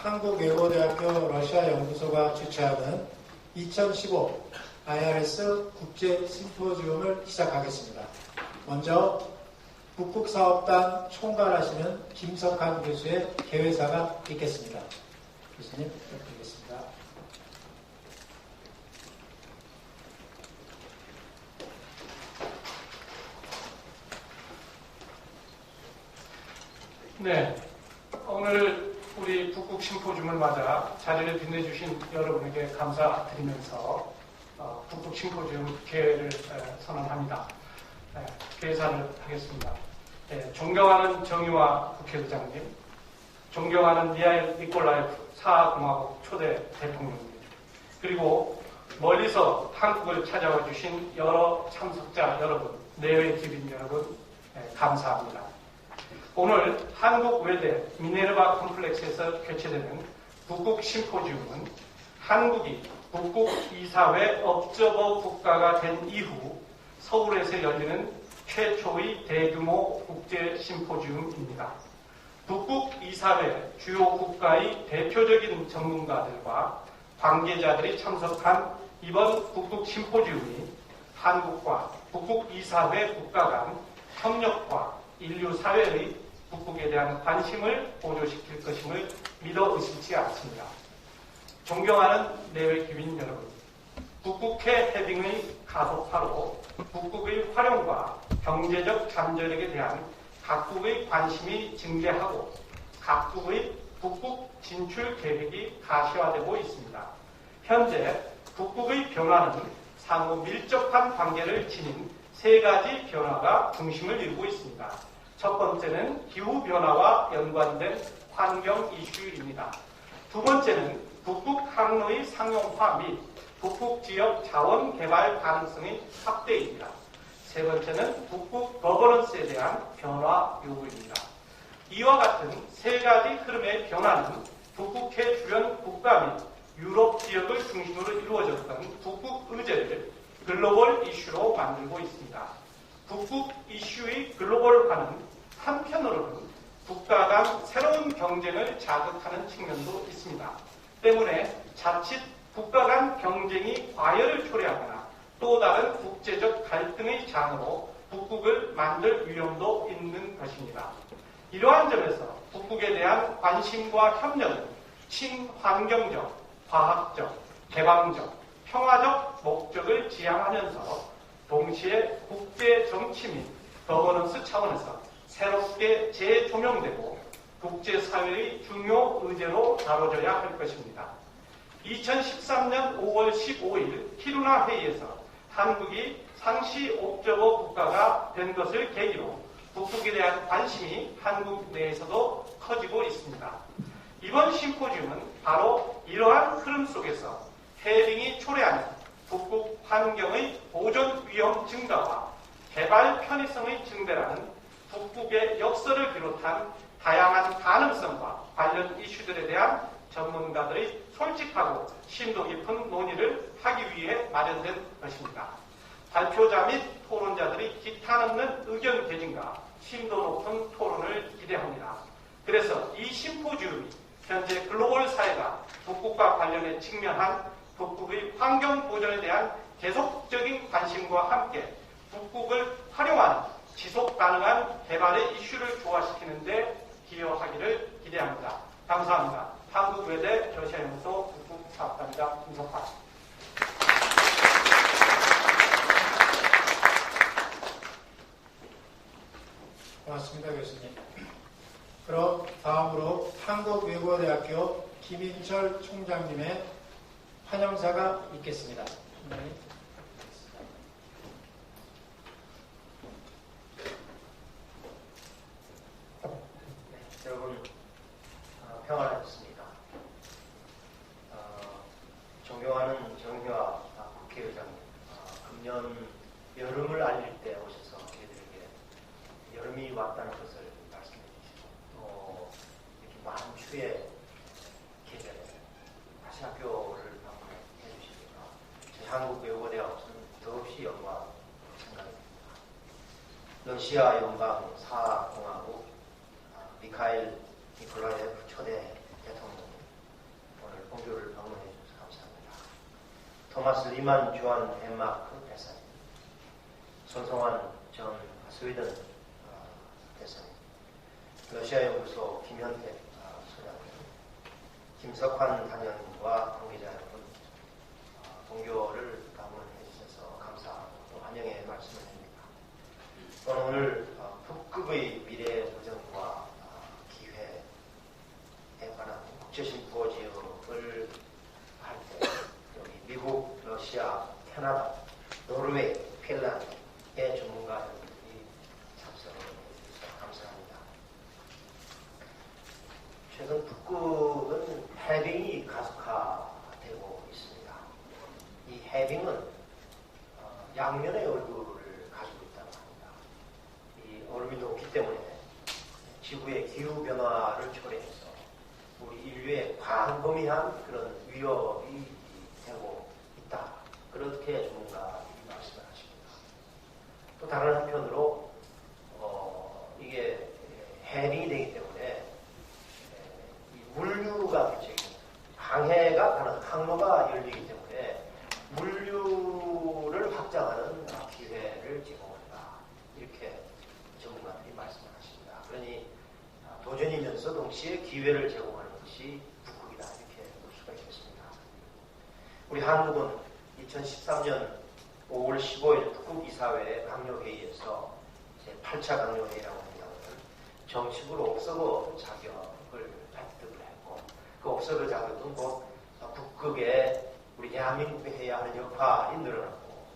한국외고대학교 러시아연구소가 주최하는 2015 IRS 국제 심포지움을 시작하겠습니다. 먼저 북극사업단 총괄하시는 김석한 교수의 개회사가 있겠습니다. 교수님 부탁드리겠습니다. 네, 오늘 우리 북극 심포지움을 맞아 자리를 빛내주신 여러분에게 감사드리면서 북극 심포지움 개회를 선언합니다. 개회사를 하겠습니다. 존경하는 정의화 국회의장님, 존경하는 미하일 니콜라예프 사하공화국 초대 대통령님, 그리고 멀리서 한국을 찾아와 주신 여러 참석자 여러분, 내외 기빈 여러분, 감사합니다. 오늘 한국외대 미네르바 컴플렉스에서 개최되는 북극 심포지움은 한국이 북극 이사회 업저버 국가가 된 이후 서울에서 열리는 최초의 대규모 국제 심포지움입니다. 북극 이사회 주요 국가의 대표적인 전문가들과 관계자들이 참석한 이번 북극 심포지움이 한국과 북극 이사회 국가 간 협력과 인류 사회의 북극에 대한 관심을 보조시킬 것임을 믿어 의심치 않습니다. 존경하는 내외 기빈 여러분, 북극해 해빙의 가속화로 북극의 활용과 경제적 잠재력에 대한 각국의 관심이 증대하고 각국의 북극 진출 계획이 가시화되고 있습니다. 현재 북극의 변화는 상호 밀접한 관계를 지닌 세 가지 변화가 중심을 이루고 있습니다. 첫 번째는 기후변화와 연관된 환경 이슈입니다. 두 번째는 북극 항로의 상용화 및 북극 지역 자원 개발 가능성의 확대입니다. 세 번째는 북극 거버넌스에 대한 변화 요구입니다. 이와 같은 세 가지 흐름의 변화는 북극해 주변 국가 및 유럽 지역을 중심으로 이루어졌던 북극 의제를 글로벌 이슈로 만들고 있습니다. 북극 이슈의 글로벌화는 한편으로는 국가 간 새로운 경쟁을 자극하는 측면도 있습니다. 때문에 자칫 국가 간 경쟁이 과열을 초래하거나 또 다른 국제적 갈등의 장으로 북극을 만들 위험도 있는 것입니다. 이러한 점에서 북극에 대한 관심과 협력은 친환경적, 과학적, 개방적, 평화적 목적을 지향하면서 동시에 국제 정치 및 거버넌스 차원에서 새롭게 재조명되고 국제사회의 중요 의제로 다뤄져야 할 것입니다. 2013년 5월 15일 키루나 회의에서 한국이 상시 옵저버 국가가 된 것을 계기로 북극에 대한 관심이 한국 내에서도 커지고 있습니다. 이번 심포지움은 바로 이러한 흐름 속에서 해빙이 초래하는 북극 환경의 보존 위험 증가와 개발 편의성의 증대라는 북극의 역사를 비롯한 다양한 가능성과 관련 이슈들에 대한 전문가들의 솔직하고 심도 깊은 논의를 하기 위해 마련된 것입니다. 발표자 및 토론자들이 기탄 없는 의견 개진과 심도 높은 토론을 기대합니다. 그래서 이 심포지움이 현재 글로벌 사회가 북극과 관련해 직면한 북극의 환경 보존에 대한 계속적인 관심과 함께 북극을 활용하는 지속 가능한 개발의 이슈를 조화시키는 데 기여하기를 기대합니다. 감사합니다. 한국외대 러시아연구소 북극사업단장 김석환. 고맙습니다, 교수님. 그럼 다음으로 한국외고대학교 김인철 총장님의 환영사가 있겠습니다. 네. 여러분 평안하셨습니까? 존경하는 정의화 국회의장, 금년 여름을 알릴 때 오셔서 저희들에게 여름이 왔다는 것을 말씀해 주시고 또 이렇게 많은 추위의 계절에 다시 학교를 방문해 주시니까 저희 한국외고대학으로서는 더없이 영광 생각입니다. 러시아연방 사하공화국 미카일 니콜라예프 초대 대통령, 토마스 리만 주한 덴마크 대사님, 손성환 전 스웨덴 대사님, 러시아연구소 김현태 소장님, 김석환 단장님과 관계자 여러분, 동교를 방문해 주셔서 감사하고 환영의 말씀을 드립니다. 오늘 북극의 미래 도전과 기회에 관한 국제심포지움을 할 때 여기 미국, 러시아, 캐나다, 노르웨이, 핀란드의 전문가들이 참석을 해주셔서 감사합니다. 최근 북극은 해빙이 가속화되고 있습니다. 이 해빙은 양면의 얼굴을 가지고 있다고 합니다. 이 얼음이 높기 때문에 지구의 기후변화를 초래해서 우리 인류의 광범위한 그런 위협이 되고 있다. 그렇게 전문가들이 말씀을 하십니다. 또 다른 한편으로 이게 해빙이 되기 때문에 이 물류가 결정입니다. 항해가 가는 항로가 열리기 때문에 물류를 확장하는 기회를 제공한다. 이렇게 전문가들이 말씀을 하십니다. 그러니 도전이면서 동시에 기회를 제공하는 것이 북극이다. 이렇게 볼 수가 있겠습니다. 우리 한국은 2013년 5월 15일 북극이사회 강요회의에서 제8차 강요회의라고 하는 정식으로 옵서버 자격을 획득을 했고, 그 옵서버 자격은 곧 북극에 우리 대한민국이 해야 하는 역할이 늘어났고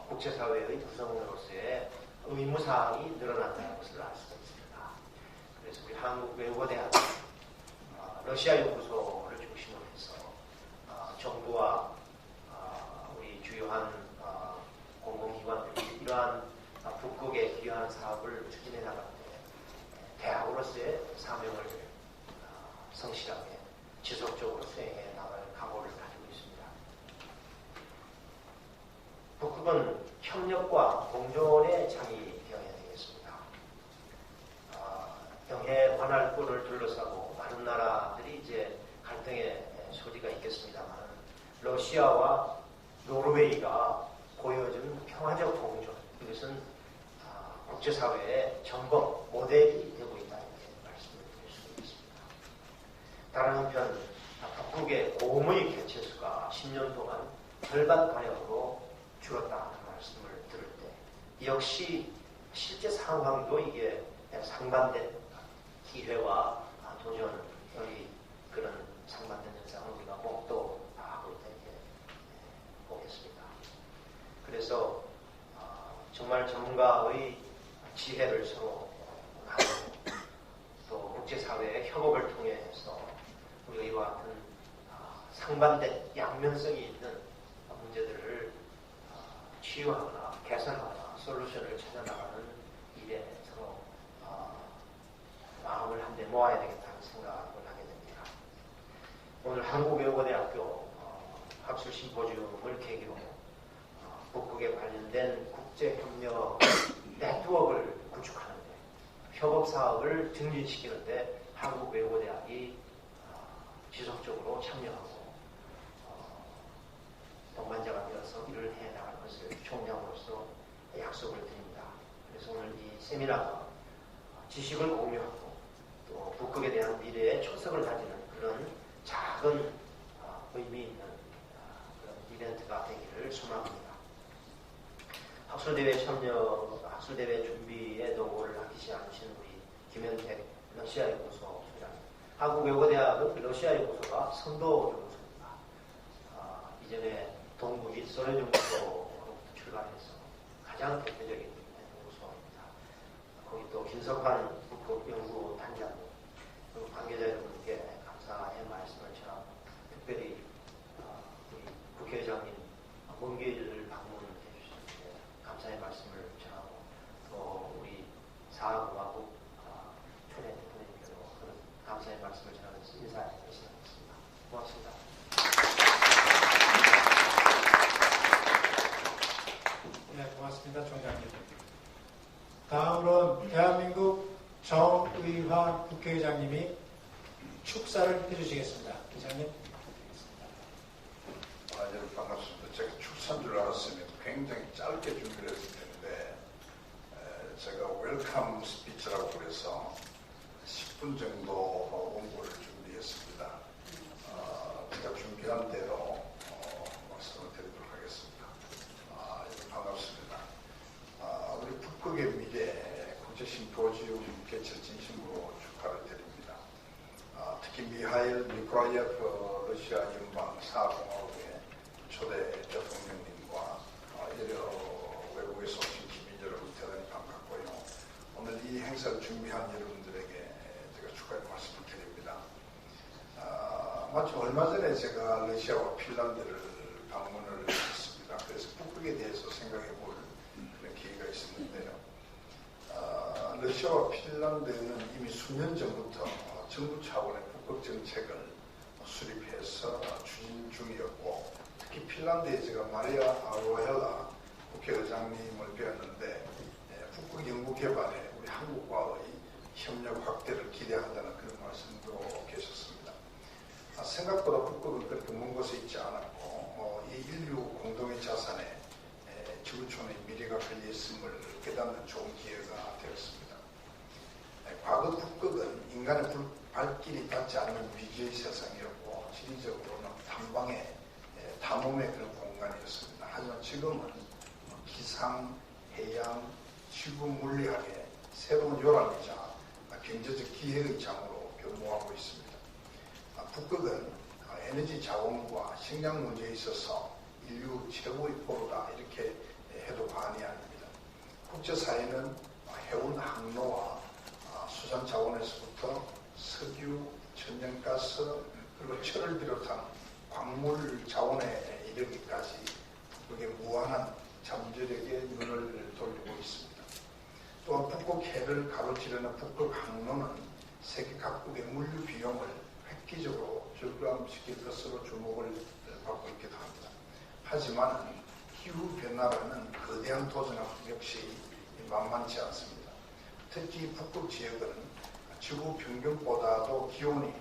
국제사회의 구성원으로서의 의무사항이 늘어난다는 것을 알 수가 있습니다. 그래서 우리 한국외국어대학 러시아연구소를 중심으로 해서 정부와 우리 주요한 공공기관들이 이러한 북극에 기여하는 사업을 추진해 나갈 때 대학으로서의 사명을 성실하게 지속적으로 수행해 나갈 각오를 가지고 있습니다. 북극은 협력과 공존의 장이 되어야 되겠습니다. 경해 관할권을 둘러싸고 많은 나라들이 이제 갈등의 소지가 있겠습니다만 러시아와 노르웨이가 보여준 평화적 공존, 이것은 국제사회의 점검, 모델이 되고 있다. 이렇게 말씀을 드릴 수 있습니다. 다른 한편 북극의 고음의 개체수가 10년 동안 절반가량으로 줄었다는 말씀을 들을 때 역시 실제 상황도 이게 상반된 기회와 도전의 그런 상반된 현상을 우리가 목도하고 있다. 이렇게 보겠습니다. 그래서 정말 전문가의 지혜를 서로 나누고 또 국제사회의 협업을 통해서 우리가 이와 같은 상반된 양면성이 있는 문제들을 치유하거나 개선하거나 솔루션을 찾아나가는 일에 서로 마음을 한데 모아야 되겠다는 생각을 하게 됩니다. 오늘 한국외국어대학교 학술 심포지움을 계기로 북극에 관련된 국제협력 네트워크를 구축하는데, 협업사업을 증진시키는데 한국외국어대학이 지속적으로 참여하고 동반자가 되어서 일을 해나갈 것을 총장으로서 약속을 드립니다. 그래서 오늘 이 세미나가 지식을 공유하고 또 북극에 대한 미래에 초석을 다지는 그런 작은 의미 있는 그런 이벤트가 되기를 소망합니다. 학술대회 참여, 학술대회 준비에 노고를 아끼지 않으신 우리 김현택 러시아연구소 소장님. 한국외국어대학은 러시아연구소가 선도연구소입니다. 이전에 동부 및 소련연구소로부터 출발해서 가장 대표적인 연구소입니다. 거기 또 김석환 북극연구단장, 그리고 관계자 여러분께 감사의 말씀을 전하고, 특별히 우리 국회의장님 먼 길을 방문해 주셨는데 감사의 말씀을 전하고, 또 우리 사하공화국 초대 대통령께도 감사의 말씀을 전하면서 인사해 주시겠습니다. 고맙습니다. 네, 고맙습니다, 총장님. 다음으로는 대한민국 정의화 국회의장님이 축사를 해주시겠습니다. 기자님. 여러분 반갑습니다. 제가 출산 줄 알았으면 굉장히 짧게 준비를 했을 텐데 제가 웰컴 스피치라고 그래서 10분 정도 원고를 준비했습니다. 제가 준비한 대로 말씀을 드리도록 하겠습니다. 여러분 반갑습니다. 우리 북극의 미래 국제 심포지움 개최 진심으로 축하를 드립니다. 특히 미하일 니콜라예프 러시아연방 사하공화국의 초대 대통령님과 여러 외국에서 오신 주민 여러분 대단히 반갑고요. 오늘 이 행사를 준비한 여러분들에게 제가 축하의 말씀을 드립니다. 마침 얼마 전에 제가 러시아와 핀란드를 방문을 했습니다. 그래서 북극에 대해서 생각해 볼 그런 기회가 있었는데요. 러시아와 핀란드는 이미 수년 전부터 정부 차원의 북극 정책을 수립해서 추진 중이었고, 특히 핀란드에 제가 마리아 로헬라 국회의장님을 뵈었는데 북극 연구 개발에 우리 한국과의 협력 확대를 기대한다는 그런 말씀도 계셨습니다. 생각보다 북극은 그렇게 먼 곳에 있지 않았고 이 인류 공동의 자산에 지구촌의 미래가 걸려있음을 깨닫는 좋은 기회가 되었습니다. 과거 북극은 인간의 발길이 닿지 않는 미지의 세상이었고 지리적으로는 탐방의 탐험의 그런 공간이었습니다. 하지만 지금은 기상, 해양, 지구 물리학의 새로운 요람이자 경제적 기회의 장으로 변모하고 있습니다. 북극은 에너지 자원과 식량 문제에 있어서 인류 최고의 포로다 이렇게 해도 과언이 아닙니다. 국제사회는 해운 항로와 수산 자원에서부터 석유, 천연가스 그리고 철을 비롯한 광물 자원에 이르기까지 북극의 무한한 잠재력에 눈을 돌리고 있습니다. 또한 북극해를 가로지르는 북극 항로는 세계 각국의 물류 비용을 획기적으로 절감시킬 것으로 주목을 받고 있기도 합니다. 하지만 기후변화라는 거대한 도전 역시 만만치 않습니다. 특히 북극 지역은 지구 평균보다도 기온이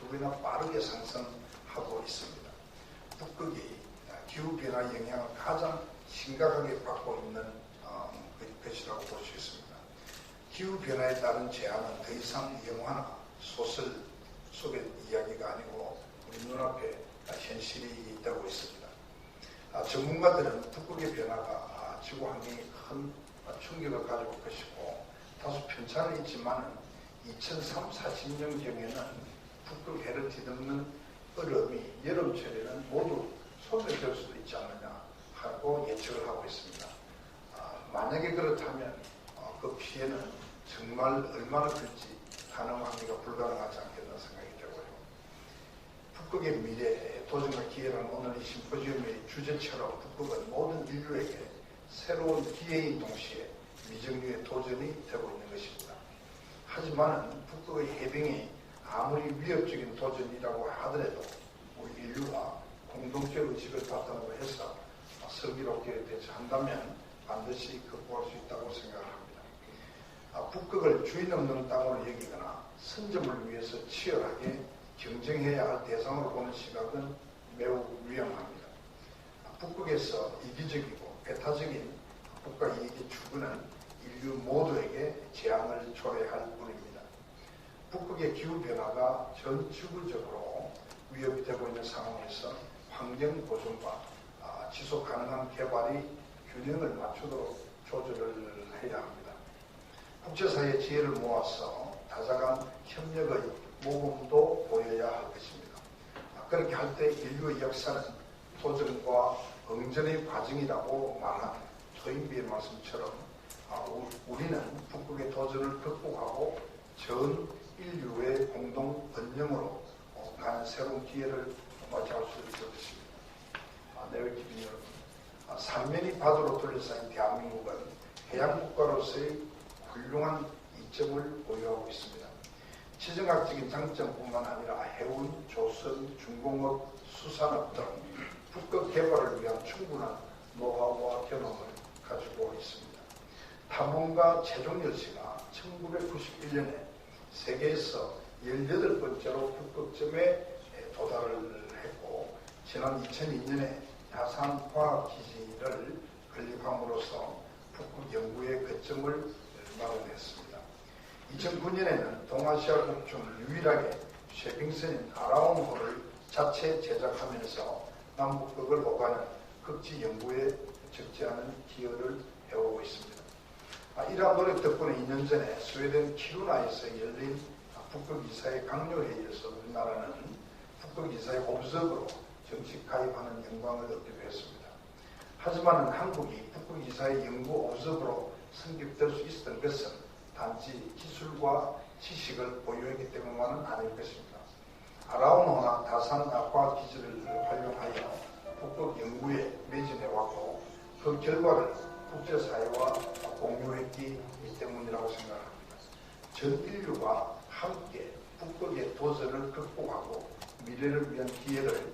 2배나 빠르게 상승하고 있습니다. 북극이 기후변화 영향을 가장 심각하게 받고 있는 것이라고 볼 수 있습니다. 기후변화에 따른 재앙은 더 이상 영화나 소설 속의 이야기가 아니고 우리 눈앞에 현실이 되고 있습니다. 전문가들은 북극의 변화가 지구 환경에 큰 충격을 가져올 것이고 다소 편차는 있지만 2030~40년경에는 북극 해를 뒤덮는 얼음이 여름철에는 모두 소멸될 수도 있지 않느냐 하고 예측을 하고 있습니다. 만약에 그렇다면 그 피해는 정말 얼마나 클지 가늠하기가 불가능하지 않겠나 생각이 되고요. 북극의 미래, 도전과 기회라는 오늘 이 심포지움의 주제처럼 북극은 모든 인류에게 새로운 기회인 동시에 미정유의 도전이 되고 있는 것입니다. 하지만 북극의 해빙이 아무리 위협적인 도전이라고 하더라도 우리 인류가 공동체 의식을 바탕으로 해서 슬기롭게 대처한다면 반드시 극복할 수 있다고 생각합니다. 북극을 주인 없는 땅으로 여기거나 선점을 위해서 치열하게 경쟁해야 할 대상으로 보는 시각은 매우 위험합니다. 북극에서 이기적이고 배타적인 국가 이익의 추구는 인류 모두에게 재앙을 초래할 뿐입니다. 북극의 기후변화가 전 지구적으로 위협이 되고 있는 상황에서 환경 보존과 지속 가능한 개발이 균형을 맞추도록 조절을 해야 합니다. 국제사회의 지혜를 모아서 다자간 협력의 모범도 보여야 할 것입니다. 그렇게 할 때 인류의 역사는 도전과 응전의 과정이라고 말한 토인비의 말씀처럼 우리는 북극의 도전을 극복하고 전 인류의 공동 번영으로 가는 새로운 기회를 맞이할 수 있을 것입니다. 내외 기빈 여러분, 삼면이 바다로 둘러싸인 대한민국은 해양국가로서의 훌륭한 이점을 보유하고 있습니다. 지정학적인 장점뿐만 아니라 해운, 조선, 중공업, 수산업 등 북극 개발을 위한 충분한 노하우와 경험을 가지고 있습니다. 탐험가 최종열 씨가 1991년에 세계에서 18번째로 북극점에 도달을 했고 지난 2002년에 다산화학기지를 건립함으로써 북극 연구의 거점을 마련했습니다. 2009년에는 동아시아국 중 유일하게 쉐빙선인 아라운호를 자체 제작하면서 남북극을 오가는 극지 연구에 적지 않은 기여를 해오고 있습니다. 이러한 노력 덕분에 2년 전에 스웨덴 키루나에서 열린 북극 이사회 강요회의에서 우리나라는 북극 이사회 오브저버로 정식 가입하는 영광을 얻기도 했습니다. 하지만 한국이 북극 이사회 연구 오브저버로 승격될 수 있었던 것은 단지 기술과 지식을 보유했기 때문만은 아닐 것입니다. 아라운호나 다산화학기지를 활용하여 북극 연구에 매진해왔고 그 결과를 국제사회와 공유했기 때문이라고 생각합니다. 전 인류가 함께 북극의 도전을 극복하고 미래를 위한 기회를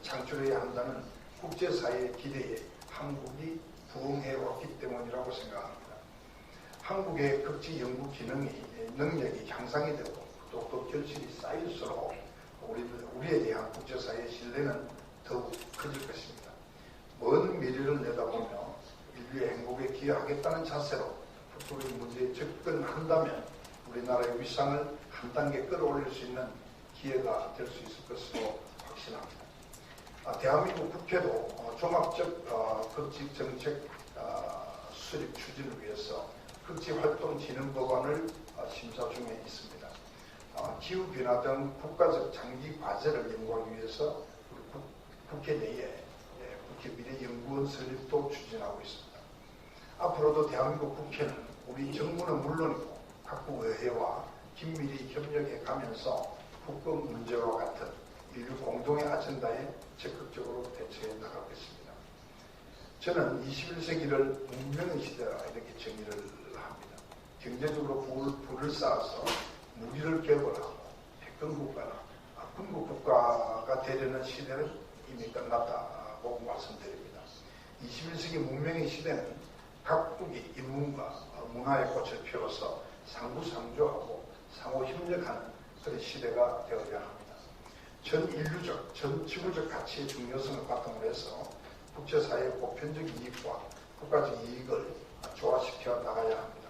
창출해야 한다는 국제사회의 기대에 한국이 부응해왔기 때문이라고 생각합니다. 한국의 극지 연구 능력이 향상이 되고 또 그 결실이 쌓일수록 우리에 대한 국제사회의 신뢰는 더욱 커질 것입니다. 먼 미래를 내다보며 인류의 행복에 기여하겠다는 자세로 북극의 문제에 접근한다면 우리나라의 위상을 한 단계 끌어올릴 수 있는 기회가 될 수 있을 것으로 확신합니다. 대한민국 국회도 종합적 극지 정책 수립 추진을 위해서 극지활동진흥법안을 심사 중에 있습니다. 기후변화 등 국가적 장기 과제를 연구하기 위해서 우리 국회 내에 국회 미래연구원 설립도 추진하고 있습니다. 앞으로도 대한민국 국회는 우리 정부는 물론이고 각국 의회와 긴밀히 협력해 가면서 북극 문제와 같은 인류 공동의 아젠다에 적극적으로 대처해 나갈 것입니다. 저는 21세기를 문명의 시대라 이렇게 정의를 합니다. 경제적으로 부를 쌓아서 무기를 개발하고 핵근국가나 군국국가가 되려는 시대는 이미 끝났다고 말씀드립니다. 21세기 문명의 시대는 각국이 인문과 문화의 꽃을 피워서 상부상조하고 상호협력하는 그런 시대가 되어야 합니다. 전 인류적, 전 지구적 가치의 중요성을 바탕으로 해서 국제사회의 보편적 이익과 국가적 이익을 조화시켜 나가야 합니다.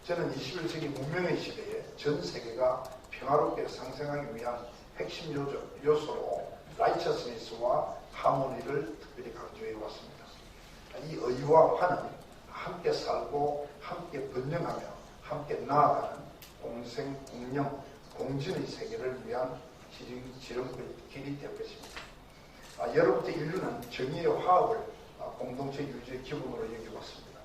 저는 21세기 문명의 시대에 전 세계가 평화롭게 상생하기 위한 핵심 요소로 라이처스니스와 하모니를 특별히 강조해 왔습니다. 이 의와 화는 함께 살고 함께 번영하며 함께 나아가는 공생, 공영, 공진의 세계를 위한 지름길이 될 것입니다. 여러분들 인류는 정의의 화합을 공동체 유지의 기본으로 여겨왔습니다.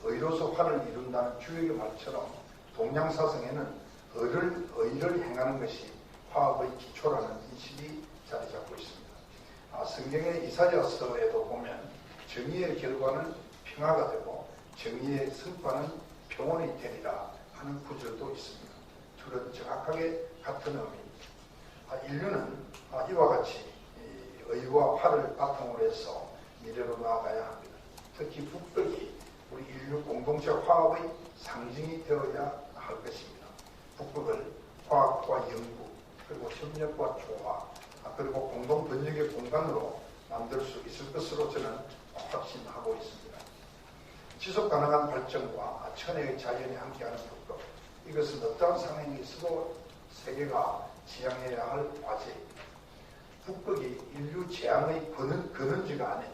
의로서 화를 이룬다는 주역의 말처럼 동양사상에는 의를 행하는 것이 화합의 기초라는 인식이 자리 잡고 있습니다. 성경의 이사야서에도 보면 정의의 결과는 평화가 되고 정의의 성과는 평온이 되리라 하는 구절도 있습니다. 둘은 정확하게 같은 의미입니다. 인류는 이와 같이 의와 화를 바탕으로 해서 미래로 나아가야 합니다. 특히 북극이 우리 인류 공동체 화합의 상징이 되어야 할 것입니다. 북극을 과학과 연구, 그리고 협력과 조화, 그리고 공동 번영의 공간으로 만들 수 있을 것으로 저는 확신하고 있습니다. 지속 가능한 발전과 천혜의 자연이 함께하는 북극, 이것은 어떠한 상황이 있어도 세계가 지향해야 할 과제입니다. 북극이 인류 재앙의 근원지가 아닌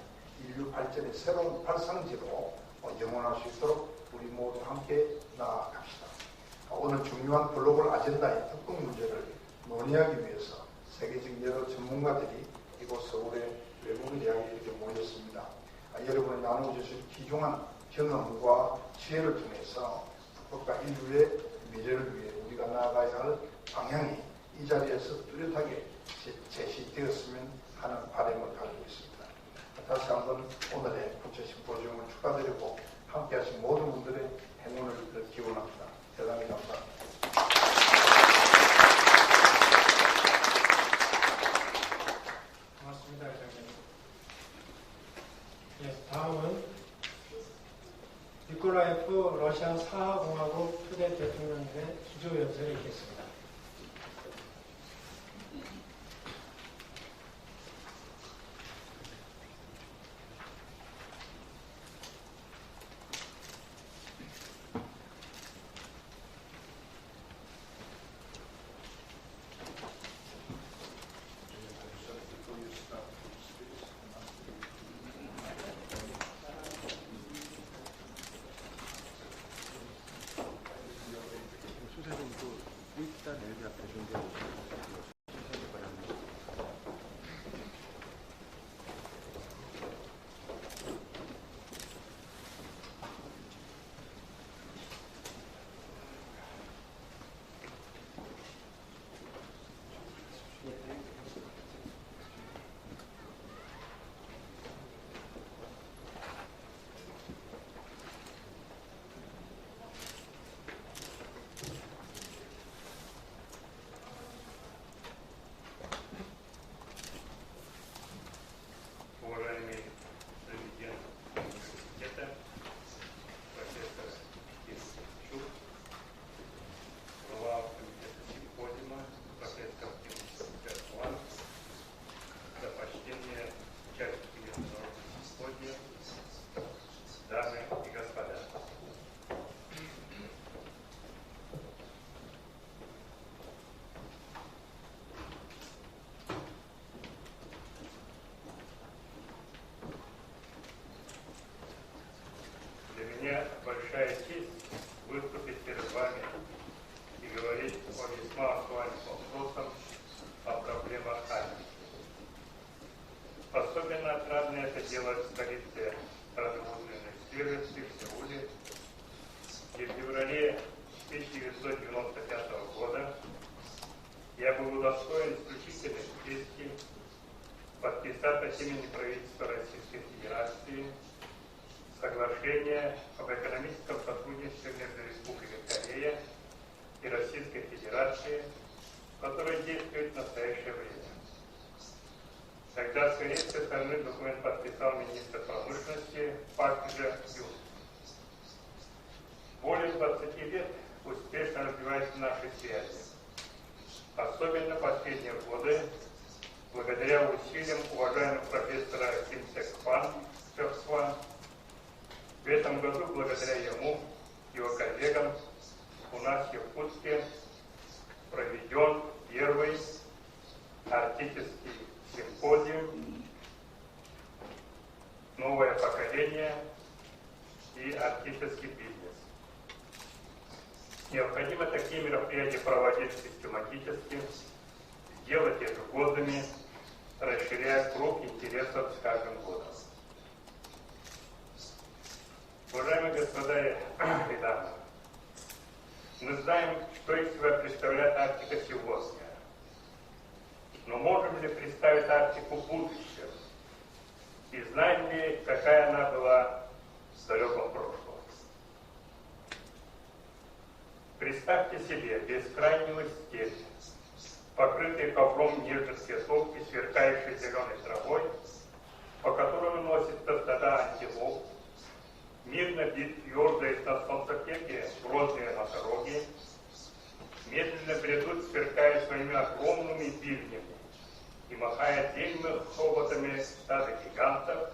인류 발전의 새로운 발상지로 영원할 수 있도록 우리 모두 함께 나아갑시다. 오늘 중요한 글로벌 아젠다의 북극 문제를 논의하기 위해서 세계적 여러 전문가들이 이곳 서울의 외국인 대학에 이렇게 모였습니다. 여러분이 나눠주실 귀중한 경험과 지혜를 통해서 북극과 인류의 미래를 위해 우리가 나아가야 할 방향이 이 자리에서 뚜렷하게 제시되었으면 하는 바람을 가지고 있습니다. 다시 한번 오늘의 국제 심포지움을 축하드리고 함께하신 모든 분들의 행운을 기원합니다. 대단히 감사합니다. 고맙습니다, 회장님. 다음은 니콜라예프 러시아 사하공화국 초대 대통령의 기조연설을 읽겠습니다. делать в столице промышленной сферы в Сеуле. И в феврале 1995 года я был удостоен исключительной чести подписать от имени правительства Российской Федерации соглашение об экономическом сотрудничестве между Республикой Корея и Российской Федерацией, которое действует в настоящее время. Тогда с корейской стороны документ подписал министр промышленности Пак Дже Юн. Более 20 лет успешно развиваются наши связи. Особенно последние годы, благодаря усилиям уважаемого профессора Ким Сек-Хван, в этом году, благодаря ему, его коллегам, у нас в Якутске проведен первый арктический симпозиум «Новое поколение и арктический бизнес». Необходимо такие мероприятия проводить систематически, сделать ежегодными, расширяя круг интересов с каждым годом. Уважаемые господа и дамы, мы знаем, что из себя представляет Арктика сегодня. Но можем ли представить Арктику в будущем? И знаем ли, какая она была в далеком прошлом? Представьте себе бескрайнюю степь, покрытые ковром нежных цветов и сверкающей зеленой травой, по которому носятся стада антилоп, мирно ёрзают на солнцепеке грозные носороги, медленно бредут, сверкая своими огромными бивнями и махая длинными хоботами стада гигантов,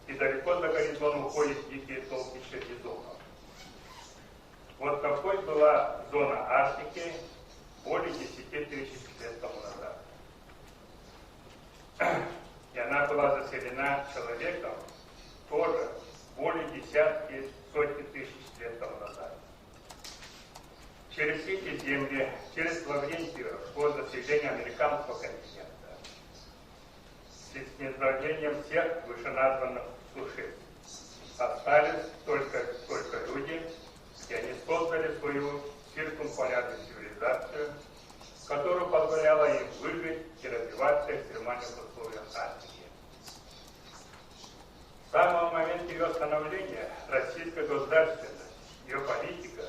и далеко за горизонт уходят дикие толпища бизонов. Вот какой была зона Арктики более 10 тысяч лет тому назад. И она была заселена человеком тоже более десятки, сотни тысяч лет тому назад. Через эти земли, через Лаврентию шло заселение американского континента. С низвержением всех вышеназванных сушей остались только люди, и они создали свою циркумполярную цивилизацию, которая позволяла им выжить и развиваться в экстремальных условиях Арктики. С самого момента ее становления российская государственность, ее политика,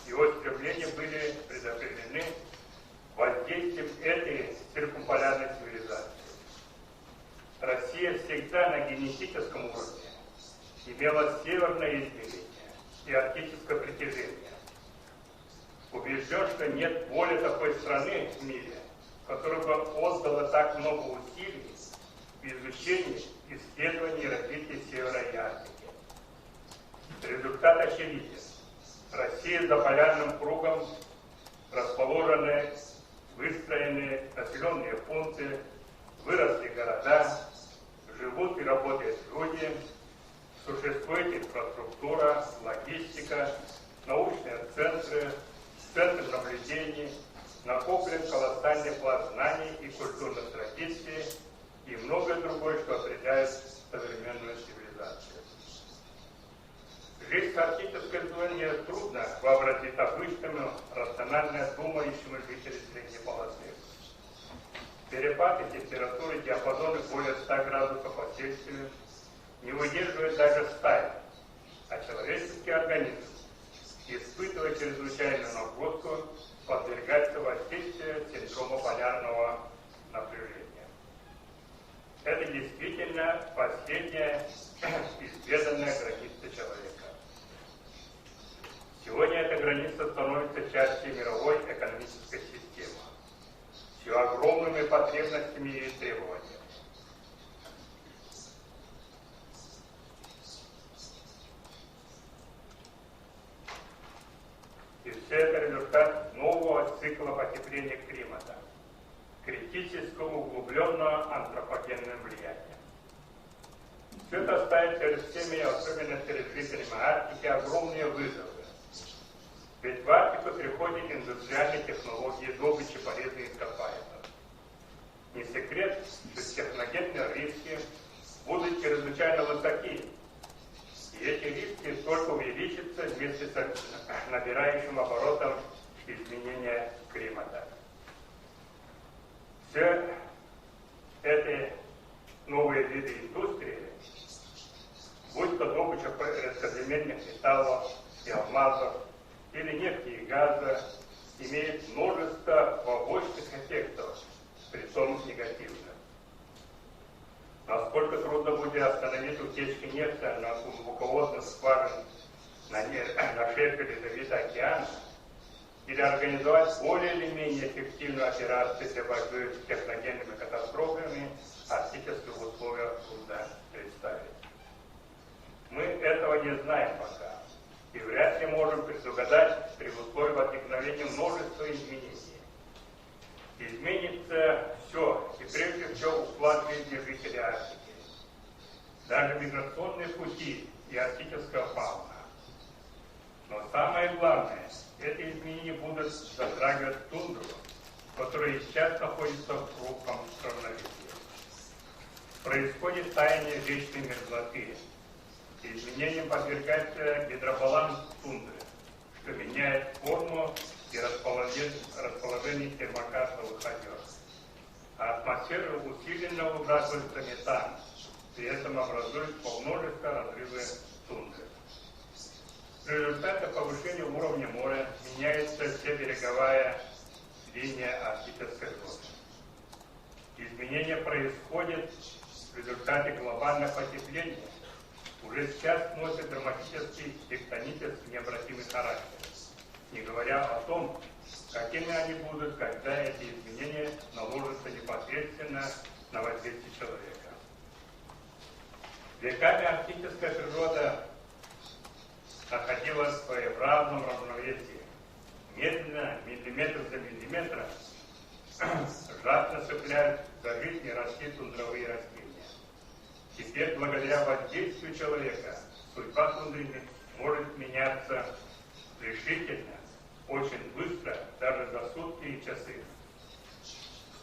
его стремления были предопределены воздействием этой циркумполярной цивилизации. Россия всегда на генетическом уровне имела северное измерение и арктическое притяжение. Убежден, что нет более такой страны в мире, которая бы отдала так много усилий в изучении, исследовании и развитии Севера и Арктики. Результат очевиден. Россия за полярным кругом расположены выстроенные населенные пункты, выросли города, живут и работают люди, существует инфраструктура, логистика, научные центры, центры наблюдений, накоплен колоссальный пласт знаний и культурных традиций и многое другое, что определяет современную цивилизацию. Жизнь в арктической зоне трудно вообразить обычному, рационально думающему жителю средней полосы. Перепады температуры диапазона более 100 градусов по Цельсию не выдерживает даже сталь, а человеческий организм, испытывая чрезвычайную нагрузку, подвергается воздействию синдрома полярного напряжения. Это действительно последняя изведанная граница человека. Сегодня эта граница становится частью мировой экономической системы, с ее огромными потребностями и требованиями. И все это результат нового цикла потепления климата, критического углубленного антропогенного влияния. Все это ставит перед всеми, особенно перед жителями Арктики, огромные вызовы. Ведь в Арктику приходят индустриальные технологии добычи полезных ископаемых. Не секрет, что техногенные риски будут чрезвычайно чрезвычайно высоки, и эти риски только увеличатся вместе с набирающим оборотом изменения климата. Все эти новые виды индустрии, будь то добыча редкоземельных металлов и алмазов, или нефти и газа, имеет множество побочных эффектов, притом негативных. Насколько трудно будет остановить утечки нефти на глубоководных скважинах на шельфе Ледовитого океана, или организовать более или менее эффективную операцию для борьбы с техногенными катастрофами, арктических условиях трудно представить. Мы этого не знаем пока, и вряд ли можем предугадать при условии возникновения множества изменений. Изменится все, и прежде всего уклад жизни жителей Арктики. Даже миграционные пути и арктическая фауна. Но самое главное, эти изменения будут затрагивать тундру, которая сейчас находится в хрупком равновесии. Происходит таяние вечной мерзлоты. Изменениям подвергается гидробаланс тундры, что меняет форму и расположение термокарстовых озер. А атмосфера усиленно выбрасывается метан, при этом образуется множество разрывов тундры. В результате повышения уровня моря меняется вся береговая линия арктической зоны. Изменения происходят в результате глобального потепления. Уже сейчас носит драматический тектонический необратимый характер, не говоря о том, какими они будут, когда эти изменения наложатся непосредственно на воздействие человека. Веками арктическая природа находилась в своеобразном равновесии. Медленно, миллиметр за миллиметром, жадно цепляют за жизнь и расти тундровые растения. Теперь, благодаря воздействию человека, судьба тундры может меняться решительно, очень быстро, даже за сутки и часы.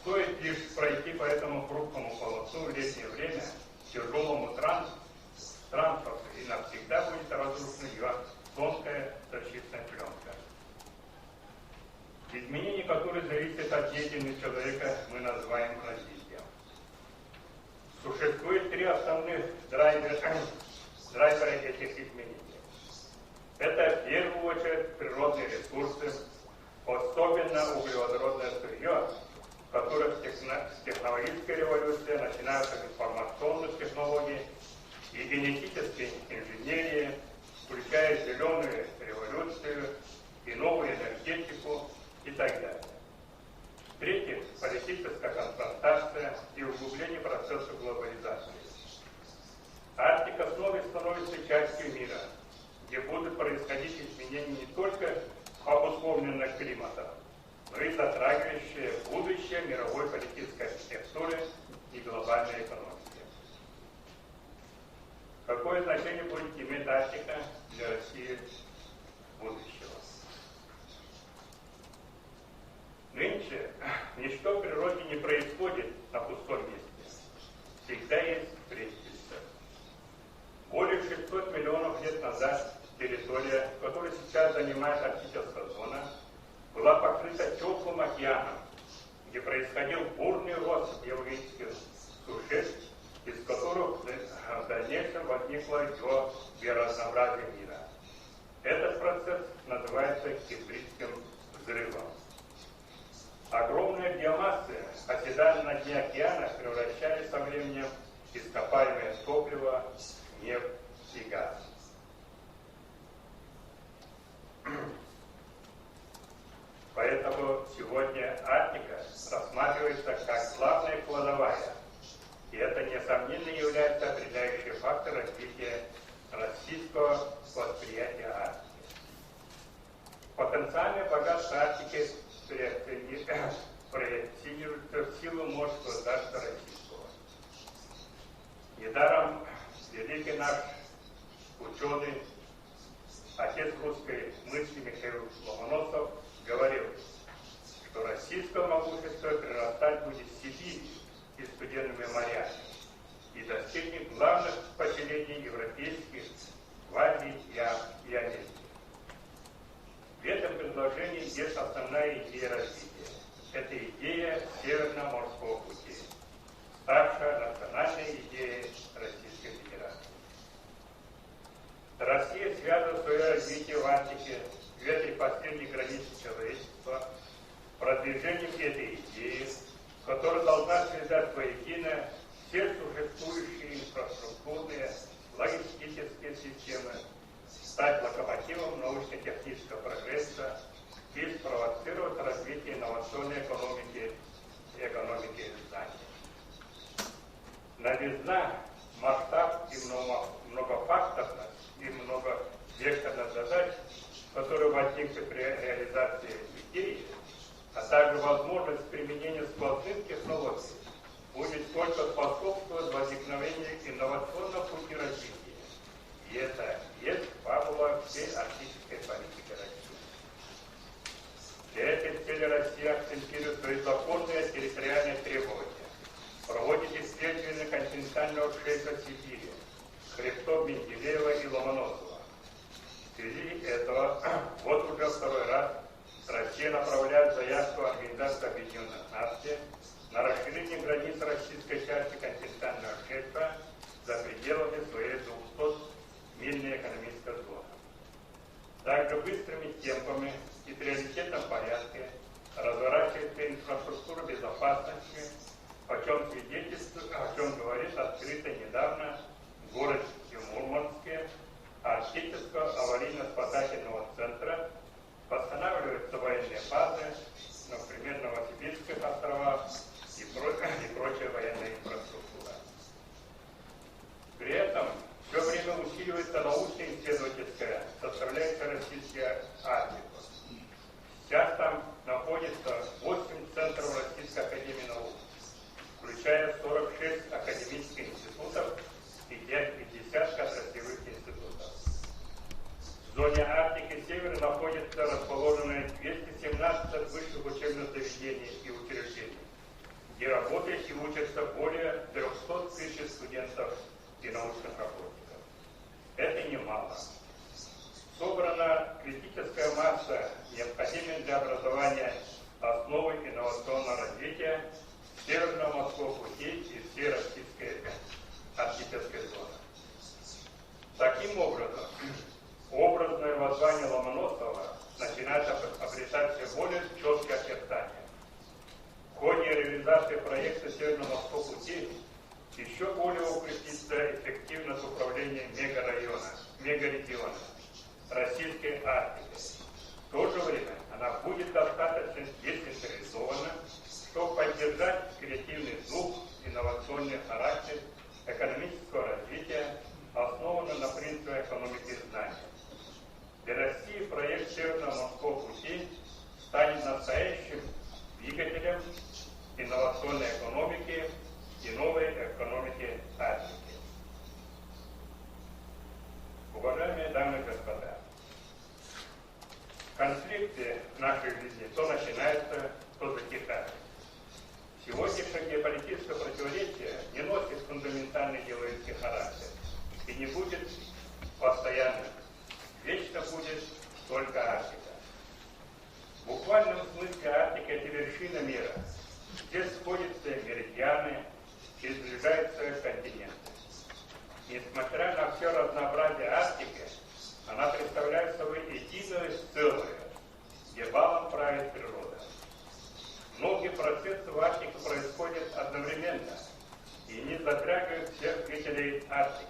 Стоит лишь пройти по этому хрупкому полосу в летнее время тяжелому транспорту, и навсегда будет разрушена ее тонкая защитная пленка. Изменения, которые зависят от деятельности человека, мы называем развитием. Существует три основных драйвера этих изменений. Это в первую очередь природные ресурсы, особенно углеводородное сырье, которое с технологической революции начинается с информационных технологий и генетической инженерии, включая зеленую революцию и новую энергетику и так далее. В-третьих, политическая конфронтация и углубление процесса глобализации. Арктика снова становится частью мира, где будут происходить изменения не только обусловленных климатом, но и затрагивающие будущее мировой политической архитектуры и глобальной экономики. Какое значение будет иметь Арктика для России будущего? Нынче ничто в природе не происходит на пустом месте. Всегда есть предчувствие. Более 600 миллионов лет назад территория, которую сейчас занимает арктическая зона, была покрыта теплым океаном, где происходил бурный рост геологических сушеств, из которых в дальнейшем возникло его биоразнообразие мира. Этот процесс называется Кембриджским взрывом. Огромные биомассы, оседая на дне океана, превращались со временем в ископаемое топливо, нефть и газ. Поэтому сегодня Арктика рассматривается как главная кладовая, и это, несомненно, является определяющим фактором развития российского восприятия Арктики. Потенциальное богатство Арктики проектируется в силу мощь государства российского. Недаром великий наш ученый, отец русской мысли Михаил Ломоносов говорил, что российское могущество прирастать будет в Сибири и студенными морями и достигнет главных поселений европейских в Азии и Америке. В этом предложении есть основная идея развития. Это идея Северного морского пути, ставшая национальной идеей Российской Федерации. Россия связывает свое развитие в Арктике, в этой последней границе человечества, продвижением этой идеи, которая должна связать воедино все существующие инфраструктурные, логистические системы, стать локомотивом научно-технического прогресса и спровоцировать развитие инновационной экономики и экономики знаний. Новизна, масштаб и многофакторность и многовекторность задач, которые возникли при реализации идеи, а также возможность применения сквозных технологий, будет только способствовать возникновению инновационного пути развития. И это есть фабула всей арктической политики России. Для этой цели Россия акцентирует свои законные территориальные требования, проводит исследования континентального шельфа Сибири, хребтов Менделеева и Ломоносова. В связи этого, вот уже второй раз Россия направляет заявку Организации Объединенных Наций на расширение границ российской части континентального шельфа за пределами своей 200-мильной экономической зоны. Также быстрыми темпами и приоритетном порядке разворачивается инфраструктура безопасности, о чем говорит открыто недавно в городе Мурманске арктического аварийно-спасательного центра, восстанавливаются военные базы, например, Новосибирских островах и прочая военная инфраструктура. При этом все время усиливается научно-исследовательская составляющая российской Арктики. Сейчас там находится 8 центров Российской академии наук, включая 46 академических институтов и 50 отраслевых институтов. В зоне Арктики севера находятся расположены 217 высших учебных заведений и учреждений, где работает и учатся более 300 тысяч студентов и научных работников. Это немало. Собрана критическая масса, необходимая для образования основы инновационного развития Северного морского пути и всей российской арктической зоны. Таким образом, образное воззвание Ломоносова начинает обретать все более четкие очертания. В ходе реализации проекта Северного морского пути еще более укрепится эффективность управления мегарегиона российской Арктики. В то же время она будет достаточно децентрализована, чтобы поддержать креативный дух, инновационный характер экономического развития, основанного на принципе экономики знаний. Для России проект Северного морского пути станет настоящим двигателем инновационной экономики и новой экономики Арктики. Уважаемые дамы и господа, конфликты в нашей жизни то начинаются, то затихают. Сегодняшнее геополитическое противоречие не носит фундаментальный идеологический характер и не будет постоянным. Вечно будет только Арктика. В буквальном смысле Арктика – это вершина мира. Здесь сходятся меридианы и сближаются континенты. Несмотря на все разнообразие Арктики, она представляет собой единое целое, где балом правит природа. Многие процессы в Арктике происходят одновременно и не затрагивают всех жителей Арктики.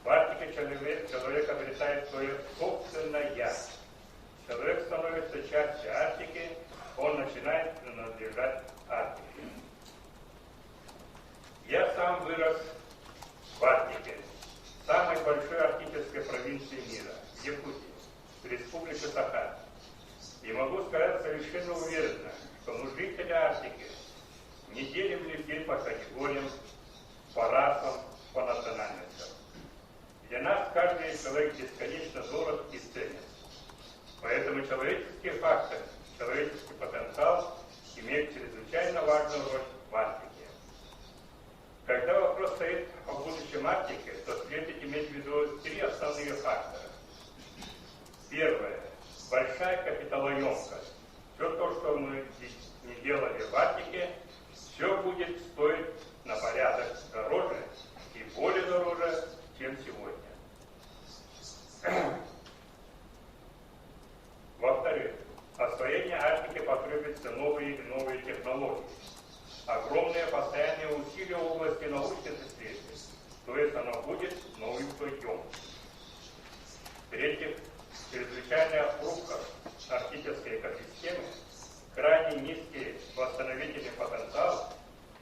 В Арктике человек обретает свое собственное «я». Человек становится частью Арктики, он начинает принадлежать Арктике. Я сам вырос в Арктике, самой большой арктической провинции мира, в Якутии, в республике Саха. И могу сказать совершенно уверенно, что мы, жители Арктики, не делим людей по категориям, по расам, по национальностям. Для нас каждый человек бесконечно дорог и ценен. Поэтому человеческий фактор, человеческий потенциал имеет чрезвычайно важную роль в Арктике. Когда вопрос стоит о будущем исследуем Арктики, то следует иметь в виду три основные фактора. Первое. Большая капиталоемкость. Все то, что мы не делали в Арктике, все будет стоить на порядок дороже и более дороже, чем сегодня. Во-вторых, освоение Арктики потребуется новые и новые технологии. Огромные постоянные усилия в области научных исследований, то есть оно будет новым путем. В-третьих, чрезвычайная хрупкость арктической экосистемы, крайне низкий восстановительный потенциал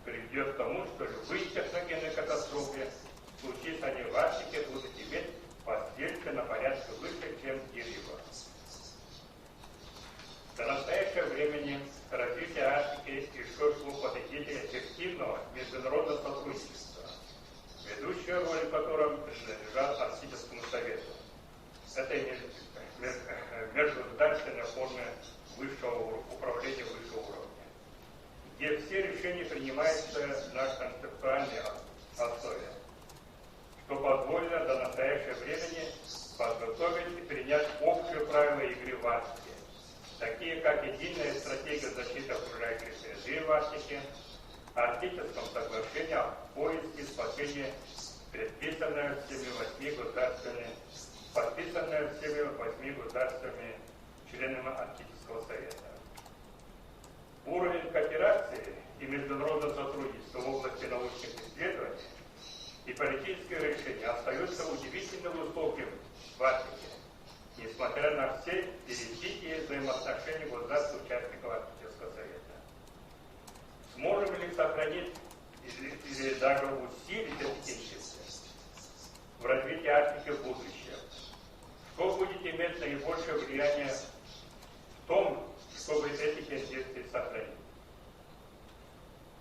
приведет к тому, что любые техногенные катастрофы, случись они в Арктике, будут иметь последствия на порядке выше, чем где-либо. До настоящего времени развитие Арктики еще шло под эгидой эффективного международного сотрудничества, ведущая роль в котором принадлежала Арктическому совету. Это межгосударственная форма высшего управления высшего уровня, где все решения принимаются на концептуальной основе, что позволило до настоящего времени подготовить и принять общие правила игры в Арктике, такие как единая стратегия защиты окружающей среды в Арктике, Арктическом соглашении о поиске и спасении, подписанное всеми 8 государствами, членами Арктического совета. Уровень кооперации и международного сотрудничества в области научных исследований и политических решений остаются удивительно высоким в Арктике, несмотря на все перипетии взаимоотношений государств-участников Арктического совета. Сможем ли сохранить или даже усилить эти тенденции в развитии Арктики в будущем? Что будет иметь наибольшее влияние в том, чтобы эти тенденции сохранить?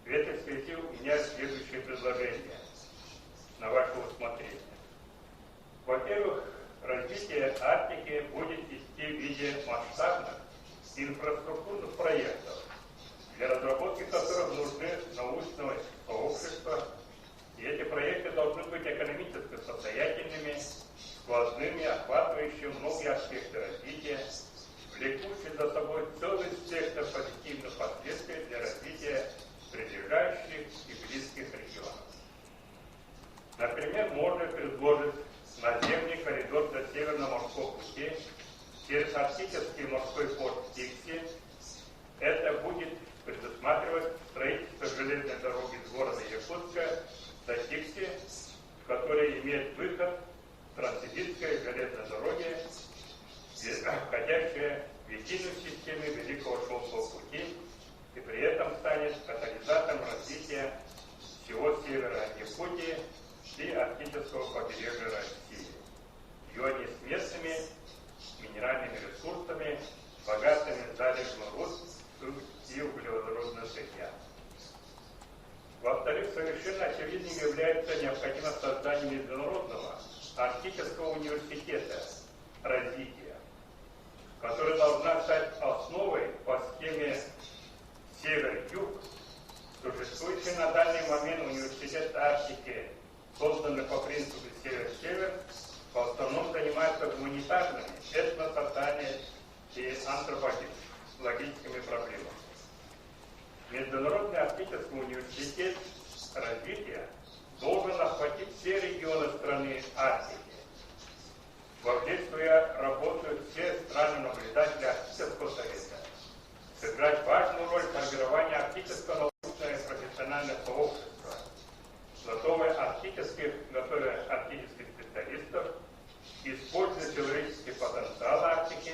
В этой связи у меня следующее предложение на ваше усмотрение. Во-первых, развитие Арктики будет идти в виде масштабных инфраструктурных проектов, для разработки которых нужны научное сообщество, и эти проекты должны быть экономически состоятельными, сквозными, охватывающими многие аспекты развития, влекущие за собой целый спектр позитивных последствий для развития прилегающих и близких регионов. Например, можно предложить наземный коридор до Северного морского пути через Арктический морской порт Тикси. Это будет предусматривать строительство железной дороги с города Якутска до Тикси, которая имеет выход в Транссибирской железной дороги, входящая в единую систему Великого Шелкового пути, и при этом станет катализатором развития всего севера Якутии и арктического побережья России, в регионе с местными минеральными ресурсами, богатыми залежным руд и углеводородной сырья. Во-вторых, совершенно очевидным является необходимость создания международного арктического университета развития, который должна стать основой по схеме Север-Юг. Существующий на данный момент университет Арктики, созданный по принципу Север-Север, в основном занимается гуманитарными, этносоциальными и антропологическими проблемами. Международный арктический университет развития должен охватить все регионы страны Арктики. Воздействуя работают все страны-наблюдатели Арктического совета, сыграть важную роль в формировании арктического научного и профессионального сообщества, готовя арктических специалистов, используя человеческий потенциал Арктики,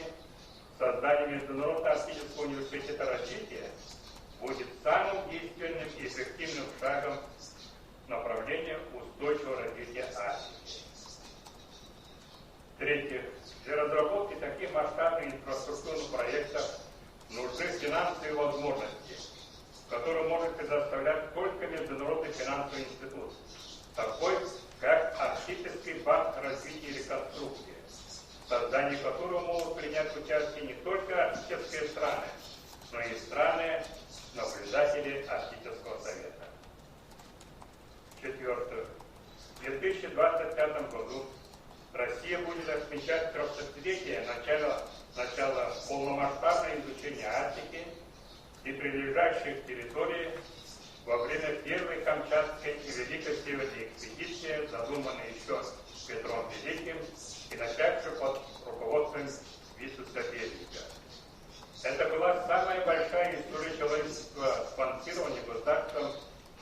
создание Международного арктического университета развития будет самым действенным и эффективным шагом в направлении устойчивого развития Арктики. В-третьих, для разработки таких масштабных инфраструктурных проектов нужны финансовые возможности, которые может предоставлять только Международный финансовый институт, такой как Арктический банк развития и реконструкции, в создании которого могут принять участие не только арктические страны, но и страны-наблюдатели Арктического совета. Четвертое. 2025 году Россия будет отмечать 300-летие начала полномасштабного изучения Арктики и прилегающих территорий во время первой Камчатской и Великой Северной экспедиции, задуманной еще Петром Великим и начавшей под руководством Витуса Беринга. Это была самая большая история человечества спонсирования государством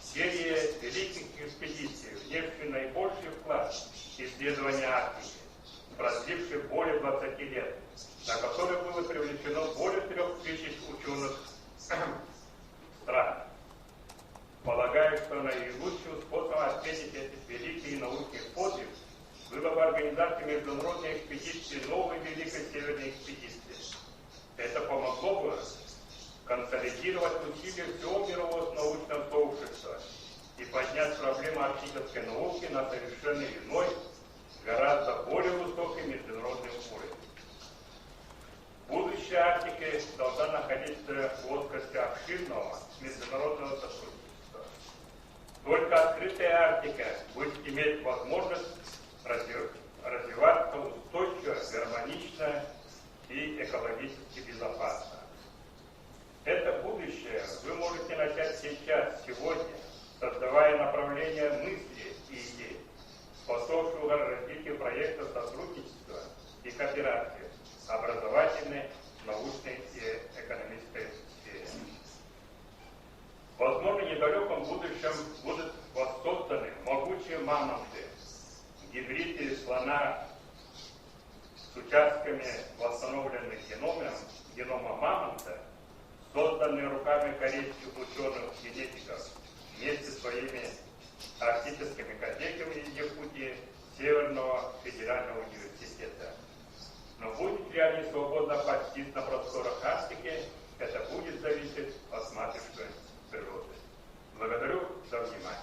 серия великих экспедиций, внесшей наибольший вклад в исследования Арктики, продлившей более 20 лет, на которые было привлечено более 3000 ученых стран. Полагаю, что наилучшим способом отметить этот великий научный подвиг было бы организация международной экспедиции, новой Великой Северной экспедиции. Это помогло бы консолидировать усилия всего мирового научного сообщества и поднять проблему арктической науки на совершенно иной, гораздо более высокий международный уровень. Будущее Арктики должна находиться в плоскости обширного международного сотрудничества. Только открытая Арктика будет иметь возможность развиваться устойчиво, гармонично и экологически безопасно. Это будущее вы можете начать сейчас, сегодня, создавая направления мысли и идей, способствуя развитию проекта сотрудничества и кооперации, образовательной, научной и экономической сфере. Возможно, в недалеком будущем будут воссозданы могучие мамонты, гибриды слона с участками восстановленных генома мамонта, созданные руками корейских ученых-генетиков вместе с своими арктическими коллегами из Якутии Северного федерального университета. Но будет ли они свободно пастись на просторах Арктики, это будет зависеть от матушки природы. Благодарю за внимание.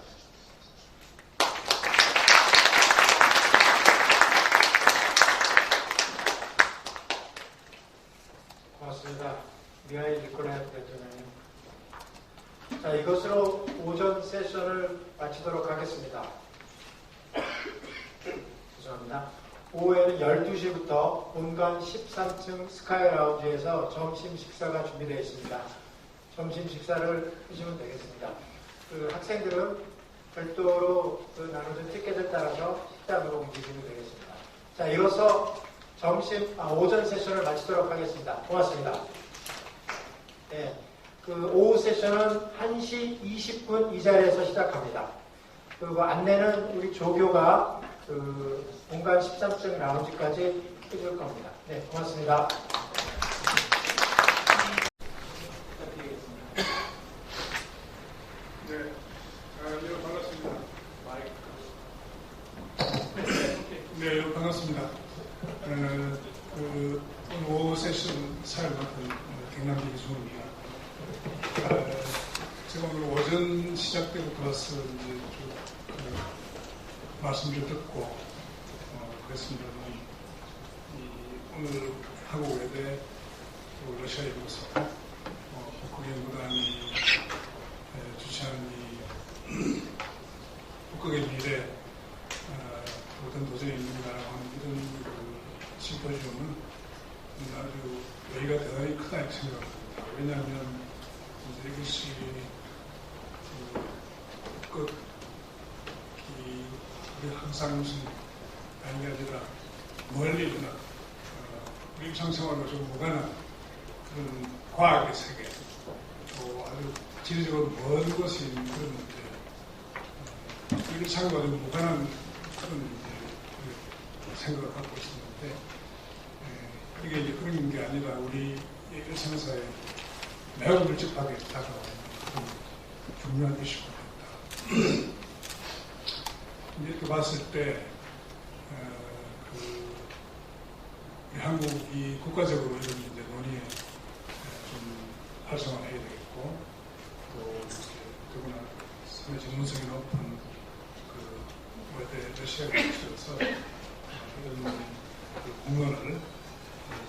고맙습니다. 미하일 니콜라예프 대통령님. 자, 이것으로 오전 세션을 마치도록 하겠습니다. 죄송합니다. 오후에는 12시부터 본관 13층 스카이 라운지에서 점심 식사가 준비되어 있습니다. 점심 식사를 하시면 되겠습니다. 그 학생들은 별도로 그 나눠진 티켓을 따라서 식당으로 움직이면 되겠습니다. 자, 이어서 오전 세션을 마치도록 하겠습니다. 고맙습니다. 네, 그 오후 세션은 1시 20분 이 자리에서 시작합니다. 그리고 안내는 우리 조교가 그 본관 13층 라운지까지 해줄 겁니다. 네, 고맙습니다. 네, 여러분 반갑습니다. 네, 여러분 반갑습니다. 오늘 오후 세션 사회를 맡은 경남대 이종입니다. 제가 오늘 오전 시작되고 와서 이제 말씀을 듣고 그랬습니다. 오늘 한국 외대 러시아연구소 북극연구단이 주최한 이 북극의 미래 어떤 도전이 있는가라고 하는 이런 심포지움은 아주 의의가 대단히 크다 이렇게 생각합니다. 왜냐하면 이제 이것이 북극이 항상 무슨 아닌 게 아니라 멀리 있는 우리 일상생활과 좀 무관한 그런 과학의 세계, 또 아주 지리적으로 먼 곳이 있는 그런 문제, 일상과 좀 무관한 그런 생각을 갖고 있었는데, 이게 이제 그런 게 아니라 우리 일상사에 매우 밀접하게 다가오는 그런 중요한 이슈가 됐다. 이렇게 봤을 때, 우리 한국이 국가적으로 이런 이제 논의에 좀 활성화를 해야 되겠고, 또 더구나 상당히 전문성이 높은 외대 러시아연구소에서 이런 공론을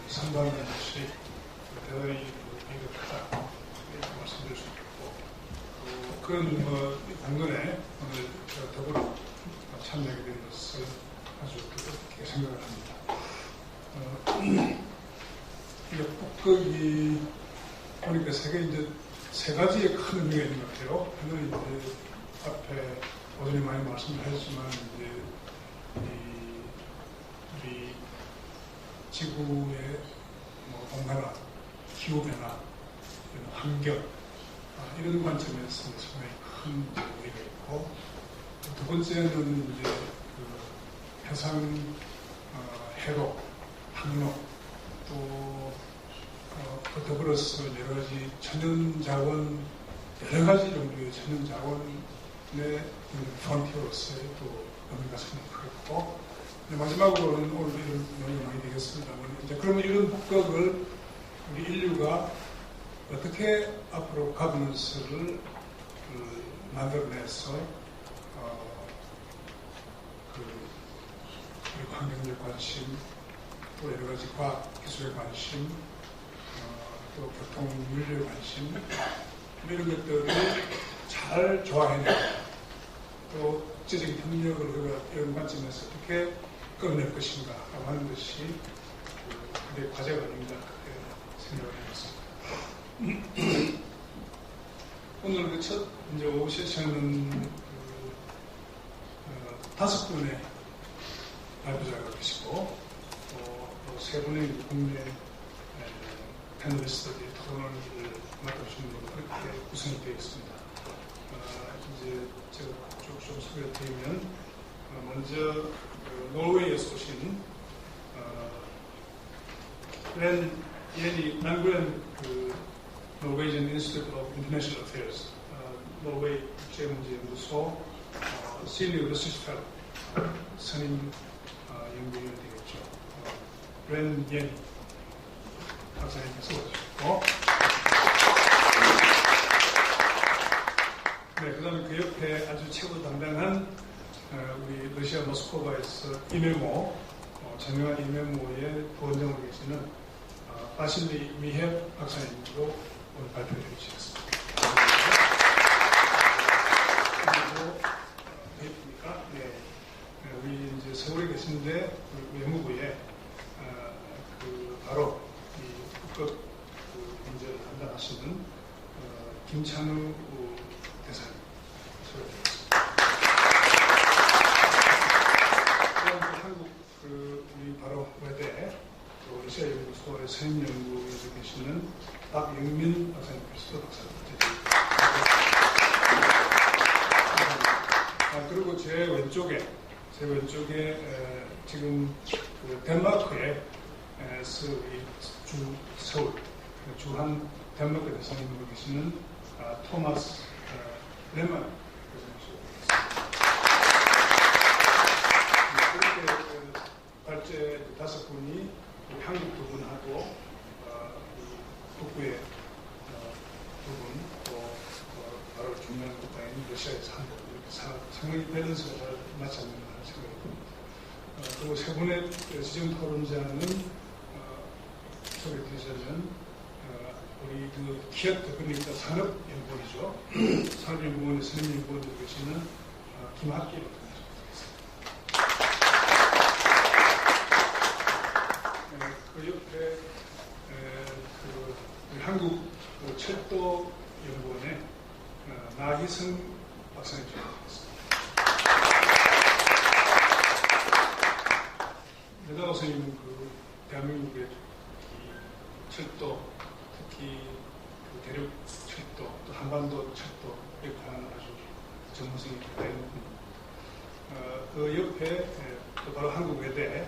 선도하는 것이 대단히 의미가 크다 이렇게 말씀드릴 수 있겠고, 그런 공론에 오늘 더불어 참여하게 된 것을 아주 뜻깊게 생각을 합니다. 이게 북극이 보니까 세계 이제 세 가지의 큰 의미가 있는 것 같아요. 하나는 이제 앞에 오전에 많이 말씀하셨지만 이제 우리 지구의 온난화, 기후 변화, 환경 이런 관점에서 상당히 큰 의미가 있고, 두 번째는 이제 그 해상 해로, 항로, 또 더불어서 여러 가지 천연자원, 여러 가지 종류의 천연자원의 프론티어로서의 또 의미가 상당히 크고, 마지막으로는 오늘 이런 논의가 많이 되겠습니다만, 이제 그러면 이런 북극을 우리 인류가 어떻게 앞으로 가버넌스를 만들어내서 우리 환경적 관심, 또 여러 가지 과학 기술의 관심, 또 교통 물류의 관심, 이런 것들을 잘 조화해내고 또 국제적인 협력을 우리가 이런 관점에서 어떻게 끌어낼 것인가 하는 것이 그게 과제가 아닌가 생각을 해봤습니다. 오늘 그 첫 이제 오후 세션은 5분의 발표자가 계시고 또 3분의 국내 패널리스트들이 토론을 맡아주시는 분으로 그렇게 구성이 되어 있습니다. 이제 제가 쭉 좀 소개를 드리면 먼저 노르웨이에서 오신 난그랜 Norwegian Institute of International Affairs, 노르웨이 국제문제연구소 시니어 리서치 펠로 선임 연구위원 되겠죠. 렌 예니 박사님께서 오셨고, 네, 그 다음에 그 옆에 아주 최고 당당한 우리 러시아 모스크바에서 이메모, 전명한 이메모의 부원장으로 계시는 바실리 미헬 박사님으로 오늘 발표해 주시겠습니다. 그리고 예쁘니까, 네, 우리 이제 서울에 계신데 외무부에 바로 이 북극 문제를 담당하시는 김찬우 대사님 소개드리겠습니다. 한국 우리 바로 외대 러시아연구소의 선임연구위원에 계시는 박영민 박사님께서 박사를 드립니다. 그리고 제 왼쪽에 지금 덴마크에 서울 주한 덴마크 대사님으로 계시는 토마스 레만 발제 5분이 한국 2분하고 북부의 2분, 또 바로 중요한 국가인 러시아에서 한 분, 이렇게 상당히 밸런스가 잘 맞지 않는 것 생각이 듭니다. 그리고 3분의 지정 토론자는 소개드리자면 우리 그 기업 그러니까 산업연구원이죠. 산업연구원의 선임연구원으로 계시는 김학기 그 옆에 한국 철도연구원의 나희성 박사님 주셨습니다. 내가 선생님은 대한민국의 철도, 특히 대륙 철도, 또 한반도 철도 이렇게 하는 아주 전문성이 있다 있는 분. 그 옆에 또 바로 한국 외대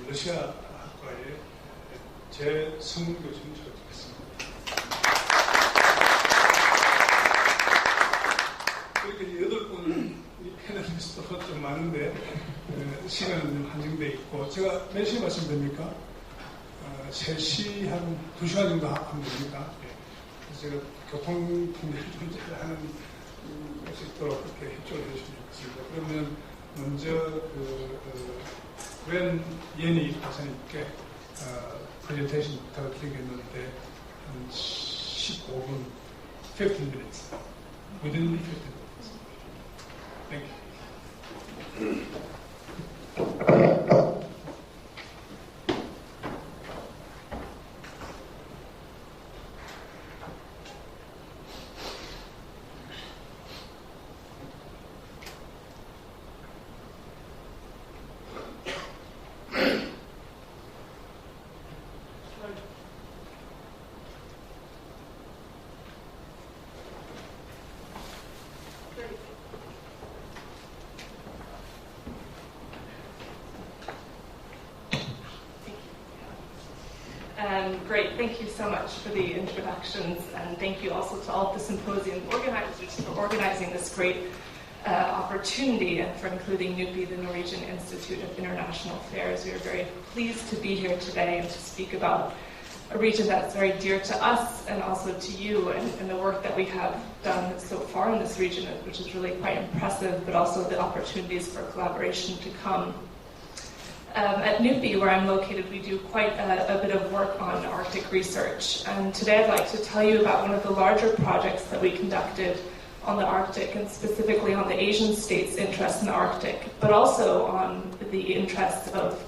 러시아 학과의 제성문 교수님 소개드리겠습니다. 이렇게 8분 패널리스트가 좀 많은데 시간은 좀 한정되어 있고, 제가 몇 시에 말씀드립니까? 3시 한 2시간 정도 하면 됩니까? 그래서 제가 교통통제를 좀 잘하는 수 있도록 그렇게 협조를 해주시면 좋겠습니다. 그러면 먼저 렌 예니 박사님께 프레젠테이션 부탁을 드리겠는데 한 15분, 15 minutes, within 15 minutes. Thank you. Great. Thank you so much for the introductions, and thank you also to all of the symposium organizers for organizing this great opportunity and for including NUPI, the Norwegian Institute of International Affairs. We are very pleased to be here today and to speak about a region that's very dear to us and also to you, and the work that we have done so far in this region, which is really quite impressive, but also the opportunities for collaboration to come. At NUPI, where I'm located, we do quite a bit of work on Arctic research. And today I'd like to tell you about one of the larger projects that we conducted on the Arctic, and specifically on the Asian states' interest in the Arctic, but also on the interests of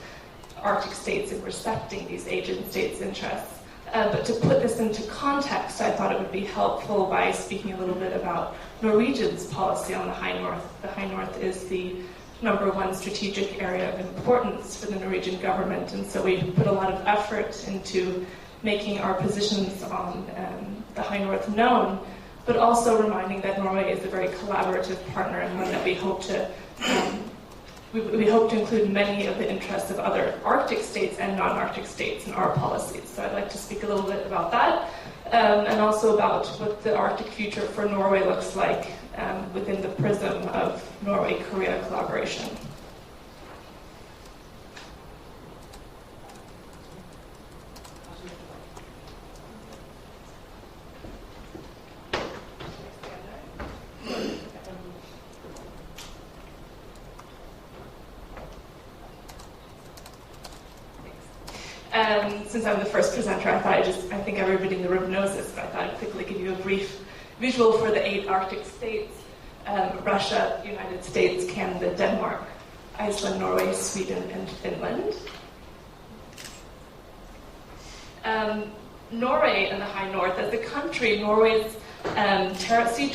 Arctic states in respecting these Asian states' interests. But to put this into context, I thought it would be helpful by speaking a little bit about Norwegian's policy on the High North. The High North is the #1 strategic area of importance for the Norwegian government, and so we put a lot of effort into making our positions on the High North known, but also reminding that Norway is a very collaborative partner and one that we hope to include many of the interests of other Arctic states and non-Arctic states in our policies. So I'd like to speak a little bit about that, and also about what the Arctic future for Norway looks like within the prism of Norway-Korea collaboration. Since I'm the first presenter, I think everybody in the room knows this, but I thought I'd quickly give you a brief visual for the 8 Arctic states: Russia, United States, Canada, Denmark, Iceland, Norway, Sweden, and Finland. Norway and the High North, as a country, Norway's sea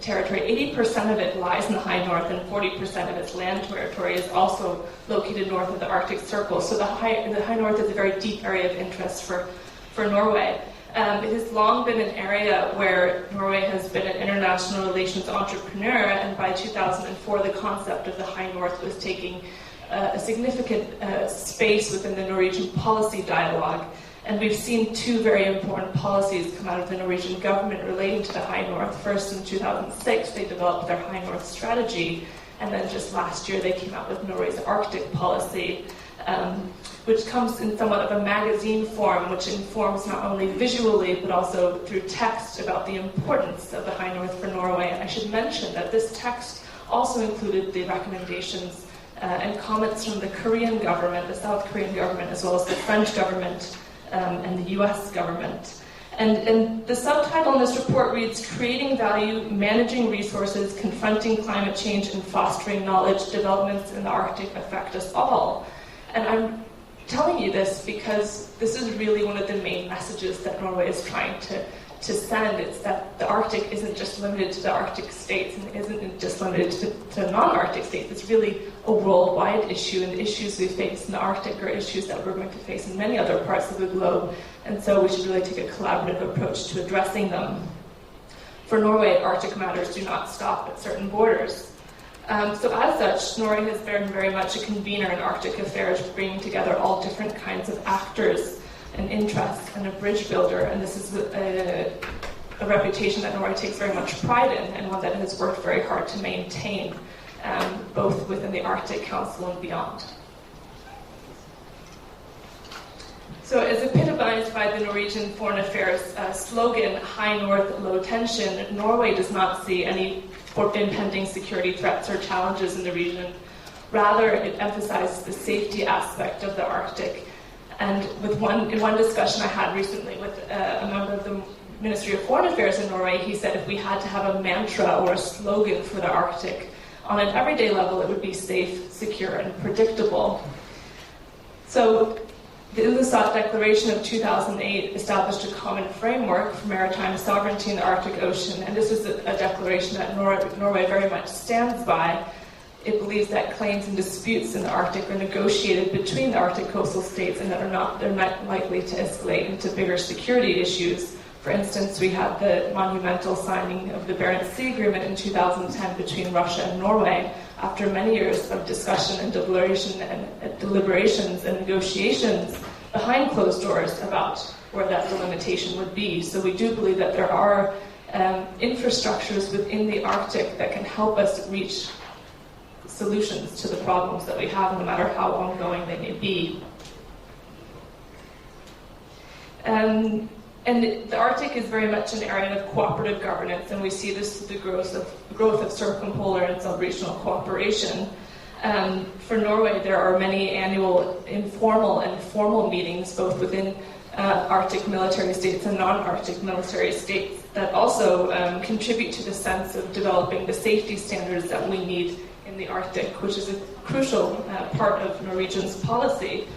territory, 80% of it lies in the High North, and 40% of its land territory is also located north of the Arctic Circle. So the High North is a very deep area of interest for Norway. It has long been an area where Norway has been an international relations entrepreneur, and by 2004 the concept of the High North was taking a significant space within the Norwegian policy dialogue. And we've seen 2 very important policies come out of the Norwegian government relating to the High North. First, in 2006, they developed their High North strategy, and then just last year they came out with Norway's Arctic policy, which comes in somewhat of a magazine form, which informs not only visually but also through text about the importance of the High North for Norway. And I should mention that this text also included the recommendations and comments from the Korean government, the South Korean government, as well as the French government, and the US government. And the subtitle in this report reads, "Creating Value, Managing Resources, Confronting Climate Change, and Fostering Knowledge. Developments in the Arctic Affect Us All." And I'm telling you this because this is really one of the main messages that Norway is trying to send. It's that the Arctic isn't just limited to the Arctic states, and isn't just limited to non-Arctic states. It's really a worldwide issue, and the issues we face in the Arctic are issues that we're going to face in many other parts of the globe, and so we should really take a collaborative approach to addressing them. For Norway, Arctic matters do not stop at certain borders. So as such, Norway has been very much a convener in Arctic affairs, bringing together all different kinds of actors and interests, and a bridge builder, and this is a reputation that Norway takes very much pride in, and one that it has worked very hard to maintain, both within the Arctic Council and beyond. So as epitomized by the Norwegian Foreign Affairs slogan, "High North, Low Tension," Norway does not see any impending security threats or challenges in the region. Rather, it emphasizes the safety aspect of the Arctic. And in one discussion I had recently with a member of the Ministry of Foreign Affairs in Norway, he said if we had to have a mantra or a slogan for the Arctic, on an everyday level it would be safe, secure, and predictable. So the Ilulissat Declaration of 2008 established a common framework for maritime sovereignty in the Arctic Ocean, and this is a declaration that Norway very much stands by. It believes that claims and disputes in the Arctic are negotiated between the Arctic coastal states, and that they're not likely to escalate into bigger security issues. For instance, we had the monumental signing of the Barents Sea Agreement in 2010 between Russia and Norway, after many years of discussion and deliberations and negotiations behind closed doors about where that delimitation would be. So we do believe that there are infrastructures within the Arctic that can help us reach solutions to the problems that we have, no matter how ongoing they may be. And the Arctic is very much an area of cooperative governance, and we see this through the growth of circumpolar and sub-regional cooperation. For Norway, there are many annual informal and formal meetings, both within Arctic military states and non-Arctic military states, that also contribute to the sense of developing the safety standards that we need in the Arctic, which is a crucial part of Norway's policy,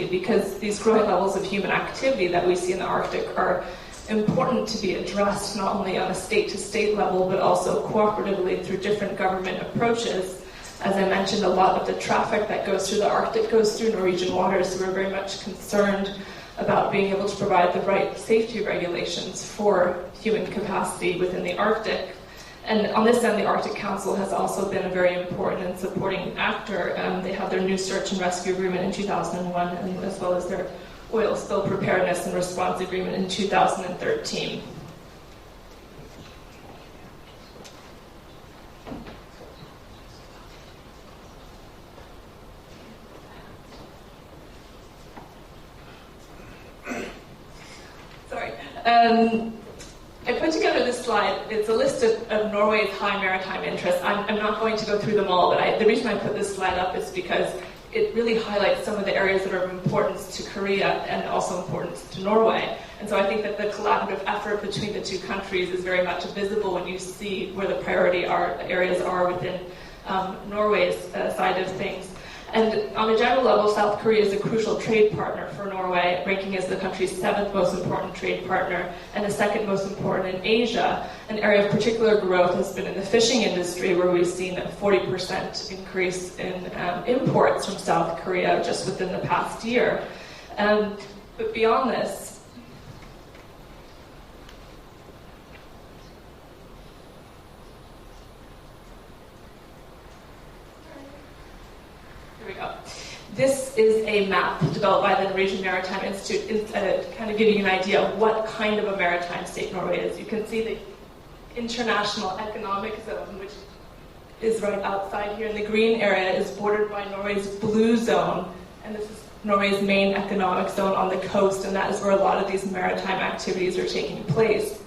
because these growing levels of human activity that we see in the Arctic are important to be addressed not only on a state-to-state level, but also cooperatively through different government approaches. As I mentioned, a lot of the traffic that goes through the Arctic goes through Norwegian waters, so we're very much concerned about being able to provide the right safety regulations for human capacity within the Arctic. And on this end, the Arctic Council has also been a very important and supporting actor. They have their new search and rescue agreement in 2001, and as well as their oil spill preparedness and response agreement in 2013. I put together this slide. It's a list of Norway's high maritime interests. I'm not going to go through them all, but the reason I put this slide up is because it really highlights some of the areas that are of importance to Korea and also importance to Norway. And so I think that the collaborative effort between the two countries is very much visible when you see where the priority areas are within Norway's side of things. And on a general level, South Korea is a crucial trade partner for Norway, ranking as the country's 7th most important trade partner and the 2nd most important in Asia. An area of particular growth has been in the fishing industry, where we've seen a 40% increase in imports from South Korea just within the past year. But beyond this, here we go. This is a map developed by the Norwegian Maritime Institute, kind of giving you an idea of what kind of a maritime state Norway is. You can see the International Economic Zone, which is right outside here, and the green area is bordered by Norway's blue zone, and this is Norway's main economic zone on the coast, and that is where a lot of these maritime activities are taking place.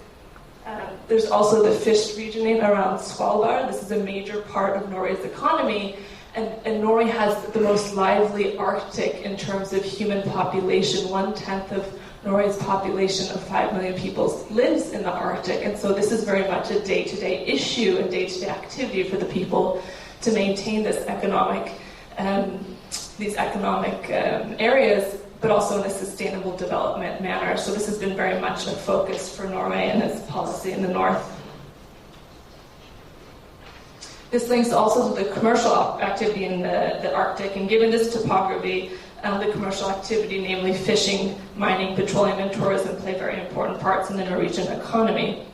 There's also the fish region around Svalbard. This is a major part of Norway's economy. And Norway has the most lively Arctic in terms of human population. 1/10 of Norway's population of 5 million people lives in the Arctic. And so this is very much a day-to-day issue and day-to-day activity for the people to maintain this these economic areas, but also in a sustainable development manner. So this has been very much a focus for Norway and its policy in the north. This links also to the commercial activity in the Arctic, and given this topography, the commercial activity, namely fishing, mining, petroleum, and tourism, play very important parts in the Norwegian economy.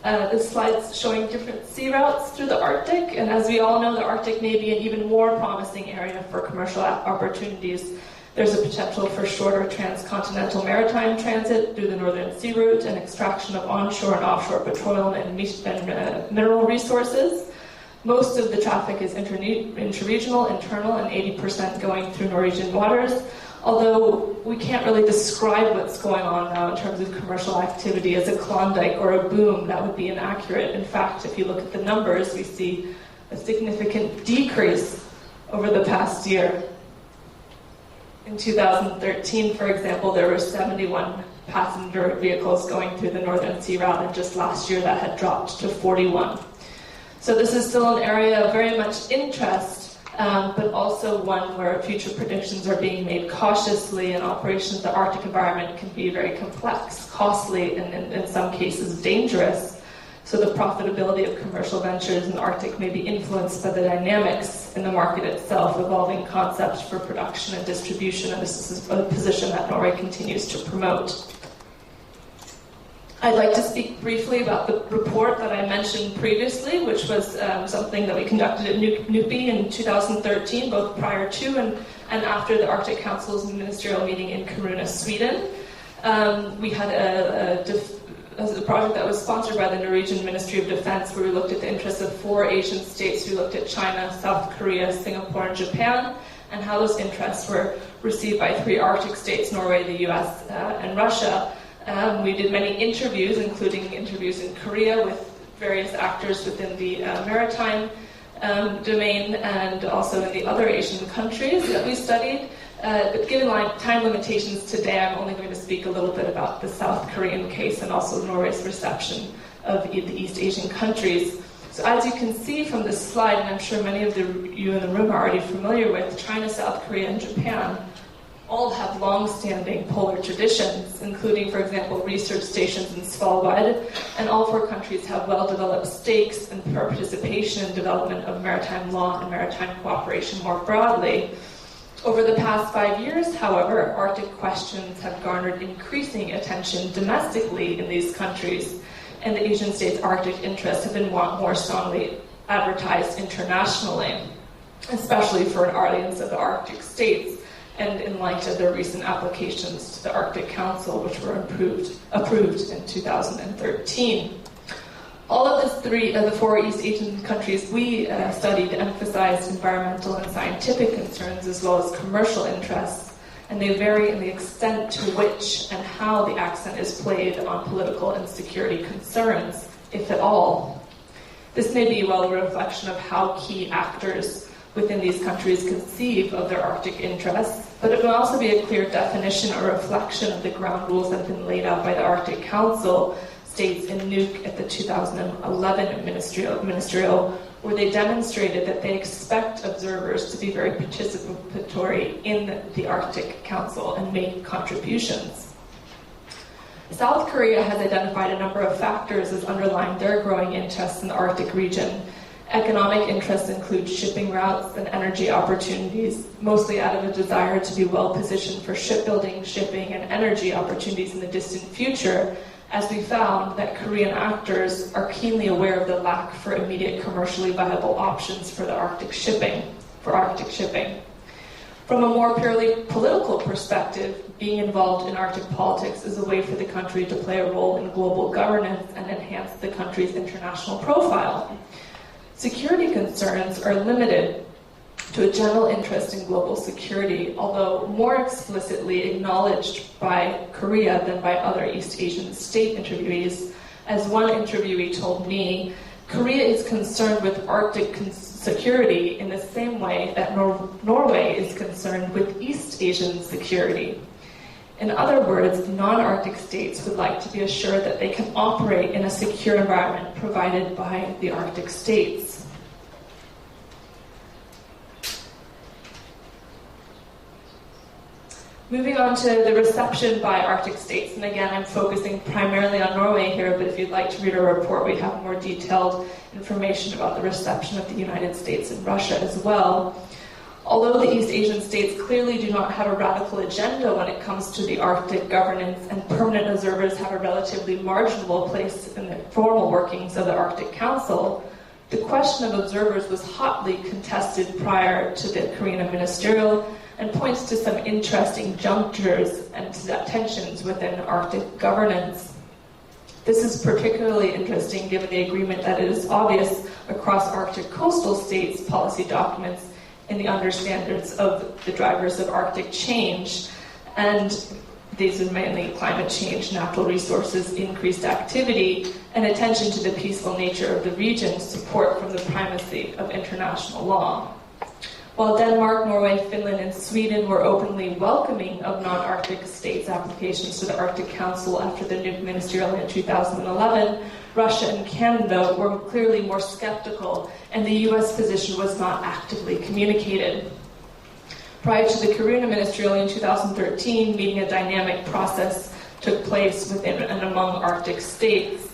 This slide's showing different sea routes through the Arctic, and as we all know, the Arctic may be an even more promising area for commercial opportunities. There's a potential for shorter transcontinental maritime transit through the Northern Sea Route and extraction of onshore and offshore petroleum and mineral resources. Most of the traffic is interregional, internal, and 80% going through Norwegian waters, although we can't really describe what's going on now in terms of commercial activity as a Klondike or a boom. That would be inaccurate. In fact, if you look at the numbers, we see a significant decrease over the past year. In 2013, for example, there were 71 passenger vehicles going through the Northern Sea Route, and just last year that had dropped to 41. So this is still an area of very much interest, but also one where future predictions are being made cautiously, and operations in the Arctic environment can be very complex, costly, and in some cases dangerous. So the profitability of commercial ventures in the Arctic may be influenced by the dynamics in the market itself, evolving concepts for production and distribution, and this is a position that Norway continues to promote. I'd like to speak briefly about the report that I mentioned previously, which was something that we conducted at NUPI in 2013, both prior to and after the Arctic Council's ministerial meeting in Kiruna, Sweden. We had a project that was sponsored by the Norwegian Ministry of Defense, where we looked at the interests of 4 Asian states. We looked at China, South Korea, Singapore, and Japan, and how those interests were received by 3 Arctic states, Norway, the US, and Russia. We did many interviews, including interviews in Korea with various actors within the maritime domain, and also in the other Asian countries that we studied. But given time limitations today, I'm only going to speak a little bit about the South Korean case and also Norway's reception of the East Asian countries. So as you can see from this slide, and I'm sure many of you in the room are already familiar with, China, South Korea, and Japan all have long-standing polar traditions, including, for example, research stations in Svalbard, and all 4 countries have well-developed stakes in participation and development of maritime law and maritime cooperation more broadly. Over the past 5 years, however, Arctic questions have garnered increasing attention domestically in these countries, and the Asian states' Arctic interests have been more strongly advertised internationally, especially for an audience of the Arctic states, and in light of their recent applications to the Arctic Council, which were approved in 2013. All of the 4 East Asian countries we studied emphasized environmental and scientific concerns as well as commercial interests, and they vary in the extent to which and how the accent is played on political and security concerns, if at all. This may be a reflection of how key actors within these countries conceive of their Arctic interests, but it may also be a clear definition or reflection of the ground rules that have been laid out by the Arctic Council states in Nuuk at the 2011 ministerial, where they demonstrated that they expect observers to be very participatory in the Arctic Council and make contributions. South Korea has identified a number of factors as underlying their growing interests in the Arctic region. Economic interests include shipping routes and energy opportunities, mostly out of a desire to be well positioned for shipbuilding, shipping, and energy opportunities in the distant future, as we found that Korean actors are keenly aware of the lack for immediate commercially viable options for Arctic shipping. From a more purely political perspective, being involved in Arctic politics is a way for the country to play a role in global governance and enhance the country's international profile. Security concerns are limited to a general interest in global security, although more explicitly acknowledged by Korea than by other East Asian state interviewees. As one interviewee told me, Korea is concerned with Arctic security in the same way that Norway is concerned with East Asian security. In other words, non-Arctic states would like to be assured that they can operate in a secure environment provided by the Arctic states. Moving on to the reception by Arctic states, and again, I'm focusing primarily on Norway here, but if you'd like to read our report, we have more detailed information about the reception of the United States and Russia as well. Although the East Asian states clearly do not have a radical agenda when it comes to the Arctic governance, and permanent observers have a relatively marginal place in the formal workings of the Arctic Council, the question of observers was hotly contested prior to the Korean ministerial, and points to some interesting junctures and tensions within Arctic governance. This is particularly interesting given the agreement that it is obvious across Arctic coastal states' policy documents in the understandards of the drivers of Arctic change, and these are mainly climate change, natural resources, increased activity, and attention to the peaceful nature of the region, support from the primacy of international law. While Denmark, Norway, Finland, and Sweden were openly welcoming of non-Arctic states' applications to the Arctic Council after the Nuuk ministerial in 2011, Russia and Canada were clearly more skeptical, and the US position was not actively communicated. Prior to the Kiruna ministerial in 2013, meeting a dynamic process took place within and among Arctic states.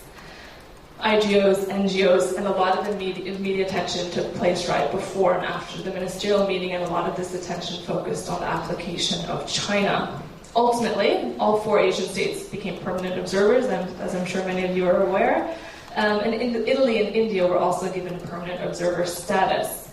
IGOs, NGOs, and a lot of the media attention took place right before and after the ministerial meeting, and a lot of this attention focused on the application of China. Ultimately, all 4 Asian states became permanent observers, as I'm sure many of you are aware. And Italy and India were also given permanent observer status.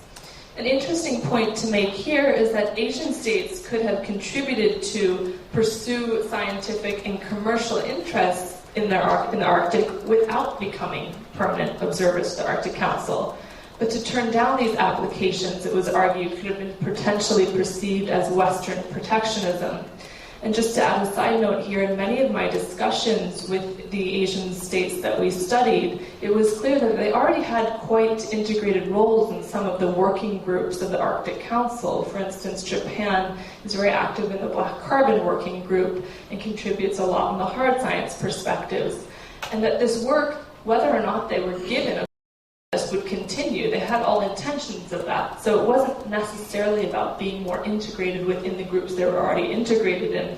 An interesting point to make here is that Asian states could have contributed to pursue scientific and commercial interests in the Arctic without becoming permanent observers to the Arctic Council. But to turn down these applications, it was argued, could have been potentially perceived as Western protectionism. And just to add a side note here, in many of my discussions with the Asian states that we studied, it was clear that they already had quite integrated roles in some of the working groups of the Arctic Council. For instance, Japan is very active in the Black Carbon Working Group and contributes a lot in the hard science perspectives. And that this work, whether or not they were given would continue. They had all intentions of that. So it wasn't necessarily about being more integrated within the groups they were already integrated in,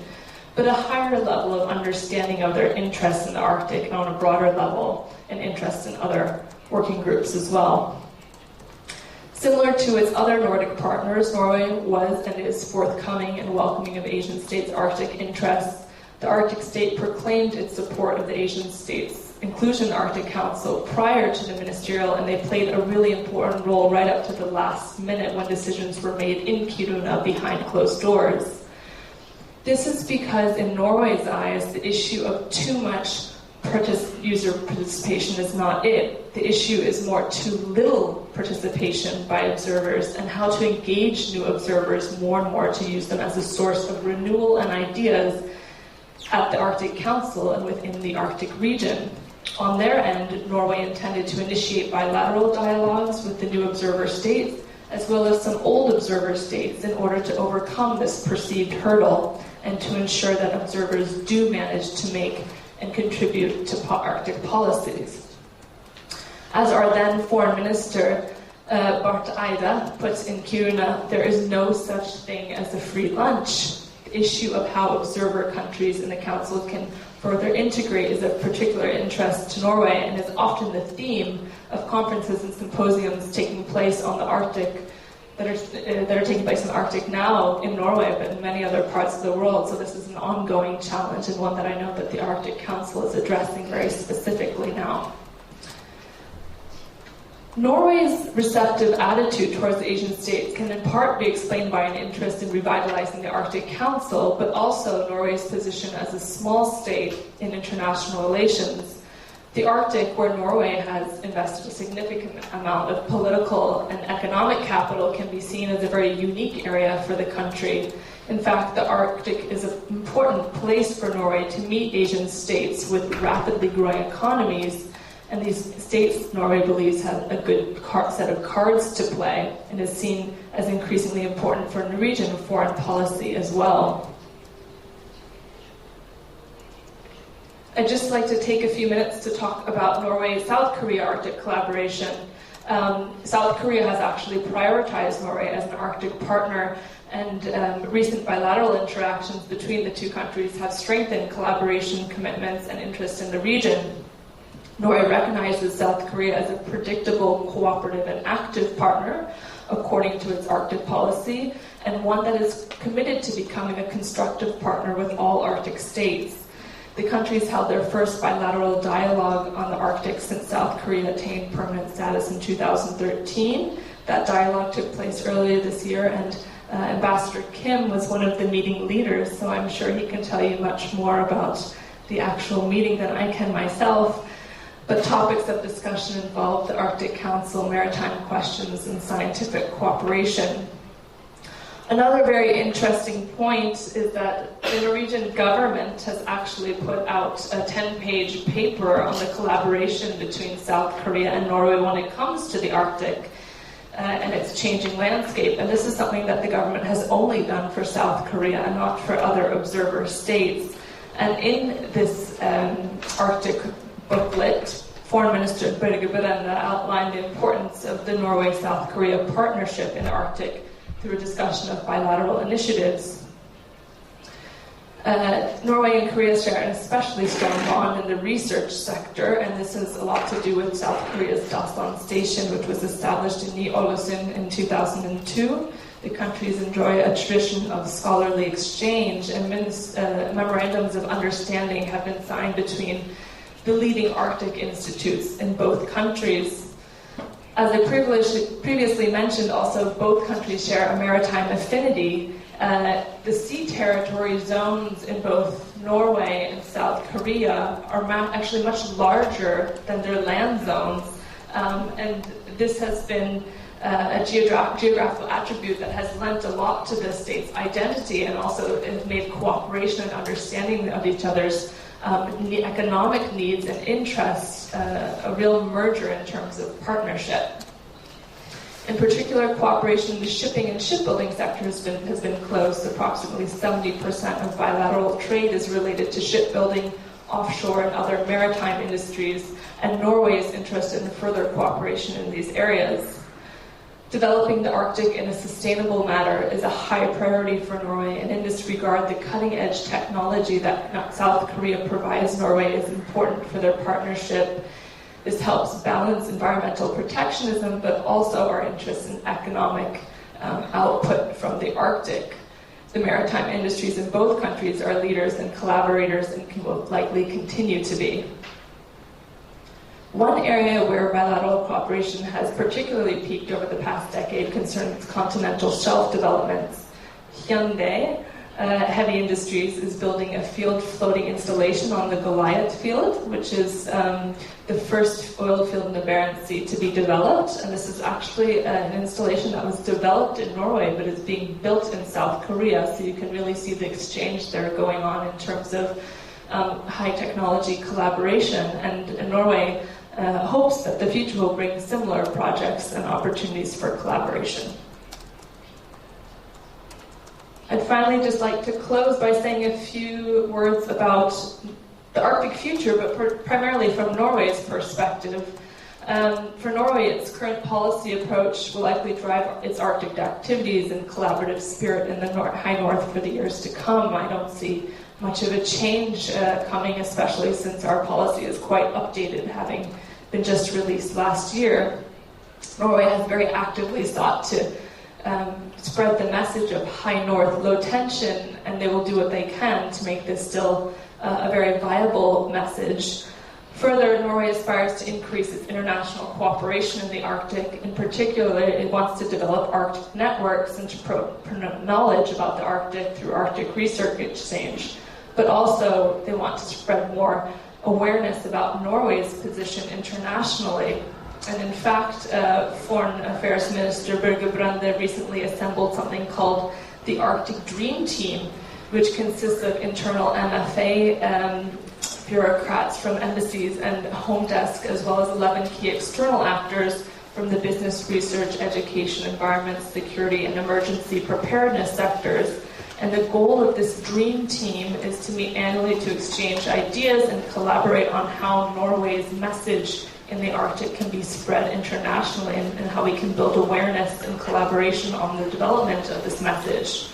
but a higher level of understanding of their interests in the Arctic, and on a broader level, an interest in other working groups as well. Similar to its other Nordic partners, Norway was and is forthcoming and welcoming of Asian states' Arctic interests. The Arctic state proclaimed its support of the Asian states' inclusion in the Arctic Council prior to the ministerial, and they played a really important role right up to the last minute when decisions were made in Kiruna behind closed doors. This is because in Norway's eyes, the issue of too much user participation is not it. The issue is more too little participation by observers and how to engage new observers more and more to use them as a source of renewal and ideas at the Arctic Council and within the Arctic region. On their end, Norway intended to initiate bilateral dialogues with the new observer states, as well as some old observer states, in order to overcome this perceived hurdle and to ensure that observers do manage to make and contribute to Arctic policies. As our then Foreign Minister, Barth Eide, puts in Kiruna, there is no such thing as a free lunch. The issue of how observer countries in the Council can further integrate is of particular interest to Norway and is often the theme of conferences and symposiums taking place on the Arctic that are taking place in the Arctic now in Norway, but in many other parts of the world. So this is an ongoing challenge and one that I know that the Arctic Council is addressing very specifically now. Norway's receptive attitude towards the Asian states can in part be explained by an interest in revitalizing the Arctic Council, but also Norway's position as a small state in international relations. The Arctic, where Norway has invested a significant amount of political and economic capital, can be seen as a very unique area for the country. In fact, the Arctic is an important place for Norway to meet Asian states with rapidly growing economies. And these states, Norway believes, have a good set of cards to play and is seen as increasingly important for Norwegian foreign policy as well. I'd just like to take a few minutes to talk about Norway-South Korea Arctic collaboration. South Korea has actually prioritized Norway as an Arctic partner, and recent bilateral interactions between the two countries have strengthened collaboration commitments and interest in the region. Norway recognizes South Korea as a predictable, cooperative, and active partner according to its Arctic policy, and one that is committed to becoming a constructive partner with all Arctic states. The countries held their first bilateral dialogue on the Arctic since South Korea attained permanent status in 2013. That dialogue took place earlier this year, and Ambassador Kim was one of the meeting leaders, so I'm sure he can tell you much more about the actual meeting than I can myself. But topics of discussion involved the Arctic Council, maritime questions, and scientific cooperation. Another very interesting point is that the Norwegian government has actually put out a 10-page paper on the collaboration between South Korea and Norway when it comes to the Arctic and its changing landscape. And this is something that the government has only done for South Korea and not for other observer states. And in this Arctic booklet, Foreign Minister Børge Brende outlined the importance of the Norway-South Korea partnership in the Arctic through a discussion of bilateral initiatives. Norway and Korea share an especially strong bond in the research sector, and this has a lot to do with South Korea's Daslan Station, which was established in Ny-Ålesund in 2002. The countries enjoy a tradition of scholarly exchange, and memorandums of understanding have been signed between the leading Arctic institutes in both countries. As I previously mentioned, also both countries share a maritime affinity. The sea territory zones in both Norway and South Korea are actually much larger than their land zones, and this has been a geographical attribute that has lent a lot to the state's identity, and also has made cooperation and understanding of each other's economic needs and interests a real merger in terms of partnership. In particular, cooperation in the shipping and shipbuilding sector has been close. Approximately 70% of bilateral trade is related to shipbuilding, offshore, and other maritime industries, and Norway is interested in further cooperation in these areas. Developing the Arctic in a sustainable manner is a high priority for Norway, and in this regard, the cutting-edge technology that South Korea provides Norway is important for their partnership. This helps balance environmental protectionism, but also our interest in economic output from the Arctic. The maritime industries in both countries are leaders and collaborators and will likely continue to be. One area where bilateral cooperation has particularly peaked over the past decade concerns continental shelf developments. Hyundai Heavy Industries is building a field floating installation on the Goliath field, which is the first oil field in the Barents Sea to be developed. And this is actually an installation that was developed in Norway, but is being built in South Korea. So you can really see the exchange there going on in terms of high technology collaboration. And Norway hopes that the future will bring similar projects and opportunities for collaboration. I'd finally just like to close by saying a few words about the Arctic future, but primarily from Norway's perspective. For Norway, its current policy approach will likely drive its Arctic activities and collaborative spirit in the high north for the years to come. I don't see much of a change coming, especially since our policy is quite updated, having been just released last year. Norway has very actively sought to spread the message of high north, low tension, and they will do what they can to make this still a very viable message. Further, Norway aspires to increase its international cooperation in the Arctic. In particular, it wants to develop Arctic networks and to promote knowledge about the Arctic through Arctic research exchange. But also, they want to spread more awareness about Norway's position internationally. And in fact, Foreign Affairs Minister Børge Brende recently assembled something called the Arctic Dream Team, which consists of internal MFA bureaucrats from embassies and home desk, as well as 11 key external actors from the business, research, education, environment, security, and emergency preparedness sectors. And the goal of this dream team is to meet annually to exchange ideas and collaborate on how Norway's message in the Arctic can be spread internationally, and how we can build awareness and collaboration on the development of this message.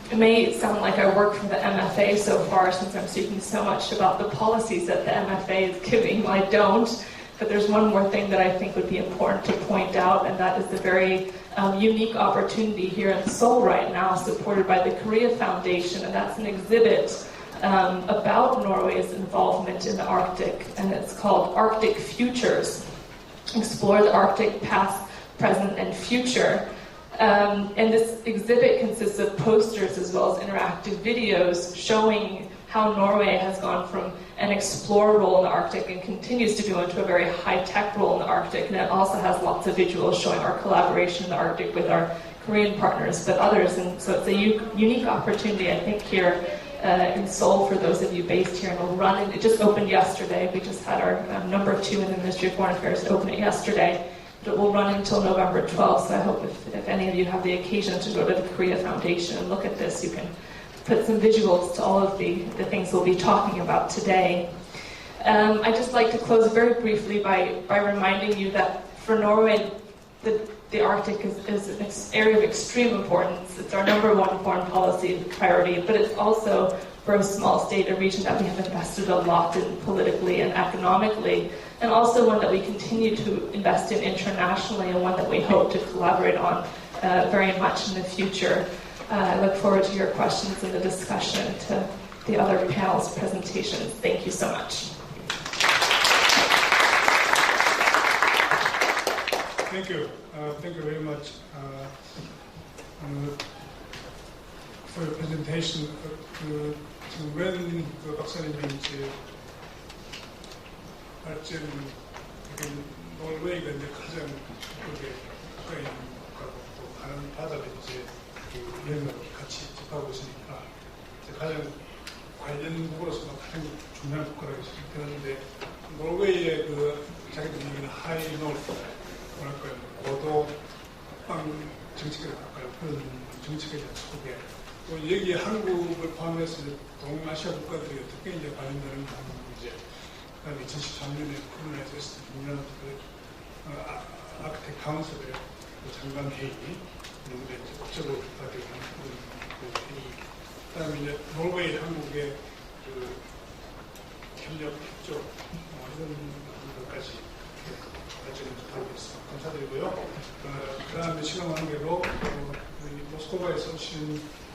It may sound like I work for the MFA so far, since I'm speaking so much about the policies that the MFA is giving. Well, I don't, but there's one more thing that I think would be important to point out, and that is the very unique opportunity here in Seoul right now, supported by the Korea Foundation, and that's an exhibit about Norway's involvement in the Arctic, and it's called Arctic Futures. Explore the Arctic past, present, and future. And this exhibit consists of posters as well as interactive videos showing how Norway has gone from an explorer role in the Arctic and continues to go into a very high-tech role in the Arctic. And it also has lots of visuals showing our collaboration in the Arctic with our Korean partners, but others. And so it's a unique opportunity, I think, here in Seoul for those of you based here, and we'll run it. It just opened yesterday. We just had our number 2 in the Ministry of Foreign Affairs open it yesterday. But it will run until November 12th, so I hope if any of you have the occasion to go to the Korea Foundation and look at this, you can put some visuals to all of the things we'll be talking about today. I'd just like to close very briefly by reminding you that for Norway, the Arctic is an area of extreme importance. It's our number 1 foreign policy priority, but it's also, for a small state, a region that we have invested a lot in politically and economically, and also one that we continue to invest in internationally, and one that we hope to collaborate on very much in the future. I look forward to your questions and the discussion to the other panel's presentations. Thank you so much. Thank you. Thank you very much for your presentation. 지금 웬 박사님이 이제 발전 노르웨이가 이제 가장 그게 가까이 있는 국가고 또 다른 바다를 이제 그 여행을 같이 접하고 있으니까 이제 가장 관련국으로서 가장 중요한 국가라고 생각하는데 노르웨이의 그 자기들 얘기는 하이 노르트 뭐랄까요 고도 빵 정책에 가까이 그런 정책에 대한 소개 또 여기 한국을 포함해서 동아시아 국가들이 어떻게 이제 관련되는 하는 문제 그다음에 2013년에 코로나에서 중요한 아크텍 카운슬의 장관 회의 이런 데 이제 국제적으로 되는 그런 회의 그다음에 이제 노르웨이 한국의 그 협력 협조 이런 것까지 발전을 하고 있습니다. 감사드리고요. 그다음에 시간 관계로 모스크바에서 오신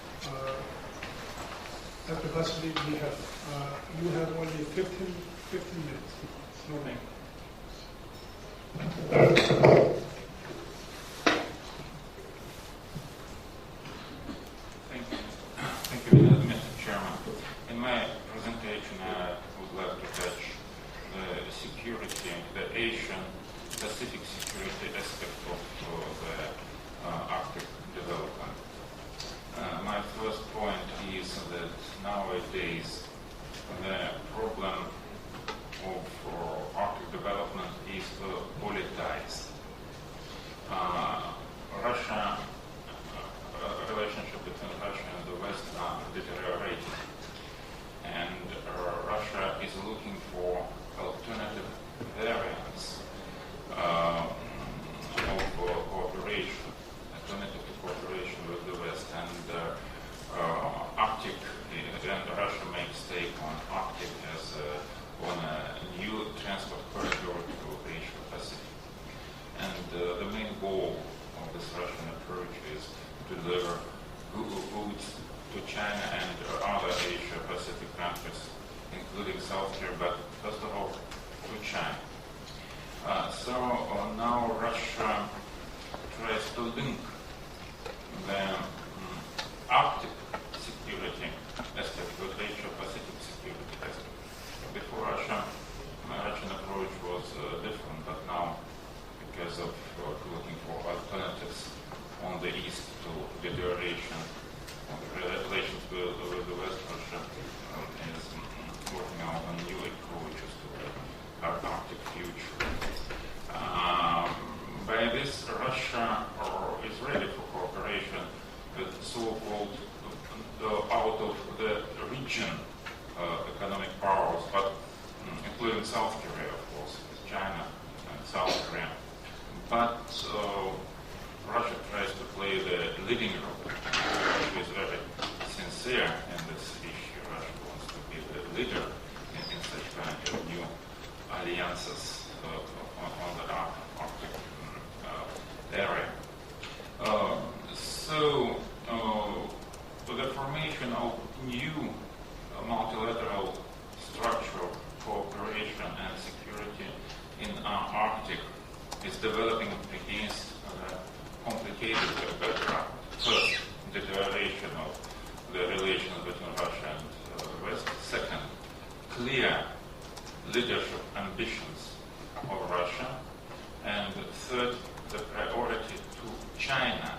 Dr. Vasily, you have only 15 minutes. No name. Thank you, Mr. Chairman. In my presentation, I would like to touch the security, the Asian-Pacific security aspect of the Arctic development. My first point is that nowadays the problem of Arctic development is politicized. Relationship between Russia and the West are deteriorating, and Russia is looking for alternative variants of cooperation, alternative to cooperation with the West, and Arctic, and Russia makes take on Arctic as on a new transport corridor to Asia Pacific. And the main goal of this Russian approach is to deliver goods to China and other Asia Pacific countries, including South Korea, but first of all to China. So now Russia tries to link the Arctic security aspect with Asia Pacific security aspect. Before Russian approach was different, but now because of looking for alternatives on the east to deterioration of relations with the West, Russia is working out on new approaches to our Arctic future. By this, Russia is ready for cooperation with so-called out of the region economic powers, but including South Korea, of course, China and South Korea. But Russia tries to play the leading role. Russia is very sincere in this issue. Russia wants to be the leader in such kind of new alliances on the Arctic area. So the formation of new multilateral structural cooperation and security in Arctic is developing against complicated background. First, deterioration of the relations between Russia and the West. Second, clear leadership ambitions of Russia. And third, the priority to China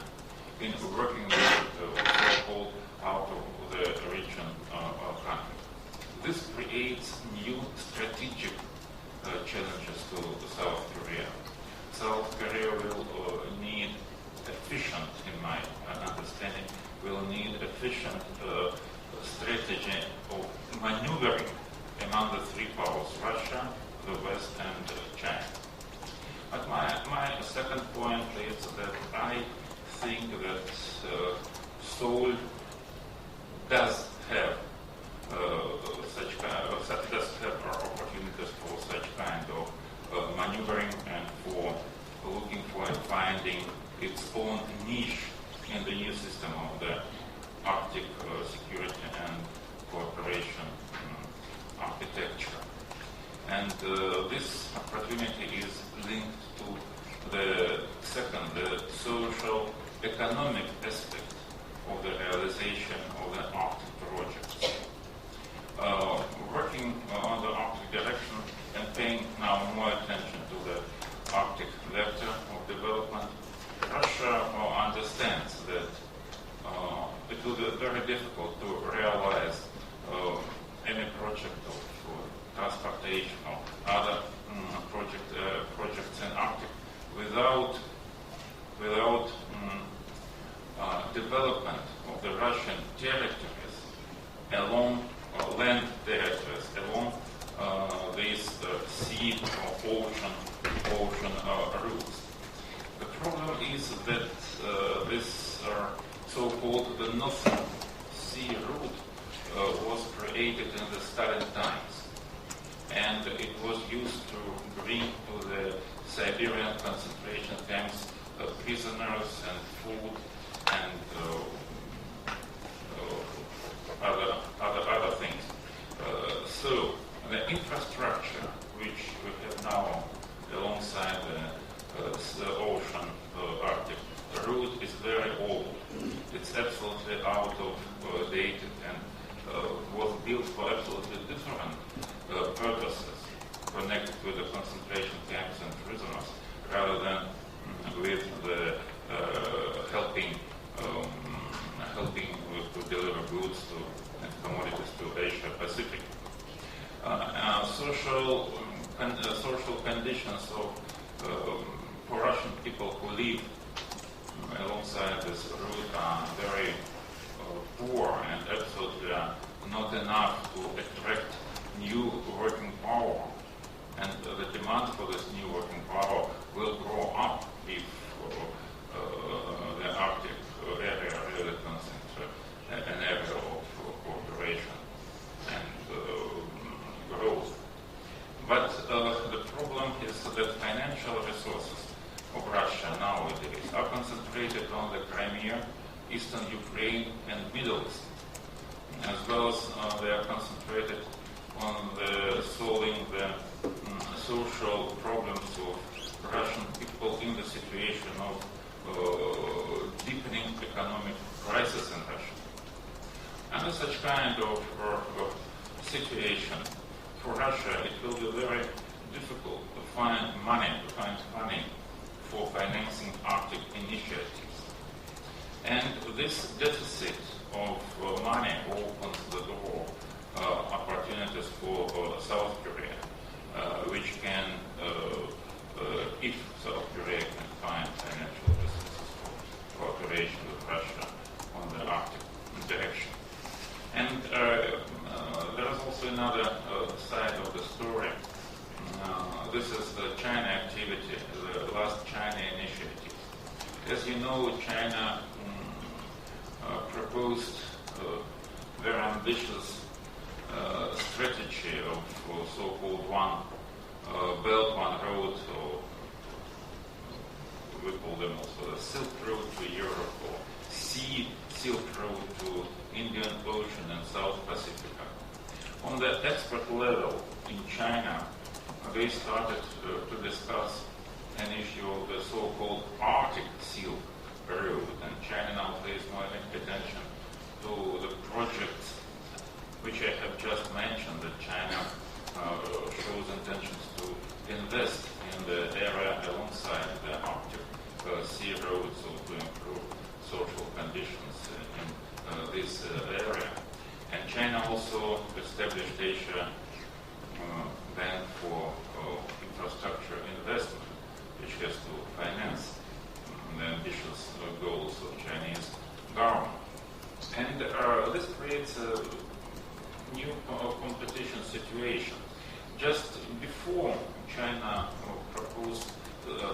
in working with the so-called out of the region countries. This creates new strategic challenges to South Korea. South Korea will need efficient, in my understanding, will need efficient strategy of maneuvering among the three powers, Russia, the West, and China. But my second point is that I think that Seoul does have opportunities for such kind of maneuvering and for looking for and finding its own niche economic aspect of the realization of the Arctic projects. Working on the Arctic direction and paying now more attention to the Arctic vector of development, Russia understands that it will be very difficult to realize any project of transportation or other projects in Arctic without development of the Russian territories along land territories along these sea or ocean routes. The problem is that this so-called the Northern Sea route was created in the Stalin times, and it was used to bring to the Siberian concentration camps prisoners and food and other things. So the infrastructure which we have now alongside the ocean Arctic route is very old. It's absolutely out of date and was built for absolutely different purposes connected with the concentration camps and prisoners rather than with the helping to deliver goods and commodities to Asia Pacific. Social conditions for Russian people who live alongside this route are very poor and absolutely not enough to attract new working power. And the demand for this new working power will grow up if the Arctic area really constitutes an area of cooperation and growth. But the problem is that financial resources of Russia nowadays are concentrated on the Crimea, Eastern Ukraine, and Middle East, as well as they are concentrated on solving the social problems of Russian people in the situation of deepening economic crisis in Russia. Under such kind of situation, for Russia it will be very difficult to find funding for financing Arctic initiatives. And this deficit of money opens the door opportunities for South Korea, which can, if South Korea can find financial resources for cooperation with Russia on the Arctic direction. And there is also another side of the story. This is the China activity, the last China initiative. As you know, China proposed a very ambitious strategy of so-called One Belt, One Road, or we call them also the Silk Road to Europe, or Sea Silk Road to Indian Ocean and South Pacific. On the expert level in China, they started to discuss an issue of the so-called Arctic Silk Road, and China now pays more attention to the projects which I have just mentioned, that China shows intentions to invest in the area alongside the Arctic Sea Road, so to improve social conditions in this area. And China also established Asia Bank for Infrastructure Investment, which has to finance the ambitious goals of Chinese government. And this creates a new competition situation. Just before China proposed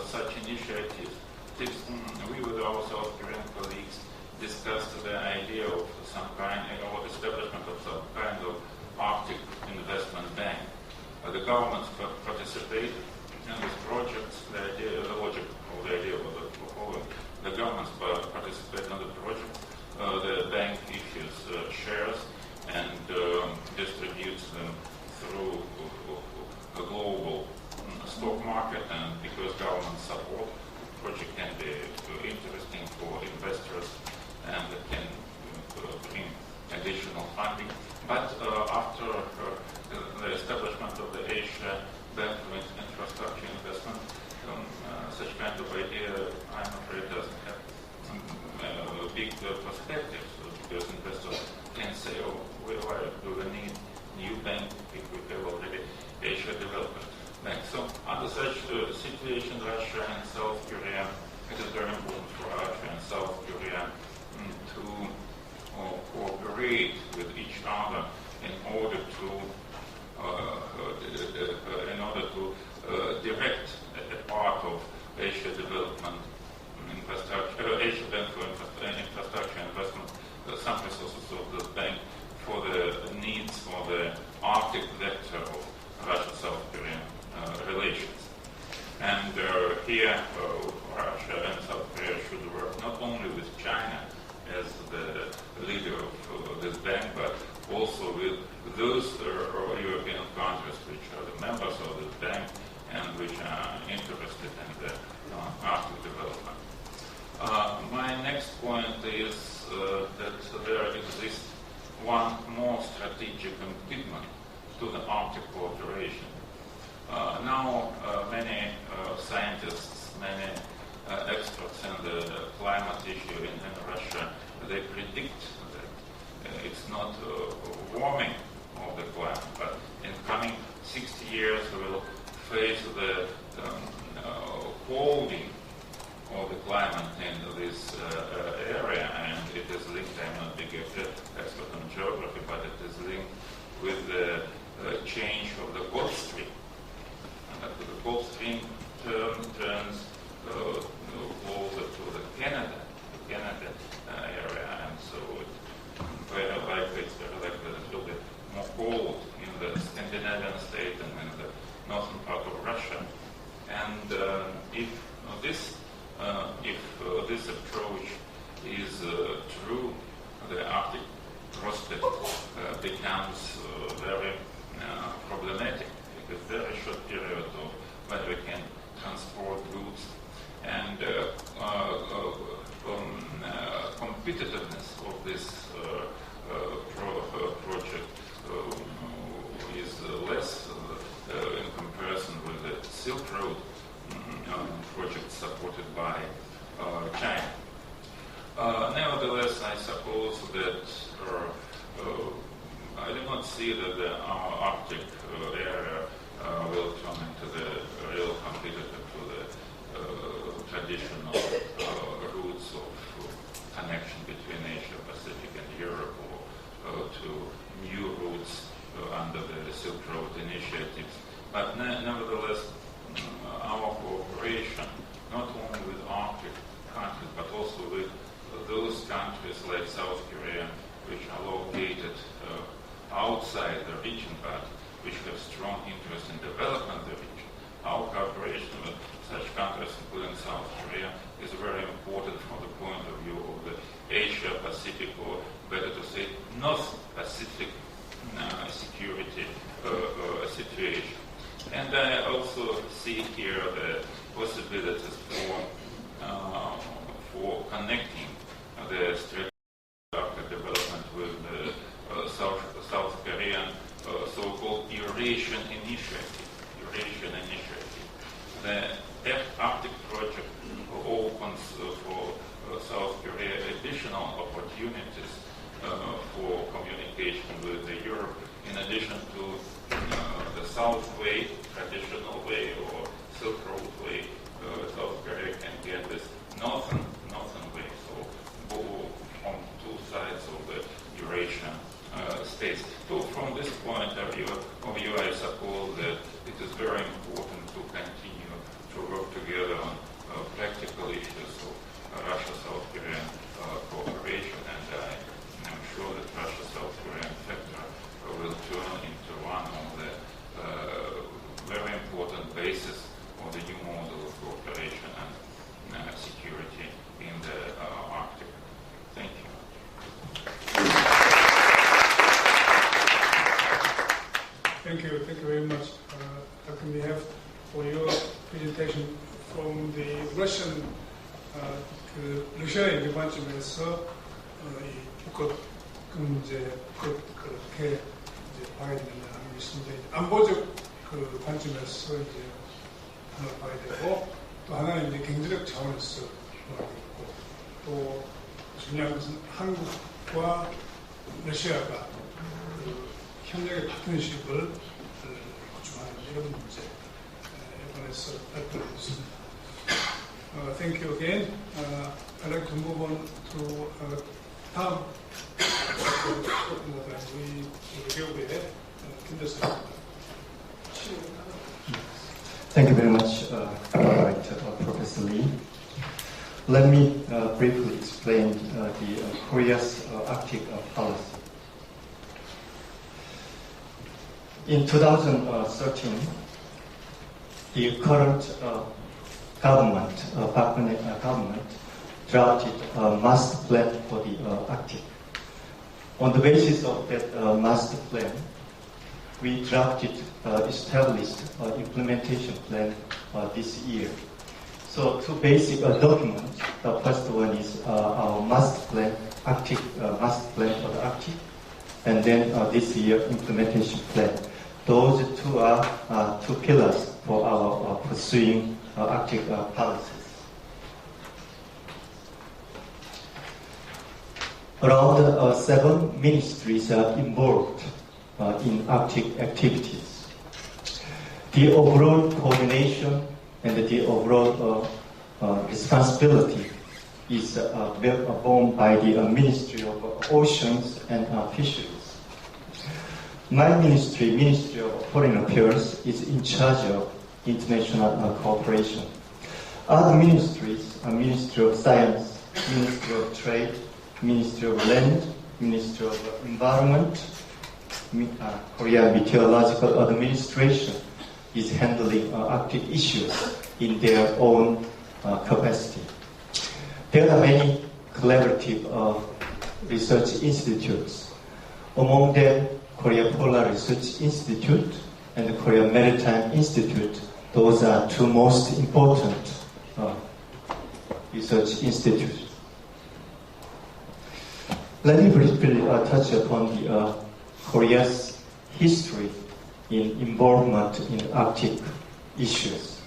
such initiatives, we with our South Korean colleagues discussed the idea of some kind, or establishment of some kind of Arctic investment bank. The governments participate in these projects. The logic of the idea was the following: the governments participate in the project. The bank issues shares and distributes them through a global stock market, and because government support, the project can be interesting for investors such kind of idea, I'm afraid, doesn't have big perspectives, because investors can say, oh, why do we need new bank if we have already Asia Development Bank? So under such situation, Russia and South Korea, it is very important for Russia and South Korea to cooperate with each other in order to direct a part of Asia Development Infrastructure, Asia Bank for Infrastructure Investment, some resources of the bank for the needs for the Arctic vector of Russia-South Korean relations. And here, Russia and South Korea should work not only with China as the leader of this bank, but also with those European countries which are the members of this bank and which are interested in the Arctic development. My next point is that there exists one more strategic commitment to the Arctic cooperation. Now, many scientists, many experts in the climate issue in Russia, they predict that it's not warming of the climate, but in coming 60 years we will face the cooling of the climate in this area, and it is linked, I'm not a big expert on geography, but it is linked with the change of the Gulf Stream. And the Gulf Stream turns closer to the Canada area, and so it's very likely that it will be more cold in the Scandinavian state and in the northern part of Russia. And if this approach is true, the Arctic prospect becomes very problematic, because very short period of when we can transport goods, and competitiveness of this project is less in comparison with the Silk Road project supported by China. Nevertheless, I suppose that I do not see that our Arctic area will turn into the real competitor to the traditional routes of connection between Asia Pacific and Europe, or to new routes under the Silk Road initiatives. But nevertheless, our cooperation, not only with Arctic countries, but also with those countries like South Korea, which are located outside the region, but which have strong interest in developing the region. Our cooperation with such countries, including South Korea, is very important from the point of view of the Asia-Pacific, or better to say, North Pacific security situation. And I also see here the possibilities for connecting the strategic development with the South Korean so-called Eurasian initiative. The Arctic project opens for South Korea additional opportunities for communication with Europe, in addition to the South Way, traditional way, or Silk Road way. South Korea can get this northern way, so on two sides of the Eurasian states. So from this point of view, I suppose that it is very important to continue to work together on practical issues of Russia-South Korean cooperation, and I am sure that Russia-South Korean factor will turn into one of the very important basis of the new model of cooperation and security in the Arctic. Thank you. Thank you very much, Dr. Mikhail, for your presentation from the Russian 러시아연구 관점에서 이 북극 문제, 그렇게 이제 봐야 된다는 것인데, 안보적 그 관점에서 이제 하나 봐야 되고, 또 하나는 이제 경제력 차원에서 있고, 또 중요한 것은 한국과 러시아가 그 협력의 파트너십을 구축하는 이런 문제에 관해서 발표를 했습니다. Thank you again. I'd like to move on to 다음 우리 외교부의 김대수입니다. Thank you very much, Professor Lee. Let me briefly explain the Korea's Arctic policy. In 2013, the current government, Park Geun-hye government, drafted a master plan for the Arctic. On the basis of that master plan, we established implementation plan this year. So two basic documents. The first one is our master plan, master plan for the Arctic, and then this year implementation plan. Those two are two pillars for our pursuing Arctic policies. Around 7 ministries are involved in Arctic activities. The overall coordination and the overall responsibility is borne by the Ministry of Oceans and Fisheries. My ministry, Ministry of Foreign Affairs, is in charge of international cooperation. Other ministries are Ministry of Science, Ministry of Trade, Ministry of Land, Ministry of Environment, Korea Meteorological Administration is handling Arctic issues in their own capacity. There are many collaborative research institutes. Among them, Korea Polar Research Institute and the Korea Maritime Institute. Those are two most important research institutes. Let me briefly touch upon the Korea's history in involvement in Arctic issues.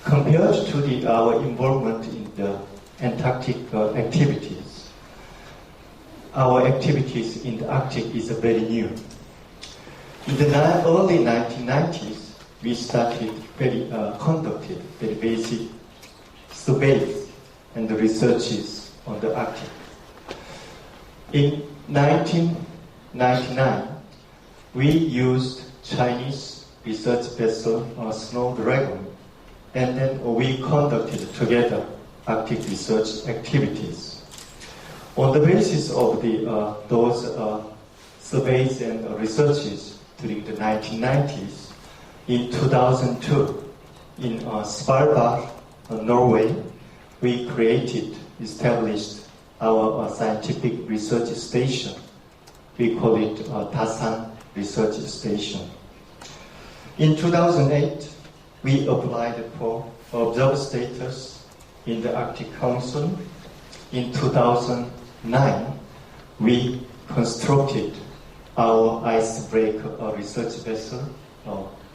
Compared to our involvement in the Antarctic activities, our activities in the Arctic is very new. In the early 1990s, we conducted very basic surveys and researches on the Arctic. In 1999, we used Chinese research vessel Snow Dragon, and then we conducted together Arctic research activities. On the basis of those surveys and researches during the 1990s, in 2002, in Svalbard, Norway, we established our scientific research station. We call it Dasan Research Station. In 2008, we applied for observer status in the Arctic Council. In 2009, we constructed our icebreaker research vessel,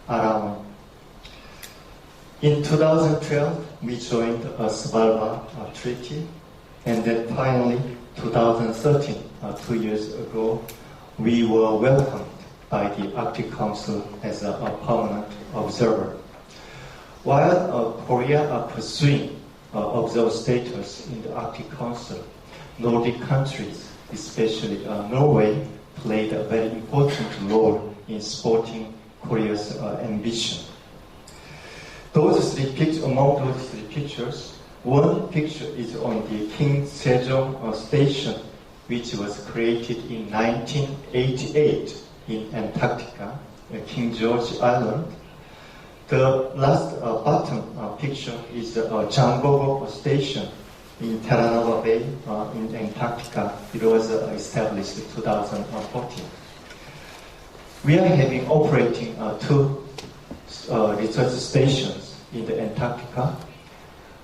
Aram. In 2012, we joined the Svalbard Treaty, and then finally, 2013, 2 years ago, we were welcomed by the Arctic Council as a permanent observer. While Korea are pursuing observer status in the Arctic Council, Nordic countries, especially Norway, played a very important role in supporting Korea's ambition. Among those three pictures, one picture is on the King Sejong Station, which was created in 1988 in Antarctica, King George Island. The last bottom picture is Jangogo Station in Terranova Bay in Antarctica. It was established in 2014. We are operating two research stations in the Antarctica.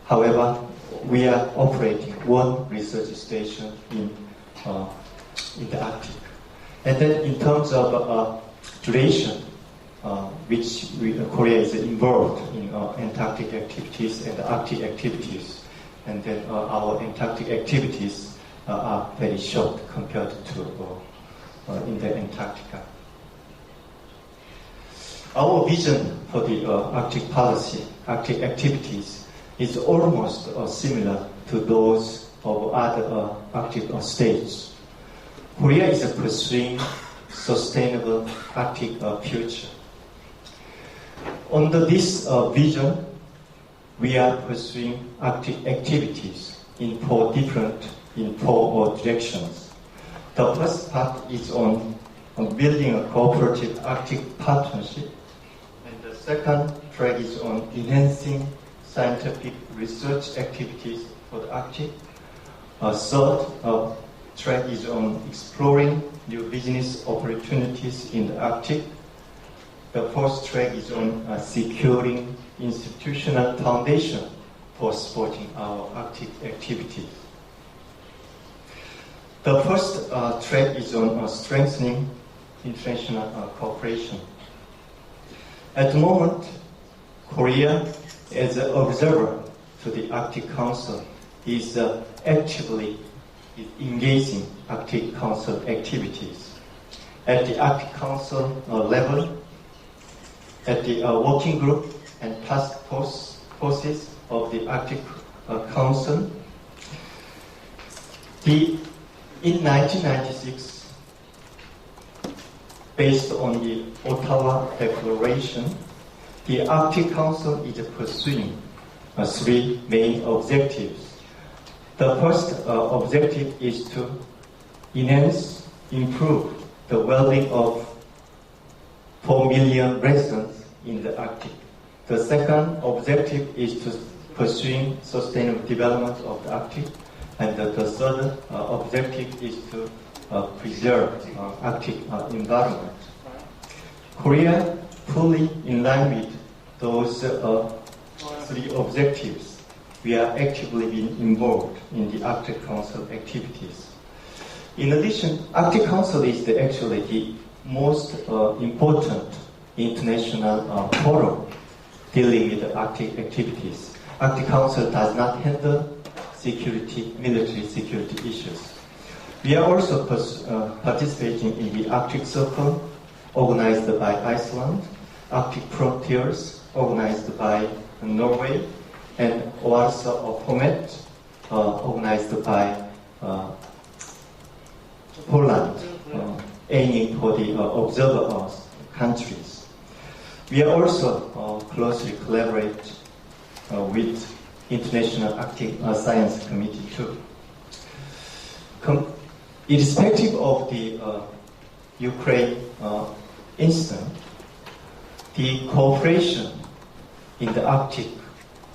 However, we are operating one research station in the Arctic. And then in terms of duration, Korea is involved in Antarctic activities and Arctic activities, and then our Antarctic activities are very short compared to in the Antarctica. Our vision for the Arctic policy, Arctic activities, is almost similar to those of other Arctic states. Korea is pursuing sustainable Arctic future. Under this vision, we are pursuing Arctic activities in four directions. The first part is on building a cooperative Arctic partnership, and the second track is on enhancing scientific research activities for the Arctic. A third track is on exploring new business opportunities in the Arctic. The fourth track is on securing institutional foundation for supporting our Arctic activities. The first track is on strengthening international cooperation. At the moment, Korea, as an observer to the Arctic Council, is actively engaging Arctic Council activities. At the Arctic Council level, at the working group and task forces of the Arctic Council, in 1996, based on the Ottawa Declaration, the Arctic Council is pursuing three main objectives. The first objective is to enhance, improve the well-being of 4 million residents in the Arctic. The second objective is to pursuing sustainable development of the Arctic. And the third objective is to preserve Arctic environment. Korea, fully in line with those three objectives, we are actively being involved in the Arctic Council activities. In addition, Arctic Council is actually the most important international forum dealing with the Arctic activities. Arctic Council does not handle military security issues. We are also participating in the Arctic Circle, organized by Iceland, Arctic Frontiers, organized by Norway, and Warsaw Format, organized by Poland, aiming for the observer countries. We are also closely collaborate with International Arctic Science Committee too. Irrespective of the Ukraine incident, the cooperation in the Arctic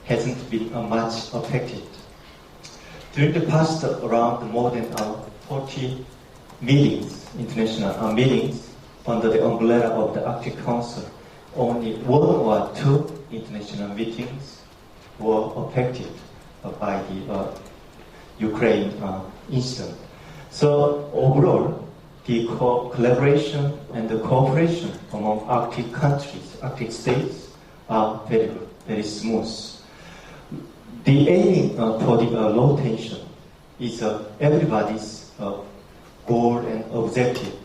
hasn't been much affected. During the past around more than 40 meetings, international meetings, under the umbrella of the Arctic Council, only one or two international meetings were affected by the Ukraine incident. So overall, the collaboration and the cooperation among Arctic countries, Arctic states, are very good, very smooth. The aiming for the low tension is everybody's goal and objective.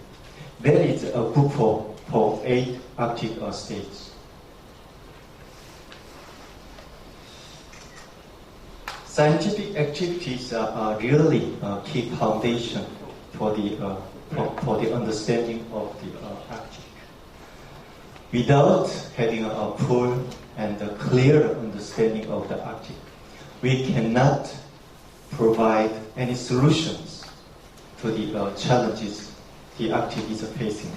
That is a good for 8 Arctic states. Scientific activities are really a key foundation for the understanding of the Arctic. Without having a full and a clear understanding of the Arctic, we cannot provide any solutions to the challenges the Arctic is facing.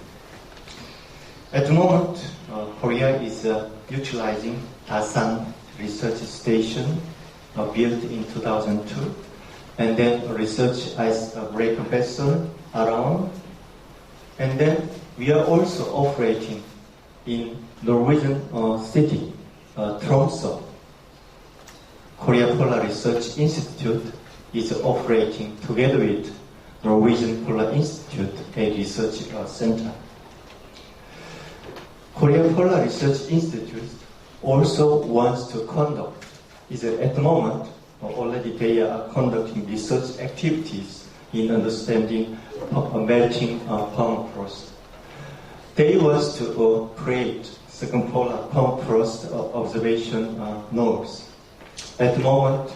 At the moment, Korea is utilizing Dasan Research Station, built in 2002, and then a research icebreaker vessel around, and then we are also operating in Norwegian city, Tromsø. Korea Polar Research Institute is operating together with Norwegian Polar Institute, a research center. Korean Polar Research Institute also wants to conduct. At the moment, already they are conducting research activities in understanding melting permafrost. They want to create circumpolar permafrost observation nodes. At the moment,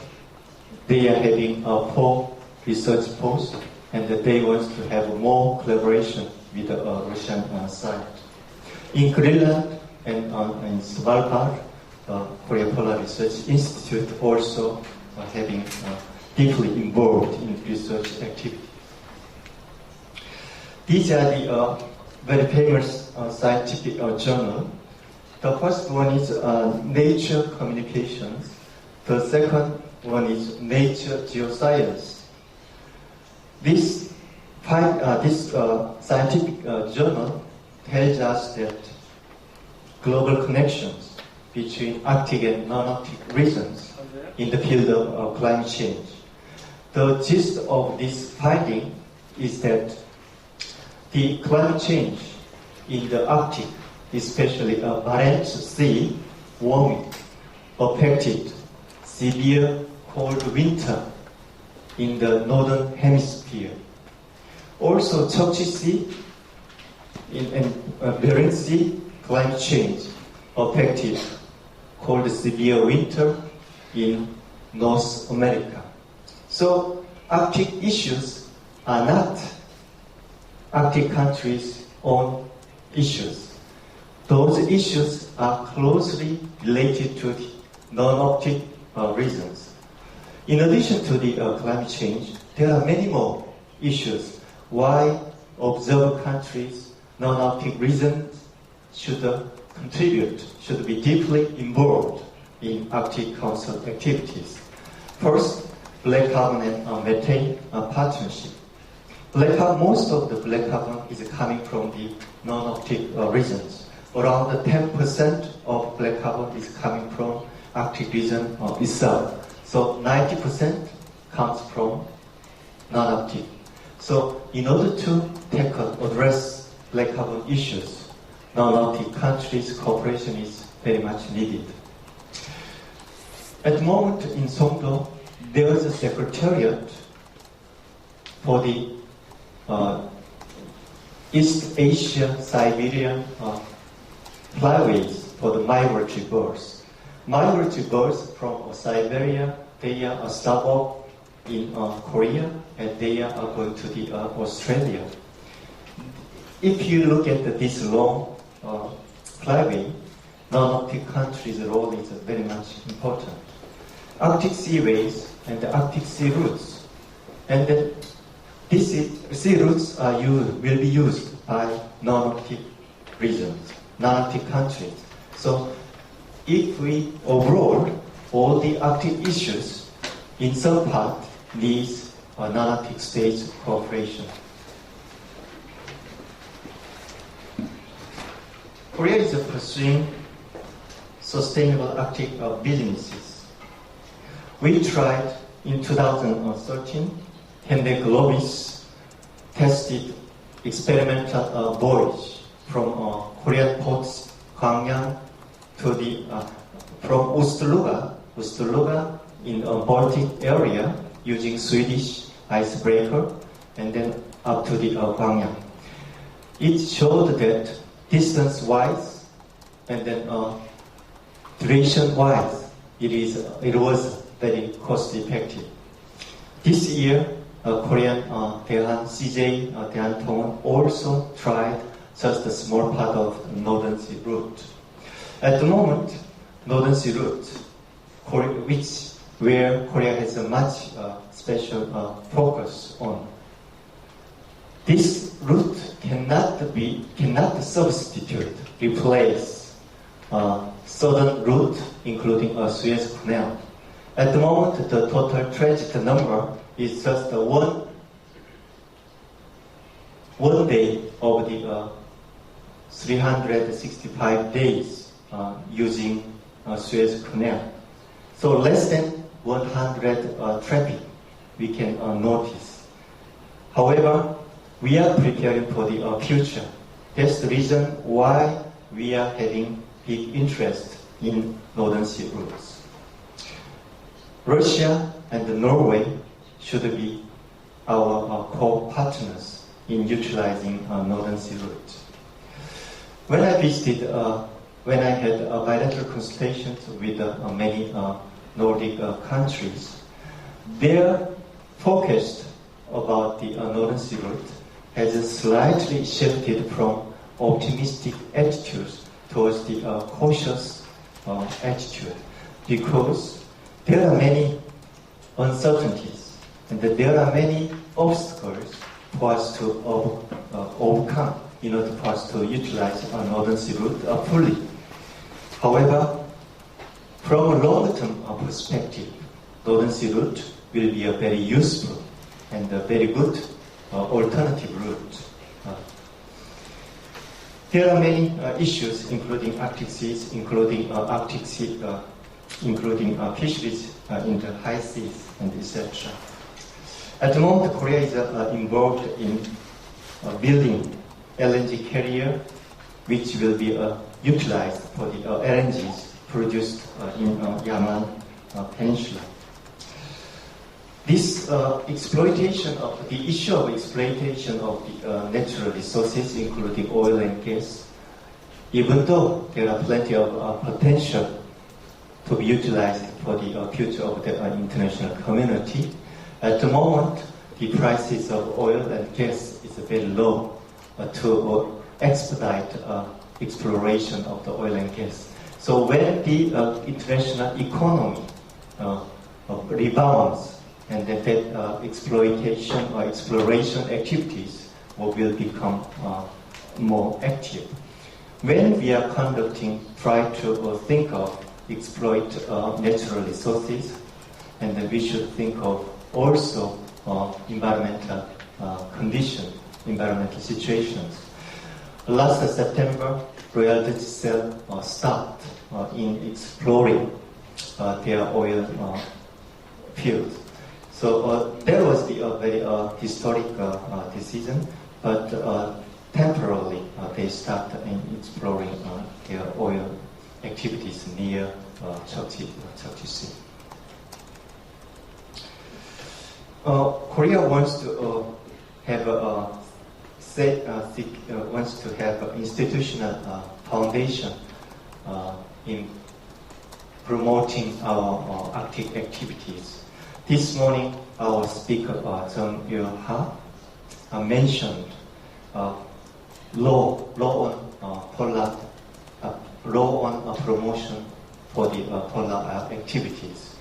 they are having 4 research posts, and they want to have more collaboration with the Russian side. In Greenland and in Svalbard, Korea Polar Research Institute also having deeply involved in research activity. These are the very famous scientific journals. The first one is Nature Communications. The second one is Nature Geoscience. This scientific journal tells us that global connections between Arctic and non-Arctic regions in the field of climate change. The gist of this finding is that the climate change in the Arctic, especially Barents Sea warming, affected severe cold winter in the northern hemisphere. Also, Chukchi Sea and Barents Sea climate change affected cold severe winter in North America. So, Arctic issues are not Arctic countries' own issues. Those issues are closely related to the non-Arctic regions. In addition to the climate change, there are many more issues why observed countries, non-Arctic regions should contribute, should be deeply involved in Arctic Council activities. First, black carbon and methane partnership. Most of the black carbon is coming from the non-Arctic regions. Around 10% of black carbon is coming from Arctic region itself. So 90% comes from non-Arctic. So in order to address black carbon issues, non-Arctic countries' cooperation is very much needed. At the moment in Songdo, there is a secretariat for the East Asia Siberian flyways for the migratory birds. Migratory birds from Siberia, they are stop off in Korea and they are going to the Australia. If you look at this long flyway, non-Arctic countries' role is very much important. Arctic seaways and the Arctic sea routes, and then these sea routes will be used by non-Arctic regions, non-Arctic countries. So if we overall all the Arctic issues in some part needs non-Arctic states cooperation. Korea is pursuing sustainable Arctic businesses. We tried in 2013, Henry Globis tested experimental voyage from Korean ports Gwangyang to the from Ust-Luga in Baltic area using Swedish icebreaker and then up to the Gwangyang. It showed that distance-wise and then duration-wise, it was very cost-effective. This year, Korean Daehan CJ Daehan Tongwon also tried just a small part of Northern Sea route. At the moment, Northern Sea route, where Korea has a much special focus on. This route cannot replace southern route, including Suez Canal. At the moment, the total transit number is just one day of the 365 days using Suez Canal. So less than 100 traffic we can notice. However, we are preparing for the future. That's the reason why we are having big interest in Northern Sea routes. Russia and Norway should be our core partners in utilizing Northern Sea route. When I visited, when I had bilateral consultations with many Nordic countries, their focus about the Northern Sea route has slightly shifted from optimistic attitudes towards the cautious attitude, because there are many uncertainties and there are many obstacles for us to overcome in order for us to utilize our Northern Sea route fully. However, from a long-term perspective, Northern Sea route will be a very useful and a very good alternative route. There are many issues, including Arctic seas, including fisheries in the high seas, and etc. At the moment, Korea is involved in building LNG carrier, which will be utilized for the LNGs produced in Yaman Peninsula. This exploitation of the issue of exploitation of the natural resources, including oil and gas, even though there are plenty of potential to be utilized for the future of the international community, at the moment the prices of oil and gas is very low to expedite exploration of the oil and gas. So when the international economy rebounds, and that exploitation or exploration activities will become more active. When we are try to think of exploit natural resources, and then we should think of also environmental conditions, environmental situations. Last September, Royal Dutch Shell stopped in exploring their oil fields. So that was the very historic decision, but temporarily they started in exploring their oil activities near Chukchi Sea. Korea wants to have an institutional foundation in promoting our Arctic activities. This morning, our speaker, Jung Il-ha, mentioned law on promotion for the polar activities.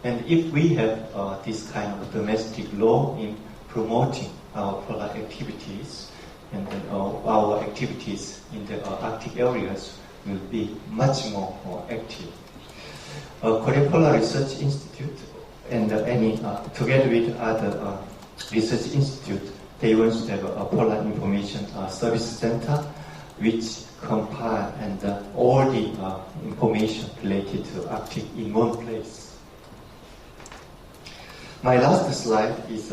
And if we have this kind of domestic law in promoting our polar activities, and then our activities in the Arctic areas will be much more active. Korea Polar Research Institute and together with other research institutes, they want to have a Polar Information Service Center which compile and all the information related to Arctic in one place. My last slide is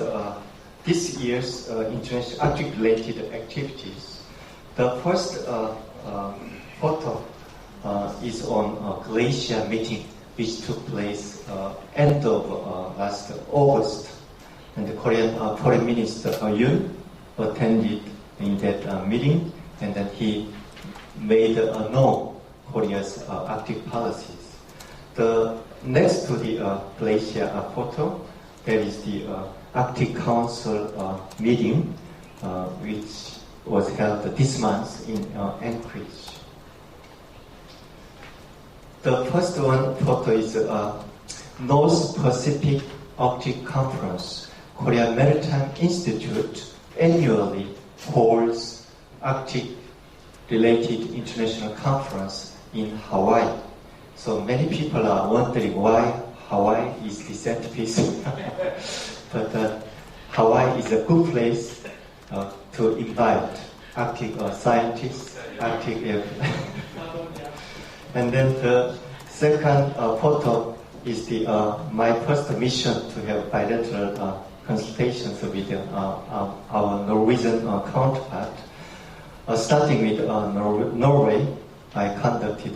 this year's international Arctic-related activities. The first photo is on a glacier meeting which took place end of last August. And the Korean Foreign Minister Yoon attended in that meeting, and then he made known Korea's Arctic policies. The next to the glacier photo, there is the Arctic Council meeting, which was held this month in Anchorage. The first one photo is North Pacific Arctic Conference. Korea Maritime Institute annually holds Arctic-related international conference in Hawaii. So many people are wondering why Hawaii is the centerpiece. But Hawaii is a good place to invite Arctic scientists, Arctic And then the second photo is my first mission to have bilateral consultations with our Norwegian counterpart. Starting with Norway, I conducted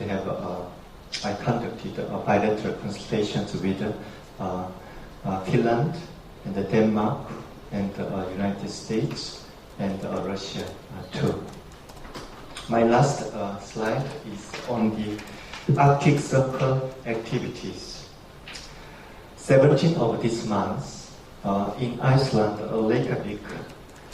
bilateral consultations with Finland and Denmark and United States and Russia too. My last slide is on the Arctic Circle activities. 17th of this month, in Iceland, Reykjavik,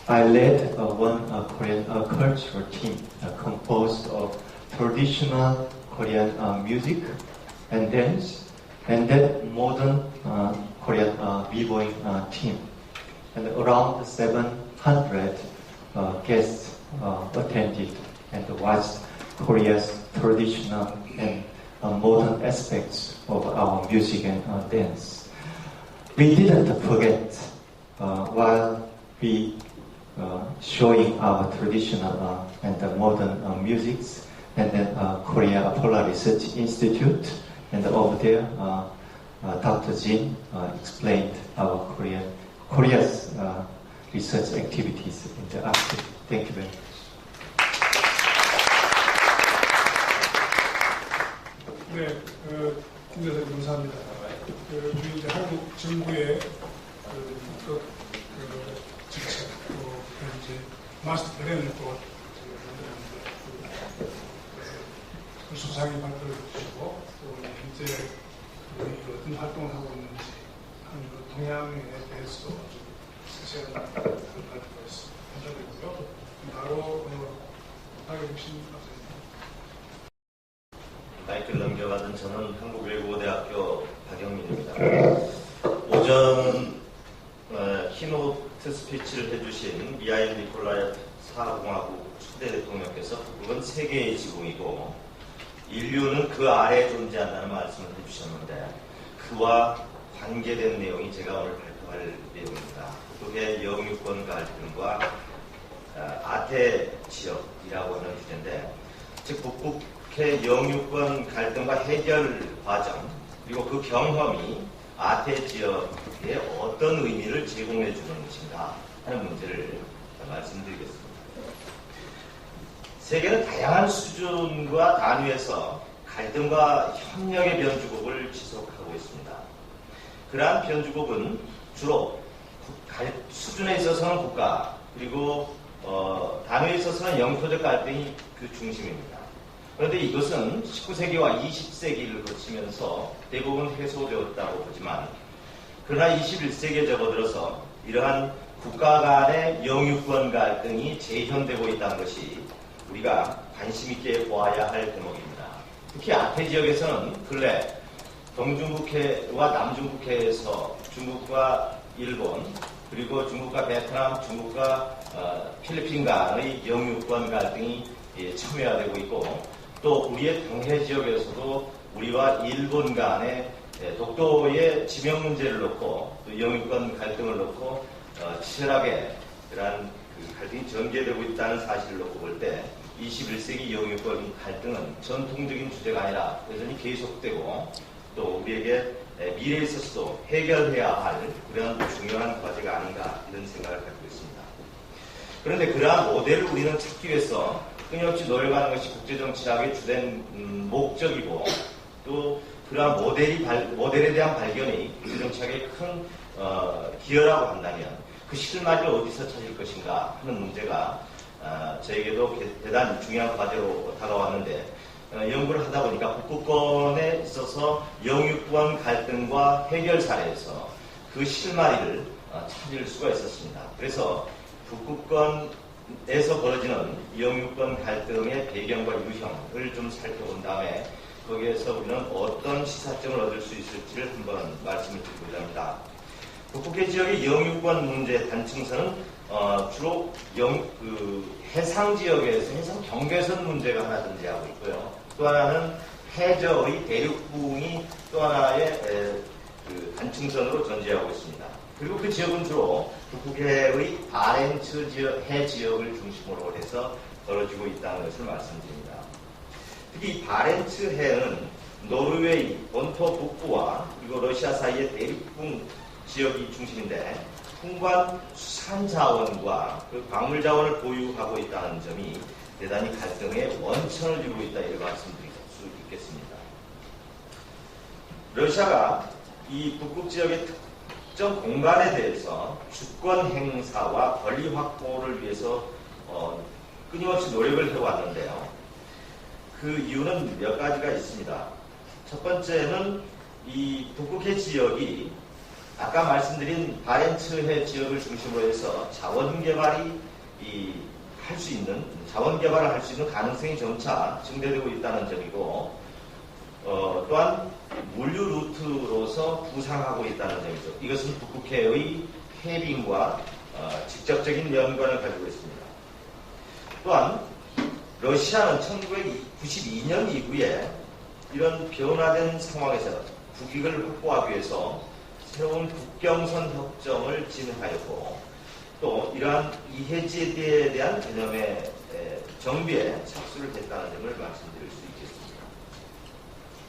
I led one Korean cultural team composed of traditional Korean music and dance, and then modern Korean b-boy team. And around 700 guests attended and watched Korea's traditional and modern aspects of our music and dance. We didn't forget while we showing our traditional and modern musics, and then Korea Polar Research Institute, and over there Dr. Jin explained our Korea's research activities in the Arctic. Thank you very much. 네, 김대사님 감사합니다. 저희 이제 한국 정부의 정책, 또 이제 마스터 플랜을 또 수상히 발표를 해주시고, 또 현재 어떤 활동을 하고 있는지 하는 그 동향에 대해서도 좀 세세한 발표했습니다. 감사드리고요. 바로 박영신 박사님. 마이크를 넘겨받은 저는 한국외국어대학교 박영민입니다. 오전 키노트 스피치를 해주신 미하일 니콜라예프 사하공화국 초대 대통령께서 북극은 세계의 지붕이고 인류는 그 아래에 존재한다는 말씀을 해주셨는데, 그와 관계된 내용이 제가 오늘 발표할 내용입니다. 북극의 영유권 갈등과 아태 지역이라고 하는 주제인데, 즉 북극의 영유권 갈등과 해결 과정, 그리고 그 경험이 아태 지역에 어떤 의미를 제공해 주는 것인가 하는 문제를 말씀드리겠습니다. 세계는 다양한 수준과 단위에서 갈등과 협력의 변주곡을 지속하고 있습니다. 그러한 변주곡은 주로 수준에 있어서는 국가, 그리고 단위에 있어서는 영토적 갈등이 그 중심입니다. 그런데 이것은 19세기와 20세기를 거치면서 대부분 해소되었다고 보지만, 그러나 21세기에 접어들어서 이러한 국가 간의 영유권 갈등이 재현되고 있다는 것이 우리가 관심 있게 보아야 할 대목입니다. 특히 아태 지역에서는 근래 동중국해와 남중국해에서 중국과 일본, 그리고 중국과 베트남, 중국과 필리핀 간의 영유권 갈등이 첨예화되고 있고, 또 우리의 동해 지역에서도 우리와 일본 간의 독도의 지명 문제를 놓고, 또 영유권 갈등을 놓고 치열하게 그러한 갈등이 전개되고 있다는 사실을 놓고 볼 때 21세기 영유권 갈등은 전통적인 주제가 아니라 여전히 계속되고, 또 우리에게 미래에 있어서도 해결해야 할 그런 중요한 과제가 아닌가, 이런 생각을 갖고 있습니다. 그런데 그러한 모델을 우리는 찾기 위해서 끊임없이 노력하는 것이 국제정치학의 주된 목적이고, 또 그러한 모델에 대한 발견이 국제정치학의 큰 기여라고 한다면 그 실마리를 어디서 찾을 것인가 하는 문제가 저에게도 대단히 중요한 과제로 다가왔는데, 연구를 하다 보니까 북극권에 있어서 영유권 갈등과 해결 사례에서 그 실마리를 찾을 수가 있었습니다. 그래서 북극권에서 벌어지는 영유권 갈등의 배경과 유형을 좀 살펴본 다음에 거기에서 우리는 어떤 시사점을 얻을 수 있을지를 한번 말씀을 드리고자 합니다. 북극해 지역의 영유권 문제 단층선은 주로 해상 지역에서 해상 경계선 문제가 하나 존재하고 있고요. 또 하나는 해저의 대륙 부흥이 또 하나의 단층선으로 존재하고 있습니다. 그리고 그 지역은 주로 북극해의 바렌츠 해 지역을 중심으로 해서 벌어지고 있다는 것을 말씀드립니다. 특히 이 바렌츠 해는 노르웨이 본토 북부와 그리고 러시아 사이의 대륙붕 지역이 중심인데, 풍부한 수산 자원과 그 광물 자원을 보유하고 있다는 점이 대단히 갈등의 원천을 두고 있다 이렇게 말씀드릴 수 있겠습니다. 러시아가 이 북극 지역의 특정 공간에 대해서 주권 행사와 권리 확보를 위해서 끊임없이 노력을 해왔는데요. 그 이유는 몇 가지가 있습니다. 첫 번째는 이 북극해 지역이 아까 말씀드린 바렌츠해 지역을 중심으로 해서 자원 개발을 할 수 있는 가능성이 점차 증대되고 있다는 점이고, 또한 물류 루트로서 부상하고 있다는 점이죠. 이것은 북극해의 해빙과 직접적인 연관을 가지고 있습니다. 또한 러시아는 1992년 이후에 이런 변화된 상황에서 국익을 확보하기 위해서 새로운 국경선 협정을 진행하였고, 또 이러한 이해지에 대한 개념의 정비에 착수를 했다는 점을 말씀드릴 수 있겠습니다.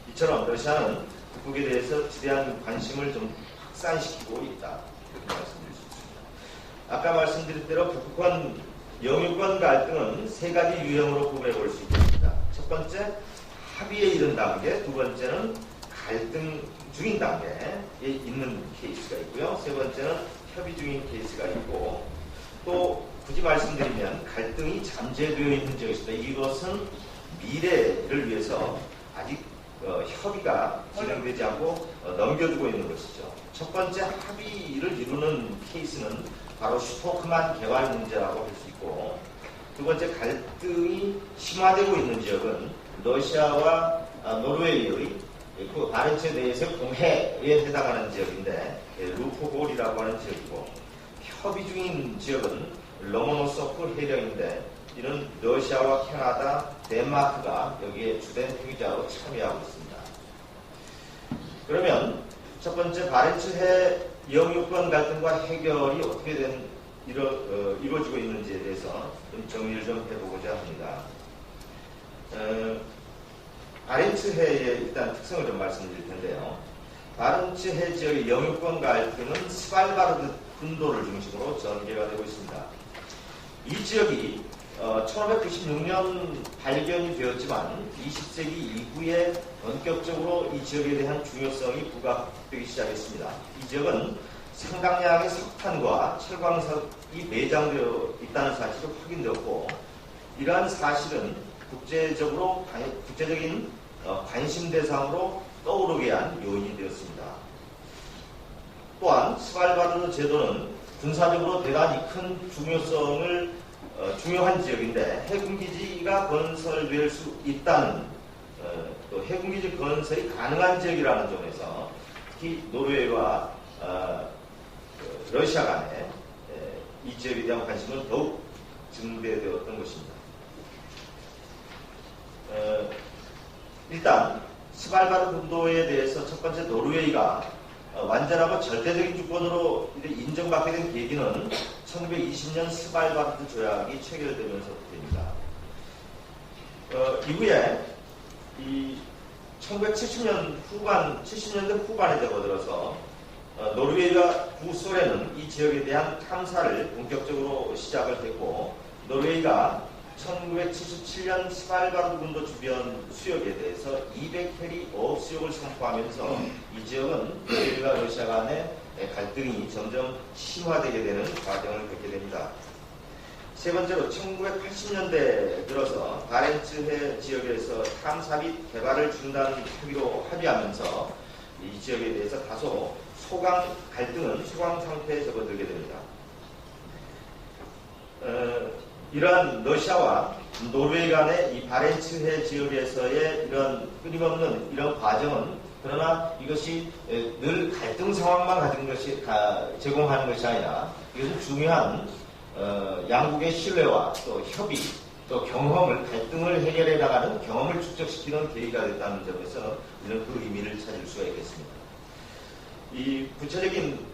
이처럼 러시아는 북극에 대해서 지대한 관심을 좀 확산시키고 있다, 이렇게 말씀드릴 수 있습니다. 아까 말씀드린 대로 북극권 영유권 갈등은 세 가지 유형으로 구분해 볼 수 있겠습니다. 첫 번째, 합의에 이른 단계, 두 번째는 갈등 중인 단계에 있는 케이스가 있고요. 세 번째는 협의 중인 케이스가 있고, 또 굳이 말씀드리면 갈등이 잠재되어 있는 지역이 있습니다. 이것은 미래를 위해서 아직 협의가 진행되지 않고 넘겨두고 있는 것이죠. 첫 번째 합의를 이루는 케이스는 바로 슈토크만 개발 문제라고 할 수 있고, 두 번째 갈등이 심화되고 있는 지역은 러시아와 노르웨이의 그 바렌츠 내에서의 공해에 해당하는 지역인데 루프홀이라고 하는 지역이고, 협의 중인 지역은 로모노소프 해령인데 이는 러시아와 캐나다, 덴마크가 여기에 주된 회의자로 참여하고 있습니다. 그러면 첫 번째 바렌츠해 영유권 갈등과 해결이 어떻게 이루어지고 있는지에 대해서 좀 정리를 좀 해보고자 합니다. 바렌츠해의 일단 특성을 좀 말씀드릴 텐데요. 바렌츠해 지역의 영유권 갈등은 스발바르드 군도를 중심으로 전개가 되고 있습니다. 이 지역이 1596년 발견이 되었지만 20세기 이후에 본격적으로 이 지역에 대한 중요성이 부각되기 시작했습니다. 이 지역은 상당량의 석탄과 철광석이 매장되어 있다는 사실이 확인되었고, 이러한 사실은 국제적인 관심 대상으로 떠오르게 한 요인이 되었습니다. 또한 스발바르드 제도는 군사적으로 대단히 큰 중요한 지역인데 해군기지가 건설될 수 있다는, 또 해군기지 건설이 가능한 지역이라는 점에서 특히 노르웨이와 러시아 간에 이 지역에 대한 관심은 더욱 증대되었던 것입니다. 일단 스발바르드 군도에 대해서 첫 번째 노르웨이가 완전하고 절대적인 주권으로 인정받게 된 계기는 1920년 스발바르드 조약이 체결되면서부터입니다. 이후에 이 70년대 후반에 접어들어서 노르웨이와 구소련은 이 지역에 대한 탐사를 본격적으로 시작을 했고, 노르웨이가 1977년 스발바르드 군도 주변 수역에 대해서 200해리 어업 수역을 선포하면서 이 지역은 노르웨이와 러시아 간의 갈등이 점점 심화되게 되는 과정을 겪게 됩니다. 세 번째로 1980년대 들어서 바렌츠해 지역에서 탐사 및 개발을 중단 합의하면서 이 지역에 대해서 다소 갈등은 소강 상태에 접어들게 됩니다. 이러한 러시아와 노르웨이 간의 이 바렌츠해 지역에서의 이런 끊임없는 이런 과정은, 그러나 이것이 늘 갈등 상황만 제공하는 것이 아니라 이것은 중요한 양국의 신뢰와 또 협의, 또 갈등을 해결해 나가는 경험을 축적시키는 계기가 됐다는 점에서 우리는 그 의미를 찾을 수가 있겠습니다. 이 구체적인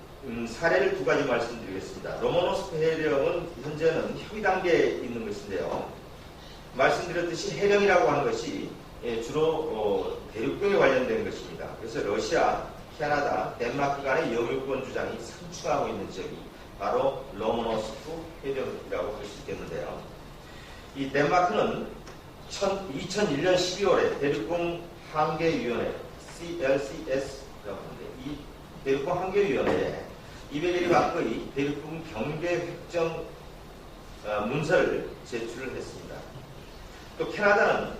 사례를 두 가지 말씀드리겠습니다. 로모노스크 해령은 현재는 협의 단계에 있는 것인데요. 말씀드렸듯이 해령이라고 하는 것이 주로 대륙경에 관련된 것입니다. 그래서 러시아, 캐나다, 덴마크 간의 영유권 주장이 상충하고 있는 지역이 바로 로모노스크 해령이라고 할 수 있겠는데요. 이 덴마크는 2001년 12월에 대륙공 한계위원회 CLCS라고 하는데 이 대륙공 한계위원회에 200일이 가까이 대륙공 경계 획정 문서를 제출을 했습니다. 또 캐나다는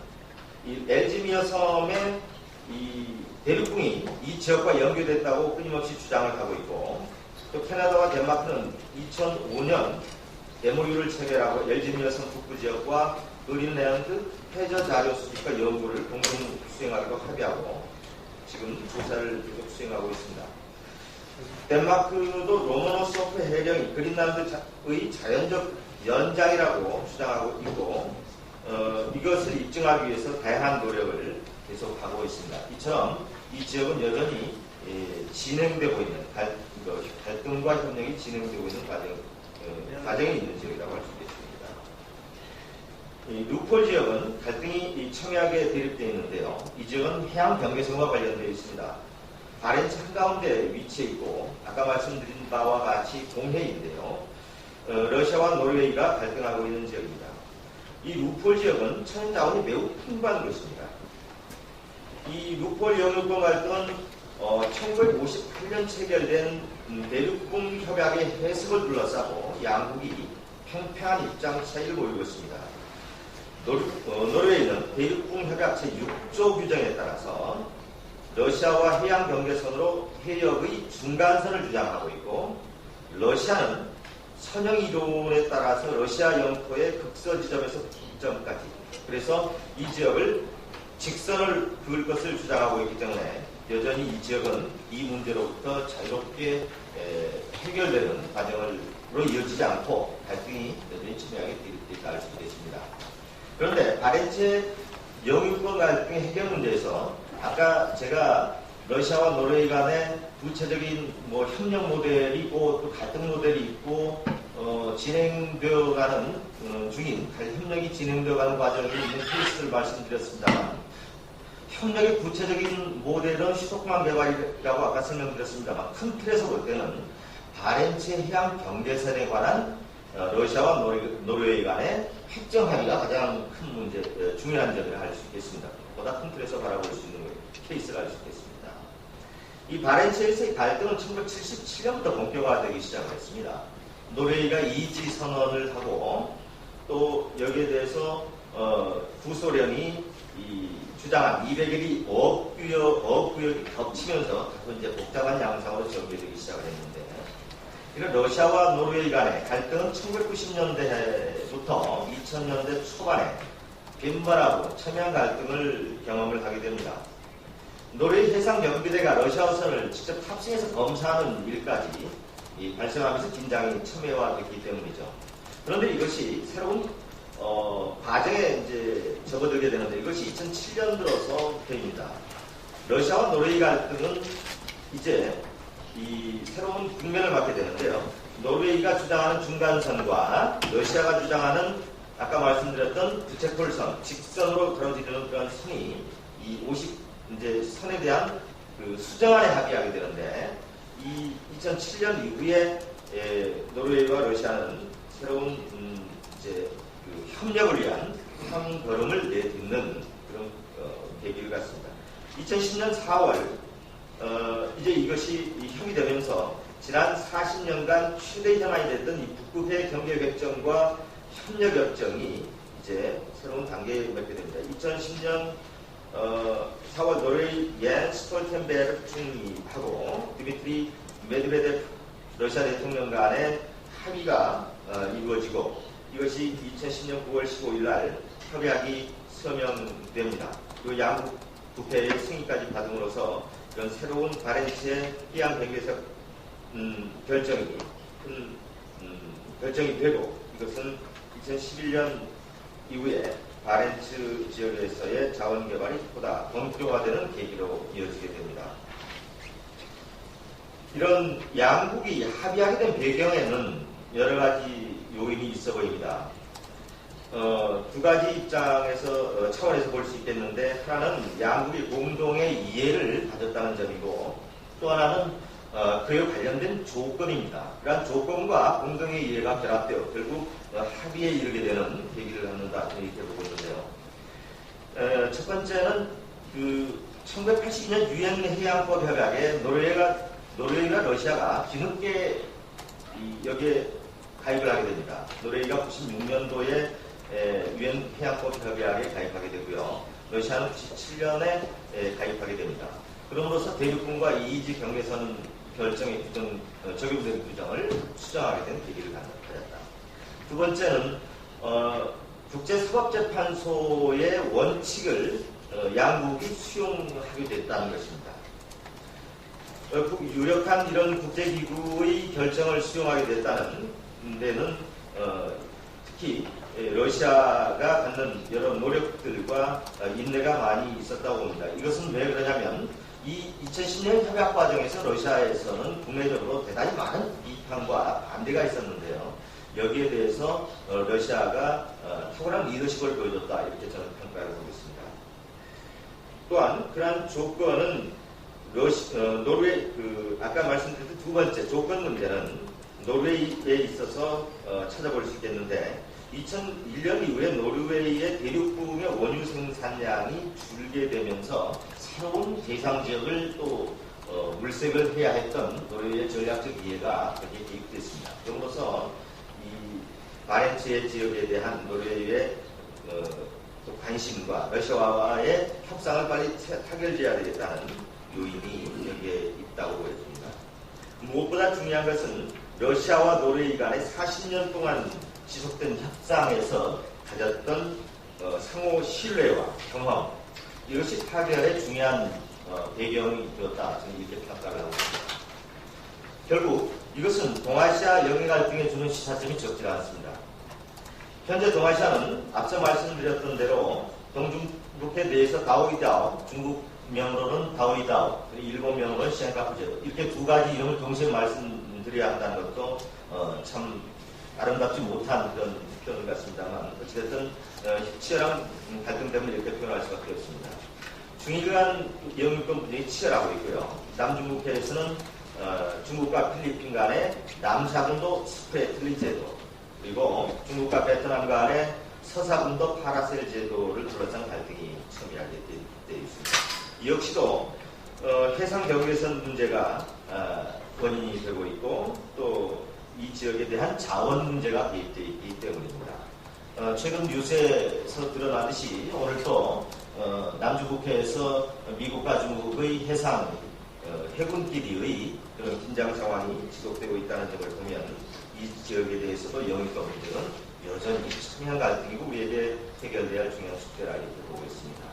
이 엘지미어 섬의 이 대륙공이 이 지역과 연결됐다고 끊임없이 주장을 하고 있고, 또 캐나다와 덴마크는 2005년 MOU를 체결하고 엘지미어 섬 북부 지역과 그린랜드 해저 자료 수집과 연구를 공동 수행하기로 합의하고 지금 조사를 계속 수행하고 있습니다. 덴마크도 로모노소프 해령이 그린란드의 자연적 연장이라고 주장하고 있고 이것을 입증하기 위해서 다양한 노력을 계속하고 있습니다. 이처럼 이 지역은 여전히 진행되고 있는 갈등과 협력이 진행되고 있는 과정에 있는 지역이라고 할 수 있겠습니다. 이 루폴 지역은 갈등이 첨예하게 대립되어 있는데요. 이 지역은 해양 경계선과 관련되어 있습니다. 바렌츠 한가운데 위치해 있고 아까 말씀드린 바와 같이 동해인데요. 러시아와 노르웨이가 갈등하고 있는 지역입니다. 이 루폴 지역은 천연자원이 매우 풍부한 곳입니다. 이 루폴 영유권 갈등은 1958년 체결된 대륙공 협약의 해석을 둘러싸고 양국이 팽팽한 입장 차이를 보이고 있습니다. 노르웨이는 대륙공 협약 제6조 규정에 따라서 러시아와 해양 경계선으로 해역의 중간선을 주장하고 있고, 러시아는 선형 이론에 따라서 러시아 영토의 극서 지점에서 북점까지, 그래서 이 지역을 직선을 그을 것을 주장하고 있기 때문에 여전히 이 지역은 이 문제로부터 자유롭게 해결되는 과정으로 이어지지 않고 갈등이 여전히 첨예하게 대립되어 알 수 있겠습니다. 그런데 바렌츠 영유권 갈등의 해결 문제에서 아까 제가 러시아와 노르웨이 간의 구체적인 협력 모델이 있고 또 갈등 모델이 있고 진행되어가는 중인 협력이 진행되어가는 과정에 있는 케이스를 말씀드렸습니다만, 협력의 구체적인 모델은 수도권 개발이라고 아까 설명드렸습니다만, 큰 틀에서 볼 때는 바렌츠 해양 경계선에 관한 러시아와 노르웨이 간의 획정 합의가 가장 큰 문제, 중요한 점이라 할 수 있겠습니다. 보다 큰 틀에서 바라볼 수 있는 케이스를 알 수 있겠습니다. 이 바렌츠에서의 갈등은 1977년부터 본격화되기 시작을 했습니다. 노르웨이가 이지 선언을 하고 또 여기에 대해서 구소련이 주장한 200일이 어업구역이 겹치면서 이제 복잡한 양상으로 전개되기 시작을 했는데, 이런 러시아와 노르웨이 간의 갈등은 1990년대부터 2000년대 초반에 빈번하고 첨예한 갈등을 경험을 하게 됩니다. 노르웨이 해상경비대가 러시아선을 직접 탑승해서 검사하는 일까지 발생하면서 긴장이 첨예화됐기 때문이죠. 그런데 이것이 새로운 과정에 이제 접어들게 되는데, 이것이 2007년 들어서부터입니다. 러시아와 노르웨이 갈등은 이제 이 새로운 국면을 맞게 되는데요. 노르웨이가 주장하는 중간선과 러시아가 주장하는 아까 말씀드렸던 부채꼴선, 직선으로 떨어지는 그런 선이 이제 선에 대한 수정안에 합의하게 되는데, 이 2007년 이후에 노르웨이와 러시아는 새로운 이제 협력을 위한 한 걸음을 내딛는 그런 계기를 갖습니다. 2010년 4월 이제 이것이 협의되면서 지난 40년간 최대 현안이 됐던 이 북극해 경계획정과 협력협정이 이제 새로운 단계에 맺게 됩니다. 2010년 4월 노르웨이 옌 스톨텐베르크 총리하고 디미트리 메드베데프 러시아 대통령 간의 합의가 이루어지고, 이것이 2010년 9월 15일 날 협약이 서명됩니다. 그 양국 국회의 승인까지 받음으로써 이런 새로운 바렌츠의 해양 경계선 결정이 결정이 되고, 이것은 2011년 이후에 바렌츠 지역에서의 자원 개발이 보다 본격화되는 계기로 이어지게 됩니다. 이런 양국이 합의하게 된 배경에는 여러 가지 요인이 있어 보입니다. 두 가지 입장에서 차원에서 볼 수 있겠는데, 하나는 양국이 공동의 이해를 가졌다는 점이고, 또 하나는 그에 관련된 조건입니다. 그러한 조건과 공동의 이해가 결합되어 결국 합의에 이르게 되는 계기를 갖는다 이렇게 보고 있는데요. 첫 번째는 1982년 유엔 해양법 협약에 노르웨이와 러시아가 뒤늦게 여기에 가입을 하게 됩니다. 노르웨이가 96년도에 유엔 해양법 협약에 가입하게 되고요. 러시아는 97년에 가입하게 됩니다. 그럼으로써 대륙군과 이의지 경계선 결정에 적용된 규정을 수정하게 된 계기를 가졌다. 두 번째는 국제사법재판소의 원칙을 양국이 수용하게 됐다는 것입니다. 유력한 이런 국제기구의 결정을 수용하게 됐다는 데는 특히 러시아가 갖는 여러 노력들과 인내가 많이 있었다고 봅니다. 이것은 왜 그러냐면 이 2010년 협약 과정에서 러시아에서는 국내적으로 대단히 많은 비판과 반대가 있었는데요. 여기에 대해서 러시아가 탁월한 리더십을 보여줬다 이렇게 저는 평가를 하고 있습니다. 또한 그러한 조건은 노르웨이 아까 말씀드렸던 두 번째 조건 문제는 노르웨이에 있어서 찾아볼 수 있겠는데 2001년 이후에 노르웨이의 대륙붕의 원유 생산량이 줄게 되면서 새로운 대상 지역을 또 물색을 해야 했던 노르웨이의 전략적 이해가 거기에 개입됐습니다. 그러므로서 이 바렌츠해 지역에 대한 노르웨이의 관심과 러시아와의 협상을 빨리 타결해야 되겠다는 요인이 여기에 있다고 보여집니다. 무엇보다 중요한 것은 러시아와 노르웨이 간의 40년 동안 지속된 협상에서 가졌던 상호 신뢰와 경험, 이것이 타결의 중요한 배경이 되었다. 저는 이렇게 평가를 하고 있습니다. 결국 이것은 동아시아 영해 갈등에 주는 시사점이 적지 않습니다. 현재 동아시아는 앞서 말씀드렸던 대로 동중국해 내에서 다오이다오, 중국 명으로는 다오이다오, 일본 명으로는 시엔카쿠제도 이렇게 두 가지 이름을 동시에 말씀드려야 한다는 것도 참 아름답지 못한 그런 표현 같습니다만 어찌됐든 치열한 갈등 때문에 이렇게 표현할 수밖에 없습니다. 중일간 영유권 분쟁이 치열하고 있고요. 남중국해에서는 중국과 필리핀 간의 남사군도 스프레틀리 제도 그리고 중국과 베트남 간의 서사군도 파라셀 제도를 둘러싼 갈등이 첨예하게 되어 있습니다. 이 역시도 해상 경계선 문제가 원인이 되고 있고 또 이 지역에 대한 자원 문제가 개입되어 있기 때문입니다. 최근 뉴스에서 드러나듯이 오늘도 남중국해에서 미국과 중국의 해상 해군끼리의 그런 긴장 상황이 지속되고 있다는 점을 보면 이 지역에 대해서도 영유권 문제는 여전히 첨예한 갈등이고 우리에게 해결돼야 할 중요한 숙제라 이렇게 보고 있습니다.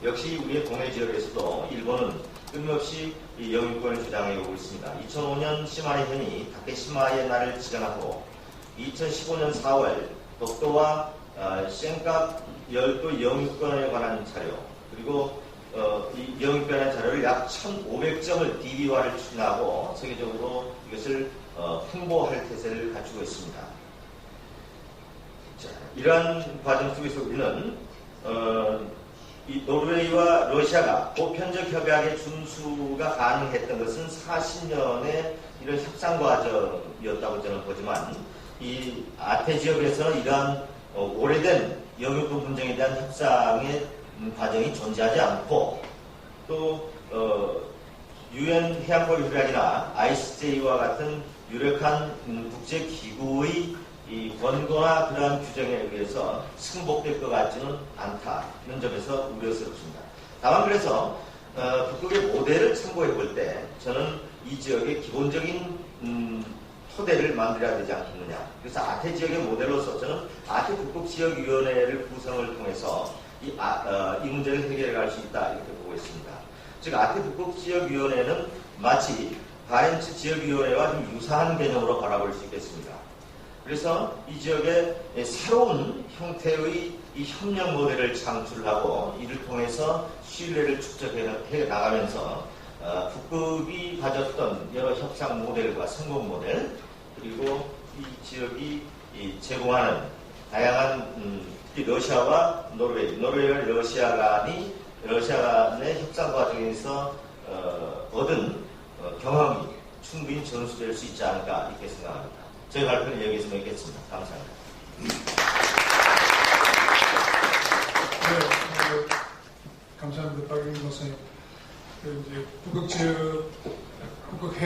역시 우리의 동해 지역에서도 일본은 끊임없이 이 영유권을 주장해 오고 있습니다. 2005년 시마네 현이 다케시마의 날을 지정하고 2015년 4월 독도와 센카 열도 영유권에 관한 자료 그리고 이 영유권에 관한 자료를 약 1,500점을 DB화를 추진하고 세계적으로 이것을 홍보할 태세를 갖추고 있습니다. 자, 이러한 과정 속에서 우리는 이 노르웨이와 러시아가 보편적 협약의 준수가 가능했던 것은 40년의 이런 협상 과정이었다고 저는 보지만 이 아태 지역에서는 이러한 오래된 영유권 분쟁에 대한 협상의 과정이 존재하지 않고 또 유엔 해양법 협약이나 ICJ와 같은 유력한 국제기구의 이 권고나 그러한 규정에 의해서 승복될 것 같지는 않다는 점에서 우려스럽습니다. 다만 그래서 북극의 모델을 참고해 볼 때 저는 이 지역의 기본적인 토대를 만들어야 되지 않겠느냐. 그래서 아태 지역의 모델로서 저는 아태 북극지역위원회를 구성을 통해서 이 문제를 해결해 갈 수 있다 이렇게 보고 있습니다. 즉 아태 북극지역위원회는 마치 바렌츠 지역위원회와 좀 유사한 개념으로 바라볼 수 있겠습니다. 그래서 이 지역에 새로운 형태의 이 협력 모델을 창출하고 이를 통해서 신뢰를 축적해 나가면서 북극이 가졌던 여러 협상 모델과 성공 모델 그리고 이 지역이 제공하는 다양한 러시아와 노르웨이와 러시아 간의 협상 과정에서 얻은 경험이 충분히 전수될 수 있지 않을까 이렇게 생각합니다. 저희 발표는 여기서 맺겠습니다. 감사합니다. 네, 감사합니다. 박영민 박사님. 이제 북극해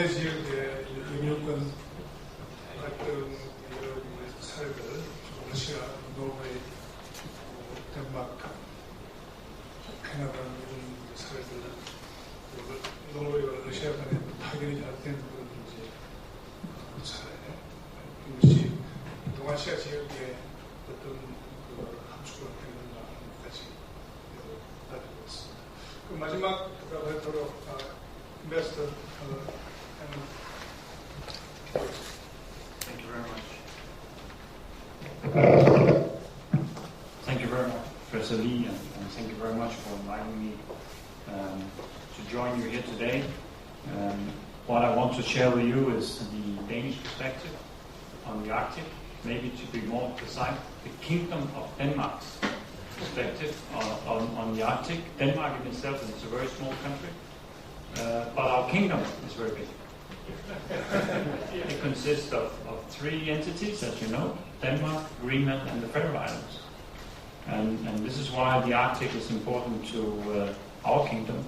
지역의 영유권 갈등 이런 사례들, 러시아, 노르웨이, 덴마크, 캐나다 이런 사례들, 노르웨이와 러시아 간에 타결이 잘 된 그런 이제 사례, 이것이 동아시아 지역의 어떤 함축을 되는가 하는 것까지 따지고 있습니다. 그 마지막 발표로 investor Thank you very much. Thank you very much, Professor Lee, and thank you very much for inviting me to join you here today. What I want to share with you is the Danish perspective on the Arctic, maybe to be more precise, the Kingdom of Denmark's perspective on the Arctic. Denmark in itself is a very small country, but our kingdom is very big. It consists of three entities, as you know: Denmark, Greenland, and the Faroe Islands. And this is why the Arctic is important to our kingdom,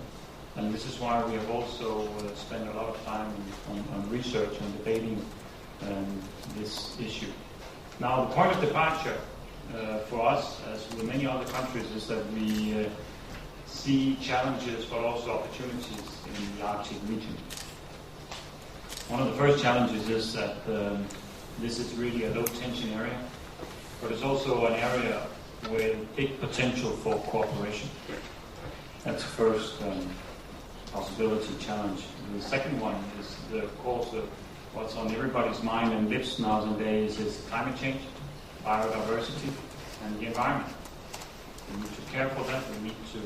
and this is why we have also spent a lot of time on research and debating this issue. Now, the point of departure for us, as with many other countries, is that we see challenges but also opportunities in the Arctic region. One of the first challenges is that this is really a low-tension area, but it's also an area with big potential for cooperation. That's the first possibility challenge. The second one is, of course, what's on everybody's mind and lips nowadays is climate change, biodiversity, and the environment. We need to care for that. We need to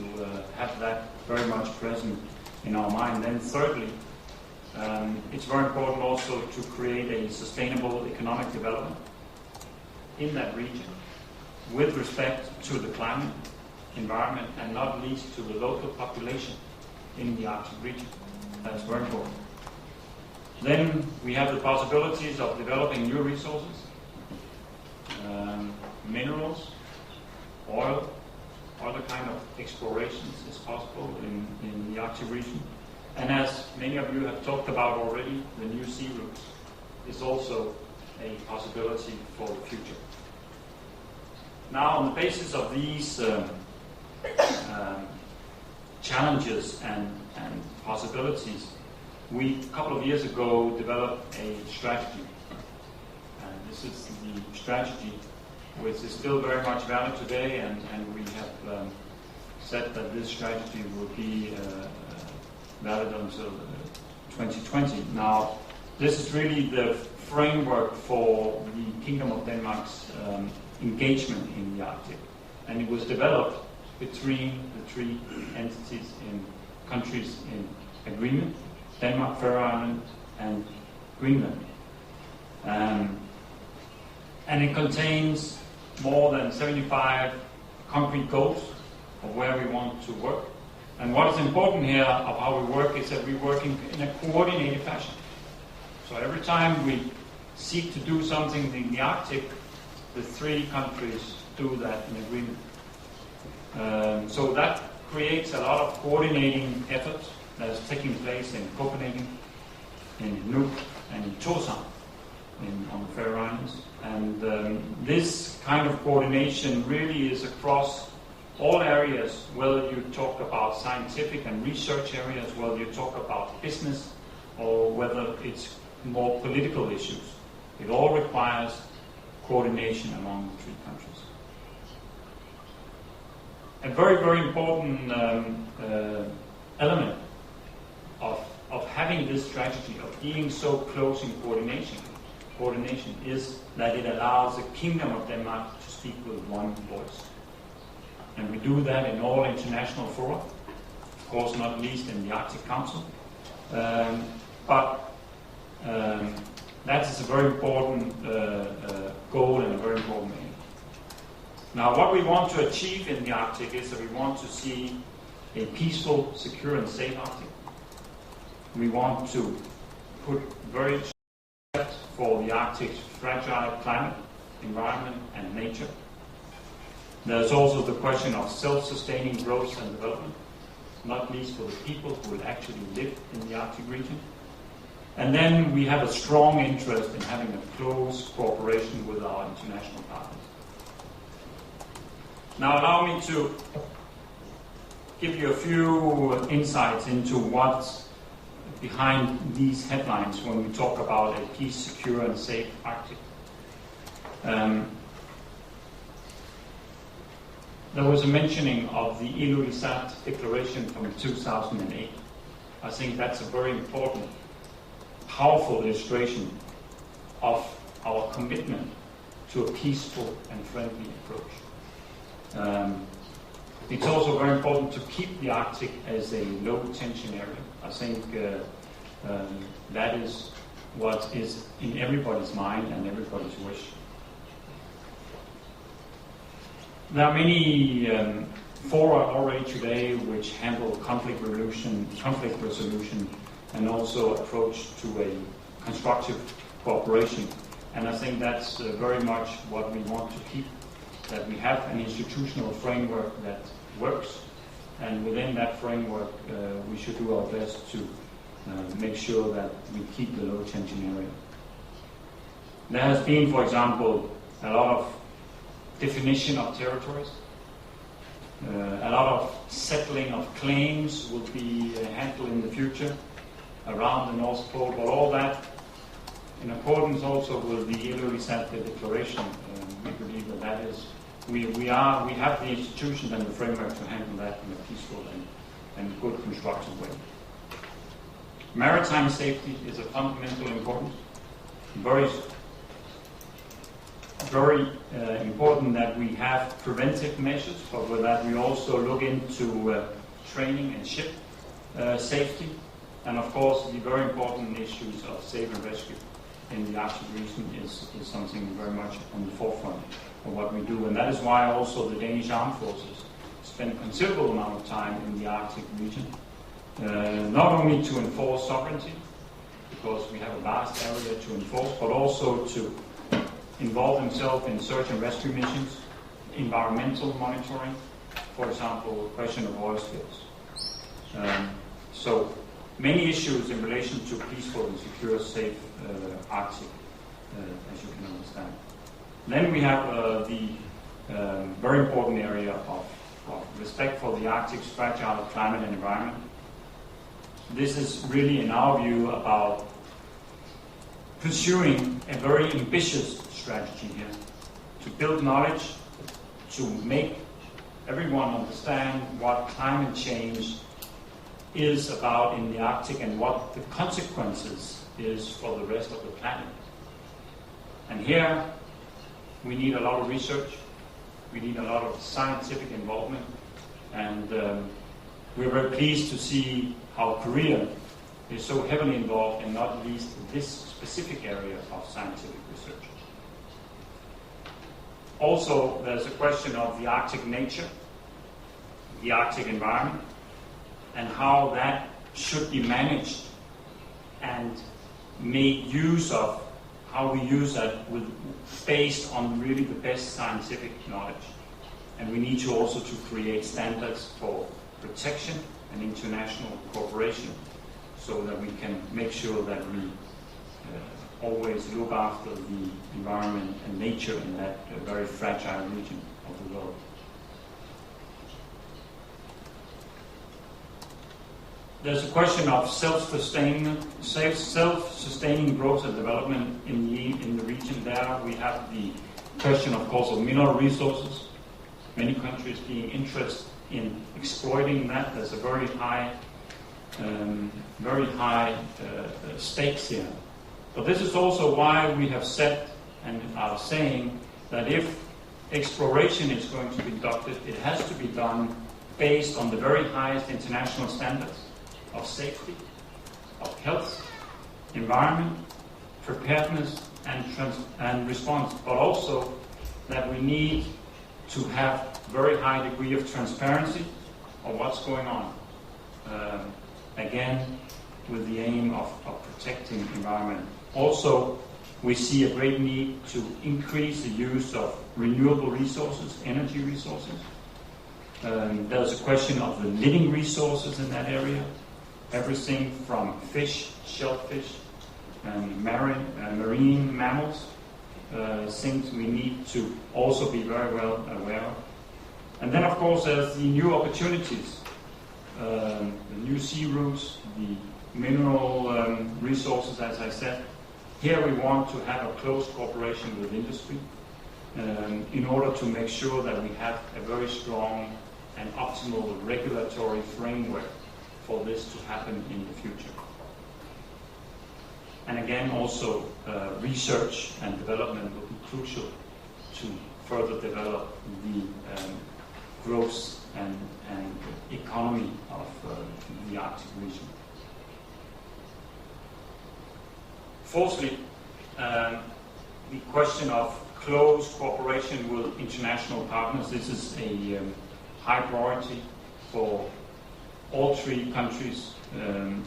have that very much present in our mind. Then thirdly, it's very important also to create a sustainable economic development in that region with respect to the climate, environment, and not least to the local population in the Arctic region. That's very important. Then we have the possibilities of developing new resources, minerals, oil, other kind of explorations is possible in the Arctic region. And as many of you have talked about already, the new sea routes is also a possibility for the future. Now, on the basis of these challenges and possibilities, we, a couple of years ago, developed a strategy. And this is the strategy which is still very much valid today, and we have said that this strategy will be valid until 2020. Now, this is really the framework for the Kingdom of Denmark's engagement in the Arctic. And it was developed between the three entities in countries in agreement: Denmark, Faroe Islands, and Greenland. And it contains more than 75 concrete goals of where we want to work. And what is important here of how we work is that we work in a coordinated fashion. So every time we seek to do something in the Arctic, the three countries do that in agreement. So that creates a lot of coordinating effort that is taking place in Copenhagen, in Nuuk, and in Torshavn on the Faroe Islands. And this kind of coordination really is across all areas, whether you talk about scientific and research areas, whether you talk about business, or whether it's more political issues. It all requires coordination among the three countries. A very, very important element of having this strategy, of being so close in coordination is that it allows the Kingdom of Denmark to speak with one voice. And we do that in all international fora, of course not least in the Arctic Council. But that is a very important goal and a very important aim. Now, what we want to achieve in the Arctic is that we want to see a peaceful, secure, and safe Arctic. We want to put very respect for the Arctic's fragile climate, environment, and nature. There's also the question of self-sustaining growth and development, not least for the people who will actually live in the Arctic region. And then we have a strong interest in having a close cooperation with our international partners. Now allow me to give you a few insights into what's behind these headlines when we talk about a peace, secure and safe Arctic. There was a mentioning of the Ilulissat Declaration from 2008. I think that's a very important, powerful illustration of our commitment to a peaceful and friendly approach. It's also very important to keep the Arctic as a low-tension area. I think that is what is in everybody's mind and everybody's wish. There are many fora already today which handle conflict resolution, and also approach to a constructive cooperation. And I think that's very much what we want to keep, that we have an institutional framework that works, and within that framework we should do our best to make sure that we keep the low tension area. There has been, for example, a lot of definition of territories. A lot of settling of claims will be handled in the future around the North Pole, but all that in accordance also with the Ilulissat Declaration. We believe that is, we have the institutions and the framework to handle that in a peaceful and good constructive way. Maritime safety is a fundamental importance. Very important that we have preventive measures, but with that we also look into training and ship safety, and of course the very important issues of save and rescue in the Arctic region is something very much on the forefront of what we do, and that is why also the Danish Armed Forces spend a considerable amount of time in the Arctic region, not only to enforce sovereignty, because we have a vast area to enforce, but also to involve themselves in search and rescue missions, environmental monitoring, for example, question of oil spills. So many issues in relation to peaceful and secure, safe Arctic, as you can understand. Then we have the very important area of respect for the Arctic's fragile climate and environment. This is really, in our view, about pursuing a very ambitious strategy here to build knowledge, to make everyone understand what climate change is about in the Arctic and what the consequences is for the rest of the planet. And here we need a lot of research, we need a lot of scientific involvement, and we're very pleased to see how Korea is so heavily involved in not least this specific area of scientific research. Also, there's a question of the Arctic nature, the Arctic environment, and how that should be managed and made use of, how we use that based on really the best scientific knowledge. And we need to also to create standards for protection and international cooperation so that we can make sure that we always look after the environment and nature in that very fragile region of the world. There's a question of self-sustaining growth and development in the region. There we have the question, of course, of mineral resources. Many countries being interested in exploiting that. There's a very high stakes here. But this is also why we have said and are saying that if exploration is going to be conducted, it has to be done based on the very highest international standards of safety, of health, environment, preparedness, and response, but also that we need to have very high degree of transparency of what's going on. Again, with the aim of protecting the environment. Also, we see a great need to increase the use of renewable resources, energy resources. There's a question of the living resources in that area. Everything from fish, shellfish, and marine mammals, things we need to also be very well aware of. And then, of course, there's the new opportunities, the new sea routes, the mineral resources, as I said. Here we want to have a close cooperation with industry in order to make sure that we have a very strong and optimal regulatory framework for this to happen in the future. And again, also research and development will be crucial to further develop the growth and economy of the Arctic region. Fourthly, the question of close cooperation with international partners. This is a high priority for all three countries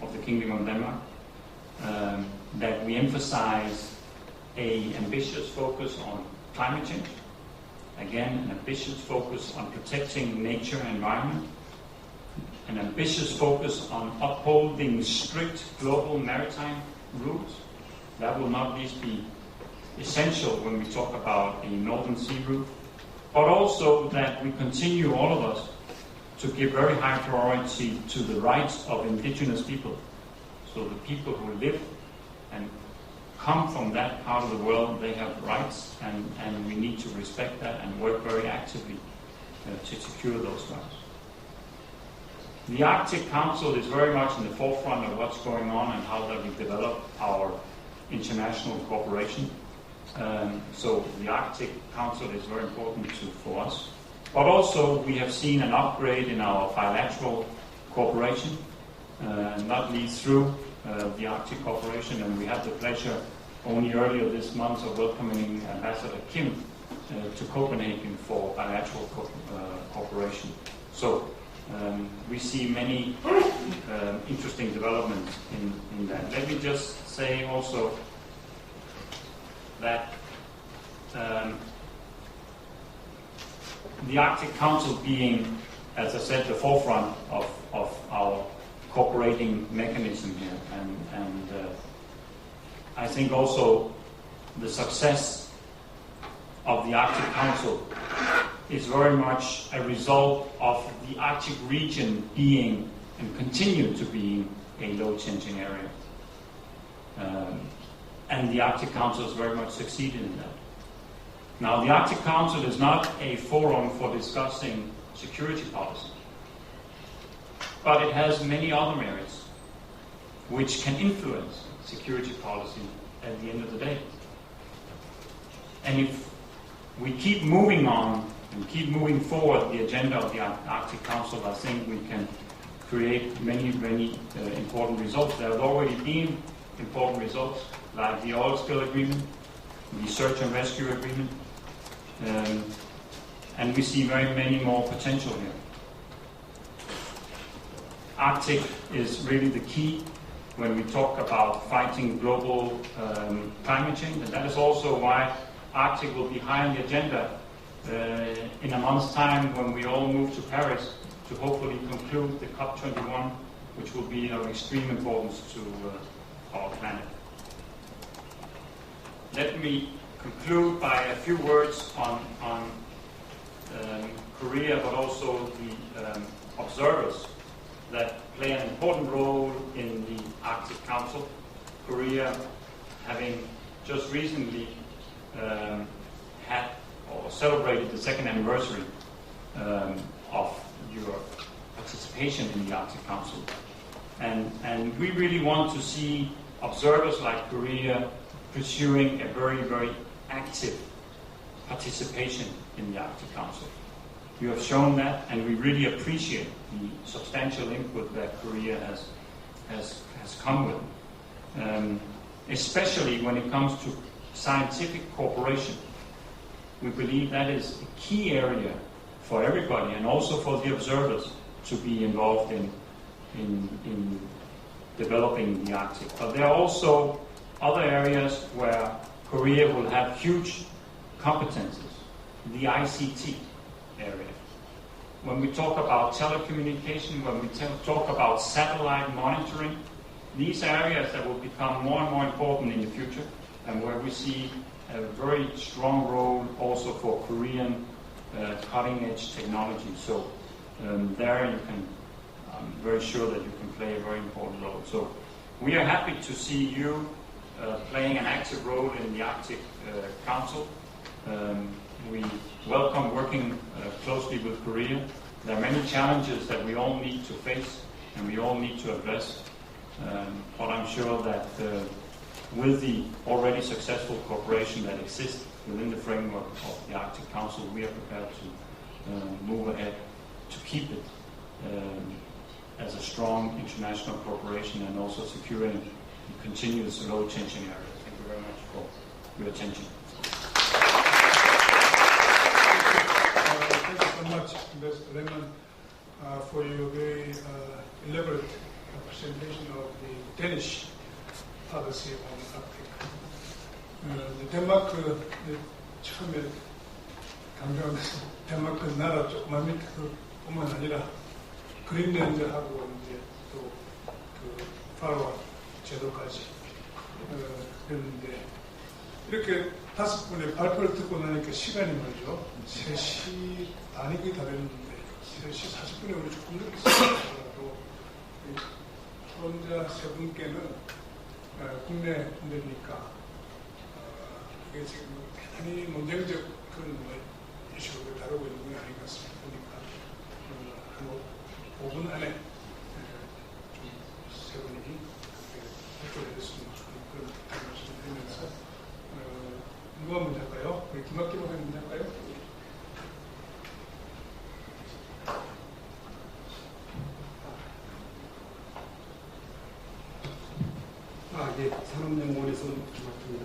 of the Kingdom of Denmark, that we emphasize an ambitious focus on climate change, again, an ambitious focus on protecting nature and environment, an ambitious focus on upholding strict global maritime rules. That will not least be essential when we talk about a Northern Sea route, but also that we continue, all of us, to give very high priority to the rights of indigenous people. So the people who live and come from that part of the world, they have rights, and we need to respect that and work very actively to secure those rights. The Arctic Council is very much in the forefront of what's going on and how that we develop our international cooperation. So the Arctic Council is very important for us. But also we have seen an upgrade in our bilateral cooperation, not least through the Arctic cooperation, and we had the pleasure only earlier this month of welcoming Ambassador Kim to Copenhagen for bilateral cooperation. So we see many interesting developments in that. Let me just say also that the Arctic Council being, as I said, the forefront of our cooperating mechanism here, and I think also the success of the Arctic Council is very much a result of the Arctic region being and continue to be a low-changing area. And the Arctic Council has very much succeeded in that. Now, the Arctic Council is not a forum for discussing security policy, but it has many other merits which can influence security policy at the end of the day. And if we keep moving on and keep moving forward the agenda of the Arctic Council, I think we can create many important results. There have already been important results, like the oil spill agreement, the search and rescue agreement, and we see many more potential here. Arctic is really the key when we talk about fighting global climate change, and that is also why Arctic will be high on the agenda in a month's time when we all move to Paris to hopefully conclude the COP21, which will be of extreme importance to our planet. Let me conclude by a few words on Korea, but also the observers that play an important role in the Arctic Council. Korea having just recently had or celebrated the second anniversary of your participation in the Arctic Council. And we really want to see observers like Korea pursuing a very active participation in the Arctic Council. You have shown that, and we really appreciate the substantial input that Korea has come with, especially when it comes to scientific cooperation. We believe that is a key area for everybody, and also for the observers to be involved in developing the Arctic. But there are also other areas where Korea will have huge competences. The ICT area. When we talk about telecommunication, when we talk about satellite monitoring, these areas that will become more and more important in the future, and where we see a very strong role also for Korean cutting-edge technology. So there you can, I'm very sure that you can play a very important role. So we are happy to see you playing an active role in the Arctic Council. We welcome working closely with Korea. There are many challenges that we all need to face and we all need to address. But I'm sure that with the already successful cooperation that exists within the framework of the Arctic Council, we are prepared to move ahead to keep it as a strong international cooperation and also securing the continuous low-tension area. Thank you very much for your attention. Thank you so much, Ambassador Lehman, for your very elaborate presentation of the Danish policy on Arctic. 덴마크 처음에 강조하면서 덴마크 나라 조그만 밑에 뿐만 아니라 그린랜드하고 이제 또 그 파라와 제도까지 그랬는데 이렇게 5분의 발표를 듣고 나니까 시간이 말이죠. 3시 반이 거의 다 됐는데 3시 40분에 우리 조금 늦게 시작하더라도 토론자 3분께는 국내 문제니까 이게 지금 대단히 논쟁적 그런 이슈를 다루고 있는 건 아닌 것 같습니다. 그러니까 한 5분 안에 좀 3분이 발표를 했으면 하는 그런 말씀을 드리면서 누가 먼저 할까요? 우리 김학기 박사님 먼저 할까요? 예, 산업연구원에서 김학기입니다.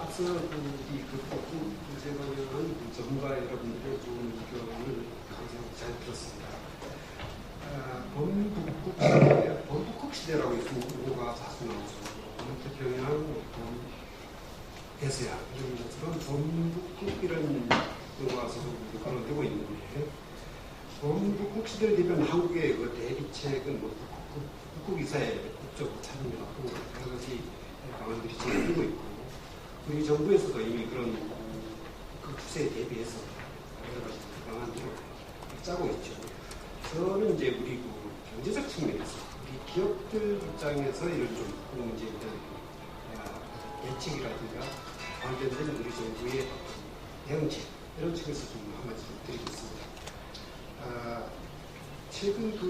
앞서 우리 북극 문제에 관한 전문가 여러분들의 좋은 의견을 항상 잘 들었습니다. 범북극 시대라고 해서 용어가 자주 나오죠. 태평양, 대서양 이런 것처럼 범북극이라는 용어가 자주 거론되고 있는데 범북극 시대를 대표하는 한국의 그 대비책은 북극 이사의 국적 참여하고 여러 가지 방안들이 제기되고 있고 우리 정부에서도 이미 그런 그 추세에 대비해서 여러 가지 방안들을 짜고 있죠. 저는 이제 우리 그 경제적 측면에서 우리 기업들 입장에서 이런 좀 문제에 대한 예측이라든가 관련된 우리 정부의 대응책 이런 측에서 좀 한마디 드리겠습니다. 최근 그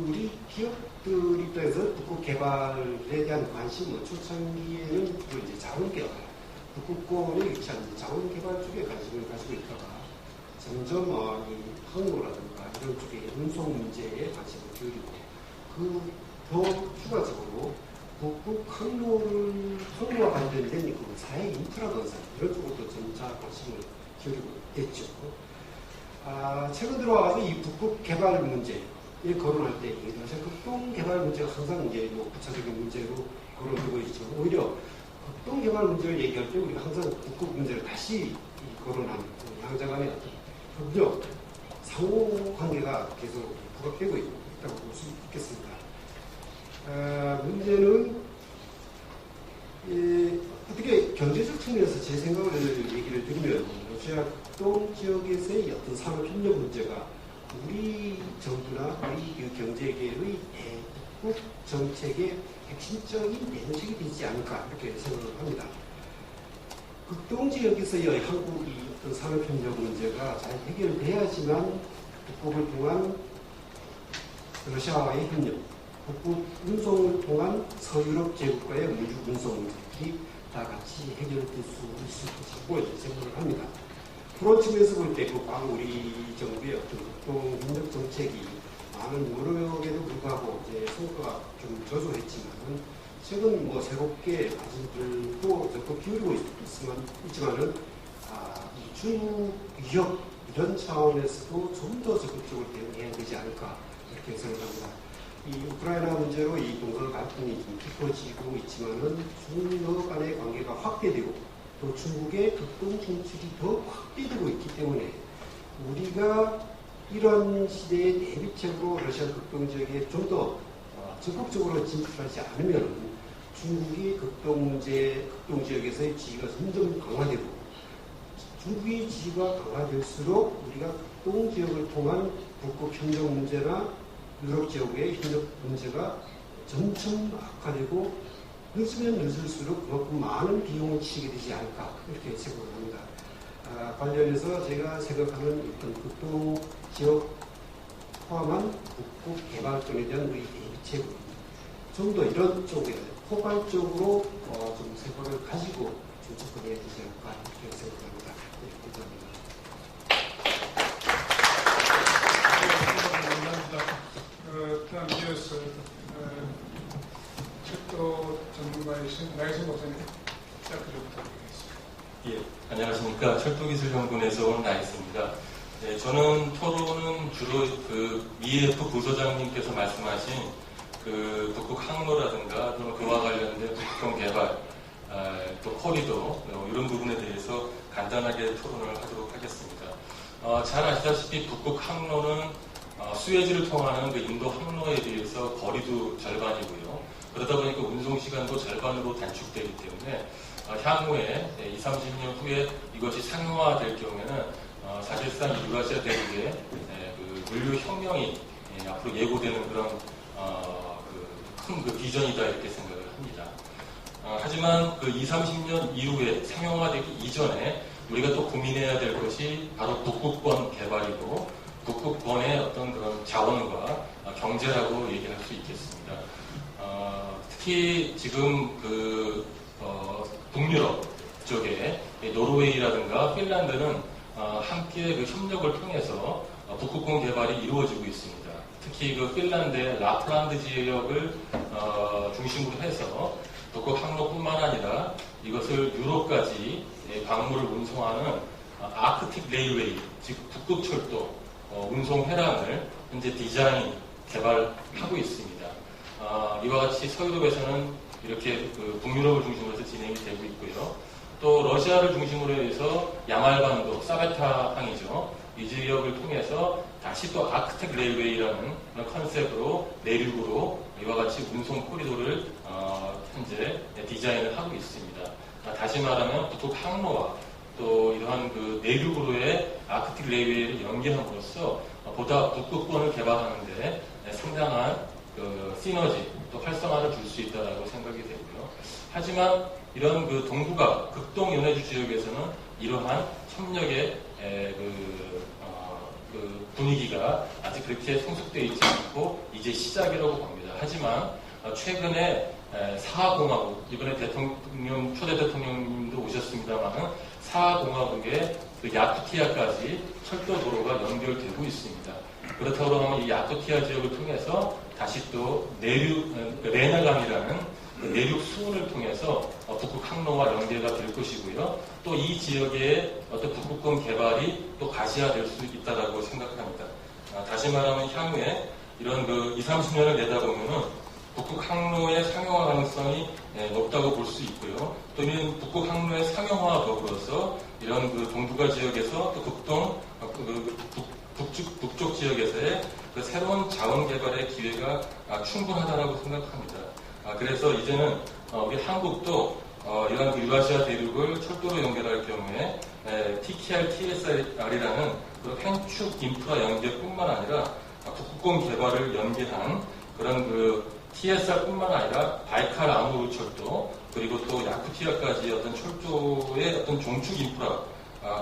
우리 기업들 입장에서 북극 개발에 대한 관심은 초창기에는 주로 이제 자원개발, 북극권에 위치한 자원개발 쪽에 관심을 가지고 있다가 점점 이 항로라든가 이런 쪽에 운송 문제에 관심을 기울이고 더 추가적으로 북극 항로와 관련된 그 사회 인프라 건설 이런 쪽으로도 점차 관심을 기울이고 있겠죠. 최근 들어와서 이 북극 개발 문제에 거론할 때 사실 극동 개발 문제가 항상 이제 뭐 구체적인 문제로 거론되고 있죠. 오히려 극동 개발 문제를 얘기할 때 우리가 항상 북극 문제를 다시 거론하는 양자 간의 어떤 협력, 상호 관계가 계속 부각되고 있다고 볼 수 있겠습니다. 문제는 어떻게 경제적 측면에서 제 생각을 얘기를 드리면 러시아 극동 지역에서의 어떤 산업 협력 문제가 우리 정부나 우리 그 경제계의 대북 정책의 핵심적인 내용책이 되지 않을까 이렇게 생각을 합니다. 극동 지역에서의 한국이 어떤 산업 협력 문제가 잘 해결돼야지만 북극을 통한 러시아와의 협력, 북극 운송을 통한 서유럽 제국과의 우주 운송 문제들이 다 같이 해결될 수 있을 것이라고 생각을 합니다. 그런 측면에서 볼 때 우리 정부의 어떤 극동 협력 정책이 많은 노력에도 불구하고 이제 성과가 좀 저조했지만은 최근 뭐 새롭게 관심들도 적극 기울이고 있지만은 중국 위협 이런 차원에서도 좀 더 적극적으로 대응해야 되지 않을까 이렇게 생각합니다. 이 우크라이나 문제로 이 동북아 갈등이 좀 깊어지고 있지만은 중러 간의 관계가 확대되고 또 중국의 극동 진출이 더 확대되고 있기 때문에 우리가 이런 시대의 대비책으로 러시아 극동 지역에 좀 더 적극적으로 진출하지 않으면 중국이 극동 지역에서의 지위가 점점 강화되고 중국의 지위가 강화될수록 우리가 극동 지역을 통한 북극 협력 문제나 유럽 지역의 협력 문제가 점점 악화되고 늦으면 늦을수록 그만큼 많은 비용을 치게 되지 않을까 이렇게 생각을 합니다. 관련해서 제가 생각하는 어떤 극동 지역 포함한 북극 개발권에 대한 우리 대비책은 좀 더 이런 쪽에 포괄적으로 좀 생각을 가지고 좀 접근해야 되지 않을까 이렇게 생각합니다. 네, 다음 이어서 철도 전문가이신 나이신 목사님 시작하도록 부탁드리겠습니다. 예, 안녕하십니까. 철도기술연구원에서 온 나이스입니다. 네, 저는 토론은 주로 미에프 부소장님께서 말씀하신 북극 항로라든가 또는 그와 관련된 북극형 개발, 또 코리도 이런 부분에 대해서 간단하게 토론을 하도록 하겠습니다. 잘 아시다시피 북극 항로는 수에즈를 통하는 인도 항로에 비해서 거리도 절반이고요. 그러다 보니까 운송 시간도 절반으로 단축되기 때문에 향후에 20, 30년 후에 이것이 상용화될 경우에는 사실상 유라시아 대륙의 물류 혁명이 앞으로 예고되는 그런 큰 비전이다 이렇게 생각을 합니다. 하지만 20, 30년 이후에 상용화되기 이전에 우리가 또 고민해야 될 것이 바로 북극권 개발이고 북극권의 어떤 그런 자원과 경제라고 얘기할 수 있겠습니다. 특히 지금 북유럽 쪽에 노르웨이라든가 핀란드는 함께 협력을 통해서 북극권 개발이 이루어지고 있습니다. 특히 핀란드의 라플란드 지역을 중심으로 해서 북극 항로뿐만 아니라 이것을 유럽까지 광물을 운송하는 아크틱 레일웨이, 즉 북극철도 운송 회랑을 현재 디자인, 개발하고 있습니다. 이와 같이 서유럽에서는 이렇게 북유럽을 중심으로 해서 진행이 되고 있고요. 또 러시아를 중심으로 해서 야말반도, 사베타항이죠. 이 지역을 통해서 다시 또 아크틱 레일웨이라는 컨셉으로 내륙으로 이와 같이 운송 코리도를 현재 디자인을 하고 있습니다. 다시 말하면 북극 항로와 또 이러한 내륙으로의 아크틱 레일웨이를 연계함으로써 보다 북극권을 개발하는데 상당한 시너지 또 활성화를 줄 수 있다고 생각이 되고요. 하지만 이런 동북아 극동 연해주 지역에서는 이러한 협력의 분위기가 아직 그렇게 성숙되어 있지 않고 이제 시작이라고 봅니다. 하지만 최근에 사하공화국, 이번에 초대 대통령님도 오셨습니다만 사하공화국의 야쿠티아까지 철도도로가 연결되고 있습니다. 그렇다고 하면 이 야쿠티아 지역을 통해서 다시 또 레나강이라는 내륙 수운을 통해서 북극 항로와 연계가 될 것이고요. 또 이 지역의 어떤 북극권 개발이 또 가시화될 수 있다고 생각합니다. 다시 말하면 향후에 이런 20, 30년을 내다보면은 북극 항로의 상용화 가능성이 높다고 볼 수 있고요. 또 이런 북극 항로의 상용화와 더불어서 이런 동북아 지역에서 또 극동, 북쪽 지역에서의 새로운 자원 개발의 기회가 충분하다고 생각합니다. 그래서 이제는 우리 한국도 이런 유라시아 대륙을 철도로 연결할 경우에 TKR, TSR이라는 횡축 인프라 연계뿐만 아니라 북극권 개발을 연계한 그런 TSR뿐만 아니라 바이칼 아무르 철도 그리고 또 야쿠티아까지 어떤 철도의 어떤 종축 인프라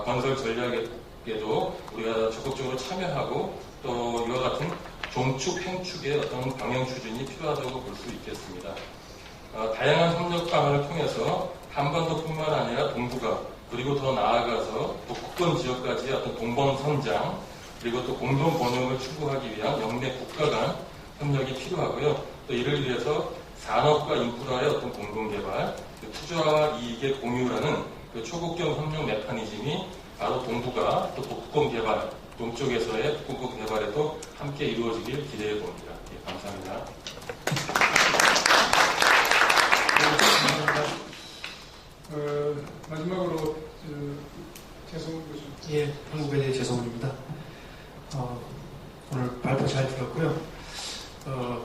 건설 전략에도 우리가 적극적으로 참여하고 또 이와 같은 종축, 횡축의 어떤 방향 추진이 필요하다고 볼 수 있겠습니다. 다양한 협력 방안을 통해서 한반도뿐만 아니라 동북아 그리고 더 나아가서 북극권 지역까지의 어떤 동번 선장 그리고 또 공동 번영을 추구하기 위한 영내 국가 간 협력이 필요하고요. 또 이를 위해서 산업과 인프라의 어떤 공동 개발, 투자와 이익의 공유라는 초국경 협력 메커니즘이 바로 동북아 또 북극권 개발 동쪽에서의 북극 개발에도 함께 이루어지길 기대해 봅니다. 예, 감사합니다. 마지막으로 재성훈 교수. 예, 한국의 재성훈입니다. 오늘 발표 잘 들었고요.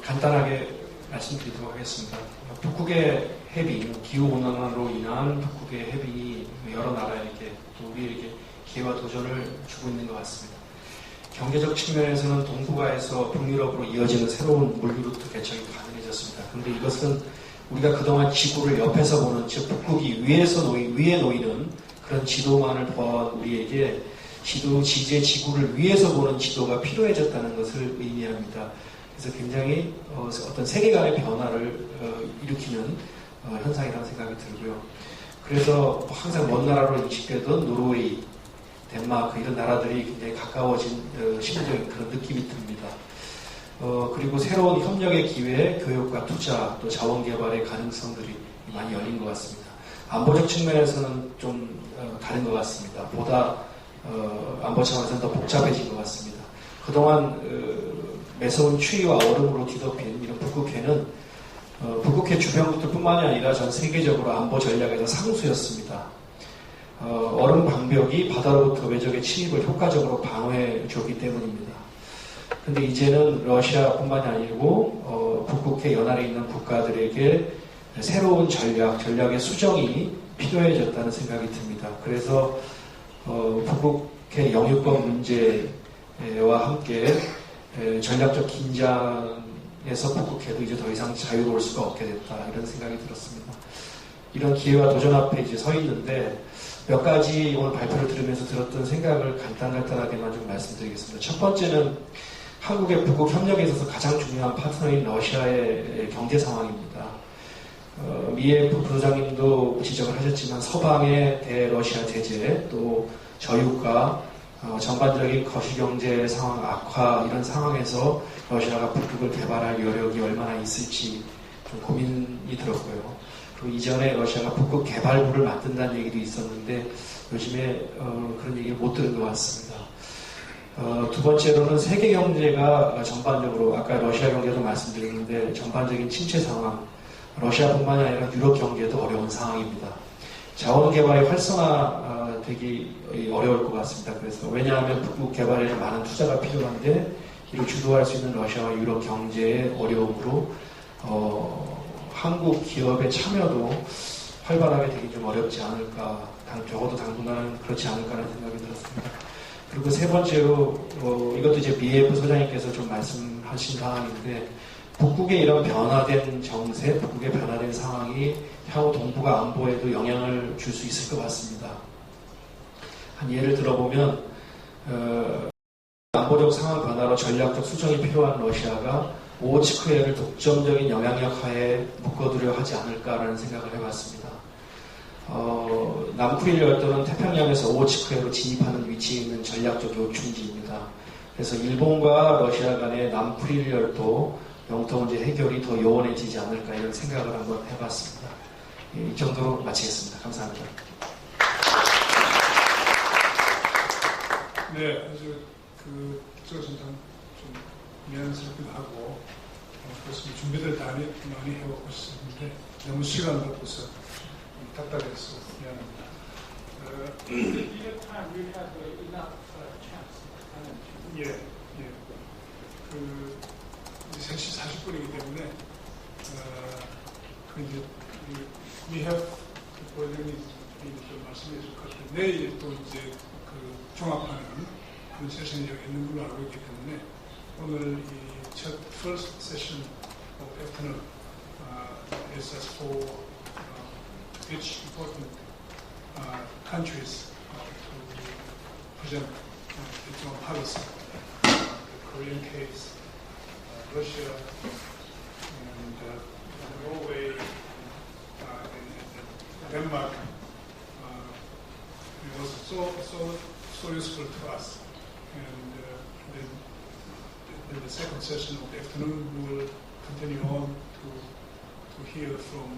간단하게 말씀드리도록 하겠습니다. 북극의 해빙, 기후온난화로 인한 북극의 해빙이 여러 나라에게 또 우리에게 기회와 도전을 주고 있는 것 같습니다. 경제적 측면에서는 동북아에서 북유럽으로 이어지는 새로운 물류루트 개척이 가능해졌습니다. 그런데 이것은 우리가 그동안 지구를 옆에서 보는, 즉 북극이 위에 놓이는 그런 지도만을 보아온 우리에게 지제 지구를 위에서 보는 지도가 필요해졌다는 것을 의미합니다. 그래서 굉장히 어떤 세계관의 변화를 일으키는 현상이라는 생각이 들고요. 그래서 항상 먼 나라로 인식되던 노르웨이, 덴마크 이런 나라들이 굉장히 가까워진 심리적인 그런 느낌이 듭니다. 그리고 새로운 협력의 기회, 교육과 투자, 또 자원 개발의 가능성들이 많이 열린 것 같습니다. 안보적 측면에서는 좀 다른 것 같습니다. 보다 안보 차원에서는 더 복잡해진 것 같습니다. 그동안 매서운 추위와 얼음으로 뒤덮인 이런 북극해는 북극해 주변국들뿐만이 아니라 전 세계적으로 안보 전략에서 상수였습니다. 얼음 방벽이 바다로부터 외적의 침입을 효과적으로 방어해줬기 때문입니다. 근데 이제는 러시아뿐만이 아니고 북극해 연안에 있는 국가들에게 새로운 전략의 수정이 필요해졌다는 생각이 듭니다. 그래서 북극해 영유권 문제와 함께 전략적 긴장에서 북극해도 이제 더 이상 자유로울 수가 없게 됐다, 이런 생각이 들었습니다. 이런 기회와 도전 앞에 이제 서 있는데 몇 가지 오늘 발표를 들으면서 들었던 생각을 간단하게만 좀 말씀드리겠습니다. 첫 번째는 한국의 북극 협력에 있어서 가장 중요한 파트너인 러시아의 경제 상황입니다. 미예프 부소장님도 지적을 하셨지만 서방의 대러시아 제재, 또 저유가, 전반적인 거시경제 상황 악화, 이런 상황에서 러시아가 북극을 개발할 여력이 얼마나 있을지 좀 고민이 들었고요. 그리고 이전에 러시아가 북극 개발부를 만든다는 얘기도 있었는데 요즘에 그런 얘기를 못 들은 것 같습니다. 두 번째로는 세계 경제가 전반적으로, 아까 러시아 경제도 말씀드렸는데 전반적인 침체 상황, 러시아뿐만이 아니라 유럽 경제도 어려운 상황입니다. 자원 개발이 활성화되기 어려울 것 같습니다. 그래서 왜냐하면 북극 개발에는 많은 투자가 필요한데 이를 주도할 수 있는 러시아와 유럽 경제의 어려움으로 한국 기업의 참여도 활발하게 되기 좀 어렵지 않을까, 적어도 당분간은 그렇지 않을까라는 생각이 들었습니다. 그리고 세 번째로 이것도 이제 미예프 소장님께서 좀 말씀하신 사항인데 북극의 이런 변화된 정세, 북극의 변화된 상황이 향후 동북아 안보에도 영향을 줄 수 있을 것 같습니다. 한 예를 들어보면 안보적 상황 변화로 전략적 수정이 필요한 러시아가 오호츠크해를 독점적인 영향력 하에 묶어두려 하지 않을까라는 생각을 해봤습니다. 남쿠릴 열도는 태평양에서 오호츠크해로 진입하는 위치에 있는 전략적 요충지입니다. 그래서 일본과 러시아 간의 남쿠릴 열도 영토 문제 해결이 더 요원해지지 않을까, 이런 생각을 한번 해봤습니다. 이 정도로 마치겠습니다. 감사합니다. 네, 아주 저는 좀 미안스럽기도 하고 그렇습니다. 준비를 많이 해오고 있었는데 너무 시간을 갖고서 답답해서 미안합니다. 예. 3시 40분이기 때문에 이제 미합 보장님이 좀 말씀해 줄 것 같아요. 내일 또 이제 종합하는 그런 세션이 있는 걸로 알고 있기 때문에 오늘 이 첫 first session of afternoon is as for each important countries to present its own policy. The Korean case, Russia, and Norway, and Denmark. It was so useful to us. And then the second session of the afternoon, we will continue on to hear from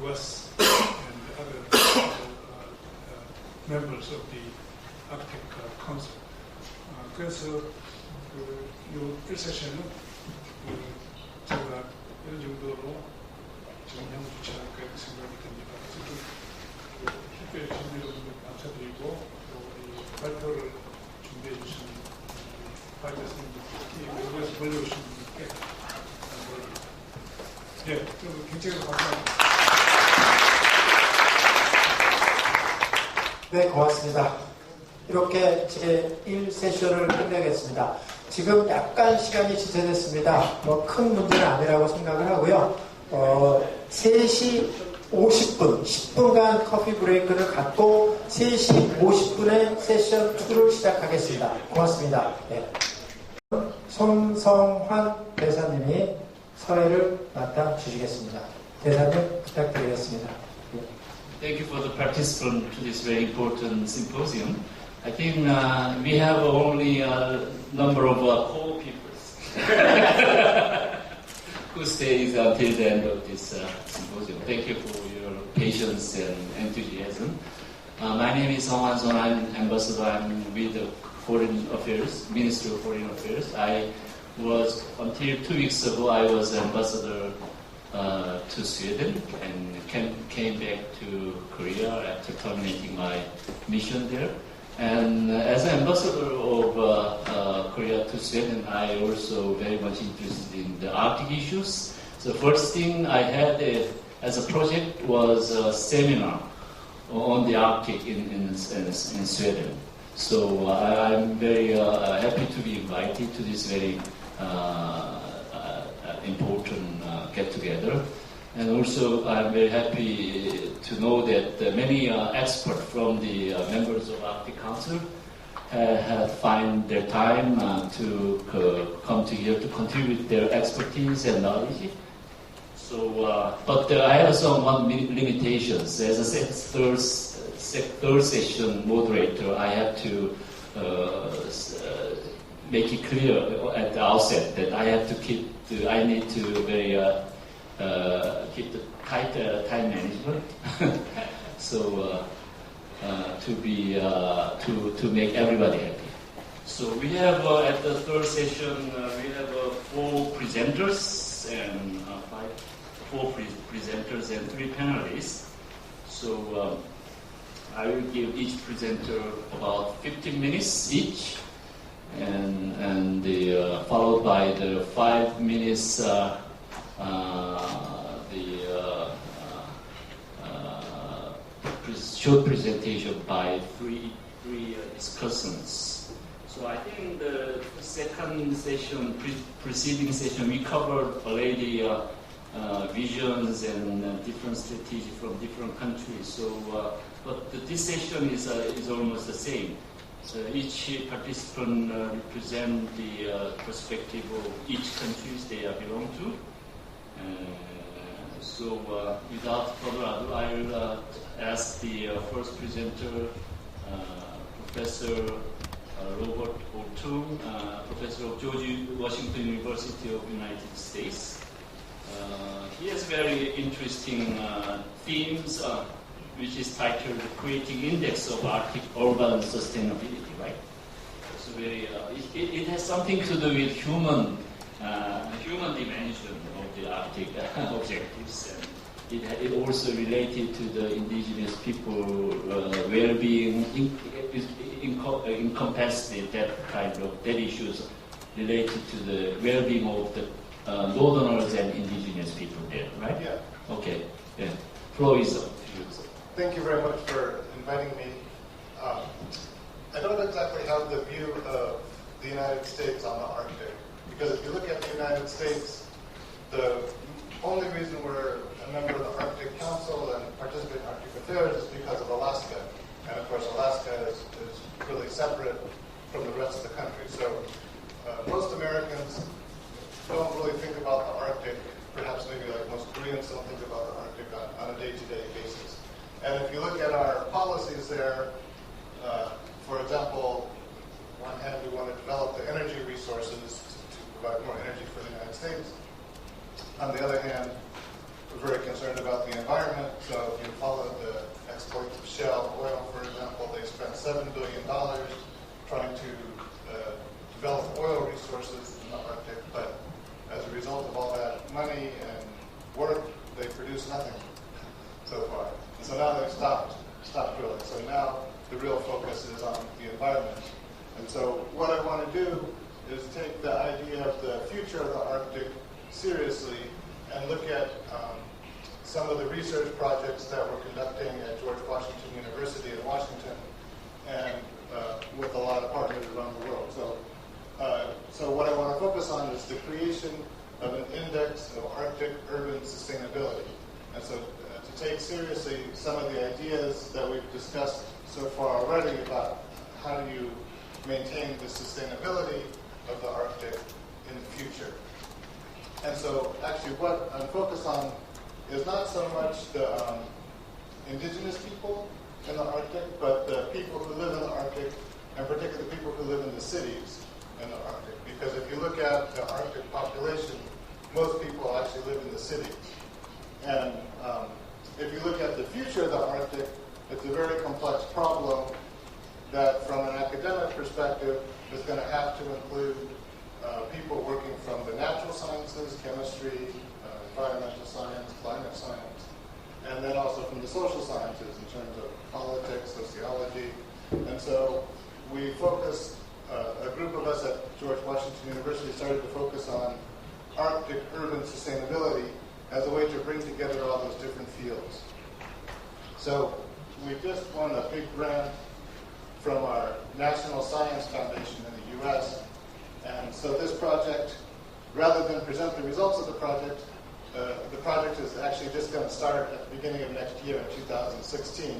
U.S. and other members of the Arctic Council. 그래서 이 1세션은 제가 이런 정도로 정리하면 좋지 않을까 이렇게 생각이 듭니다. 그래서 특별히 주민 여러분들 감사드리고 또 이 발표를 준비해 주신 발표 선생님들, 특히 외국에서 몰려오신 분들께 네, 굉장히 감사합니다. 네, 고맙습니다. 이렇게 제 1세션을 끝내겠습니다. 지금 약간 시간이 지체됐습니다. 큰 문제는 아니라고 생각을 하고요. 3시 50분, 10분간 커피 브레이크를 갖고 3시 50분에 세션 2를 시작하겠습니다. 고맙습니다. 네. 손성환 대사님이 서해를 맡아 주시겠습니다. 대사님 부탁드리겠습니다. Thank you for the participant to this very important symposium. I think we have only a number of poor people who stays until the end of this symposium. Thank you for your patience and enthusiasm. My name is Song Han-son. I'm ambassador. I'm with the Foreign Affairs, Ministry of Foreign Affairs. I was, until 2 weeks ago, I was ambassador to Sweden and came back to Korea after terminating my mission there. And as an ambassador of Korea to Sweden, I also very much interested in the Arctic issues. So first thing I had as a project was a seminar on the Arctic in Sweden. So I'm very happy to be invited to this very important get-together. And also, I'm very happy to know that many experts from the members of Arctic Council have found their time to come together to contribute their expertise and knowledge. So, but I have some limitations. As a third session moderator, I have to make it clear at the outset that I have to I need to very keep the tight time management. So to make everybody happy. So we have at the third session we have 4 presenters and 4 presenters and 3 panelists. So I will give each presenter about 15 minutes each, and followed by the 5 minutes. Short presentation by three discussants. So I think the second session, preceding session, we covered already visions and different strategies from different countries. So, but this session is almost the same. So each participant represent the perspective of each countries they belong to. So without further ado, I will ask the first presenter, Professor Robert O'Toole, Professor of George Washington University of the United States. He has very interesting themes, which is titled "Creating Index of Arctic Urban Sustainability." Right? So very, it has something to do with human dimension of the Arctic objectives, and it also related to the indigenous people well-being, encompassed that issues related to the well-being of the northerners and indigenous people there, right? Yeah. Okay. Yeah. Floor is up. Thank you very much for inviting me. I don't exactly have the view of the United States on the Arctic, because if you look at the United States, the only reason we're a member of the Arctic Council and participate in Arctic affairs is because of Alaska. And of course, Alaska is really separate from the rest of the country. So most Americans don't really think about the Arctic, perhaps maybe like most Koreans don't think about the Arctic on a day-to-day basis. And if you look at our policies there, for example, on one hand we want to develop the energy resources to provide more energy for the United States. On the other hand, we're very concerned about the environment. So if you follow the exploits of shale oil, for example, they spent $7 billion trying to develop oil resources in the Arctic, but as a result of all that money and work, they produce nothing so far. And so now they've stopped drilling. So now the real focus is on the environment. And so what I want to do is take the idea of the future of the Arctic seriously and look at some of the research projects that we're conducting at George Washington University in Washington and with a lot of partners around the world. So what I want to focus on is the creation of an index of Arctic urban sustainability. And so to take seriously some of the ideas that we've discussed so far already about how do you maintain the sustainability of the Arctic in the future. And so actually what I'm focused on is not so much the indigenous people in the Arctic, but the people who live in the Arctic, and particularly the people who live in the cities in the Arctic. Because if you look at the Arctic population, most people actually live in the cities. And if you look at the future of the Arctic, it's a very complex problem that from an academic perspective is going to have to include people working from the natural sciences, chemistry, environmental science, climate science, and then also from the social sciences in terms of politics, sociology. And so we focused, a group of us at George Washington University started to focus on Arctic urban sustainability as a way to bring together all those different fields. So we just won a big grant from our National Science Foundation in the U.S. And so this project, rather than present the results of the project is actually just going to start at the beginning of next year in 2016.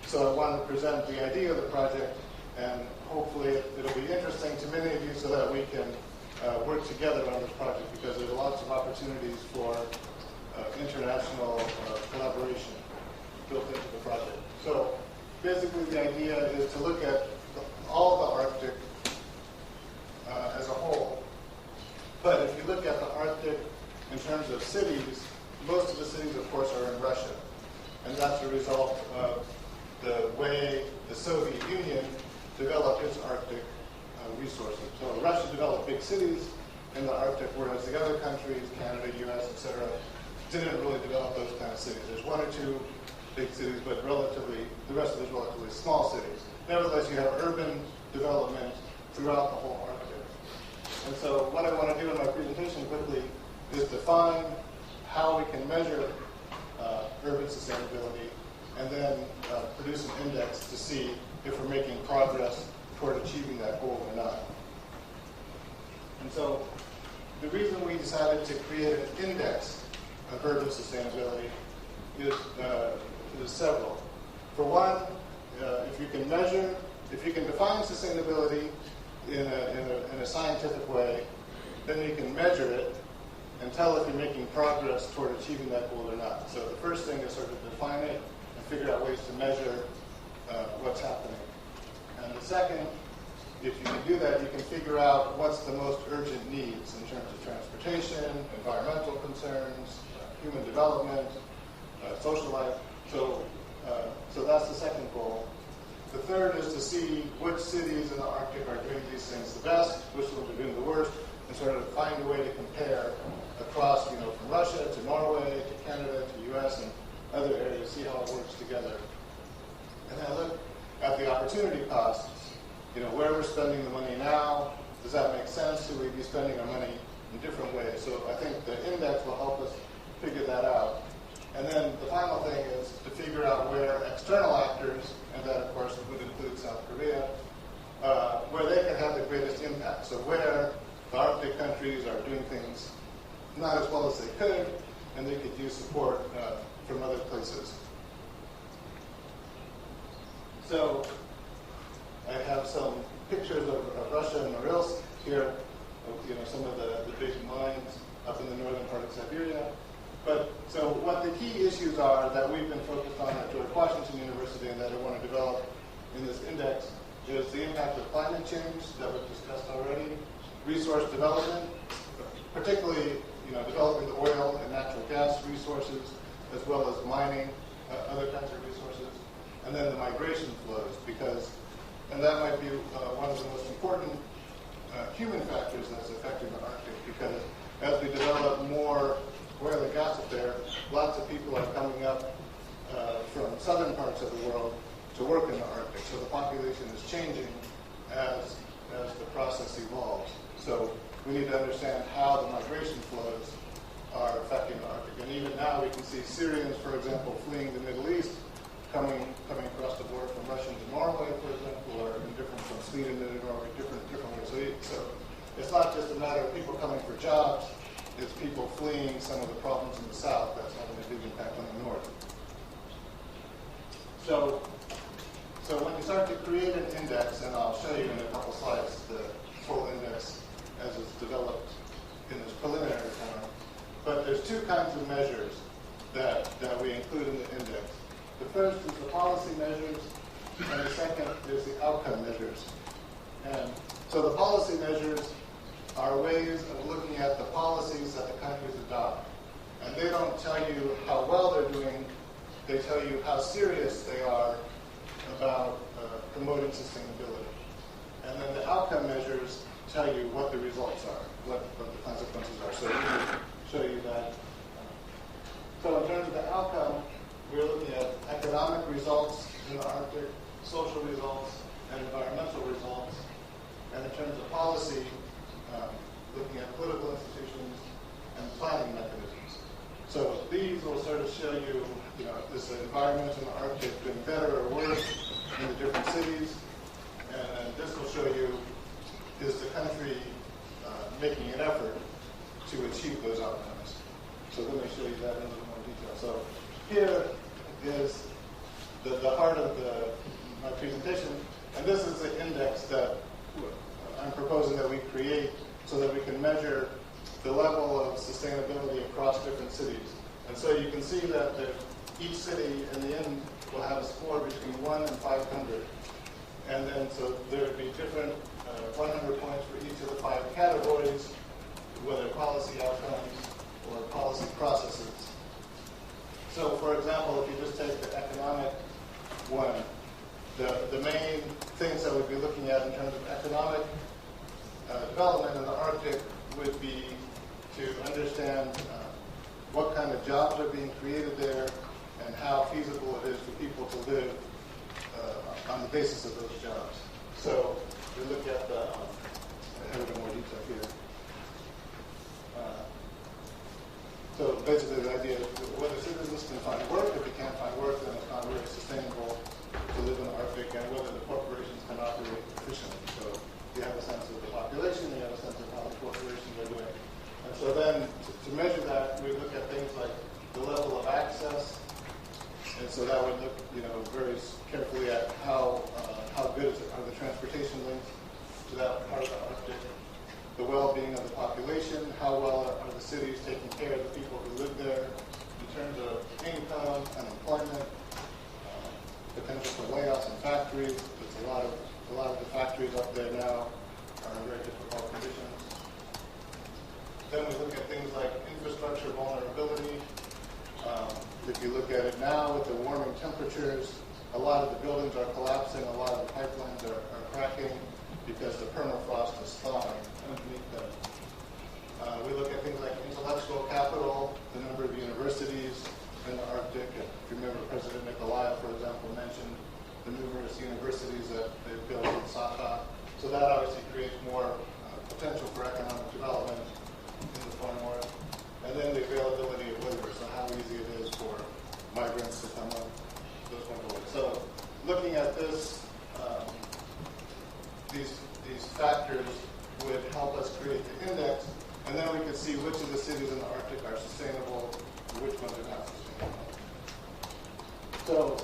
So I want to present the idea of the project, and hopefully it'll be interesting to many of you so that we can work together on this project, because there's lots of opportunities for international collaboration built into the project. So basically the idea is to look at all the Arctic as a whole. But if you look at the Arctic in terms of cities, most of the cities, of course, are in Russia. And that's a result of the way the Soviet Union developed its Arctic resources. So Russia developed big cities in the Arctic, whereas the other countries, Canada, US, etc., didn't really develop those kind of cities. There's one or two big cities, but the rest of it is relatively small cities. Nevertheless, you have urban development throughout the whole Arctic. And so what I want to do in my presentation quickly is define how we can measure urban sustainability, and then produce an index to see if we're making progress toward achieving that goal or not. And so the reason we decided to create an index of urban sustainability is several. For one, if you can define sustainability in a scientific way, then you can measure it and tell if you're making progress toward achieving that goal or not. So the first thing is sort of define it and figure out ways to measure what's happening. And the second, if you can do that, you can figure out what's the most urgent needs in terms of transportation, environmental concerns, human development, social life. So that's the second goal. The third is to see which cities in the Arctic are doing these things the best, which ones are doing the worst, and sort of find a way to compare across, from Russia to Norway to Canada to US and other areas, see how it works together. And then look at the opportunity costs, where we're spending the money now. Does that make sense? Should we be spending our money in different ways? So I think the index will help us figure that out. And then the final thing is to figure out where external actors, and that of course would include South Korea, where they can have the greatest impact. So where the Arctic countries are doing things not as well as they could, and they could use support from other places. So I have some pictures of Russia and Norilsk here, of some of the big mines up in the northern part of Siberia. But so what the key issues are that we've been focused on at George Washington University and that I want to develop in this index is the impact of climate change that we've discussed already, resource development, particularly developing the oil and natural gas resources, as well as mining other kinds of resources, and then the migration flows, and that might be one of the most important human factors that's affecting the Arctic, because as we develop more oil and gas up there, lots of people are coming up from southern parts of the world to work in the Arctic. So the population is changing as the process evolves. So we need to understand how the migration flows are affecting the Arctic. And even now we can see Syrians, for example, fleeing the Middle East, coming across the border from Russia to Norway, for example, or different from Sweden to Norway, different ways. So it's not just a matter of people coming for jobs, it's people fleeing some of the problems in the south that's having a big impact on the north. So when you start to create an index, and I'll show you in a couple slides the full index as it's developed in this preliminary form, but there's two kinds of measures that we include in the index. The first is the policy measures, and the second is the outcome measures. And so the policy measures are ways of looking at the policies that the countries adopt. And they don't tell you how well they're doing, they tell you how serious they are about promoting sustainability. And then the outcome measures tell you what the results are, what the consequences are. So we can show you that. So in terms of the outcome, we're looking at economic results in the Arctic, social results, and environmental results. And in terms of policy, looking at political institutions and planning mechanisms. So these will sort of show you, is the environment in the Arctic doing better or worse in the different cities. And this will show you, is the country making an effort to achieve those outcomes. So let me show you that in a little more detail. So here is the heart of my presentation, and this is the index that I'm proposing that we create so that we can measure the level of sustainability across different cities. And so you can see that each city in the end will have a score between 1 and 500. And then so there would be different 100 points for each of the 5 categories, whether policy outcomes or policy processes. So for example, if you just take the economic one, the main things that we'd be looking at in terms of economic development in the Arctic would be to understand what kind of jobs are being created there and how feasible it is for people to live on the basis of those jobs. So we look at I have a bit more detail here. So basically the idea is whether citizens can find work. If they can't find work, then it's not really sustainable to live in the Arctic, and whether the corporations can operate efficiently. So you have a sense of the population, you have a sense of how the corporations are doing. And so then to measure that, we look at things like the level of access. And so that would look, very carefully at how good are the transportation links to that part of the Arctic, the well-being of the population, how well are the cities taking care of the people who live there in terms of income and employment, potential for layoffs in factories. There's a lot of the factories up there now are in very difficult conditions. Then we look at things like infrastructure vulnerability. If you look at it now with the warming temperatures, a lot of the buildings are collapsing, a lot of the pipelines are cracking because the permafrost is thawing underneath them. We look at things like intellectual capital, the number of universities in the Arctic. If you remember, President Nikolaev, for example, mentioned the numerous universities that they've built in Sakha. So that obviously creates more potential for economic development in the far north. And then the availability of labor, so how easy it is for migrants to come up, those kind of ways. So looking at this, these factors would help us create the index, and then we could see which of the cities in the Arctic are sustainable and which ones are not sustainable. So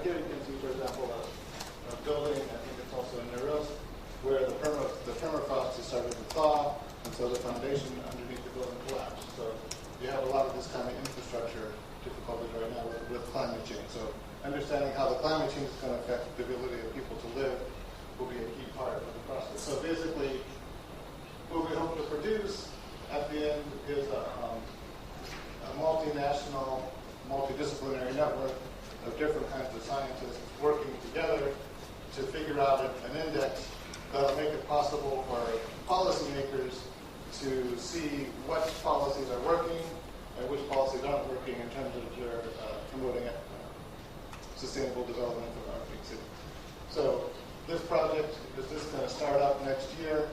here you can see, for example, a building, I think it's also in Neuros, where the permafrost has started to thaw, and so the foundation underneath the building collapsed. So you have a lot of this kind of infrastructure difficulties right now with climate change. So understanding how the climate change is going to affect the ability of people to live will be a key part of the process. So basically, what we hope to produce at the end is a multinational, multidisciplinary network of different kinds of scientists working together to figure out an index that will make it possible for policymakers to see what policies are working and which policies aren't working in terms of their promoting sustainable development for the Arctic cities. So this project is just going to start up next year.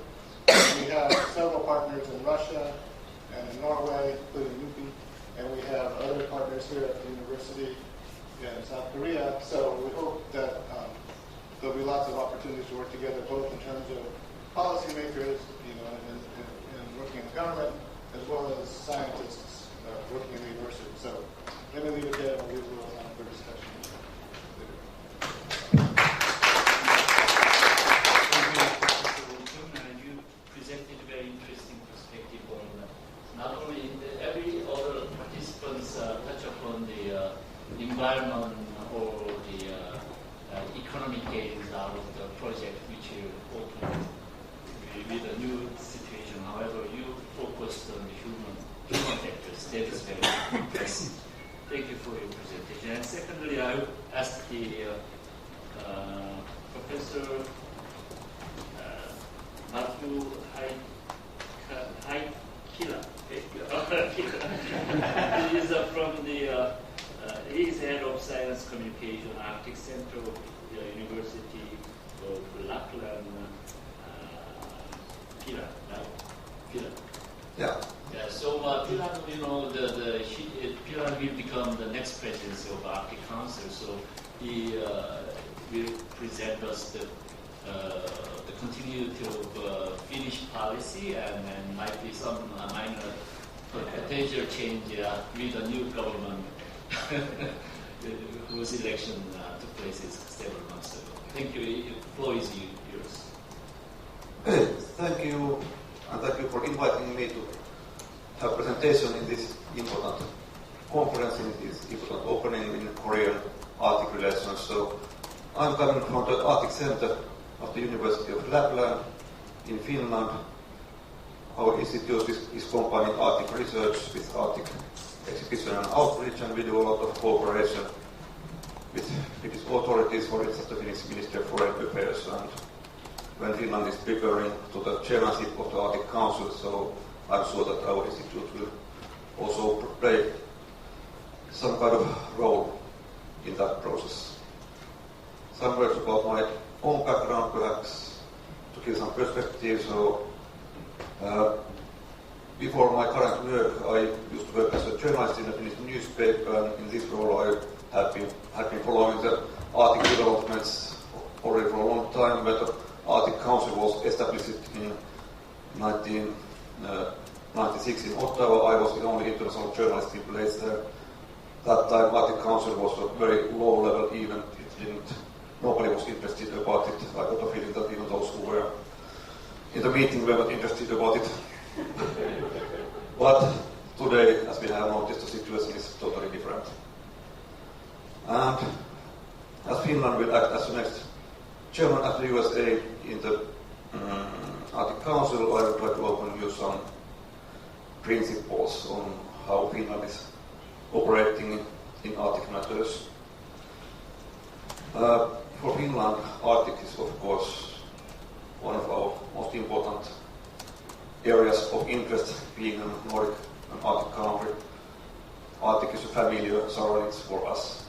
We have several partners in Russia and in Norway, including UPI, and we have other partners here at the university in South Korea. So we hope that there'll be lots of opportunities to work together, both in terms of policymakers, and working in the government, as well as scientists working in the university. So let me leave it there, and we will have for discussion. You presented a very interesting perspective on not only every other participants touch upon the environment or the economic gains out of the project which you opened with a new situation. However, you focused on the human factors. That is very impressive. Thank you for your presentation. And secondly, I would ask the Professor Matthew Haikila. He is from the he is head of science communication Arctic Center of the University of Lapland. Pila. Yeah. Yeah. So Pila, Pila will become the next presidency of Arctic Council. So he will present us the continuity of Finnish policy and might be some minor potential change with the new government whose election took place several months ago. Thank you. The floor is yours. Okay, thank you, and thank you for inviting me to have a presentation in this important conference, in this important opening in Korean Arctic relations. So I'm coming from the Arctic Center of the University of Lapland in Finland. Our institute is combining Arctic research with Arctic exhibition and outreach, and we do a lot of cooperation with Finnish authorities, for instance, the Finnish Ministry of Foreign Affairs, and when Finland is preparing to the chairmanship of the Arctic Council, so I'm sure that our institute will also play some kind of role in that process. Some words about my own background, perhaps, to give some perspective. So, before my current work, I used to work as a journalist in a Finnish newspaper, and in this role I had been following the Arctic developments already for a long time. When the Arctic Council was established in 1996 in Ottawa, I was the only international journalist in place there. That time Arctic Council was a very low-level event. Nobody was interested about it. I got a feeling that even those who were in the meeting were not interested about it. But today, as we have noticed, the situation is totally different. And as Finland will act as the next chairman of the USA in the Arctic Council, I would like to open you some principles on how Finland is operating in Arctic matters. For Finland, Arctic is of course one of our most important areas of interest, being a Nordic and Arctic country. Arctic is a familiar surroundings for us.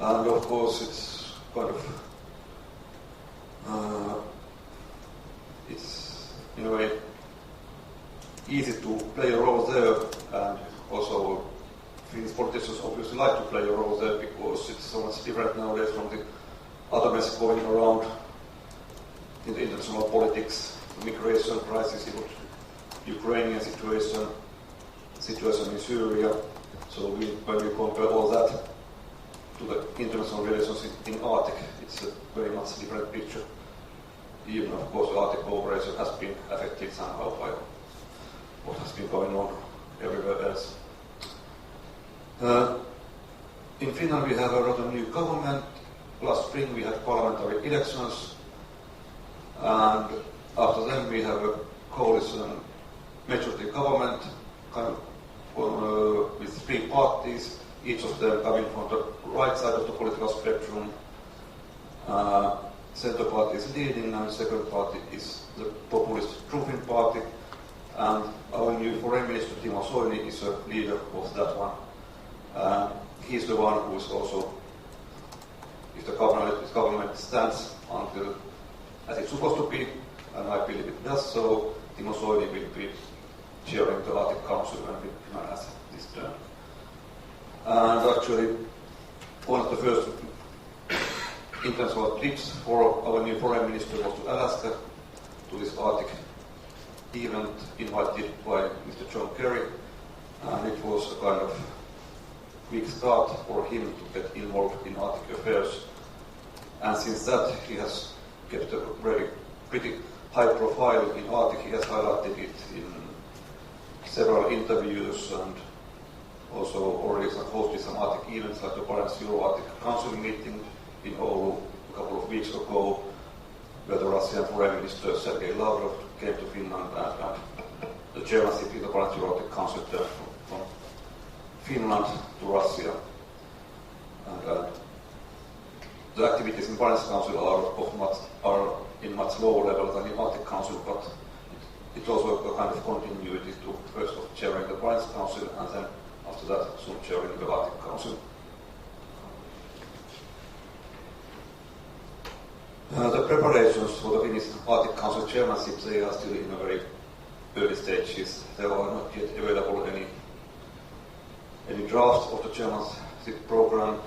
And of course it's kind of, it's in a way easy to play a role there, and also Finnish politicians obviously like to play a role there because it's so much different nowadays from the other mess going around in the international politics, the migration crisis, the Ukrainian situation in Syria. So when we compare all that to the international relations in Arctic, it's a very much different picture. Even, of course, the Arctic cooperation has been affected somehow by what has been going on everywhere else. In Finland, we have a rather new government. Last spring, we had parliamentary elections, and after them, we have a coalition majority government with three parties, each of them coming from the right side of the political spectrum. center party is leading, and the second party is the populist Trufin party, and our new foreign minister Timo Soini is a leader of that one. He's the one who is also, if the government stands until as it's supposed to be, and I believe it does so, Timo Soini will be chairing the Arctic Council when Finland has this term. And actually, one of the first intensive trips for our new foreign minister was to Alaska, to this Arctic event invited by Mr. John Kerry, and it was a kind of quick start for him to get involved in Arctic affairs. And since that, he has kept a pretty high profile in Arctic. He has highlighted it in several interviews and also already hosted some Arctic events like the Barents Euro-Arctic Council meeting in Oulu a couple of weeks ago, where the Russian Foreign Minister Sergei Lavrov came to Finland and the chairmanship in the Barents Euro-Arctic Council turned from Finland to Russia. And the activities in Barents Council are in much lower level than in Arctic Council, but it's also a kind of continuity to first of chairing the Barents Council and then after that soon chairing the Arctic Council. The preparations for the Finnish Arctic Council chairmanship, they are still in a very early stages. There are not yet available any drafts of the chairmanship program.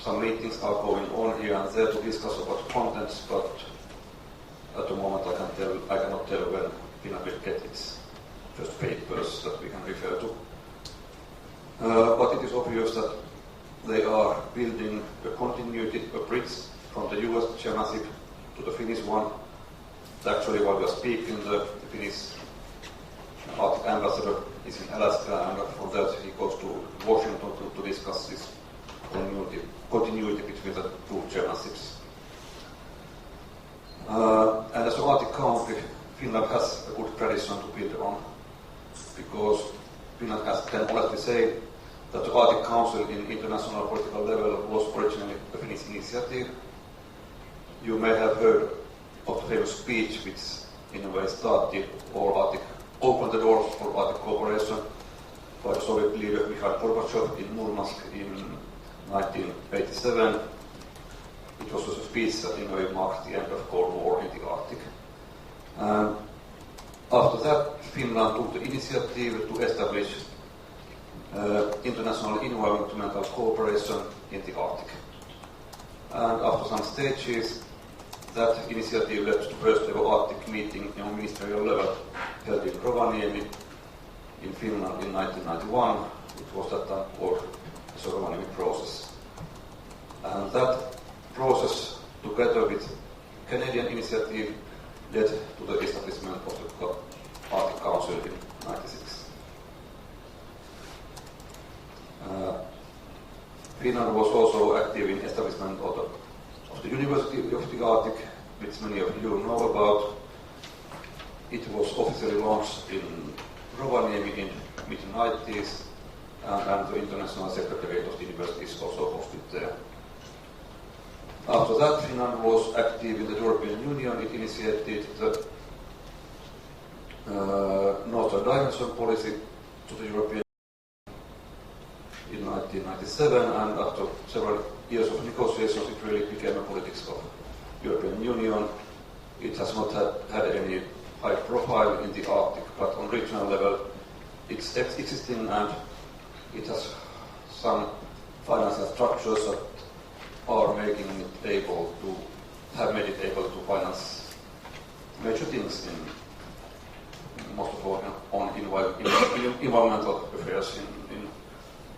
Some meetings are going on here and there to discuss about contents, but at the moment I cannot tell when Finland will get its first papers that we can refer to. But it is obvious that they are building a continuity, a bridge from the US chairmanship to the Finnish one. Actually, while we are speaking, the Finnish Arctic ambassador is in Alaska, and from that he goes to Washington to discuss this continuity between the two chairmanships. And as an Arctic country, Finland has a good tradition to build on, because Finland can honestly say that the Arctic Council in international political level was originally a Finnish initiative. You may have heard of the famous speech which in a way started or opened the doors for Arctic cooperation by the Soviet leader Mikhail Gorbachev in Murmansk in 1987. It was a speech that in a way marked the end of Cold War in the Arctic. After that, Finland took the initiative to establish international environmental cooperation in the Arctic. And after some stages, that initiative led to the first ever Arctic meeting on ministerial level held in Rovaniemi in Finland in 1991. It was that time called the Rovaniemi process. And that process, together with Canadian initiative, led to the establishment of the Arctic Council in 1996. Finland was also active in establishment of the University of the Arctic, which many of you know about. It was officially launched in Rovaniemi in mid-90s, and the International Secretariat of the University is also hosted there. After that, Finland was active in the European Union. It initiated the Northern Dimension policy to the European Union in 1997, and after several years of negotiations, it really became a politics of European Union. It has not had any high profile in the Arctic, but on regional level, it's existing, and it has some financial structures that are making it able to finance major things in most of all on environmental affairs in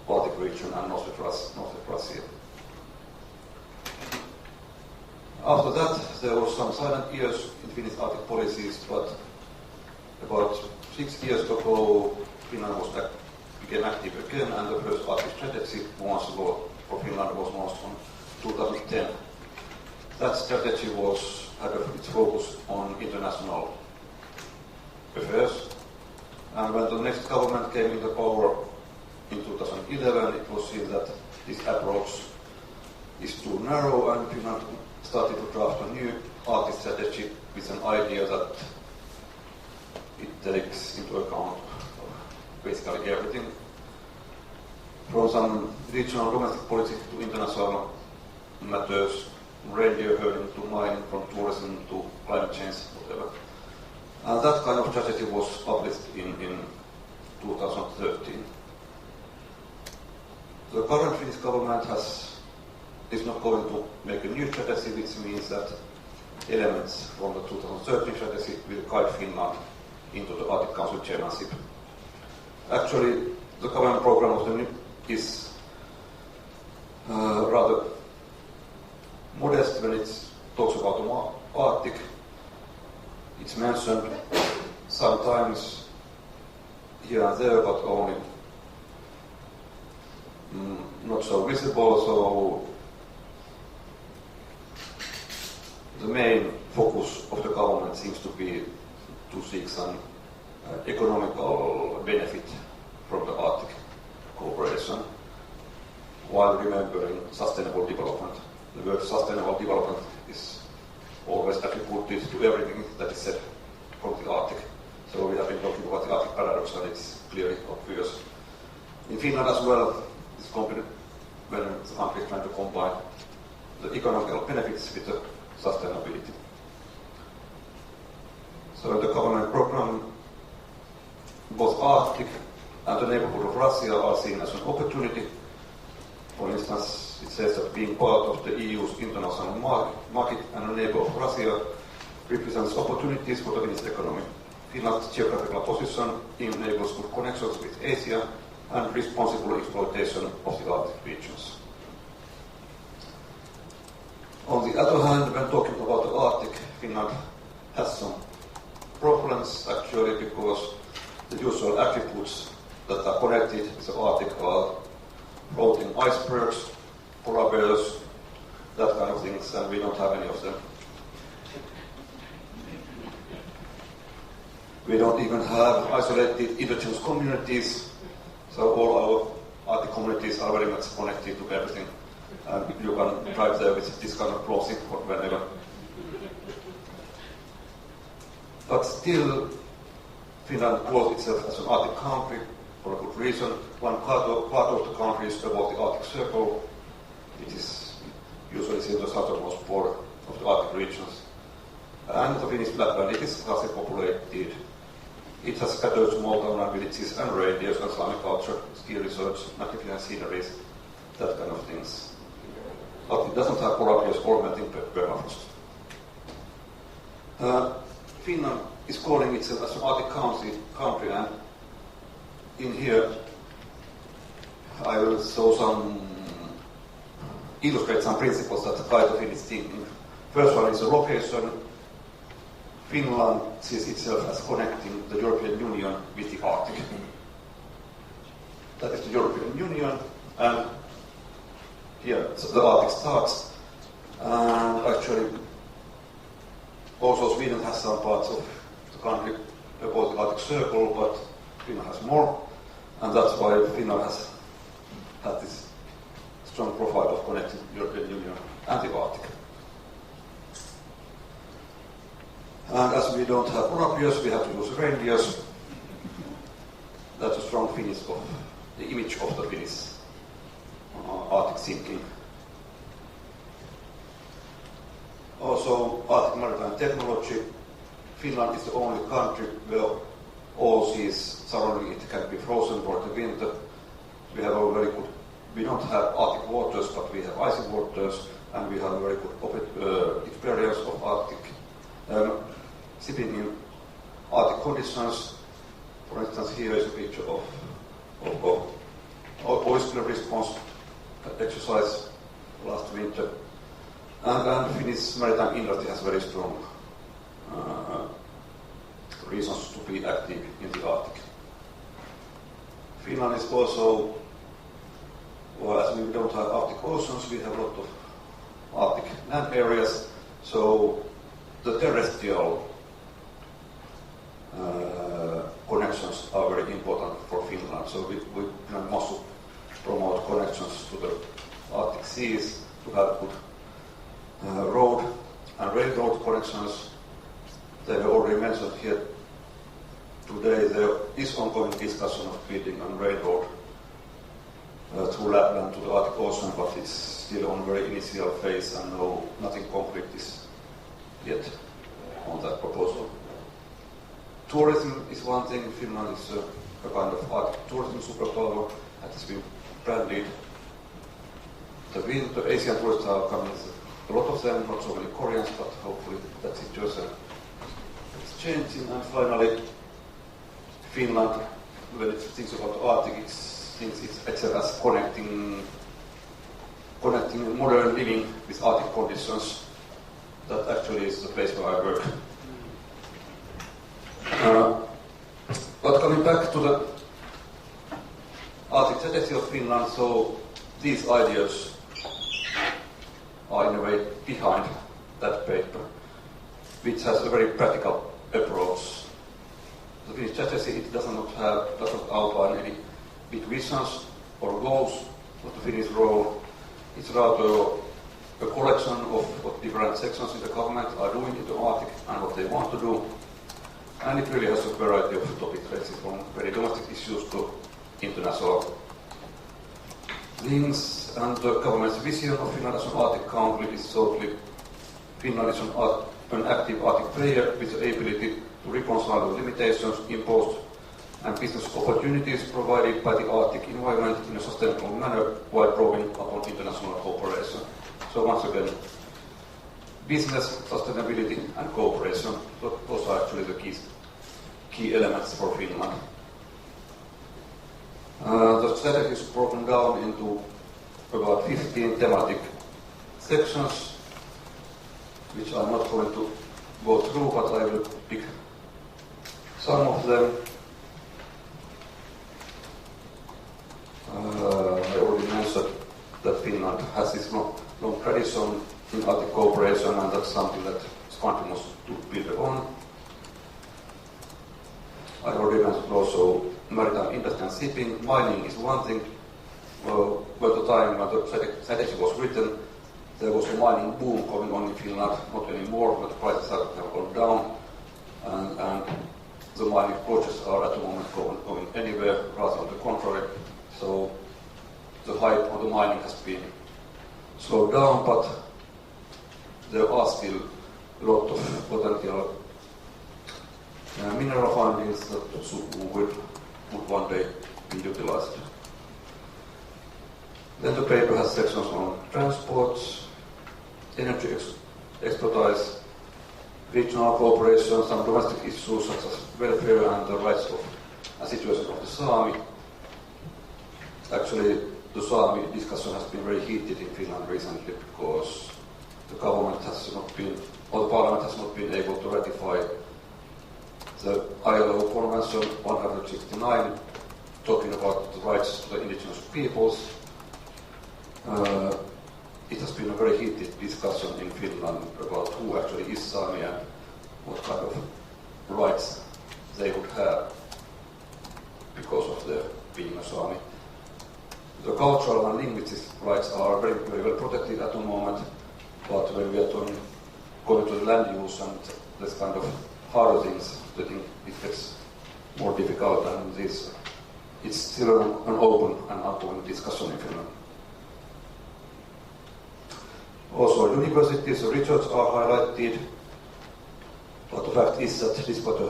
Baltic region and North Russia. After that, there was some silent years in Finnish Arctic policies, but about 6 years ago, Finland became active again, and the first Arctic strategy once ago for Finland was launched in 2010. That strategy had its focus on international affairs, and when the next government came into power in 2011, it was seen that this approach is too narrow, and Finland started to draft a new Arctic strategy with an idea that it takes into account basically everything, from some regional domestic policy to international matters, radio herding to mining, from tourism to climate change, whatever. And that kind of strategy was published in 2013. The current Finnish government is not going to make a new strategy, which means that elements from the 2013 strategy will guide Finland into the Arctic Council chairmanship. Actually, the government program of the new is rather modest when it talks about the Arctic. It's mentioned sometimes here and there, but only not so visible. So the main focus of the government seems to be to seek some economical benefit from the Arctic cooperation, while remembering sustainable development. The word sustainable development is always attributed to everything that is said from the Arctic. So we have been talking about the Arctic paradox, and it's clearly obvious. In Finland as well, it's complicated when the country is trying to combine the economical benefits with the sustainability. So in the government program, both Arctic and the neighborhood of Russia are seen as an opportunity. For instance, it says that being part of the EU's international market and a neighbor of Russia represents opportunities for the Finnish economy. Finland's geographical position enables good connections with Asia and responsible exploitation of the Arctic regions. On the other hand, when talking about the Arctic, Finland has some problems actually, because the usual attributes that are connected with the Arctic are floating icebergs, polar bears, that kind of things, and we don't have any of them. We don't even have isolated indigenous communities, so all our Arctic communities are very much connected to everything. And you can drive there with this kind of clothing whenever. But still, Finland calls itself as an Arctic country for a good reason. One part of the country is above the Arctic Circle. It is usually seen the southernmost border of the Arctic regions. And the Finnish Lapland, it is scarcely populated. It has scattered small town and villages and radios and Islamic culture, ski resorts, magnificent sceneries, that kind of things. But it doesn't have polar bears or melting permafrost. Finland is calling itself as an Arctic country, and in here I will illustrate some principles that guide the Finnish thinking. First one is the location. Finland sees itself as connecting the European Union with the Arctic. That is the European Union, and here the Arctic starts. And actually, also Sweden has some parts of the country above the Arctic Circle, but Finland has more, and that's why Finland has had this strong profile of connecting the European Union and the Arctic. And as we don't have polar bears, we have to use reindeers. That's a strong Finnish of the image of the Finnish Arctic thinking. Also, Arctic maritime technology. Finland is the only country where all seas surrounding it can be frozen for the winter. We have a very good. We don't have Arctic waters, but we have icy waters, and we have a very good experience of Arctic shipping in Arctic conditions. For instance, here is a picture of oyster response exercise last winter. And Finnish maritime industry has very strong reasons to be active in the Arctic. Finland is also, well, as we don't have Arctic oceans, we have a lot of Arctic land areas, so the terrestrial connections are very important for Finland. So we must promote connections to the Arctic seas, to have connections. They were already mentioned here today. There is ongoing discussion of building a railroad through Lapland to the Arctic Ocean, but it's still on very initial phase and nothing concrete is yet on that proposal. Tourism is one thing. Finland is a kind of Arctic tourism superpower that has been branded. The Asian tourists are coming, a lot of them, not so many Koreans, but hopefully that situation is changing. And finally, Finland, when it thinks about the Arctic, it thinks it's as connecting modern living with Arctic conditions. That actually is the place where I work. But coming back to the Arctic strategy of Finland, so these ideas are in a way behind that paper, which has a very practical approach. The Finnish strategy, it does not outline any big visions or goals of the Finnish role. It's rather a collection of what different sections in the government are doing in the Arctic and what they want to do. And it really has a variety of topics ranging from very domestic issues to international things. And the government's vision of Finland as an Arctic country is totally Finland is an active Arctic player with the ability to reconcile the limitations imposed and business opportunities provided by the Arctic environment in a sustainable manner while drawing upon international cooperation. So once again, business, sustainability and cooperation, those are actually the key elements for Finland. The strategy is broken down into about 15 thematic sections, which I'm not going to go through, but I will pick some of them. I already mentioned that Finland has this long tradition in Arctic cooperation, and that's something that this country wants to build upon. I already mentioned also maritime industry and shipping. Mining is one thing. By the time when the strategy was written, there was a mining boom going on in Finland, not anymore, but the prices have gone down, and the mining projects are at the moment going anywhere, rather on the contrary. So the hype on the mining has been slowed down, but there are still a lot of potential mineral findings that would one day be utilized. Then the paper has sections on transports, energy expertise, regional cooperation, some domestic issues such as welfare and the rights of and situation of the Sami. Actually, the Sami discussion has been very heated in Finland recently because the government has not been, or the parliament has not been able to ratify the ILO Convention 169, talking about the rights of the indigenous peoples. It has been a very heated discussion in Finland about who actually is Sami and what kind of rights they would have because of their being a Sami. The cultural and linguistic rights are very, very well protected at the moment, but when we are going to the land use and this kind of harder things, I think it gets more difficult, and it's still an open and ongoing discussion in Finland. Also, universities and research are highlighted, but the fact is that despite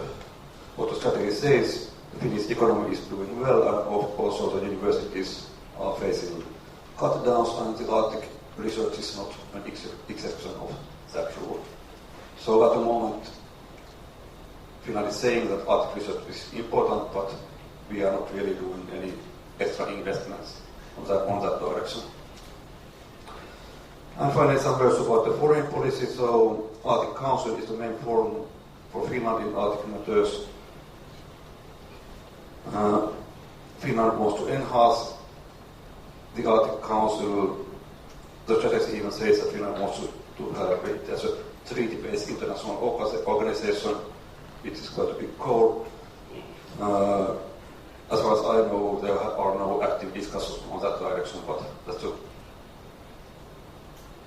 what the strategy says, the Finnish economy is doing well, and also the universities are facing cut downs, and the Arctic research is not an exception of that rule. So at the moment, Finland is saying that Arctic research is important, but we are not really doing any extra investments on that direction. And finally, some words about the foreign policy. So, Arctic Council is the main forum for Finland in Arctic matters. Finland wants to enhance the Arctic Council. The strategy even says that Finland wants to have it as a treaty-based international organization, which is quite a big goal. As far as I know, there are no active discussions on that direction, but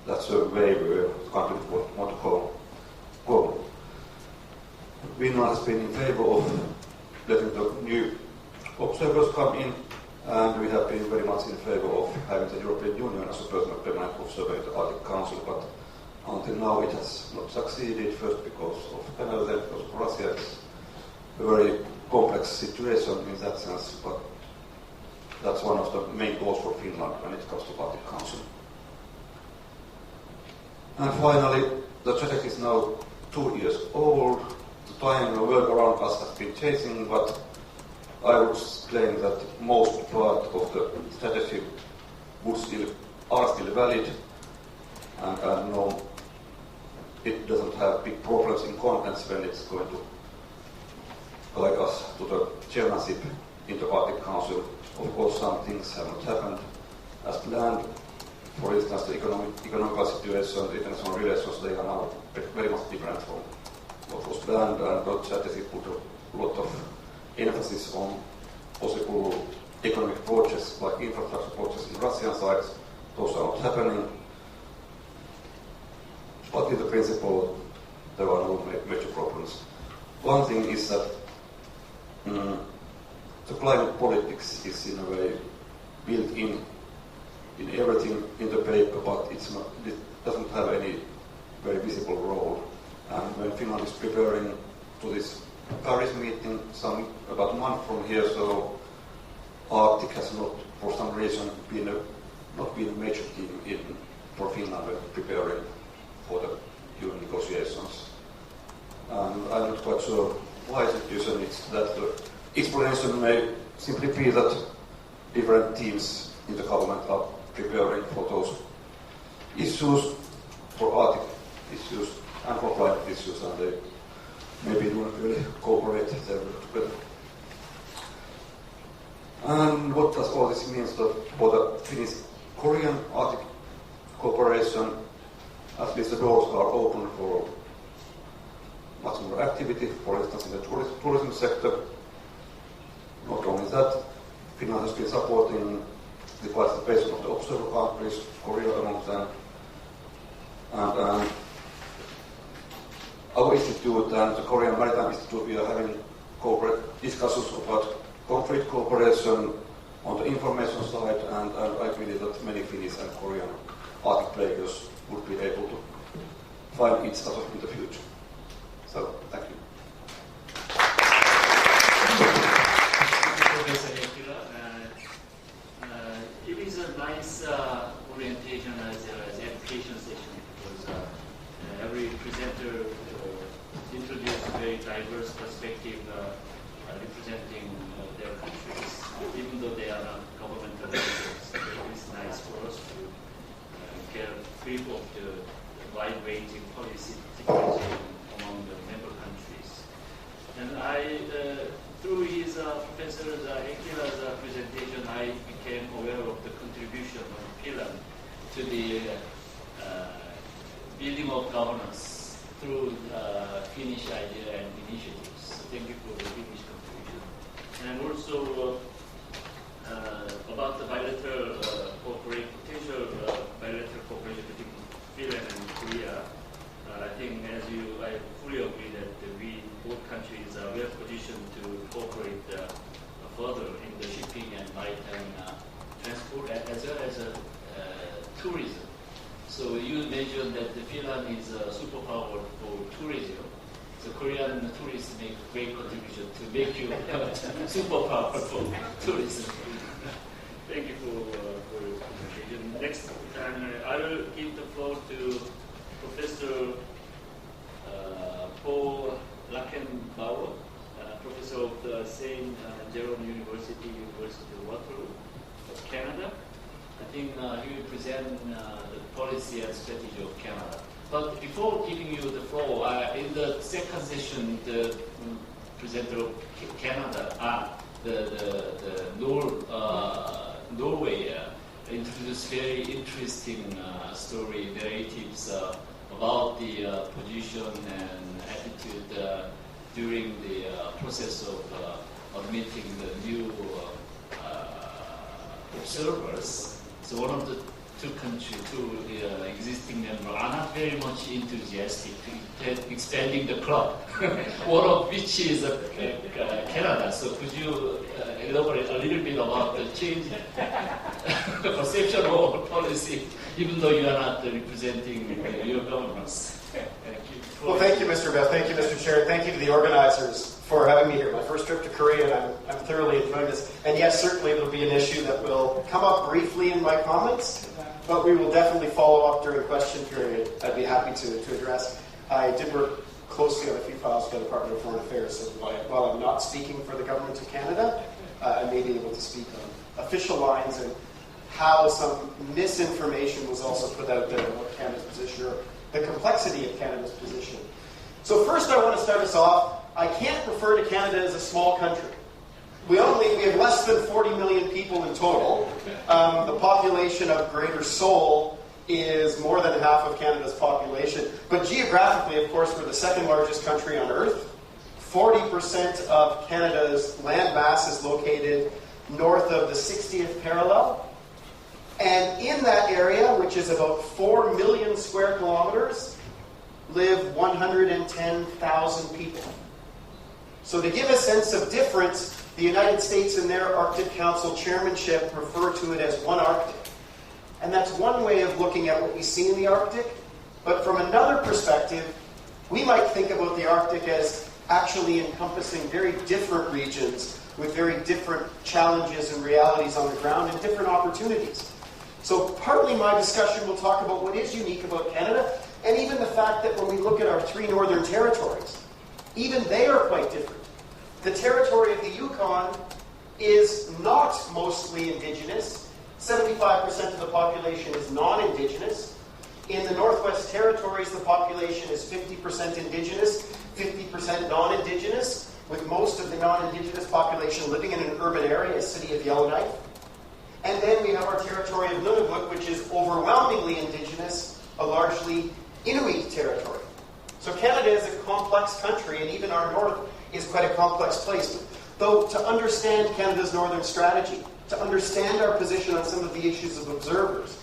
that's a way where countries want to go Finland has been in favor of letting the new observers come in, and we have been very much in favor of having the European Union as a permanent observer in the Arctic Council, but until now it has not succeeded, first because of Canada, then because of Russia. It's a very complex situation in that sense, but that's one of the main goals for Finland when it comes to Arctic Council. And finally, the strategy is now 2 years old. The time the world around us has been changing, but I would claim that most part of the strategy are still valid, and no, it doesn't have big problems in contents when it's going to guide us to the chairmanship in the Arctic Council. Of course, some things have not happened as planned. For instance, the economical situation, the international relations, they are now very much different from what was planned, and the strategy put a lot of emphasis on possible economic projects like infrastructure projects in Russian sides. Those are not happening. But in the principle, there are no major problems. One thing is that the climate politics is in a way built in everything in the paper, but it doesn't have any very visible role. And when Finland is preparing to this Paris meeting about a month from here, so Arctic has not, for some reason, not been a major theme for Finland when preparing for the UN negotiations. I'm not quite sure why the situation is that. The explanation may simply be that different teams in the government are preparing for those issues, for Arctic issues and for climate issues, and they maybe do not really cooperate together. And what does all this mean for the Finnish-Korean Arctic cooperation? At least the doors are open for much more activity, for instance in the tourism sector. Not only that, Finland has been supporting the participation of the observer countries, Korea among them. And our institute and the Korean Maritime Institute, we are having discussions about concrete cooperation on the information side, and I believe that many Finnish and Korean Arctic players would be able to find each other in the future. So, thank you. It is a nice orientation as education session, because every presenter introduced a very diverse perspective representing their countries, even though they are not governmental officials. It is nice for us to get a grip of the wide-ranging policy situation among the member countries. And through his Professor Ekila's presentation, I became aware of the contribution of Finland to the building of governance through Finnish idea and initiatives. So thank you for the Finnish contribution. And also about the bilateral potential bilateral cooperation between Finland and Korea. I think, I fully agree that both countries are well positioned to cooperate further in the shipping and maritime transport, as well as tourism. So you mentioned that Finland is a superpower for tourism. So Korean tourists make great contribution to make you a superpower for tourism. Thank you for your presentation. Next time, I will give the floor to Professor Paul Lachenbauer, professor of the St. Jerome University of Waterloo of Canada. I think he will present the policy and strategy of Canada. But before giving you the floor, in the second session, the presenter of Canada, Norway introduced very interesting story narratives about the position and attitude during the process of admitting the new observers. So one of the two countries, two existing members are not very much enthusiastic to expanding the club. One of which is Canada. So could you elaborate a little bit about the change the perception of policy, even though you are not representing your governments? Thank you. Well, thank you, Mr. Beth. Thank you, Mr. Chair. Thank you to the organizers for having me here. My first trip to Korea, and I'm thoroughly enjoying this. And yes, certainly it'll be an issue that will come up briefly in my comments, but we will definitely follow up during question period. I'd be happy to address. I did work closely on a few files for the Department of Foreign Affairs, so while I'm not speaking for the government of Canada, I may be able to speak on official lines and how some misinformation was also put out there about Canada's position, or the complexity of Canada's position. So first I want to start us off. I can't refer to Canada as a small country. We have less than 40 million people in total. The population of Greater Seoul is more than half of Canada's population. But geographically, of course, we're the second largest country on Earth. 40% of Canada's land mass is located north of the 60th parallel. And in that area, which is about 4 million square kilometers, live 110,000 people. So to give a sense of difference, the United States in their Arctic Council chairmanship refer to it as one Arctic. And that's one way of looking at what we see in the Arctic. But from another perspective, we might think about the Arctic as actually encompassing very different regions with very different challenges and realities on the ground and different opportunities. So partly my discussion will talk about what is unique about Canada, and even the fact that when we look at our three northern territories, even they are quite different. The territory of the Yukon is not mostly indigenous. 75% of the population is non-indigenous. In the Northwest Territories, the population is 50% indigenous, 50% non-indigenous, with most of the non-indigenous population living in an urban area, a city of Yellowknife. And then we have our territory of Nunavut, which is overwhelmingly indigenous, a largely Inuit territory. So Canada is a complex country, and even our north is quite a complex place. Though to understand Canada's northern strategy, to understand our position on some of the issues of observers,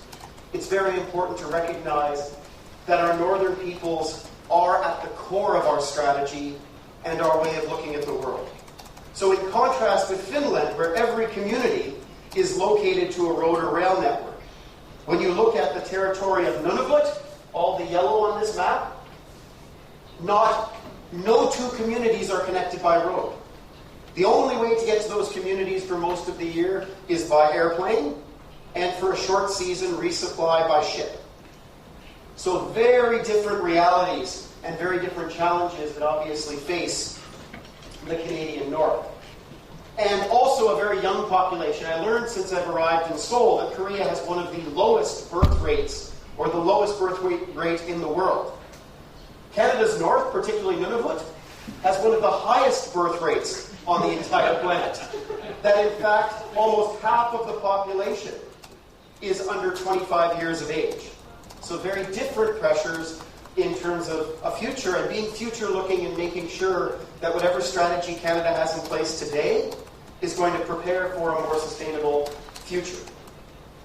it's very important to recognize that our northern peoples are at the core of our strategy and our way of looking at the world. So in contrast with Finland, where every community is located to a road or rail network, when you look at the territory of Nunavut, all the yellow on this map, no two communities are connected by road. The only way to get to those communities for most of the year is by airplane, and for a short season, resupply by ship. So very different realities and very different challenges that obviously face the Canadian North. And also a very young population. I learned since I've arrived in Seoul that Korea has one of the lowest birth rates, or the lowest birth rate in the world. Canada's north, particularly Nunavut, has one of the highest birth rates on the entire planet. That in fact, almost half of the population is under 25 years of age. So very different pressures in terms of a future, and being future-looking and making sure that whatever strategy Canada has in place today is going to prepare for a more sustainable future.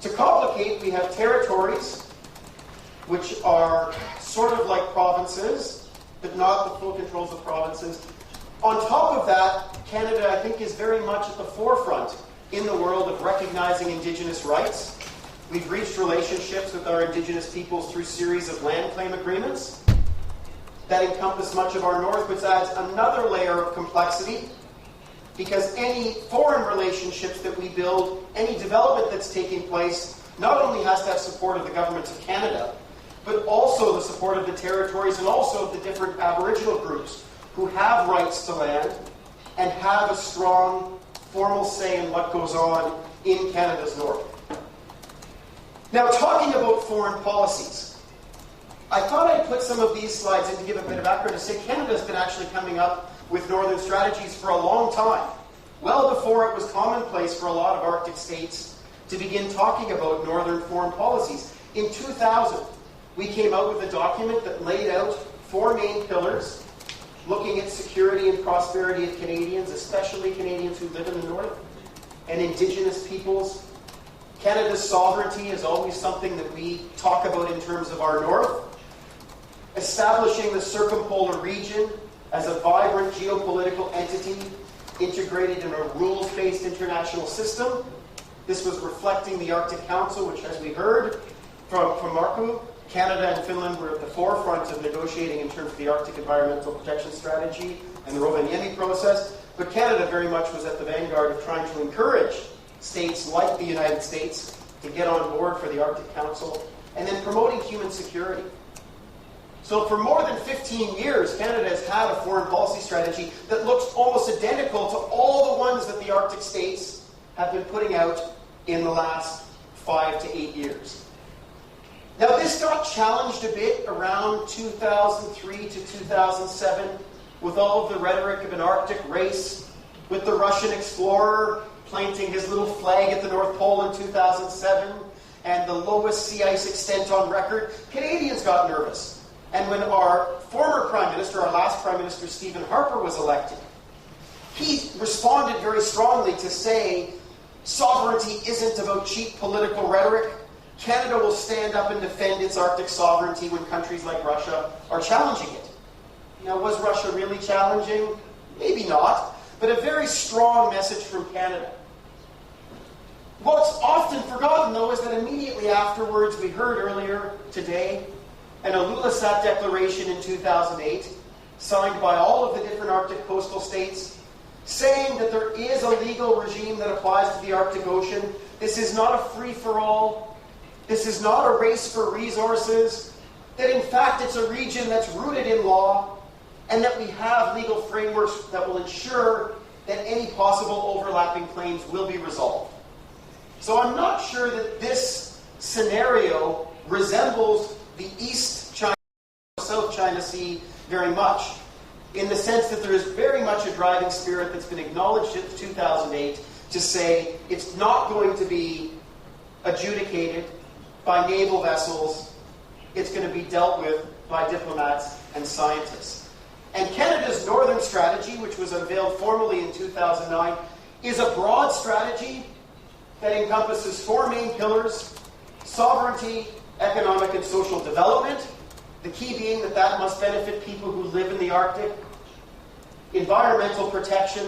To complicate, we have territories which are sort of like provinces, but not the full controls of provinces. On top of that, Canada, I think, is very much at the forefront in the world of recognizing Indigenous rights. We've reached relationships with our Indigenous peoples through a series of land claim agreements that encompass much of our north, which adds another layer of complexity, because any foreign relationships that we build, any development that's taking place, not only has to have support of the government of Canada, but also the support of the territories and also of the different Aboriginal groups who have rights to land and have a strong formal say in what goes on in Canada's north. Now, talking about foreign policies, I thought I'd put some of these slides in to give a bit of background to say Canada's been actually coming up with northern strategies for a long time, well before it was commonplace for a lot of Arctic states to begin talking about northern foreign policies. In 2000, we came out with a document that laid out 4 main pillars looking at security and prosperity of Canadians, especially Canadians who live in the north, and Indigenous peoples Canada's sovereignty is always something that we talk about in terms of our north. Establishing the circumpolar region as a vibrant geopolitical entity integrated in a rules-based international system. This was reflecting the Arctic Council, which, as we heard from Markku, Canada and Finland were at the forefront of negotiating in terms of the Arctic Environmental Protection Strategy and the Rovaniemi process. But Canada very much was at the vanguard of trying to encourage states like the United States to get on board for the Arctic Council, and then promoting human security. So for more than 15 years, Canada has had a foreign policy strategy that looks almost identical to all the ones that the Arctic states have been putting out in the last 5 to 8 years. Now this got challenged a bit around 2003 to 2007 with all of the rhetoric of an Arctic race, with the Russian explorer planting his little flag at the North Pole in 2007, and the lowest sea ice extent on record. Canadians got nervous. And when our former Prime Minister, our last Prime Minister, Stephen Harper, was elected, he responded very strongly to say, sovereignty isn't about cheap political rhetoric. Canada will stand up and defend its Arctic sovereignty when countries like Russia are challenging it. Now, was Russia really challenging? Maybe not, but a very strong message from Canada. What's often forgotten, though, is that immediately afterwards, we heard earlier today, an Ilulissat Declaration in 2008, signed by all of the different Arctic coastal states, saying that there is a legal regime that applies to the Arctic Ocean. This is not a free-for-all. This is not a race for resources. That in fact it's a region that's rooted in law, and that we have legal frameworks that will ensure that any possible overlapping claims will be resolved. So I'm not sure that this scenario resembles the East China, South China Sea very much, in the sense that there is very much a driving spirit that's been acknowledged in 2008 to say it's not going to be adjudicated by naval vessels, it's going to be dealt with by diplomats and scientists. And Canada's Northern Strategy, which was unveiled formally in 2009, is a broad strategy that encompasses 4 main pillars: sovereignty, economic and social development, the key being that that must benefit people who live in the Arctic, environmental protection,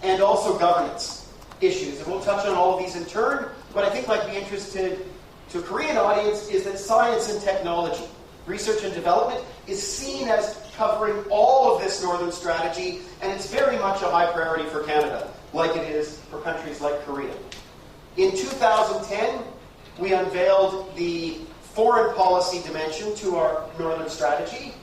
and also governance issues. And we'll touch on all of these in turn. What I think might be interested to a Korean audience is that science and technology, research and development, is seen as covering all of this Northern Strategy, and it's very much a high priority for Canada, like it is for countries like Korea. In 2010, we unveiled the foreign policy dimension to our Northern Strategy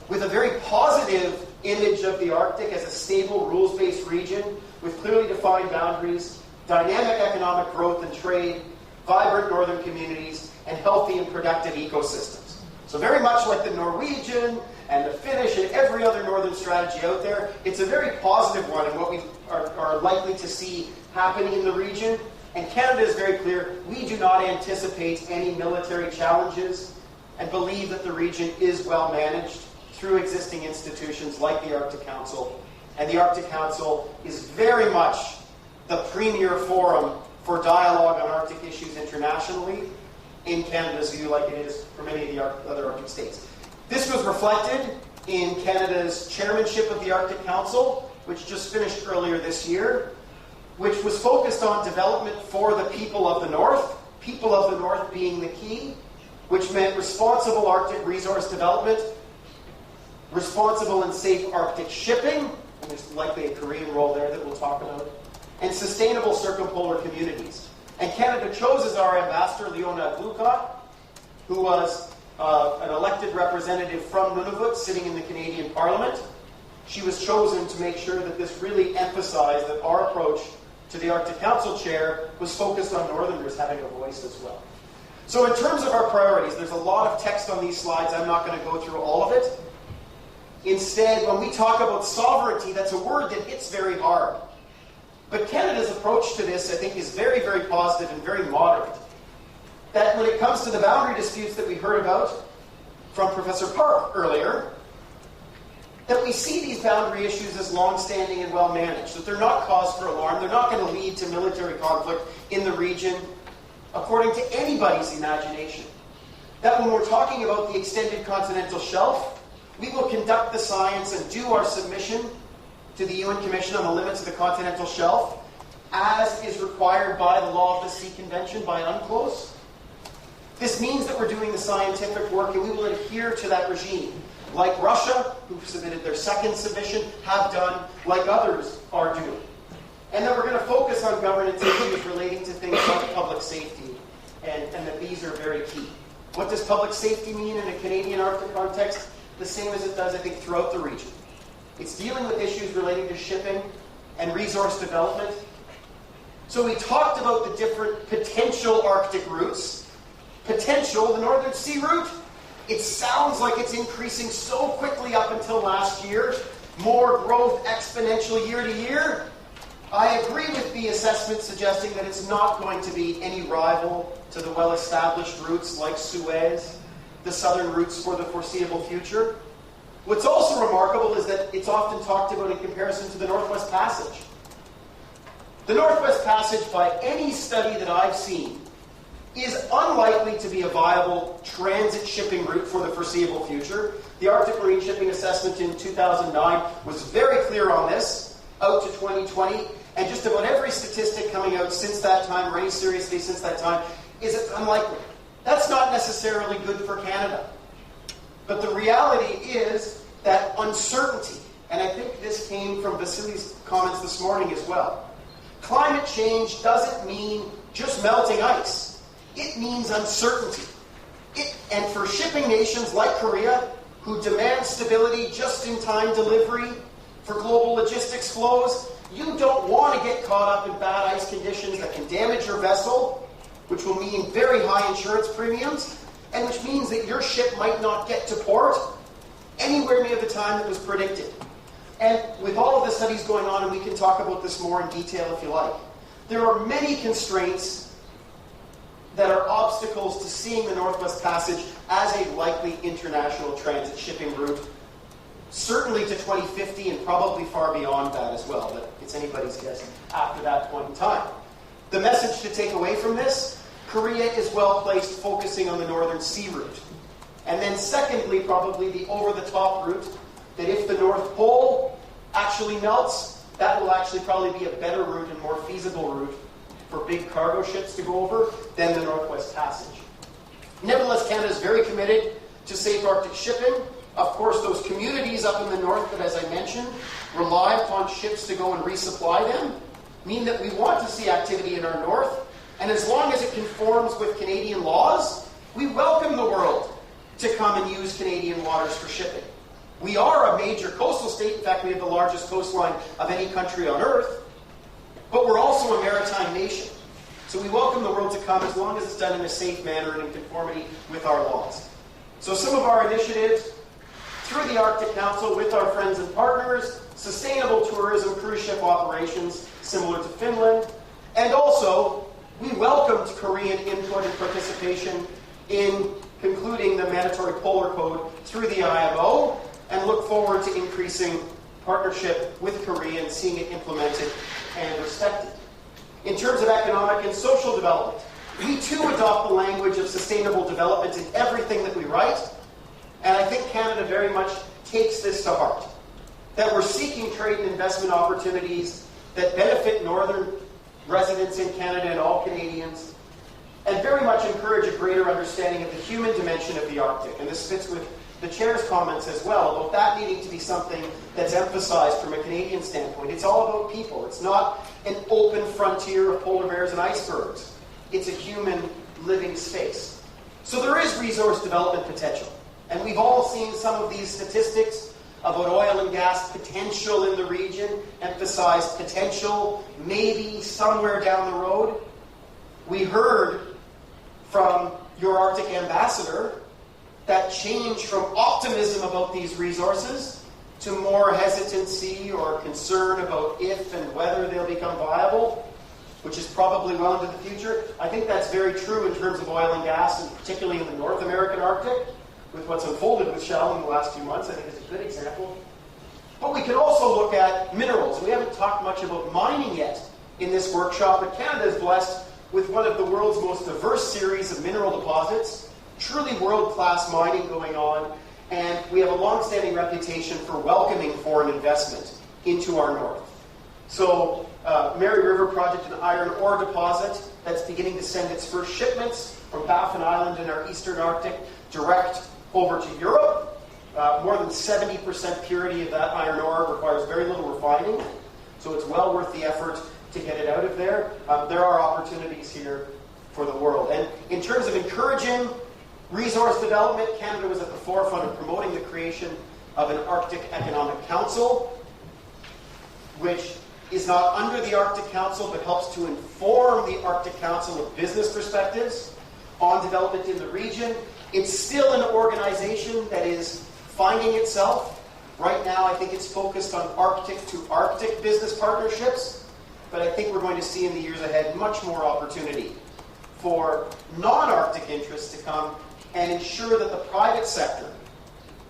with a very positive image of the Arctic as a stable, rules-based region with clearly defined boundaries, dynamic economic growth and trade, vibrant northern communities, and healthy and productive ecosystems. So very much like the Norwegian and the Finnish and every other northern strategy out there, it's a very positive one and what we are likely to see happening in the region. And Canada is very clear, we do not anticipate any military challenges and believe that the region is well managed through existing institutions like the Arctic Council. And the Arctic Council is very much the premier forum for dialogue on Arctic issues internationally, in Canada's view, like it is for many of the other Arctic states. This was reflected in Canada's chairmanship of the Arctic Council, which just finished earlier this year, which was focused on development for the people of the North being the key, which meant responsible Arctic resource development, responsible and safe Arctic shipping, and there's likely a Korean role there that we'll talk about, and sustainable circumpolar communities. And Canada chose as our ambassador Leona Glucott, who was an elected representative from Nunavut sitting in the Canadian Parliament. She was chosen to make sure that this really emphasized that our approach to the Arctic Council chair was focused on Northerners having a voice as well. So in terms of our priorities, there's a lot of text on these slides. I'm not going to go through all of it. Instead, when we talk about sovereignty, that's a word that hits very hard. But Canada's approach to this, I think, is very, very positive and very moderate. That when it comes to the boundary disputes that we heard about from Professor Park earlier, that we see these boundary issues as long-standing and well-managed, that they're not cause for alarm, they're not going to lead to military conflict in the region, according to anybody's imagination. That when we're talking about the extended continental shelf, we will conduct the science and do our submission to the UN Commission on the Limits of the Continental Shelf, as is required by the Law of the Sea Convention, by UNCLOS. This means that we're doing the scientific work and we will adhere to that regime, like Russia, who submitted their second submission, have done, like others are doing. And that we're going to focus on governance issues relating to things like public safety, and that these are very key. What does public safety mean in a Canadian Arctic context? The same as it does, I think, throughout the region. It's dealing with issues relating to shipping and resource development. So we talked about the different potential Arctic routes. Potential, the Northern Sea route, it sounds like it's increasing so quickly up until last year. More growth exponential year to year. I agree with the assessment suggesting that it's not going to be any rival to the well-established routes like Suez, the southern routes for the foreseeable future. What's also remarkable is that it's often talked about in comparison to the Northwest Passage. The Northwest Passage, by any study that I've seen, is unlikely to be a viable transit shipping route for the foreseeable future. The Arctic Marine Shipping Assessment in 2009 was very clear on this, out to 2020, and just about every statistic coming out since that time, raised seriously since that time, is it's unlikely. That's not necessarily good for Canada. But the reality is that uncertainty, and I think this came from Vasily's comments this morning as well, climate change doesn't mean just melting ice. It means uncertainty. And for shipping nations like Korea, who demand stability, just-in-time delivery for global logistics flows, you don't want to get caught up in bad ice conditions that can damage your vessel, which will mean very high insurance premiums, and which means that your ship might not get to port anywhere near the time that was predicted. And with all of the studies going on, and we can talk about this more in detail if you like, there are many constraints that are obstacles to seeing the Northwest Passage as a likely international transit shipping route, certainly to 2050 and probably far beyond that as well, but it's anybody's guess after that point in time. The message to take away from this, Korea is well placed focusing on the Northern Sea route. And then secondly, probably the over-the-top route, that if the North Pole actually melts, that will actually probably be a better route and more feasible route for big cargo ships to go over than the Northwest Passage. Nevertheless, Canada is very committed to safe Arctic shipping. Of course, those communities up in the north that, as I mentioned, rely upon ships to go and resupply them, mean that we want to see activity in our north. And as long as it conforms with Canadian laws, we welcome the world to come and use Canadian waters for shipping. We are a major coastal state. In fact, we have the largest coastline of any country on earth. But we're also a maritime nation. So we welcome the world to come as long as it's done in a safe manner and in conformity with our laws. So some of our initiatives through the Arctic Council with our friends and partners, sustainable tourism, cruise ship operations similar to Finland, and also we welcomed Korean input and participation in concluding the mandatory polar code through the IMO, and look forward to increasing partnership with Korea and seeing it implemented and respected. In terms of economic and social development, we too adopt the language of sustainable development in everything that we write, and I think Canada very much takes this to heart. That we're seeking trade and investment opportunities that benefit northern residents in Canada and all Canadians, and very much encourage a greater understanding of the human dimension of the Arctic. And this fits with the Chair's comments as well, about that needing to be something that's emphasized from a Canadian standpoint. It's all about people. It's not an open frontier of polar bears and icebergs. It's a human living space. So there is resource development potential. And we've all seen some of these statistics about oil and gas potential in the region, emphasized potential, maybe somewhere down the road. We heard from your Arctic ambassador that change from optimism about these resources to more hesitancy or concern about if and whether they'll become viable, which is probably well into the future. I think that's very true in terms of oil and gas, and particularly in the North American Arctic, with what's unfolded with Shell in the last few months. I think it's a good example. But we can also look at minerals. We haven't talked much about mining yet in this workshop, but Canada is blessed with one of the world's most diverse series of mineral deposits, truly world-class mining going on, and we have a long-standing reputation for welcoming foreign investment into our north. So, Mary River Project, an iron ore deposit that's beginning to send its first shipments from Baffin Island in our eastern Arctic direct over to Europe. More than 70% purity of that iron ore requires very little refining, so it's well worth the effort to get it out of there. There are opportunities here for the world. And in terms of encouraging resource development, Canada was at the forefront of promoting the creation of an Arctic Economic Council, which is not under the Arctic Council, but helps to inform the Arctic Council of business perspectives on development in the region. It's still an organization that is finding itself. Right now, I think it's focused on Arctic to Arctic business partnerships, but I think we're going to see in the years ahead much more opportunity for non-Arctic interests to come and ensure that the private sector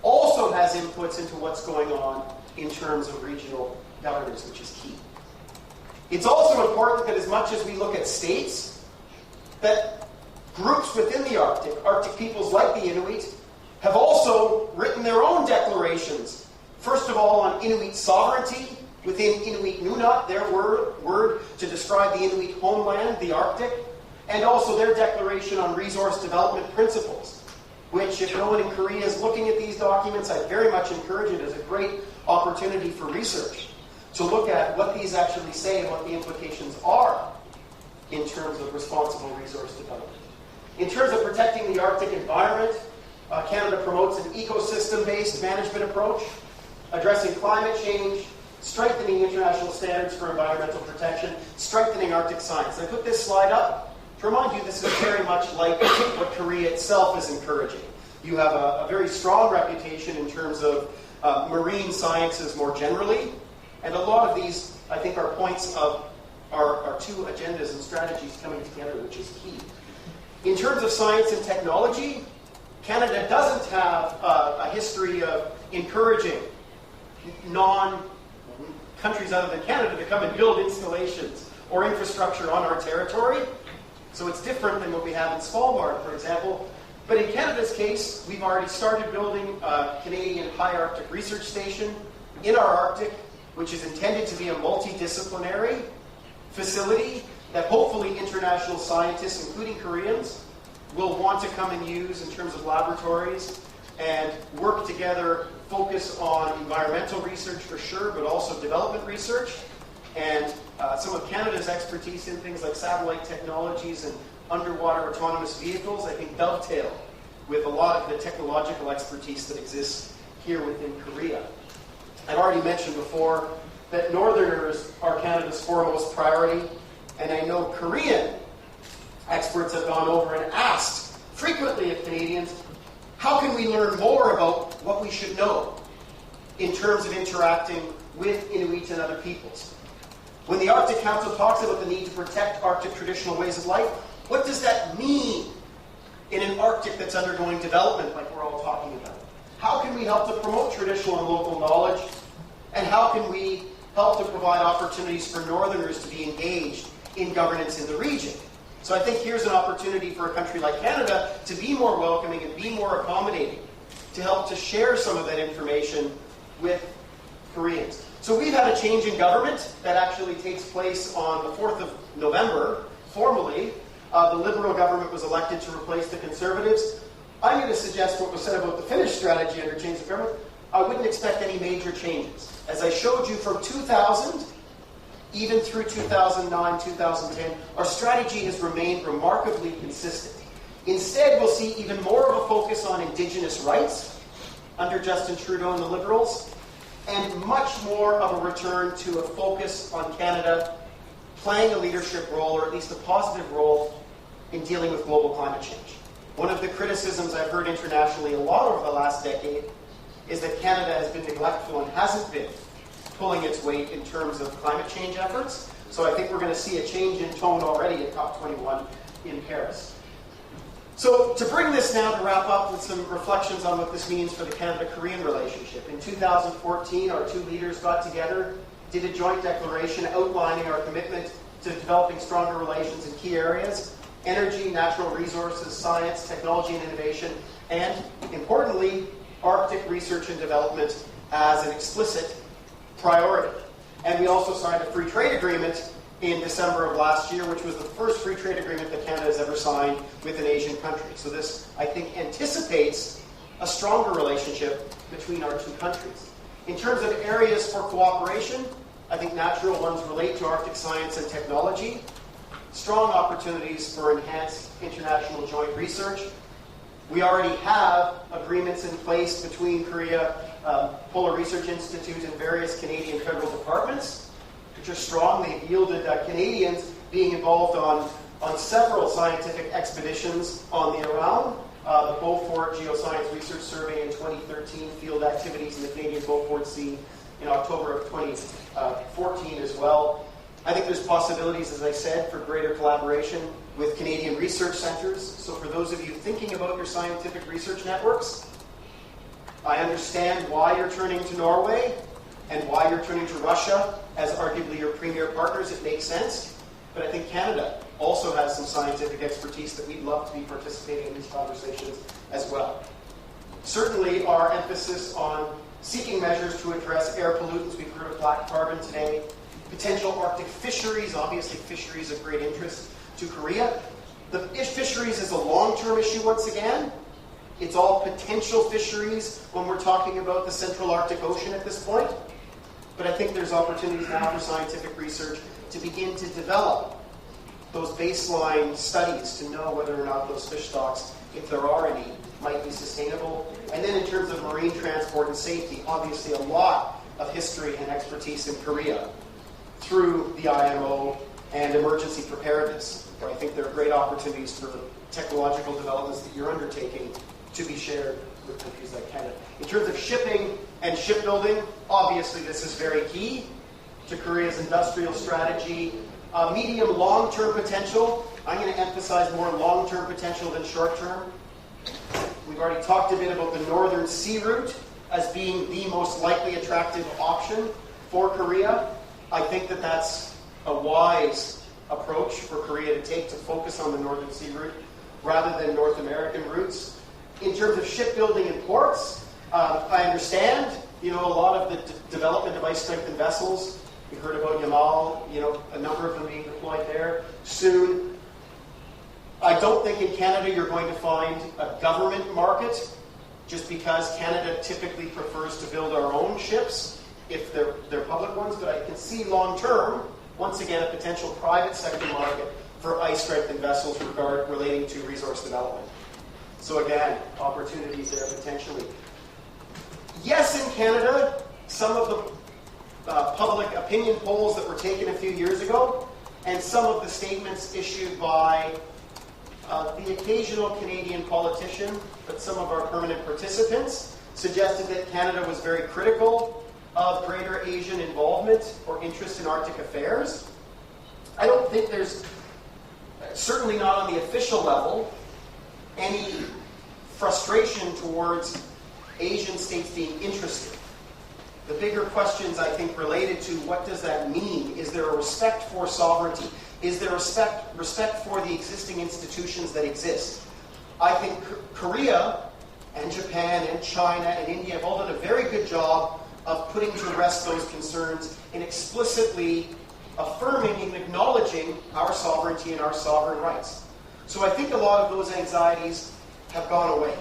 also has inputs into what's going on in terms of regional governance, which is key. It's also important that as much as we look at states, that groups within the Arctic peoples like the Inuit, have also written their own declarations. First of all, on Inuit sovereignty within Inuit Nunat, their word to describe the Inuit homeland, the Arctic, and also their declaration on resource development principles, which, if no one in Korea is looking at these documents, I very much encourage it as a great opportunity for research to look at what these actually say and what the implications are in terms of responsible resource development. In terms of protecting the Arctic environment, Canada promotes an ecosystem-based management approach, addressing climate change, strengthening international standards for environmental protection, strengthening Arctic science. I put this slide up to remind you this is very much like what Korea itself is encouraging. You have a very strong reputation in terms of marine sciences more generally, and a lot of these, I think, are points of our two agendas and strategies coming together, which is key. In terms of science and technology, Canada doesn't have a history of encouraging countries other than Canada to come and build installations or infrastructure on our territory. So it's different than what we have in Svalbard, for example. But in Canada's case, we've already started building a Canadian High Arctic Research Station in our Arctic, which is intended to be a multidisciplinary facility that hopefully international scientists, including Koreans, will want to come and use in terms of laboratories and work together, focus on environmental research for sure, but also development research. And some of Canada's expertise in things like satellite technologies and underwater autonomous vehicles, I think, dovetail with a lot of the technological expertise that exists here within Korea. I've already mentioned before that Northerners are Canada's foremost priority, and I know Korean experts have gone over and asked frequently of Canadians, how can we learn more about what we should know in terms of interacting with Inuit and other peoples? When the Arctic Council talks about the need to protect Arctic traditional ways of life, what does that mean in an Arctic that's undergoing development like we're all talking about? How can we help to promote traditional and local knowledge? And how can we help to provide opportunities for Northerners to be engaged in governance in the region? So I think here's an opportunity for a country like Canada to be more welcoming and be more accommodating, to help to share some of that information with Koreans. So we've had a change in government that actually takes place on the 4th of November, formally. The Liberal government was elected to replace the Conservatives. I'm going to suggest what was said about the Finnish strategy under change of government. I wouldn't expect any major changes. As I showed you from 2000, even through 2009, 2010, our strategy has remained remarkably consistent. Instead, we'll see even more of a focus on Indigenous rights under Justin Trudeau and the Liberals, and much more of a return to a focus on Canada playing a leadership role, or at least a positive role, in dealing with global climate change. One of the criticisms I've heard internationally a lot over the last decade is that Canada has been neglectful and hasn't been pulling its weight in terms of climate change efforts. So I think we're going to see a change in tone already at COP21 in Paris. So to bring this now to wrap up with some reflections on what this means for the Canada-Korean relationship. In 2014, our two leaders got together, did a joint declaration outlining our commitment to developing stronger relations in key areas: energy, natural resources, science, technology and innovation, and, importantly, Arctic research and development as an explicit priority. And we also signed a free trade agreement in December of last year, which was the first free trade agreement that Canada has ever signed with an Asian country. So this, I think, anticipates a stronger relationship between our two countries. In terms of areas for cooperation, I think natural ones relate to Arctic science and technology. Strong opportunities for enhanced international joint research. We already have agreements in place between Korea Polar Research Institute and various Canadian federal departments, which are strong. They've yielded Canadians being involved on several scientific expeditions on the Around. The Beaufort Geoscience Research Survey in 2013, field activities in the Canadian Beaufort Sea in October of 2014 as well. I think there's possibilities, as I said, for greater collaboration with Canadian research centres. So for those of you thinking about your scientific research networks, I understand why you're turning to Norway and why you're turning to Russia as arguably your premier partners. It makes sense. But I think Canada also has some scientific expertise that we'd love to be participating in these conversations as well. Certainly our emphasis on seeking measures to address air pollutants. We've heard of black carbon today. Potential Arctic fisheries, obviously fisheries of great interest to Korea. The fisheries is a long-term issue once again. It's all potential fisheries when we're talking about the Central Arctic Ocean at this point. But I think there's opportunities now for scientific research to begin to develop those baseline studies to know whether or not those fish stocks, if there are any, might be sustainable. And then in terms of marine transport and safety, obviously a lot of history and expertise in Korea through the IMO and emergency preparedness. But I think there are great opportunities for technological developments that you're undertaking to be shared with countries like Canada. In terms of shipping and shipbuilding, obviously this is very key to Korea's industrial strategy. Medium long-term potential. I'm going to emphasize more long-term potential than short-term. We've already talked a bit about the Northern Sea Route as being the most likely attractive option for Korea. I think that that's a wise approach for Korea to take, to focus on the Northern Sea Route rather than North American routes. In terms of shipbuilding and ports, I understand, a lot of the development of ice-strengthened vessels. We heard about Yamal, a number of them being deployed there soon. I don't think in Canada you're going to find a government market, just because Canada typically prefers to build our own ships if they're public ones, but I can see long-term, once again, a potential private sector market for ice-strengthened vessels relating to resource development. So again, opportunities there potentially. Yes, in Canada, some of the public opinion polls that were taken a few years ago, and some of the statements issued by the occasional Canadian politician, but some of our permanent participants, suggested that Canada was very critical of greater Asian involvement or interest in Arctic affairs. I don't think there's, certainly not on the official level, any frustration towards Asian states being interested. The bigger questions, I think, related to what does that mean? Is there a respect for sovereignty? Is there respect for the existing institutions that exist? I think Korea and Japan and China and India have all done a very good job of putting to rest those concerns and explicitly affirming and acknowledging our sovereignty and our sovereign rights. So I think a lot of those anxieties have gone away.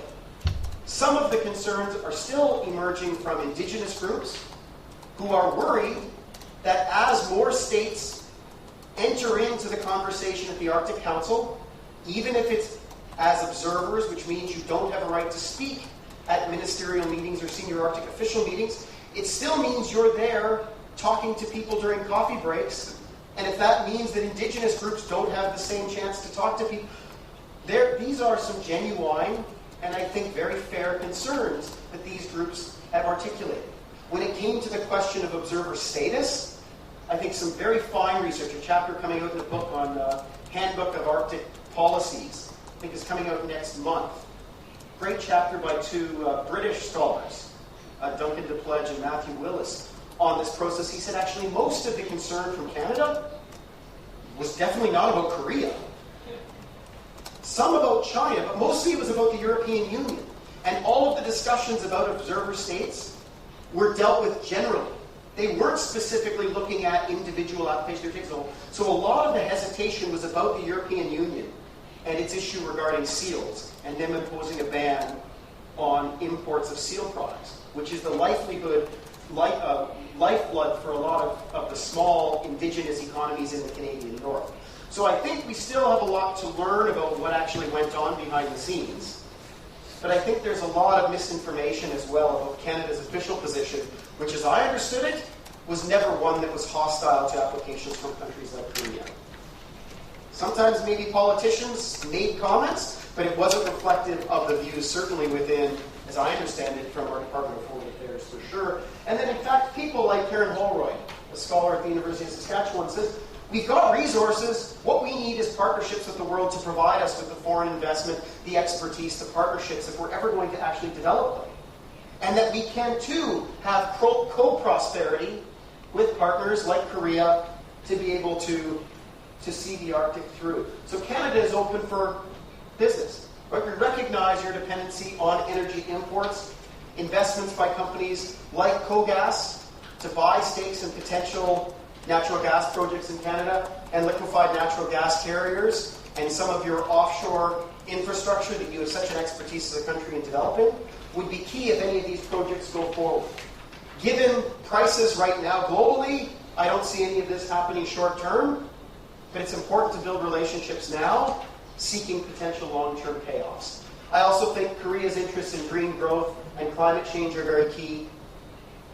Some of the concerns are still emerging from indigenous groups who are worried that as more states enter into the conversation at the Arctic Council, even if it's as observers, which means you don't have a right to speak at ministerial meetings or senior Arctic official meetings, it still means you're there talking to people during coffee breaks. And if that means that indigenous groups don't have the same chance to talk to people, these are some genuine and I think very fair concerns that these groups have articulated. When it came to the question of observer status, I think some very fine research, a chapter coming out in the book on Handbook of Arctic Policies, I think is coming out next month. Great chapter by two British scholars, Duncan DePledge and Matthew Willis, on this process. He said actually most of the concern from Canada was definitely not about Korea. Some about China, but mostly it was about the European Union. And all of the discussions about observer states were dealt with generally. They weren't specifically looking at individual applications. So a lot of the hesitation was about the European Union and its issue regarding seals and them imposing a ban on imports of seal products, which is the lifeblood for a lot of the small indigenous economies in the Canadian North. So I think we still have a lot to learn about what actually went on behind the scenes. But I think there's a lot of misinformation as well about Canada's official position, which, as I understood it, was never one that was hostile to applications from countries like Korea. Sometimes maybe politicians made comments, but it wasn't reflective of the views, certainly within, as I understand it, from our Department of Foreign Affairs for sure. And then, in fact, people like Karen Holroyd, a scholar at the University of Saskatchewan, says, we've got resources. What we need is partnerships with the world to provide us with the foreign investment, the expertise, the partnerships, if we're ever going to actually develop them. And that we can, too, have co-prosperity with partners like Korea to be able to see the Arctic through. So Canada is open for business. But we recognize your dependency on energy imports, investments by companies like Kogas to buy stakes in potential natural gas projects in Canada, and liquefied natural gas carriers, and some of your offshore infrastructure that you have such an expertise as a country in developing, would be key if any of these projects go forward. Given prices right now globally, I don't see any of this happening short term, but it's important to build relationships now, seeking potential long-term payoffs. I also think Korea's interests in green growth and climate change are very key.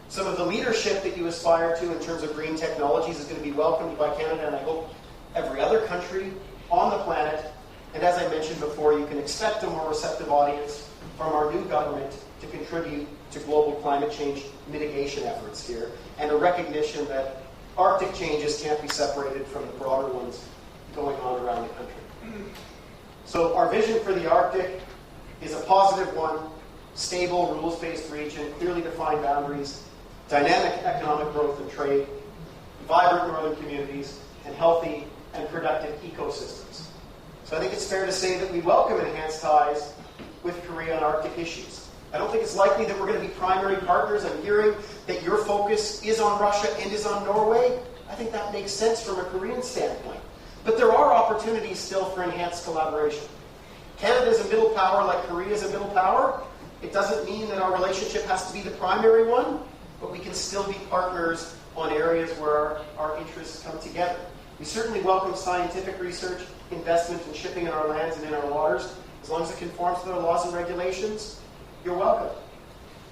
Some of the leadership that you aspire to in terms of green technologies is going to be welcomed by Canada, and I hope every other country on the planet. And as I mentioned before, you can expect a more receptive audience from our new government to contribute to global climate change mitigation efforts here, and a recognition that Arctic changes can't be separated from the broader ones going on around the country. So our vision for the Arctic is a positive one: stable, rules-based region, clearly defined boundaries, dynamic economic growth and trade, vibrant northern communities, and healthy and productive ecosystems. So I think it's fair to say that we welcome enhanced ties with Korea on Arctic issues. I don't think it's likely that we're going to be primary partners. I'm hearing that your focus is on Russia and is on Norway. I think that makes sense from a Korean standpoint. But there are opportunities still for enhanced collaboration. Canada is a middle power like Korea is a middle power. It doesn't mean that our relationship has to be the primary one, but we can still be partners on areas where our interests come together. We certainly welcome scientific research, investment in shipping in our lands and in our waters. As long as it conforms to their laws and regulations, you're welcome.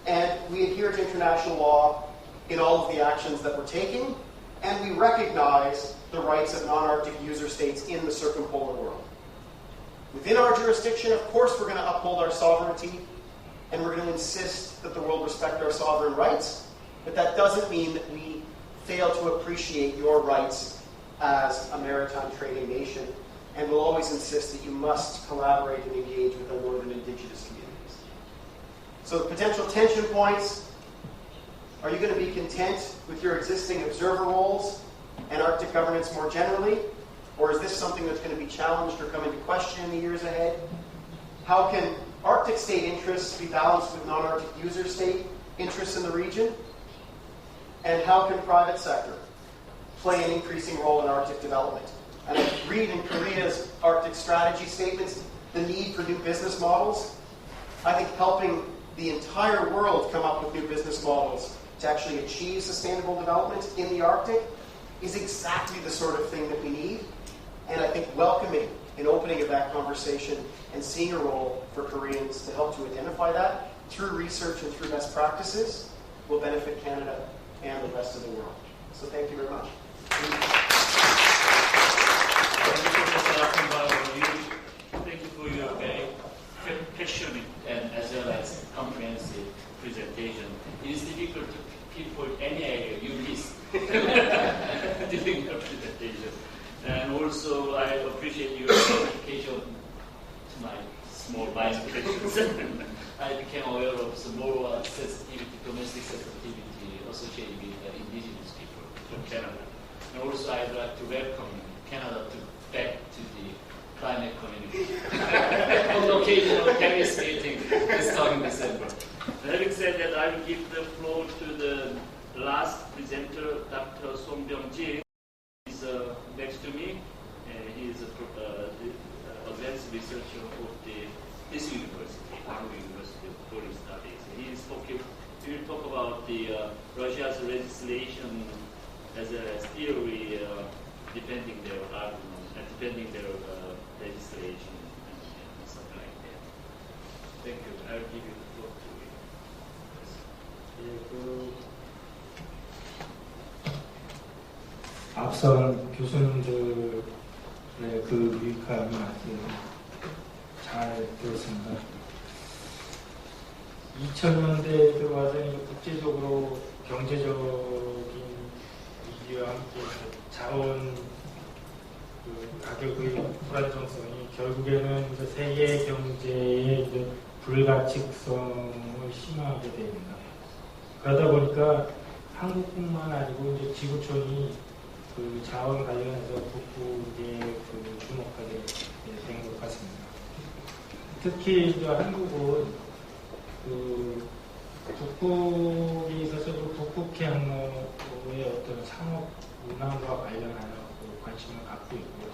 And we adhere to international law in all of the actions that we're taking, and we recognize the rights of non-Arctic user states in the circumpolar world. Within our jurisdiction, of course, we're going to uphold our sovereignty, and we're going to insist that the world respect our sovereign rights, but that doesn't mean that we fail to appreciate your rights as a maritime trading nation, and we'll always insist that you must collaborate and engage with our northern indigenous communities. So the potential tension points: are you going to be content with your existing observer roles and Arctic governance more generally? Or is this something that's going to be challenged or come into question in the years ahead? How can Arctic state interests be balanced with non-Arctic user state interests in the region? And how can private sector play an increasing role in Arctic development? And I read in Korea's Arctic strategy statements the need for new business models. I think helping the entire world come up with new business models to actually achieve sustainable development in the Arctic is exactly the sort of thing that we need. And I think welcoming and opening of that conversation and seeing a role for Koreans to help to identify that through research and through best practices will benefit Canada and the rest of the world. So thank you very much. Thank you for your very passionate and as well as comprehensive presentation. It is difficult to pinpoint any area you missed during your presentation. And also, I appreciate your dedication to my small mind questions. I became aware of some more sensitivity, domestic sensitivity associated with indigenous people from Canada. And also, I'd like to welcome Canada back to the climate community. On occasional Paris meeting starting December. Having said that, I will give the floor to the last presenter, Dr. Song Byung-ji. He's next to me. He is the advanced researcher of this university, Hanwha University of Foreign Studies. He will talk about Russia's legislation as a theory defending their argument and defending their legislation and something like that. Thank you. I will give you the floor to you. 앞선 교수님들의 그 유익한 말씀 잘 들었습니다. 2000년대에 들어와서 국제적으로 경제적인 위기와 함께 자원 가격의 불안정성이 결국에는 세계 경제의 불가측성을 심화하게 됩니다. 그러다 보니까 한국뿐만 아니고 지구촌이 그 자원 관련해서 북극에 주목하게 된 것 같습니다. 특히 한국은 북극에 있어서 북극해 항로의 어떤 상업 운항과 관련하여 관심을 갖고 있고요.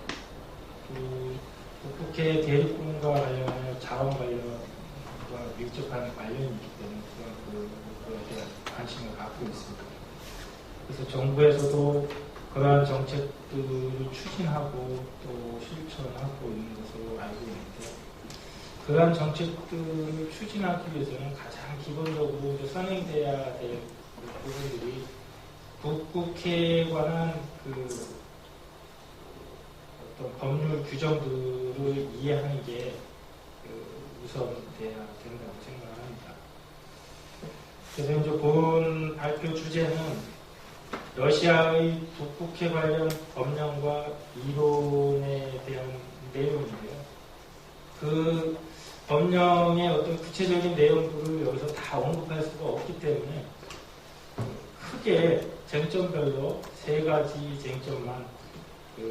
북극해 대륙군과 관련하여 자원 관련과 밀접한 관련이 있기 때문에 그거에 대한 관심을 갖고 있습니다. 그래서 정부에서도 그러한 정책들을 추진하고 또 실천하고 있는 것으로 알고 있는데, 그러한 정책들을 추진하기 위해서는 가장 기본적으로 선행돼야 될 부분들이 북극해에 관한 어떤 법률 규정들을 이해하는 게 우선돼야 된다고 생각합니다. 그래서 이제 본 발표 주제는 러시아의 북극해 관련 법령과 이론에 대한 내용인데요. 그 법령의 어떤 구체적인 내용들을 여기서 다 언급할 수가 없기 때문에 크게 쟁점별로 3가지 쟁점만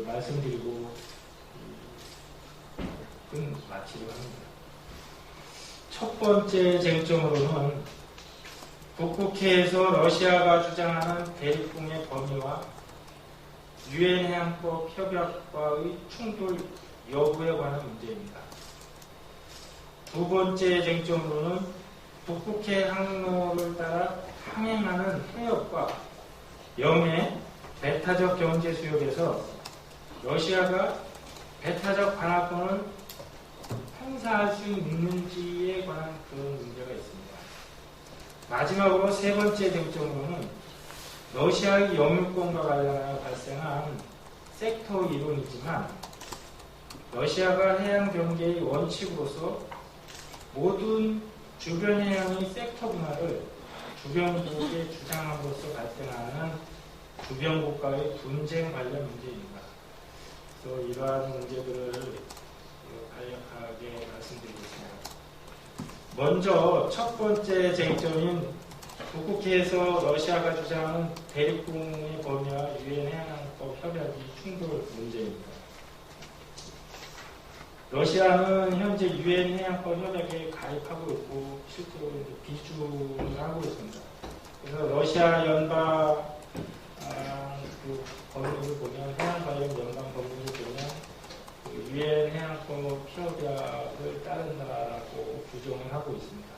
말씀드리고 마치려 합니다. 첫 번째 쟁점으로는 북극해에서 러시아가 주장하는 대륙붕의 범위와 유엔 해양법 협약과의 충돌 여부에 관한 문제입니다. 두 번째 쟁점으로는 북극해 항로를 따라 항행하는 해역과 영해 배타적 경제 수역에서 러시아가 배타적 관할권을 행사할 수 있는지에 관한 그런 문제가 있습니다. 마지막으로 3번째 쟁점으로는 러시아의 영유권과 관련하여 발생한 섹터 이론이지만 러시아가 해양 경계의 원칙으로서 모든 주변 해양의 섹터 분할을 주변국에 주장함으로써 발생하는 주변국과의 분쟁 관련 문제입니다. 그래서 이러한 문제들을 간략하게 말씀드리겠습니다. 먼저 첫 번째 쟁점인 북극해에서 러시아가 주장하는 대륙붕의 범위와 유엔 해양법 협약이 충돌 문제입니다. 러시아는 현재 유엔 해양법 협약에 가입하고 있고 실제로 비준을 하고 있습니다. 그래서 러시아연방 법률을 보면 해양 관련 연방 법률을 보면 유엔 해양법 협약을 따른다라고 규정을 하고 있습니다.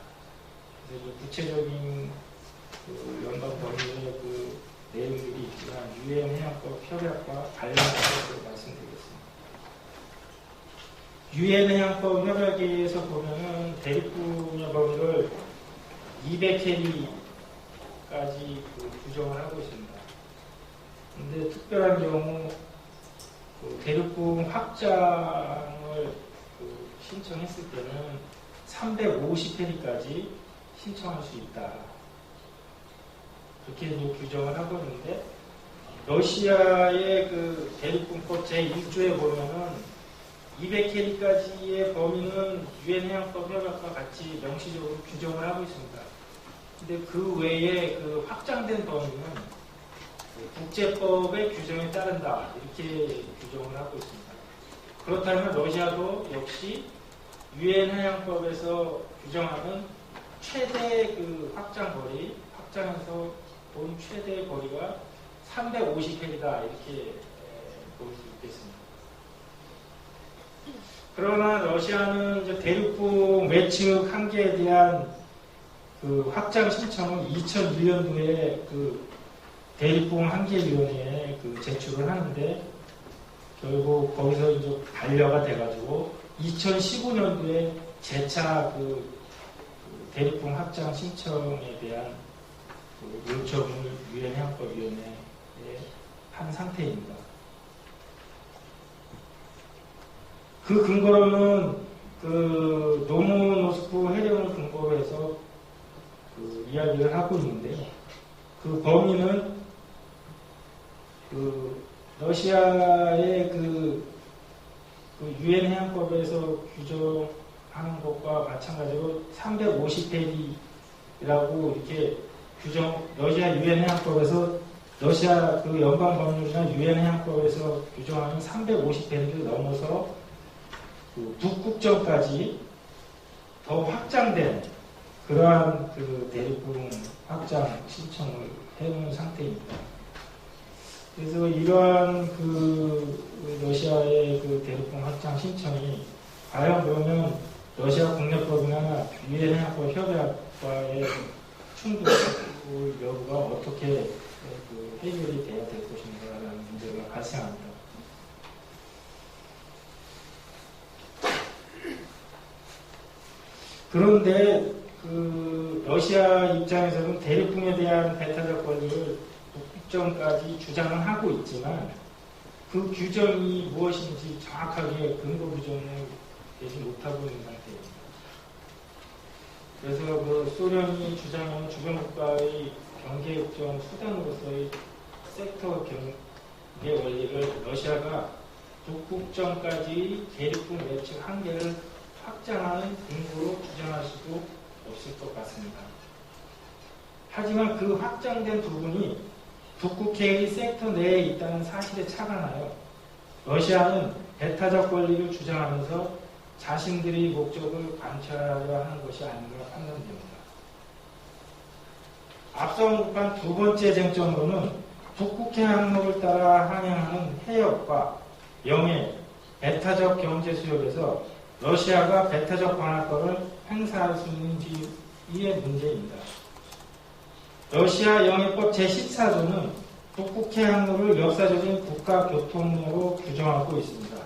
그래서 구체적인 연방 법률의 내용들이 있지만 유엔 해양법 협약과 관련해서 말씀드리겠습니다. 유엔 해양법 협약에서 보면은 대륙붕의 범위를 200캐리까지 규정을 하고 있습니다. 근데 특별한 경우 대륙붕 확장을 신청했을 때는 350캐리까지 신청할 수 있다. 그렇게 이제 규정을 하고 있는데, 러시아의 대륙붕법 제1조에 보면은 200캐리까지의 범위는 유엔 해양법 협약과 같이 명시적으로 규정을 하고 있습니다. 근데 그 외에 확장된 범위는 국제법의 규정에 따른다 이렇게 규정을 하고 있습니다. 그렇다면 러시아도 역시 유엔 해양법에서 규정하는 최대 그 확장해서 본 최대 거리가 350헬이다 이렇게 볼 수 있겠습니다. 그러나 러시아는 이제 대륙붕 외측 한계에 대한 그 확장 신청을 2001년도에 그 대륙붕 한계위원회에 그 제출을 하는데 결국 거기서 이제 반려가 돼가지고 2015년도에 재차 그 대륙붕 확장 신청에 대한 그 요청을 유엔 해양법위원회에 한 상태입니다. 그 근거로는 그 노무노스크 해령을 근거로 해서 그 이야기를 하고 있는데 그 범위는 그 러시아의 그 유엔 해양법에서 규정하는 것과 마찬가지로 350헬이라고 이렇게 러시아 유엔 해양법에서 러시아 그 연방 법률이나 유엔 해양법에서 규정하는 350헬을 넘어서 그 북극점까지 더 확장된 그러한 그 대륙붕 확장 신청을 해놓은 상태입니다. 그래서 이러한 그 러시아의 그 대륙붕 확장 신청이 과연 그러면 러시아 국내법이나 유엔 해양법 협약과의 충돌 여부가 어떻게 그 해결이 돼야 될 것인가라는 문제가 발생합니다. 그런데 그 러시아 입장에서는 대륙붕에 대한 배타적 권리를 북극점까지 주장을 하고 있지만 그 규정이 무엇인지 정확하게 근거 규정을 내지 못하고 있는 상태입니다. 그래서 그 소련이 주장하는 주변 국가의 경계협정 수단으로서의 섹터 경계 원리를 러시아가 북극점까지 대륙붕 외측 한계를 확장하는 근거로 주장할 수도 없을 것 같습니다. 하지만 그 확장된 부분이 북극해의 섹터 내에 있다는 사실에 착안하여 러시아는 배타적 권리를 주장하면서 자신들의 목적을 관철하려 하는 것이 아닌가 판단됩니다. 앞서 언급한 두 번째 쟁점으로는 북극해 항목을 따라 항행하는 해역과 영해, 배타적 경제 수역에서 러시아가 배타적 관할권을 행사할 수 있는지의 문제입니다. 러시아 영해법 제14조는 북극해 항로를 역사적인 국가교통로로 규정하고 있습니다.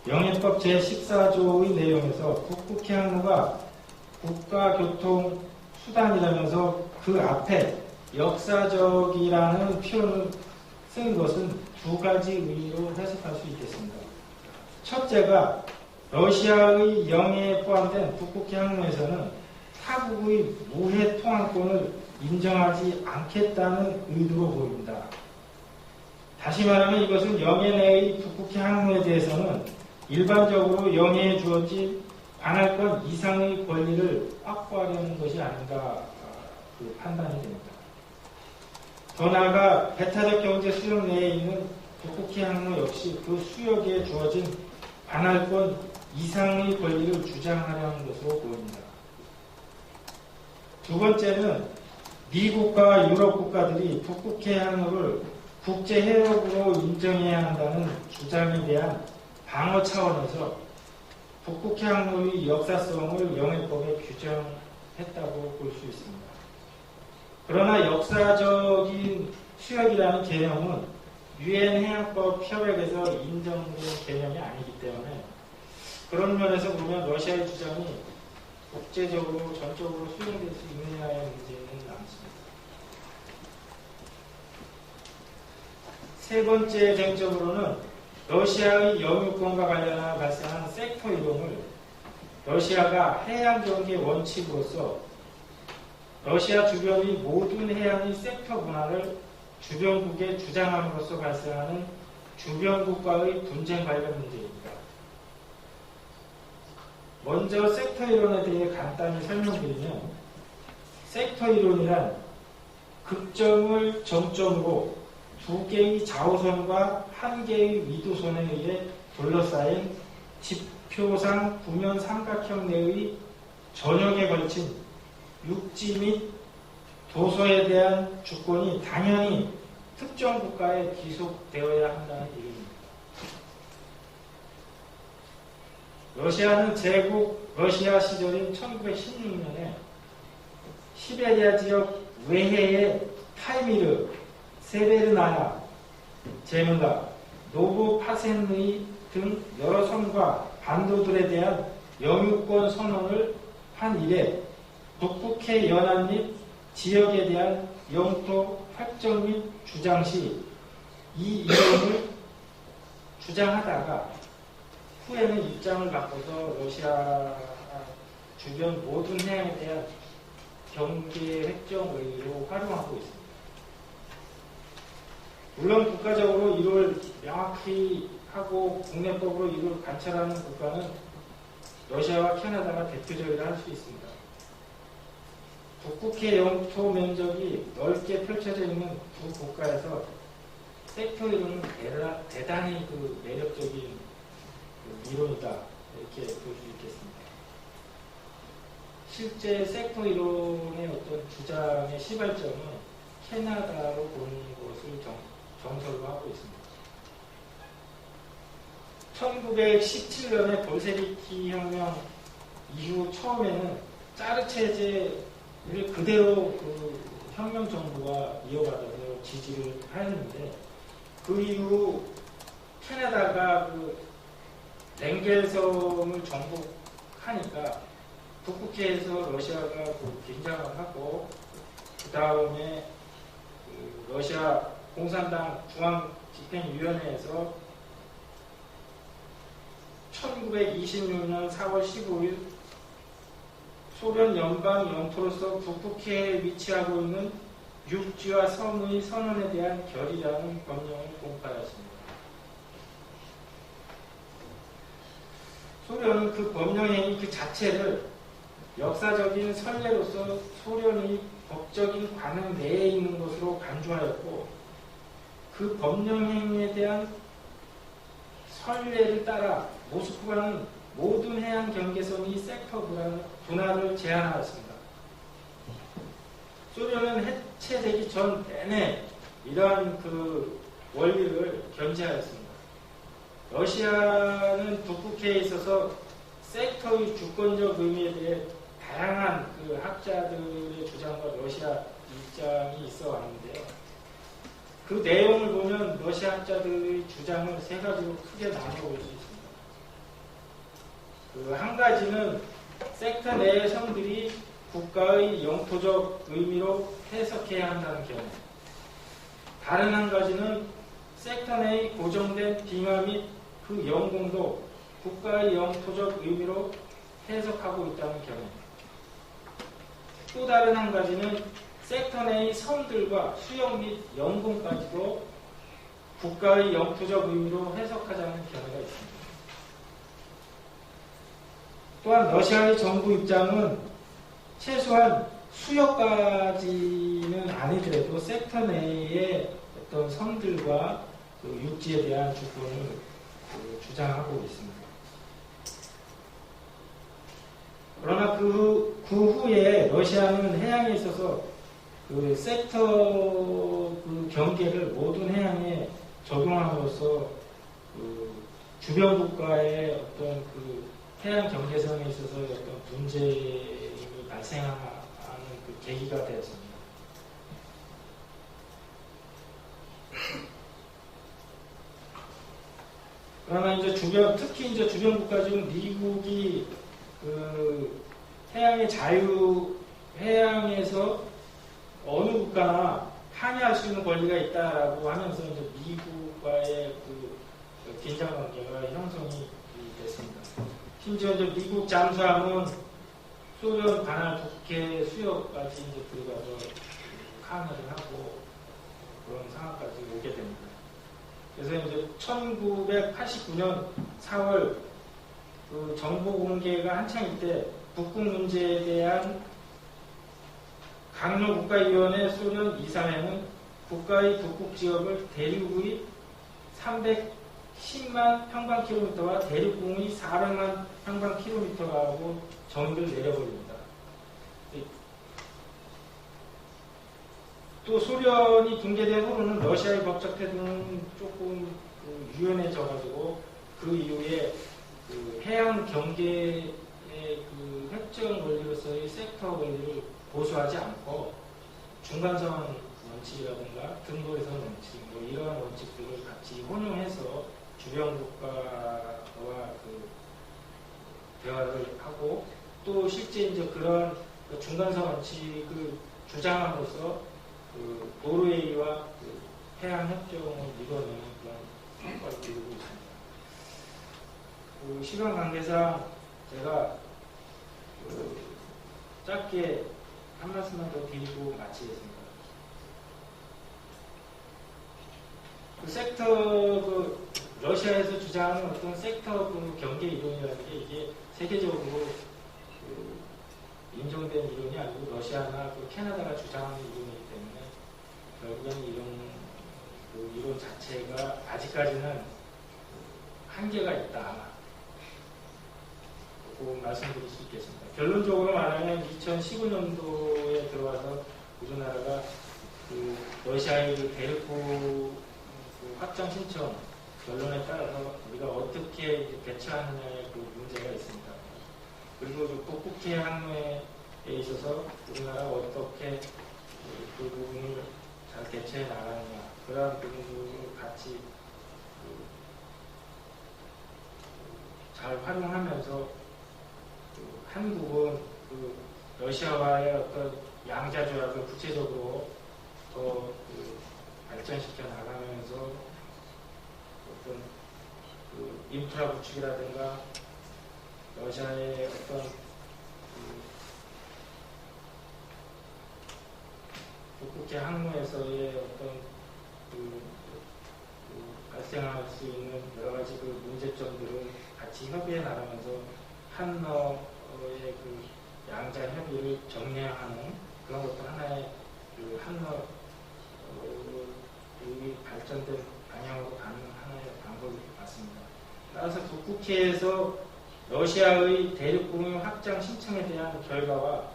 영해법 제14조의 내용에서 북극해 항로가 국가교통수단이라면서 그 앞에 역사적이라는 표현을 쓴 것은 두 가지 의미로 해석할 수 있겠습니다. 첫째가 러시아의 영해에 포함된 북극해 항로에서는 타국의 무해 통항권을 인정하지 않겠다는 의도로 보입니다. 다시 말하면 이것은 영해 내의 북극해 항로에 대해서는 일반적으로 영해에 주어진 관할권 이상의 권리를 확보하려는 것이 아닌가 그 판단이 됩니다. 더 나아가 배타적 경제 수역 내에 있는 북극해 항로 역시 그 수역에 주어진 관할권 이상의 권리를 주장하려는 것으로 보입니다. 두 번째는 미국과 유럽 국가들이 북극해 항로를 국제 해역으로 인정해야 한다는 주장에 대한 방어 차원에서 북극해 항로의 역사성을 영해법에 규정했다고 볼 수 있습니다. 그러나 역사적인 수역이라는 개념은 유엔 해양법 협약에서 인정된 개념이 아니기 때문에 그런 면에서 보면 러시아의 주장이 국제적으로 전적으로 수용될 수 있느냐의 문제는 남습니다. 세 번째 쟁점으로는 러시아의 영유권과 관련하여 발생한 섹터 이동을 러시아가 해양경계 원칙으로서 러시아 주변의 모든 해양의 섹터 분할을 주변국에 주장함으로써 발생하는 주변국과의 분쟁 관련 문제입니다. 먼저 섹터 이론에 대해 간단히 설명드리면 섹터 이론이란 극점을 정점으로 2개의 좌우선과 1개의 위도선에 의해 둘러싸인 지표상 구면 삼각형 내의 전역에 걸친 육지 및 도서에 대한 주권이 당연히 특정 국가에 귀속되어야 한다는 얘기입니다. 러시아는 제국 러시아 시절인 1916년에 시베리아 지역 외해의 타이미르, 세베르나야, 제문가, 노보파센의 등 여러 섬과 반도들에 대한 영유권 선언을 한 이래 북극해 연안 및 지역에 대한 영토 획정 및 주장 시 이 이론을 주장하다가 후에는 입장을 바꿔서 러시아 주변 모든 해양에 대한 경계 획정 의의로 활용하고 있습니다. 물론 국가적으로 이를 명확히 하고 국내법으로 이를 관찰하는 국가는 러시아와 캐나다가 대표적이라 할 수 있습니다. 북극해 영토 면적이 넓게 펼쳐져 있는 두 국가에서 섹터 이론은 대단히 매력적인 이론이다 이렇게 볼 수 있겠습니다. 실제 섹터 이론의 어떤 주장의 시발점은 캐나다로 보는 것을 정설로 하고 있습니다. 1917년에 볼셰비키 혁명 이후 처음에는 짜르 체제를 그대로 혁명 정부가 이어받아서 지지를 하였는데 그 이후 캐나다가 랭겔섬을 정복하니까 북극해에서 러시아가 긴장을 하고 그 다음에 러시아 공산당 중앙집행위원회에서 1926년 4월 15일 소련 연방 영토로서 북극해에 위치하고 있는 육지와 섬의 선언에 대한 결의라는 법령을 공포하였습니다. 소련은 그 법령행위 그 자체를 역사적인 선례로서 소련의 법적인 관행 내에 있는 것으로 간주하였고 그 법령행위에 대한 선례를 따라 모스크바는 모든 해양 경계선의 섹터 분할을 제한하였습니다. 소련은 해체되기 전 내내 이러한 원리를 견지하였습니다. 러시아는 북극해에 있어서 섹터의 주권적 의미에 대해 다양한 학자들의 주장과 러시아 입장이 있어 왔는데요. 그 내용을 보면 러시아 학자들의 주장을 세 가지로 크게 나눠볼 수 있습니다. 한 가지는 섹터 내의 섬들이 국가의 영토적 의미로 해석해야 한다는 견해. 다른 한 가지는 섹터 내의 고정된 빙하 및 그 영공도 국가의 영토적 의미로 해석하고 있다는 견해. 또 다른 한 가지는 섹터 내의 섬들과 수역 및 영공까지도 국가의 영토적 의미로 해석하자는 견해가 있습니다. 또한 러시아의 정부 입장은 최소한 수역까지는 아니더라도 섹터 내의 어떤 섬들과 육지에 대한 주권을 주장하고 있습니다. 그러나 그 후에 러시아는 해양에 있어서 섹터 경계를 모든 해양에 적용함으로써 주변 국가의 어떤 해양 경계선에 있어서 어떤 분쟁이 발생하는 계기가 되었습니다. 그러나 특히 주변 국가 중 미국이 해양의 해양에서 어느 국가나 항의할 수 있는 권리가 있다라고 하면서 미국과의 긴장 관계가 형성이 됐습니다. 심지어 미국 잠수함은 소련 관할 북해 수역까지 들어가서 항의를 하고 그런 상황까지 오게 됩니다. 그래서 1989년 4월 정보 공개가 한창일 때 북극 문제에 대한 강력국가위원회 소련 이사회는 국가의 북극 지역을 대륙의 310만 평방킬로미터와 대륙공의 400만 평방킬로미터라고 정의를 내려버립니다. 또 소련이 붕괴된 후로는 러시아의 법적 태도는 조금 유연해져가지고 그 이후에 그 해양 경계의 그 획정 권리로서의 섹터 권리를 보수하지 않고 중간선 원칙이라든가 근거에서 원칙 뭐 이러한 원칙들을 같이 혼용해서 주변 국가와 그 대화를 하고 또 실제 이제 그런 그 중간선 원칙을 주장함으로써 그 노르웨이와 그 해양 협정을 이뤄내는 그런 성과를 이루고 있습니다. 그 시간 관계상 제가 그 짧게 한 말씀만 더 드리고 마치겠습니다. 그 섹터 그 러시아에서 주장하는 어떤 섹터 그 경계 이론이라는 게 이게 세계적으로 그 인정된 이론이 아니고 러시아나 그 캐나다가 주장하는 이론이기 때문에 결국에는 그 이론 자체가 아직까지는 한계가 있다. 그 말씀드릴 수 있겠습니다. 결론적으로 말하면 2015년도에 들어와서 우리나라가 그 러시아의 대륙구 확장 신청 결론에 따라서 우리가 어떻게 대처하느냐의 그 문제가 있습니다. 그리고 그 북극해 항로에 있어서 우리나라가 어떻게 그 부분을 잘 대처해 나가느냐 그러한 부분을 같이 잘 활용하면서 한국은 그 러시아와의 어떤 양자 조약을 구체적으로 더 발전시켜 나가면서 어떤 그 인프라 구축이라든가 러시아의 어떤 북극해 항로에서의 어떤 발생할 수 있는 여러 가지 그 문제점들을 같이 협의해 나가면서 한러의 그 양자 협의를 정리하는 그런 것도 하나의 그 한러의 발전된 방향으로 가는 하나의 방법이 맞습니다. 따라서 북극해에서 러시아의 대륙공유 확장 신청에 대한 결과와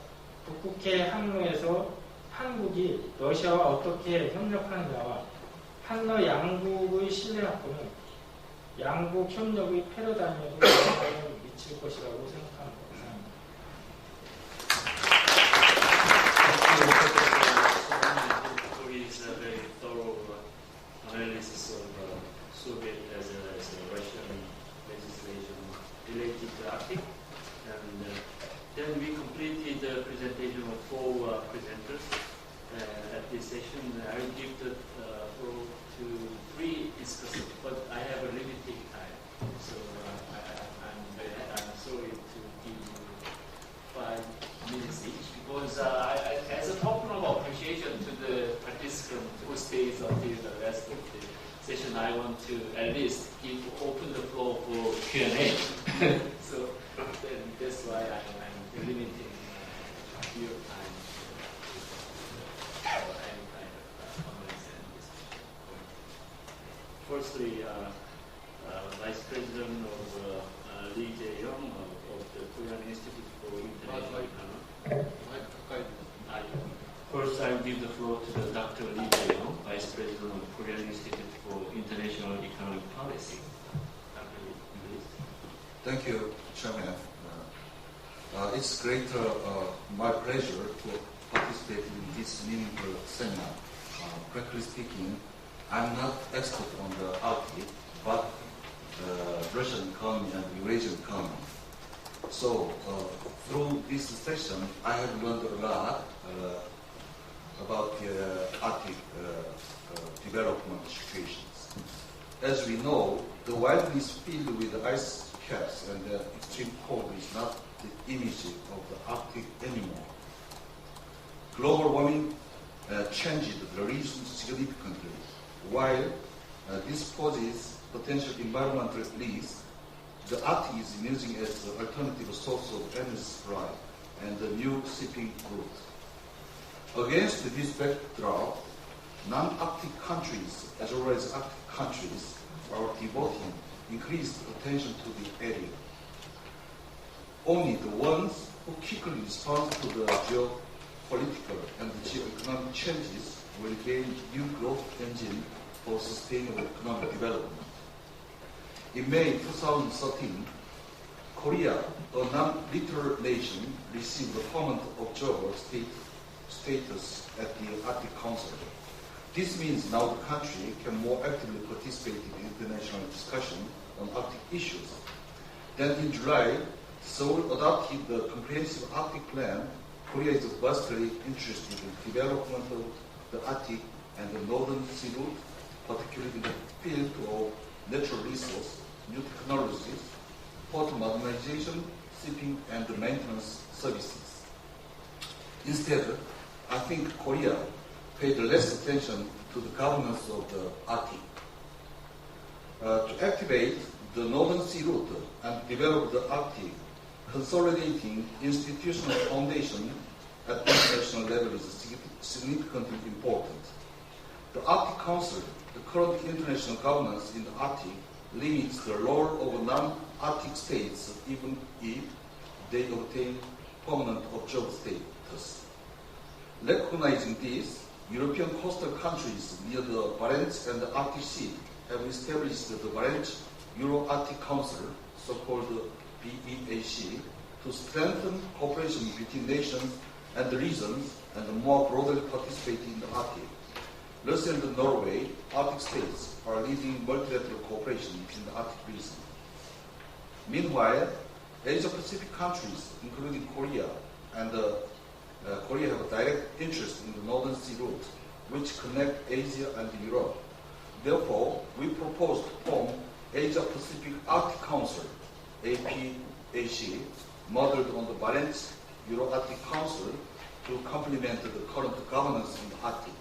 북극해 항로에서 한국이 러시아와 어떻게 협력하느냐와 한러 양국의 신뢰 확보는 양국 협력의 패러다임에도 영향을 미칠 것이라고 생각합니다. Analysis of Soviet as a Russian legislation related to Arctic, and then we completed the presentation of 4 presenters at this session. I will give the floor to 3 discussants, but I have a limited time, so I'm sorry to give you 5 minutes each, because as a token of appreciation to the participants who stays until the rest of the session, I want to at least open the floor for Q&A. So that's why I'm limiting your time for any kind of comments and discussion. Firstly, Vice President of Lee Jae-young of the Korean Institute for International Economics. First, I will give the floor to the Dr. Lee Jae-young, Vice President of Korean Institute for International Economic Policy. Dr. Lee, please. Thank you, Chairman. It's my pleasure to participate in this meaningful seminar. Frankly speaking, I'm not expert on the Arctic, but Russian economy and Eurasian economy. So, through this session, I have learned a lot about the Arctic development situations. As we know, the wild is filled with ice caps, and the extreme cold is not the image of the Arctic anymore. Global warming changed the region significantly. While this poses potential environmental risks, the Arctic is emerging as an alternative source of energy supply and a new shipping route. Against this backdrop, non-Arctic countries as well as Arctic countries are devoting increased attention to the area. Only the ones who quickly respond to the geopolitical and geoeconomic changes will gain new growth engine for sustainable economic development. In May 2013, Korea, a non-literal nation, received a permanent observer status at the Arctic Council. This means now the country can more actively participate in international discussion on Arctic issues. Then in July, Seoul adopted the comprehensive Arctic plan. Korea is vastly interested in development of the Arctic and the Northern Sea route, particularly in the field of natural resource, new technologies, port modernization, shipping, and maintenance services. Instead, I think Korea paid less attention to the governance of the Arctic. To activate the Northern Sea route and develop the Arctic, consolidating institutional foundation at international level is significantly important. The Arctic Council, the current international governance in the Arctic, limits the role of non-Arctic states even if they obtain permanent observer status. Recognizing this, European coastal countries near the Barents and the Arctic Sea have established the Barents Euro-Arctic Council, so-called BEAC, to strengthen cooperation between nations and the regions and more broadly participate in the Arctic. Russia and Norway, Arctic states, are leading multilateral cooperation in the Arctic region. Meanwhile, Asia-Pacific countries, including Korea, and Korea have a direct interest in the Northern Sea route, which connect Asia and Europe. Therefore, we propose to form Asia-Pacific Arctic Council, APAC, modeled on the Barents Euro-Arctic Council to complement the current governance in the Arctic.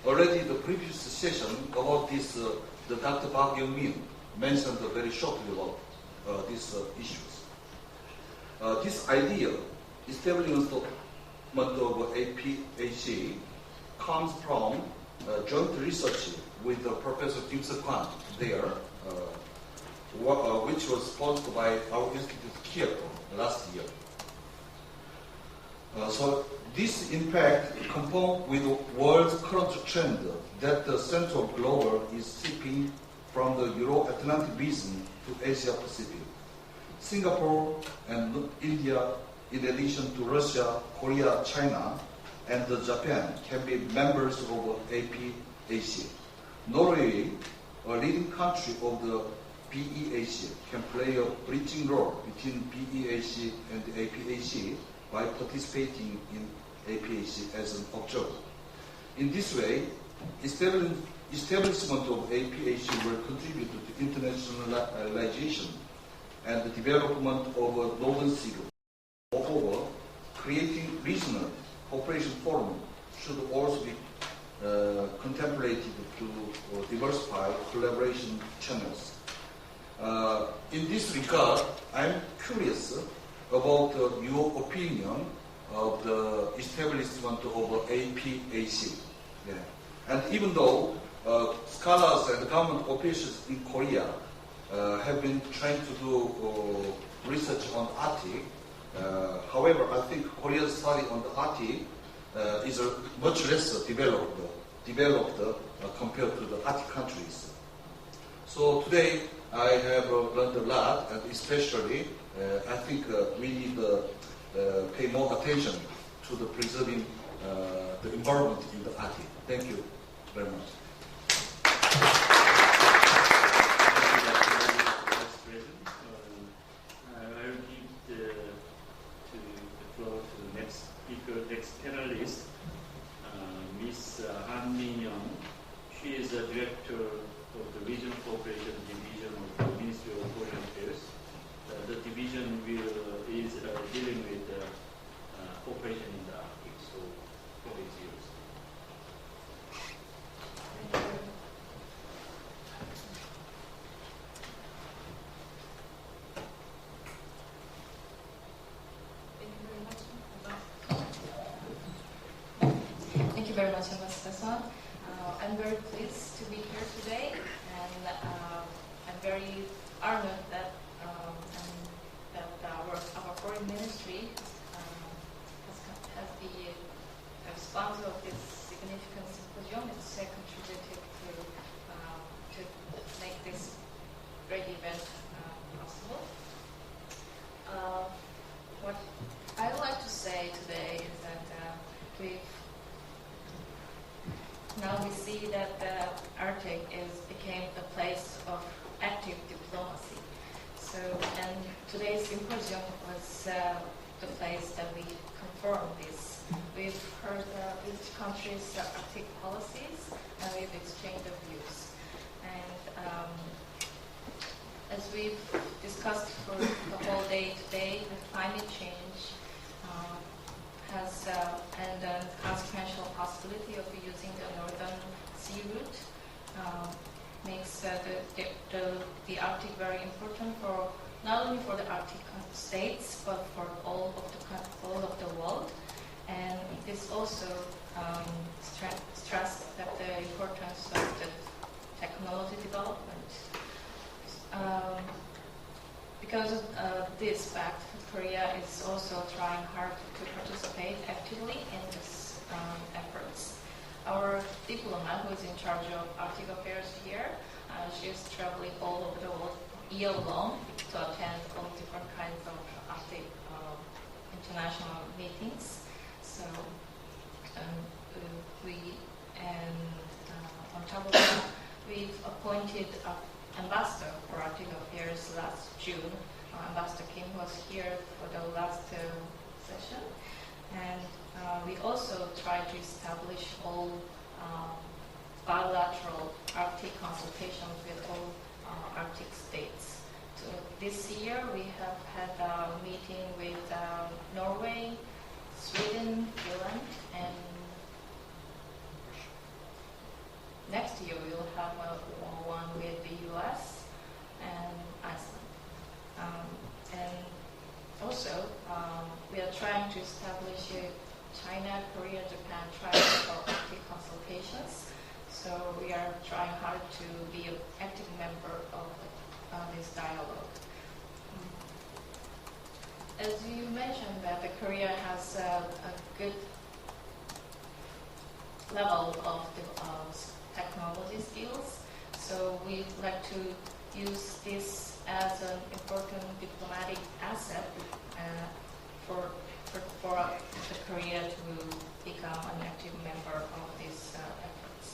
Already the previous session about this, the Dr. Park Young-min mentioned very shortly about these issues. This idea, establishment of APAC, comes from joint research with Professor Kim Se-kwan there, which was sponsored by our institute Kyoto last year. So this in fact conforms with the world's current trend that the Central Global is shifting from the Euro-Atlantic region to Asia-Pacific. Singapore and India, in addition to Russia, Korea, China, and Japan, can be members of APAC. Norway, a leading country of the BEAC, can play a bridging role between BEAC and APAC by participating in APAC as an observer. In this way, establishment of APAC will contribute to internationalization and the development of a Northern Sea route. Moreover, creating regional cooperation forum should also be contemplated to diversify collaboration channels. In this regard, I'm curious about your opinion of the establishment of APAC. Yeah. And even though scholars and government officials in Korea have been trying to do research on Arctic, however, I think Korea's study on the Arctic is much less developed compared to the Arctic countries. So today I have learned a lot, and especially I think we need to pay more attention to the preserving the environment in the Arctic. Thank you very much. I will give the floor to the next speaker, next panelist, Ms. Han Min-young. She is the director of the Regional Cooperation Division of the Ministry of Foreign Affairs. The division is dealing with cooperation in the Arctic. So, for it's yours. Thank you very much, Ambassador Son. I'm very pleased to be here today, and I'm very honored that our foreign ministry has been a sponsor of this significant symposium. It's contributed to make this great event possible. What I would like to say today is that now we see that the Arctic became the place of active diplomacy. So, and today's symposium was the place that we confirmed this. We've heard each country's Arctic policies, and we've exchanged the views. And as we've discussed for the whole day today, the climate change has and the consequential possibility of using the northern sea route makes the Arctic very important for not only for the Arctic states but for all of the world. And this also stressed that the importance of the technology development. Because of this fact, Korea is also trying hard to participate actively in this efforts. Our diplomat, who is in charge of Arctic affairs here, she is traveling all over the world year long to attend all different kinds of Arctic international meetings. So on top of that, we've appointed ambassador for Arctic affairs last June. Ambassador Kim was here for the last session, and we also tried to establish all bilateral Arctic consultations with all Arctic states. So this year we have had a meeting with Norway, Sweden, Finland, and next year we will have one with the US and Iceland. And also, we are trying to establish China, Korea, Japan trilateral Arctic consultations. So we are trying hard to be an active member of this dialogue. As you mentioned, that Korea has a good level of technology skills. So we'd like to use this as an important diplomatic asset for Korea to become an active member of these efforts.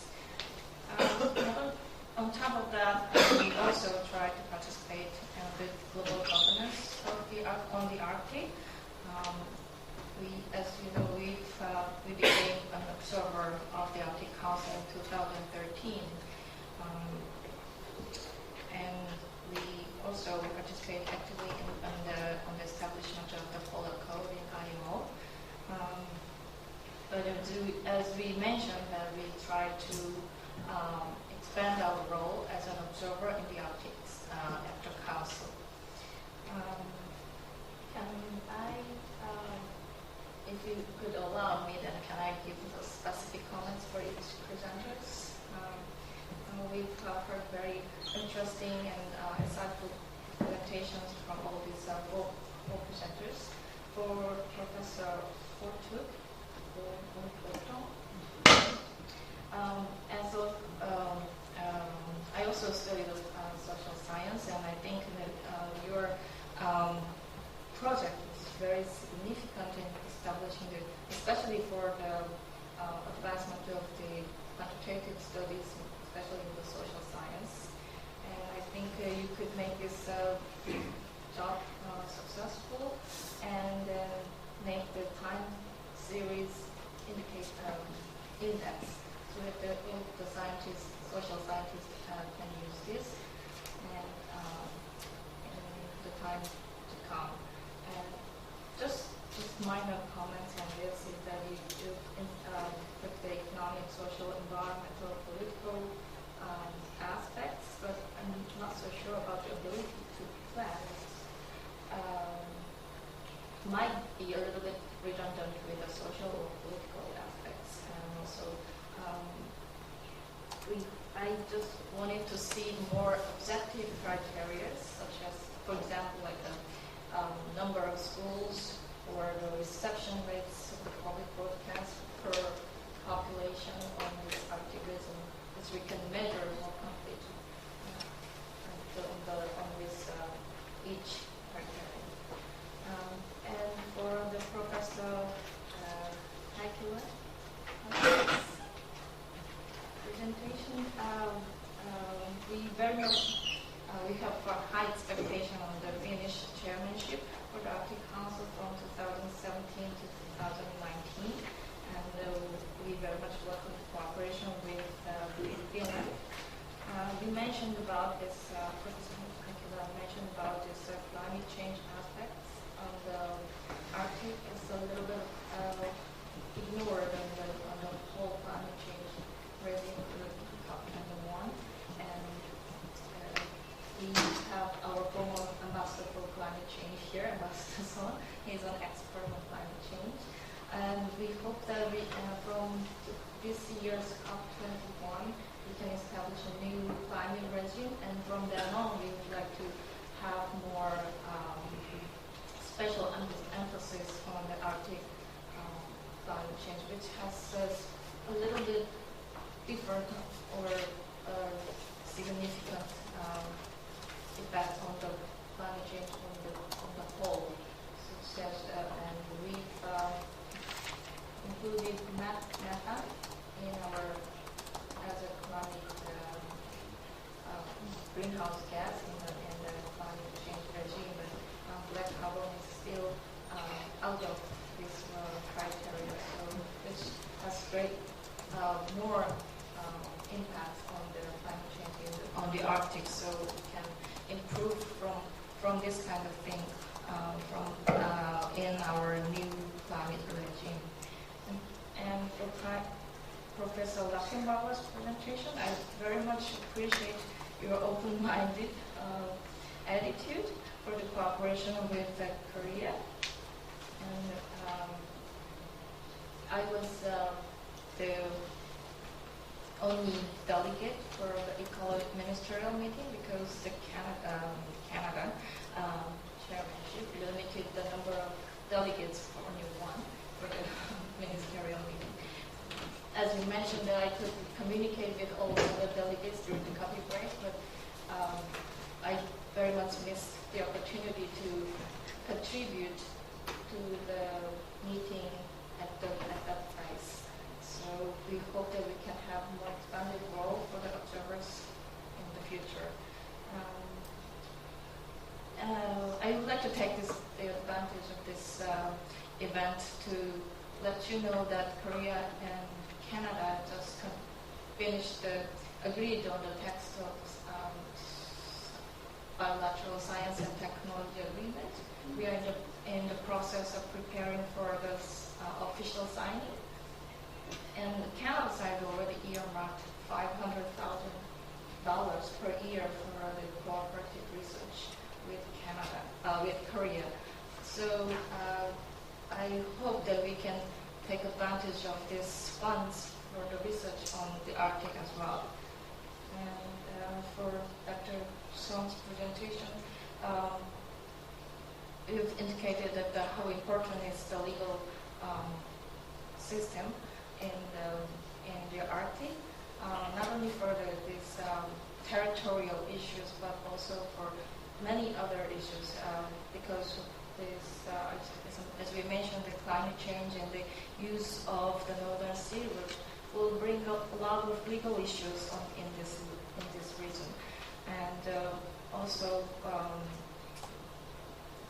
On top of that, we also try to participate in the global governance on the Arctic. As you know, we became an observer of the Arctic Council in 2013. And we also participate actively on the establishment of the Polar Code in IMO. But as we mentioned, that we try to expand our role as an observer in the Arctic Council. If you could allow me, then can I give the specific comments for each presenters? We've heard very interesting and insightful presentations from all these four presenters. For Professor Fortuk, I also studied social science, and I think that your project is very significant in establishing especially for the advancement of the quantitative studies, especially in the social science. And I think you could make this job successful and make the time series index so that the scientists, social scientists can use this and in the time to come. And just minor comments on this is that you put the economic, social, environmental, political aspects, but I'm not so sure about the ability to plan. Might be a little bit redundant with the social or political aspects, and also I just wanted to see more objective criteria, such as, for example, like the number of schools or the reception rates of the public broadcast per population on this activism, which we can measure more completely on this each criteria. And for the Professor Nikolaev presentation, we very much we have a high expectation on the Finnish chairmanship for the Arctic Council from 2017 to 2019, and we very much welcome cooperation with Finland. You mentioned about this, Professor Nikolaev mentioned about this climate change aspects of the Arctic is a little bit ignored on the whole climate change regime for the COP21, and we have our former ambassador for climate change here, Ambassador Son. He's an expert on climate change, and we hope that we, from this year's COP21, we can establish a new climate regime, and from then on, we would like to have more special emphasis on the Arctic climate change, which has a little bit different or significant effect on the climate change on the whole. Such as, and we've included methane in our as a climate greenhouse gas in the climate change regime, but black carbon is still out of this criteria, so which has great more impact on the climate change on the Arctic, so we can improve from this kind of thing in our new climate regime. And for Professor Luxemburger's presentation, I very much appreciate your open-minded attitude for the cooperation with Korea. And I was the only delegate for the ecological ministerial meeting because the Canada chairmanship limited the number of delegates for only one for the ministerial meeting. As you mentioned, that I could communicate with all the other delegates during the coffee break, but I very much missed the opportunity to contribute to the meeting at that place. So we hope that we can have more expanded role for the observers in the future. I would like to take the advantage of this event to let you know that Korea and Canada just agreed on the text of bilateral science and technology agreement. We are in the process of preparing for this official signing. And the Canada side already earmarked $500,000 per year for the cooperative research with Korea. So I hope that we can take advantage of these funds for the research on the Arctic as well. And for Dr. Son's presentation, you've indicated that how important is the legal system in the Arctic, not only for these territorial issues, but also for many other issues, because this, as we mentioned, the climate change and the use of the Northern Sea route will bring up a lot of legal issues in this region, and also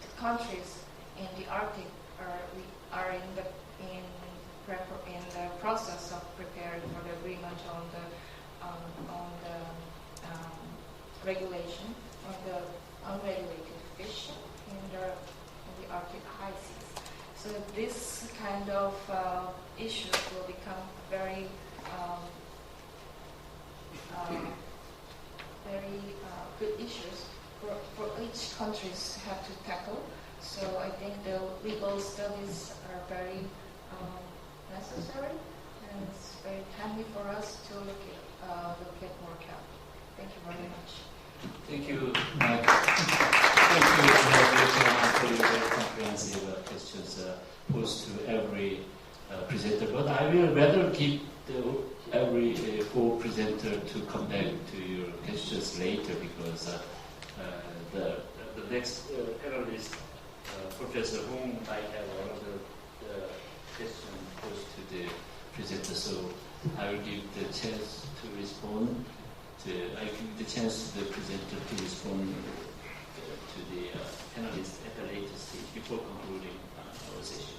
the countries in the Arctic are in the process of preparing for the agreement on the regulation of the unregulated fishing in the Arctic high seas. So this kind of issues will become very good issues for each country to have to tackle. So I think the legal studies are very necessary, and very timely for us to look at more carefully. Thank you very much. Thank you, Mike. Thank you for your very comprehensive questions posed to every presenter. But I will rather give every four presenter to come back to your questions later, because the next panelist, Professor Hong, might have another question posed to the presenter. So I will give the chance to respond. I give the chance to the presenter to respond to the panelists at the later stage before concluding our session.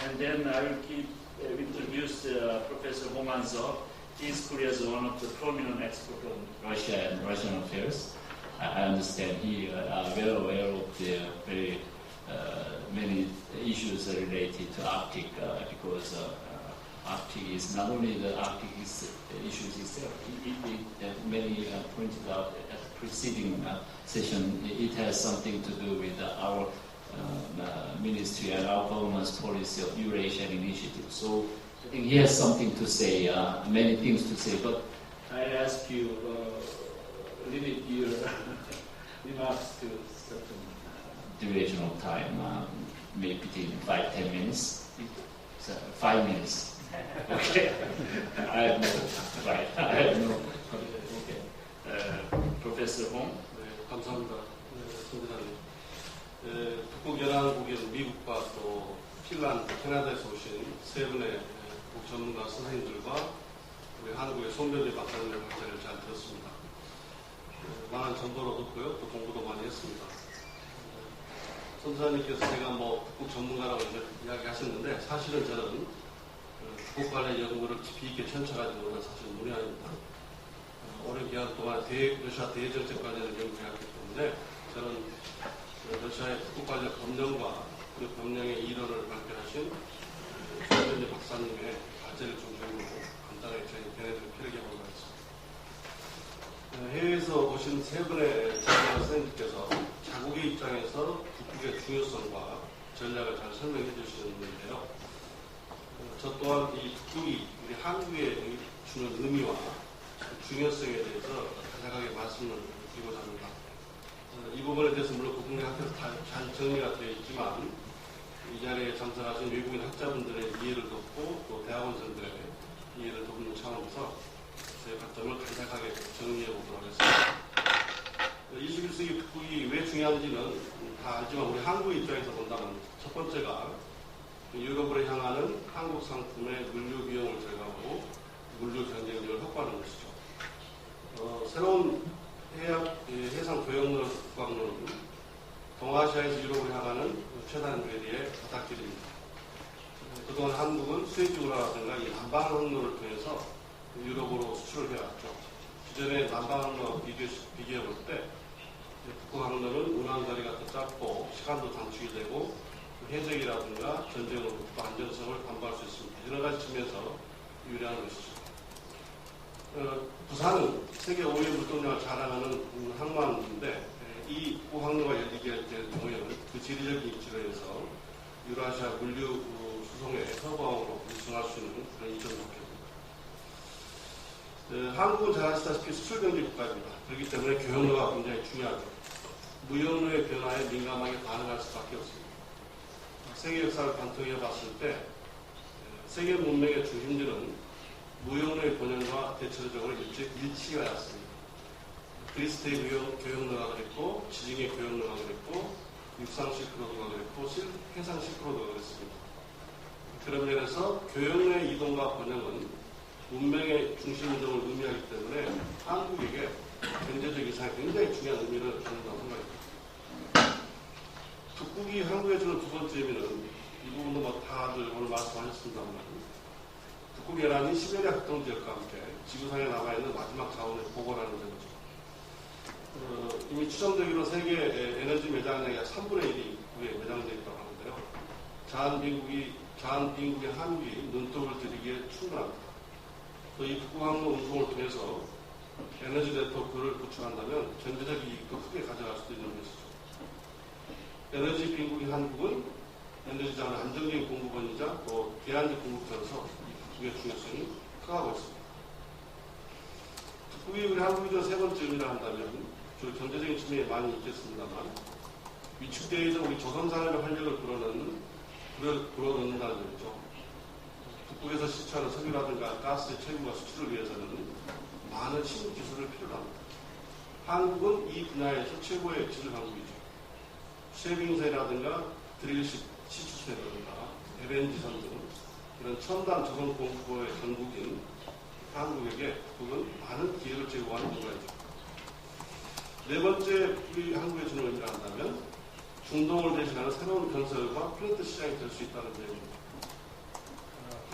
And then I will introduce Professor Hong An-seo. He is Korea's one of the prominent experts on Russia and Russian affairs. I understand he is well aware of the very many issues related to Arctic, because Arctic is not only the Arctic issues itself. Many pointed out at the preceding session, it has something to do with our ministry and our government's policy of Eurasian initiative. So I think he has something to say, many things to say. But I ask you, limit your remarks to certain duration of time, maybe between 5-10 minutes. So 5 minutes. Okay. I have no right. I have no. Okay. Professor Hong. 네, 감사합니다. 선생님. 북극연안국인 미국과 또 핀란드, 캐나다에서 오신 세 분의 북 전문가 선생님들과 우리 한국의 손변희 박사님의 강좌를 잘 들었습니다. 많은 정보를 얻었고요. 또 공부도 많이 했습니다. 선생님께서 제가 북극 전문가라고 이야기하셨는데, 사실은 저는 북극 관련 연구를 깊이 있게 펼쳐가지고 오는 사실 문의아닙니다. 오랜 기간 동안 러시아 대정책 관련을 연구해왔기 때문에 저는 러시아의 북극 관련 법령과 그 법령의 이론을 발표하신 손변희 박사님의 과제를 중심으로 간단하게 저희 변해드릴 필요가 있는 것 같습니다. 해외에서 오신 세 분의 전문가 선생님께서 자국의 입장에서 북극의 중요성과 전략을 잘 설명해 주셨는데요. 저 또한 이 북극이 우리 한국에 주는 의미와 중요성에 대해서 간략하게 말씀을 드리고자 합니다. 이 부분에 대해서 물론 국내학회에서 잘 정리가 되어 있지만, 이 자리에 참석하신 외국인 학자분들의 이해를 돕고 또 대학원생들의 이해를 돕는 차원에서 제 관점을 간략하게 정리해 보도록 하겠습니다. 21세기 북극이 왜 중요한지는 다 알지만, 우리 한국 입장에서 본다면 첫 번째가 유럽으로 향하는 한국 상품의 물류 비용을 절감하고 물류 경쟁력을 확보하는 것이죠. 새로운 해상 교역로를 국방로는 동아시아에서 유럽으로 향하는 최단 괴리의 바닷길입니다. 그동안 한국은 스웨즈 운하라든가 이 남방항로를 통해서 유럽으로 수출을 해왔죠. 기존의 남방항로와 비교해 볼 때 북극항로는 운항거리가 더 짧고 시간도 단축이 되고 해적이라든가 전쟁으로부터 안전성을 담보할 수 있습니다. 여러 가지 측면에서 유리한 것이죠. 부산은 세계 5위 물동량을 자랑하는 항만인데, 이 북극항로가 열리게 될 경우에는 그 지리적인 입지로 해서 유라시아 물류 수송의 서방으로 우승할 수 있는 그런 이점이 있습니다. 한국은 잘 아시다시피 수출경제 국가입니다. 그렇기 때문에 교역로가 굉장히 중요하죠. 무역로의 변화에 민감하게 반응할 수밖에 없습니다. 세계 역사를 관통해 봤을 때 세계 문명의 중심지는 무역로의 본연과 대체적으로 일치하였습니다. 그리스의 교역로가 그랬고, 지중해 교역로가 그랬고, 육상 실크로드가 그랬고, 해상 실크로드가 그랬습니다. 그런 면에서 교역로의 이동과 번영은 문명의 중심 이동을 의미하기 때문에 한국에게 경제적 이상이 굉장히 중요한 의미를 갖는다고 생각합니다. 북극이 한국에 주는 두 번째 의미는, 이 부분도 다들 오늘 말씀하셨습니다만, 북극연안이 시베리아 극동지역과 함께 지구상에 남아있는 마지막 자원의 보고라는 점이죠. 이미 추정되기로 세계 에너지 매장량이 약 3분의 1이 북극에 매장되어 있다고 하는데요. 자한 빈국의 한국이 눈독을 들이기에 충분합니다. 또 이 북극항로 운송을 통해서 에너지 네트워크를 구축한다면 경제적 이익도 크게 가져갈 수도 있는 것이죠. 에너지 빈국인 한국은 에너지 자원의 안정적인 공급원이자 또 대안적 공급자로서 이 북극의 중요성이 커가고 있습니다. 북극이 우리 한국이 세 번째 의미라 한다면 주로 경제적인 측면이 많이 있겠습니다만 위축되어 있는 우리 조선산업의 활력을 불어넣는다는 점이죠. 북극에서 시추하는 석유라든가 가스의 채굴과 수출을 위해서는 많은 신기술을 필요로 합니다. 한국은 이 분야에서 최고의 지질 강국이죠. 쉐빙선이라든가 드릴식 시추선이라든가 LNG선 등 이런 첨단 조선 공급의 전국인 한국에게 북극은 많은 기회를 제공하는 분야이죠. 네 번째 우리 한국의 주는 의미를 한다면 중동을 대신하는 새로운 건설과 플랜트 시장이 될 수 있다는 점입니다.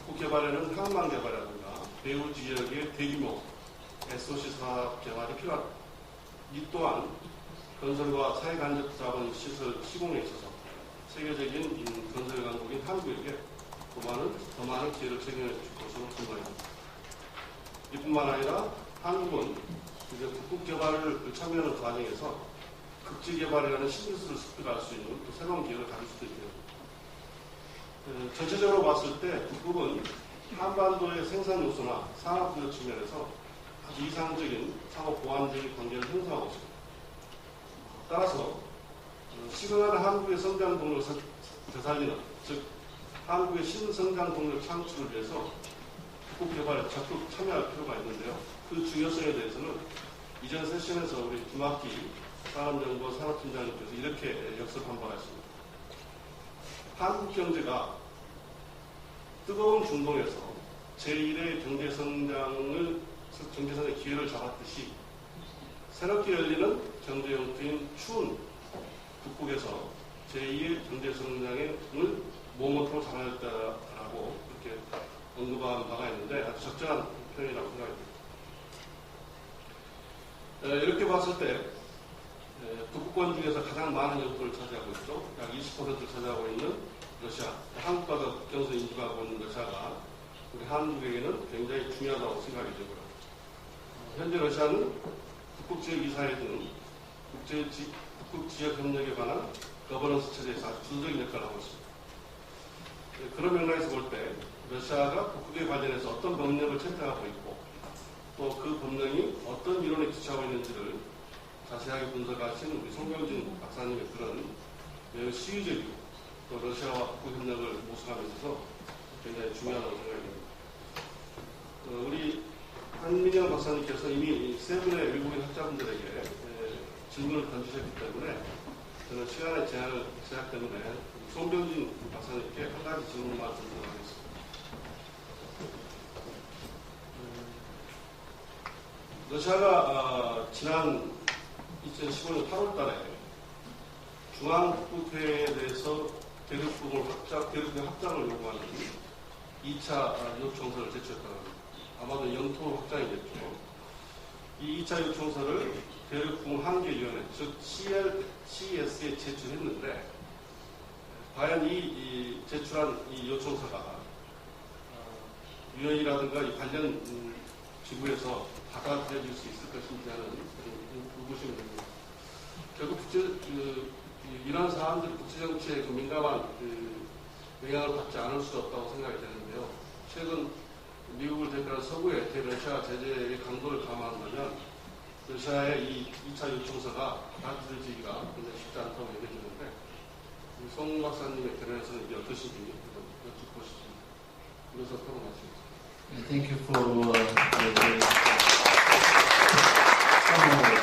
북극 개발에는 항만 개발이라든가 배후 지역의 대규모 SOC 사업 개발이 필요합니다. 이 또한 건설과 사회간접 자본 시설 시공에 있어서 세계적인 건설 강국인 한국에게 더 많은 기회를 제공해 줄 것으로 생각합니다. 이뿐만 아니라 한국은 이제 북극 개발을 참여하는 과정에서 극지 개발이라는 신기술을 습득할 수 있는 또 새로운 기회를 가질 수도 있고요. 전체적으로 봤을 때 북극은 한반도의 생산 요소나 산업 구조 측면에서 아주 이상적인 상호 보완적인 관계를 형성하고 있습니다. 따라서 시그널 한국의 성장 동력을 되살리는, 즉 한국의 신성장 동력 창출을 위해서 북극 개발에 적극 참여할 필요가 있는데요. 그 중요성에 대해서는 이전 세션에서 우리 김학기 산업정보 산업팀장님께서 이렇게 역설한 바가 있습니다. 한국 경제가 뜨거운 중동에서 제1의 경제성장의 기회를 잡았듯이 새롭게 열리는 경제 영토인 추운 북극에서 제2의 경제성장을 모모토로 잡아냈다라고 이렇게 언급한 바가 있는데 아주 적절한 표현이라고 생각합니다. 이렇게 봤을 때 북극권 중에서 가장 많은 영토를 차지하고 있죠. 약 20%를 차지하고 있는 러시아, 한국과 경선 인수하고 있는 러시아가 우리 한국에게는 굉장히 중요하다고 생각이 되고요. 현재 러시아는 북극지역 이사회 등 북극 지역 협력에 관한 거버넌스 체제에서 아주 주도적인 역할을 하고 있습니다. 그런 맥락에서 볼 때 러시아가 북극에 관련해서 어떤 법령을 채택하고 있고 또 그 법령이 어떤 이론에 기초하고 있는지를 자세하게 분석하신 우리 송경진 박사님의 그런 매우 시의적이고 또 러시아와 북극 협력을 모색함에 있어서 굉장히 중요하다고 생각이 됩니다. 우리 한민영 박사님께서 이미 세 분의 외국인 학자분들에게 질문을 던지셨기 때문에 저는 시간의 제약 때문에 송경진 박사님께 한 가지 질문만 드리도록 하겠습니다. 러시아가 지난 2015년 8월 달에 중앙북극회에 대해서 대륙의 확장을 요구하는 2차 요청서를 제출했다고 합니다. 아마도 영토 확장이겠죠. 이 2차 요청서를 대륙붕 한계위원회, 즉 CS에 제출했는데 과연 이 제출한 이 요청서가 위원이라든가 이 관련 지구에서 받아들여질 수 있을 것인지 하는 의구심이 듭니다. 결국 이런 사안들이 국제정치에 민감한 영향을 받지 않을 수 없다고 생각이 되는데요. 최근 미국을 대표한 서구의 대러시아 제재의 강도를 감안하면 러시아의 이 2차 요청서가 받아들여지기가 굉장히 쉽지 않다고 얘기해주는데 송 박사님의 견해에서는 이게 어떠신지 여쭙고 싶습니다. 그래서 토론하시겠습니다. Thank you for the summary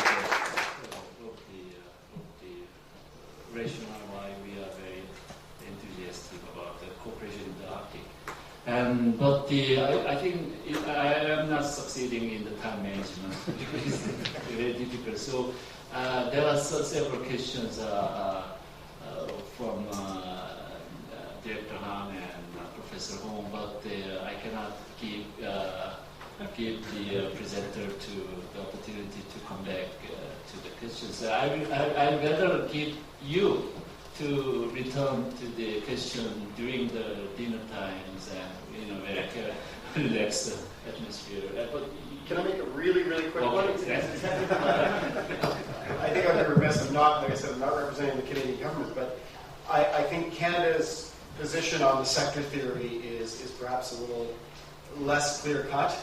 of the rationale why we are very enthusiastic about the cooperation in the Arctic. But I think I am not succeeding in the time management because it's very difficult. So there are several questions from Director Han and Professor Hong, but I cannot give the presenter to the opportunity to come back to the questions. I'd rather give you to return to the question during the dinner times and very relaxed atmosphere. But can I make a really, really quick one? Okay. I think I'd be remiss if not, like I said, I'm not representing the Canadian government, but I think Canada's position on the sector theory is perhaps a little less clear cut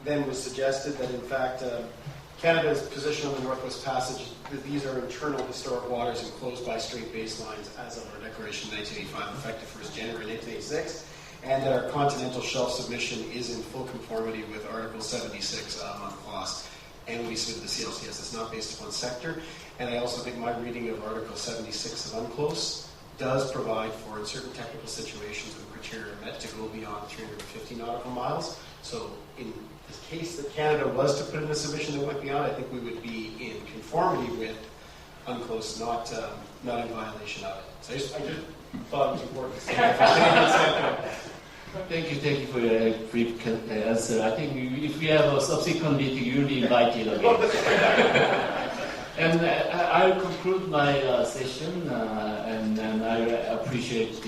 than was suggested, that in fact Canada's position on the Northwest Passage, that these are internal historic waters enclosed by straight baselines as of our declaration in 1985, effective 1st January 1986, and that our continental shelf submission is in full conformity with Article 76 UNCLOS, and we submit the CLCS. It's not based upon sector, and I also think my reading of Article 76 of UNCLOS does provide for, in certain technical situations when criteria are met, to go beyond 350 nautical miles. So in the case that Canada was to put in a submission that went beyond, I think we would be in conformity with UNCLOS, not in violation of it. So I just thought it was important to say that. Thank you for your brief answer. I think if we have a subsequent meeting, you'll be invited again. And I'll conclude my session, and I appreciate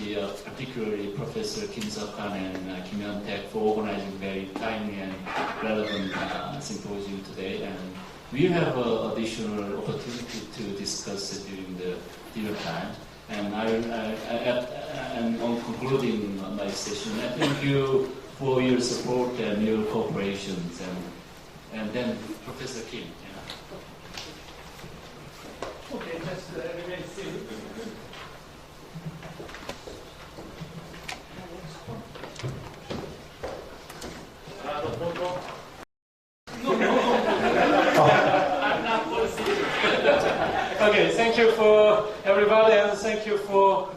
particularly Professor Kim Seok-han and Kim Hyun-taek for organizing very timely and relevant symposium today. And we have additional opportunity to discuss it during the dinner time. And on concluding my session, I thank you for your support and your cooperation. And then Professor Kim. Okay, just remain seated. Okay, thank you for everybody, and thank you for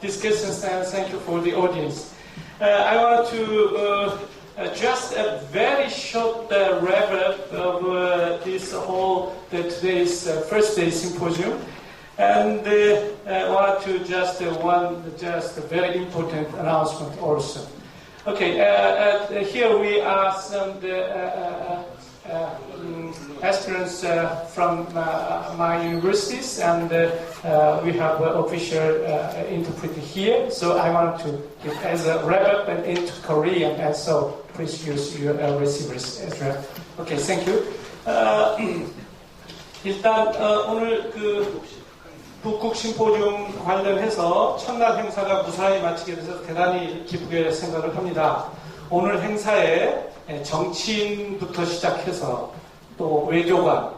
discussions, and thank you for the audience. I want to just a very short wrap-up of this whole today's first day symposium, and I want to just a very important announcement also. Okay, here we are some aspirants from my universities, and we have an official interpreter here. So I want to give as a wrap-up and into Korean, and so please use your receivers as well. Okay, thank you. 일단 오늘 그 북극 심포지움 관련해서 첫날 행사가 무사히 마치게 돼서 대단히 기쁘게 생각을 합니다. 오늘 행사에 정치인부터 시작해서 또 외교관,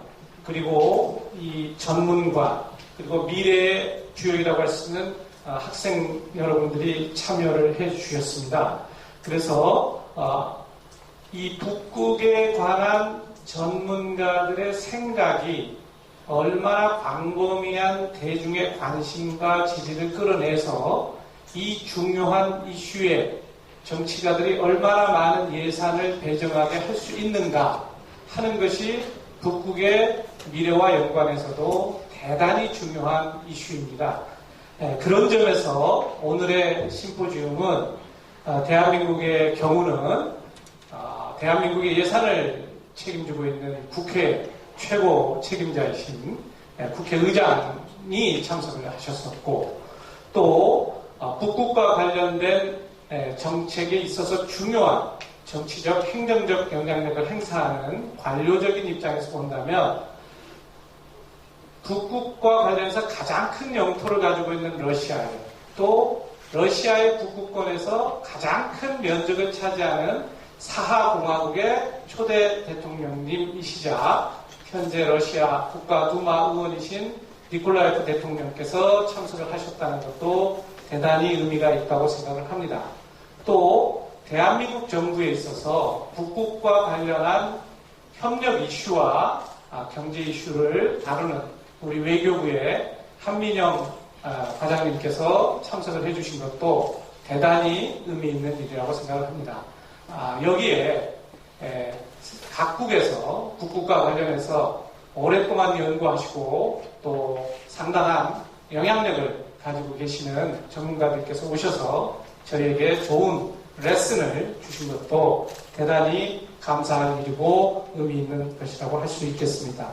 그리고 이 전문가, 그리고 미래의 주역이라고 할 수 있는 학생 여러분들이 참여를 해 주셨습니다. 그래서 이 북극에 관한 전문가들의 생각이 얼마나 광범위한 대중의 관심과 지지를 끌어내서 이 중요한 이슈에 정치가들이 얼마나 많은 예산을 배정하게 할 수 있는가 하는 것이 북극의 미래와 연관해서도 대단히 중요한 이슈입니다. 그런 점에서 오늘의 심포지움은 대한민국의 경우는 대한민국의 예산을 책임지고 있는 국회 최고 책임자이신 국회의장이 참석을 하셨었고, 또 북극과 관련된 정책에 있어서 중요한 정치적, 행정적 영향력을 행사하는 관료적인 입장에서 본다면 북극과 관련해서 가장 큰 영토를 가지고 있는 러시아에, 또 러시아의 북극권에서 가장 큰 면적을 차지하는 사하공화국의 초대 대통령님이시자 현재 러시아 국가두마 의원이신 니콜라예프 대통령께서 참석을 하셨다는 것도 대단히 의미가 있다고 생각을 합니다. 또 대한민국 정부에 있어서 북극과 관련한 협력 이슈와 경제 이슈를 다루는 우리 외교부의 한민영 과장님께서 참석을 해주신 것도 대단히 의미 있는 일이라고 생각을 합니다. 여기에 각국에서 북극과 관련해서 오랫동안 연구하시고 또 상당한 영향력을 가지고 계시는 전문가들께서 오셔서 저희에게 좋은 레슨을 주신 것도 대단히 감사할 일이고 의미 있는 것이라고 할 수 있겠습니다.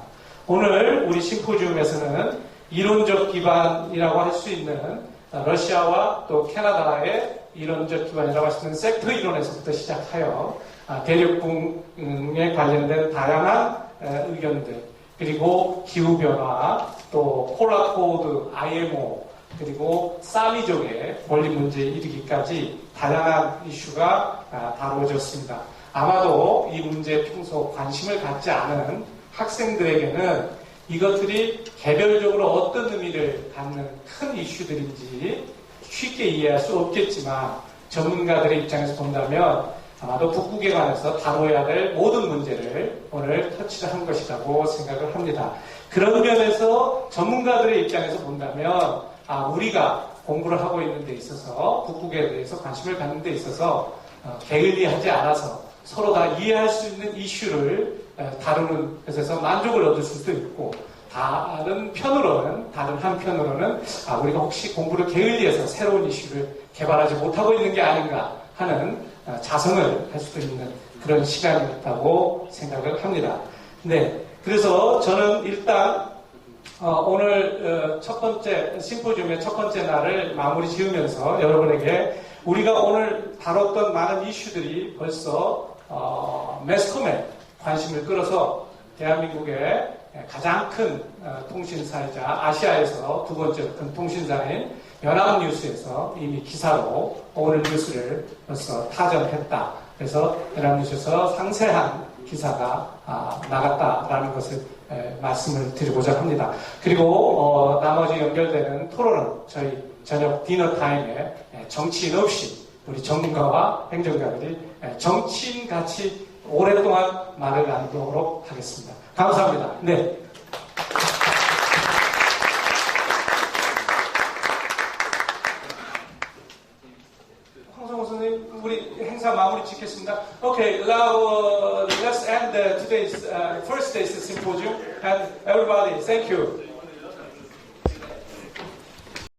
오늘 우리 심포지움에서는 이론적 기반이라고 할 수 있는 러시아와 또 캐나다의 이론적 기반이라고 할 수 있는 섹터 이론에서부터 시작하여 대륙붕에 관련된 다양한 의견들, 그리고 기후변화, 또 폴라코드, IMO, 그리고 사미족의 권리 문제에 이르기까지 다양한 이슈가 다루어졌습니다. 아마도 이 문제에 평소 관심을 갖지 않은 학생들에게는 이것들이 개별적으로 어떤 의미를 갖는 큰 이슈들인지 쉽게 이해할 수 없겠지만 전문가들의 입장에서 본다면 아마도 북극에 관해서 다뤄야 될 모든 문제를 오늘 터치를 한 것이라고 생각을 합니다. 그런 면에서 전문가들의 입장에서 본다면 우리가 공부를 하고 있는 데 있어서 북극에 대해서 관심을 갖는 데 있어서 게을리하지 않아서 서로 다 이해할 수 있는 이슈를 다루는 것에서 만족을 얻을 수도 있고 다른 한편으로는 우리가 혹시 공부를 게을리해서 새로운 이슈를 개발하지 못하고 있는 게 아닌가 하는 자성을 할 수도 있는 그런 시간이었다고 생각을 합니다. 네, 그래서 저는 일단 오늘 첫 번째 심포지움의 첫 번째 날을 마무리 지으면서 여러분에게 우리가 오늘 다뤘던 많은 이슈들이 벌써 매스컴에 관심을 끌어서 대한민국의 가장 큰 통신사이자 아시아에서 두 번째로 큰 통신사인 연합뉴스에서 이미 기사로 오늘 뉴스를 벌써 타전했다. 그래서 연합뉴스에서 상세한 기사가 나갔다라는 것을 말씀을 드리고자 합니다. 그리고 나머지 연결되는 토론은 저희 저녁 디너 타임에 정치인 없이 우리 전문가와 행정가들이 정치인같이 오랫동안 말을 나누도록 하겠습니다. 감사합니다. 네. 황성호 선생님, 우리 행사 마무리 짓겠습니다. Okay, now let's end today's first day's symposium, and everybody, thank you.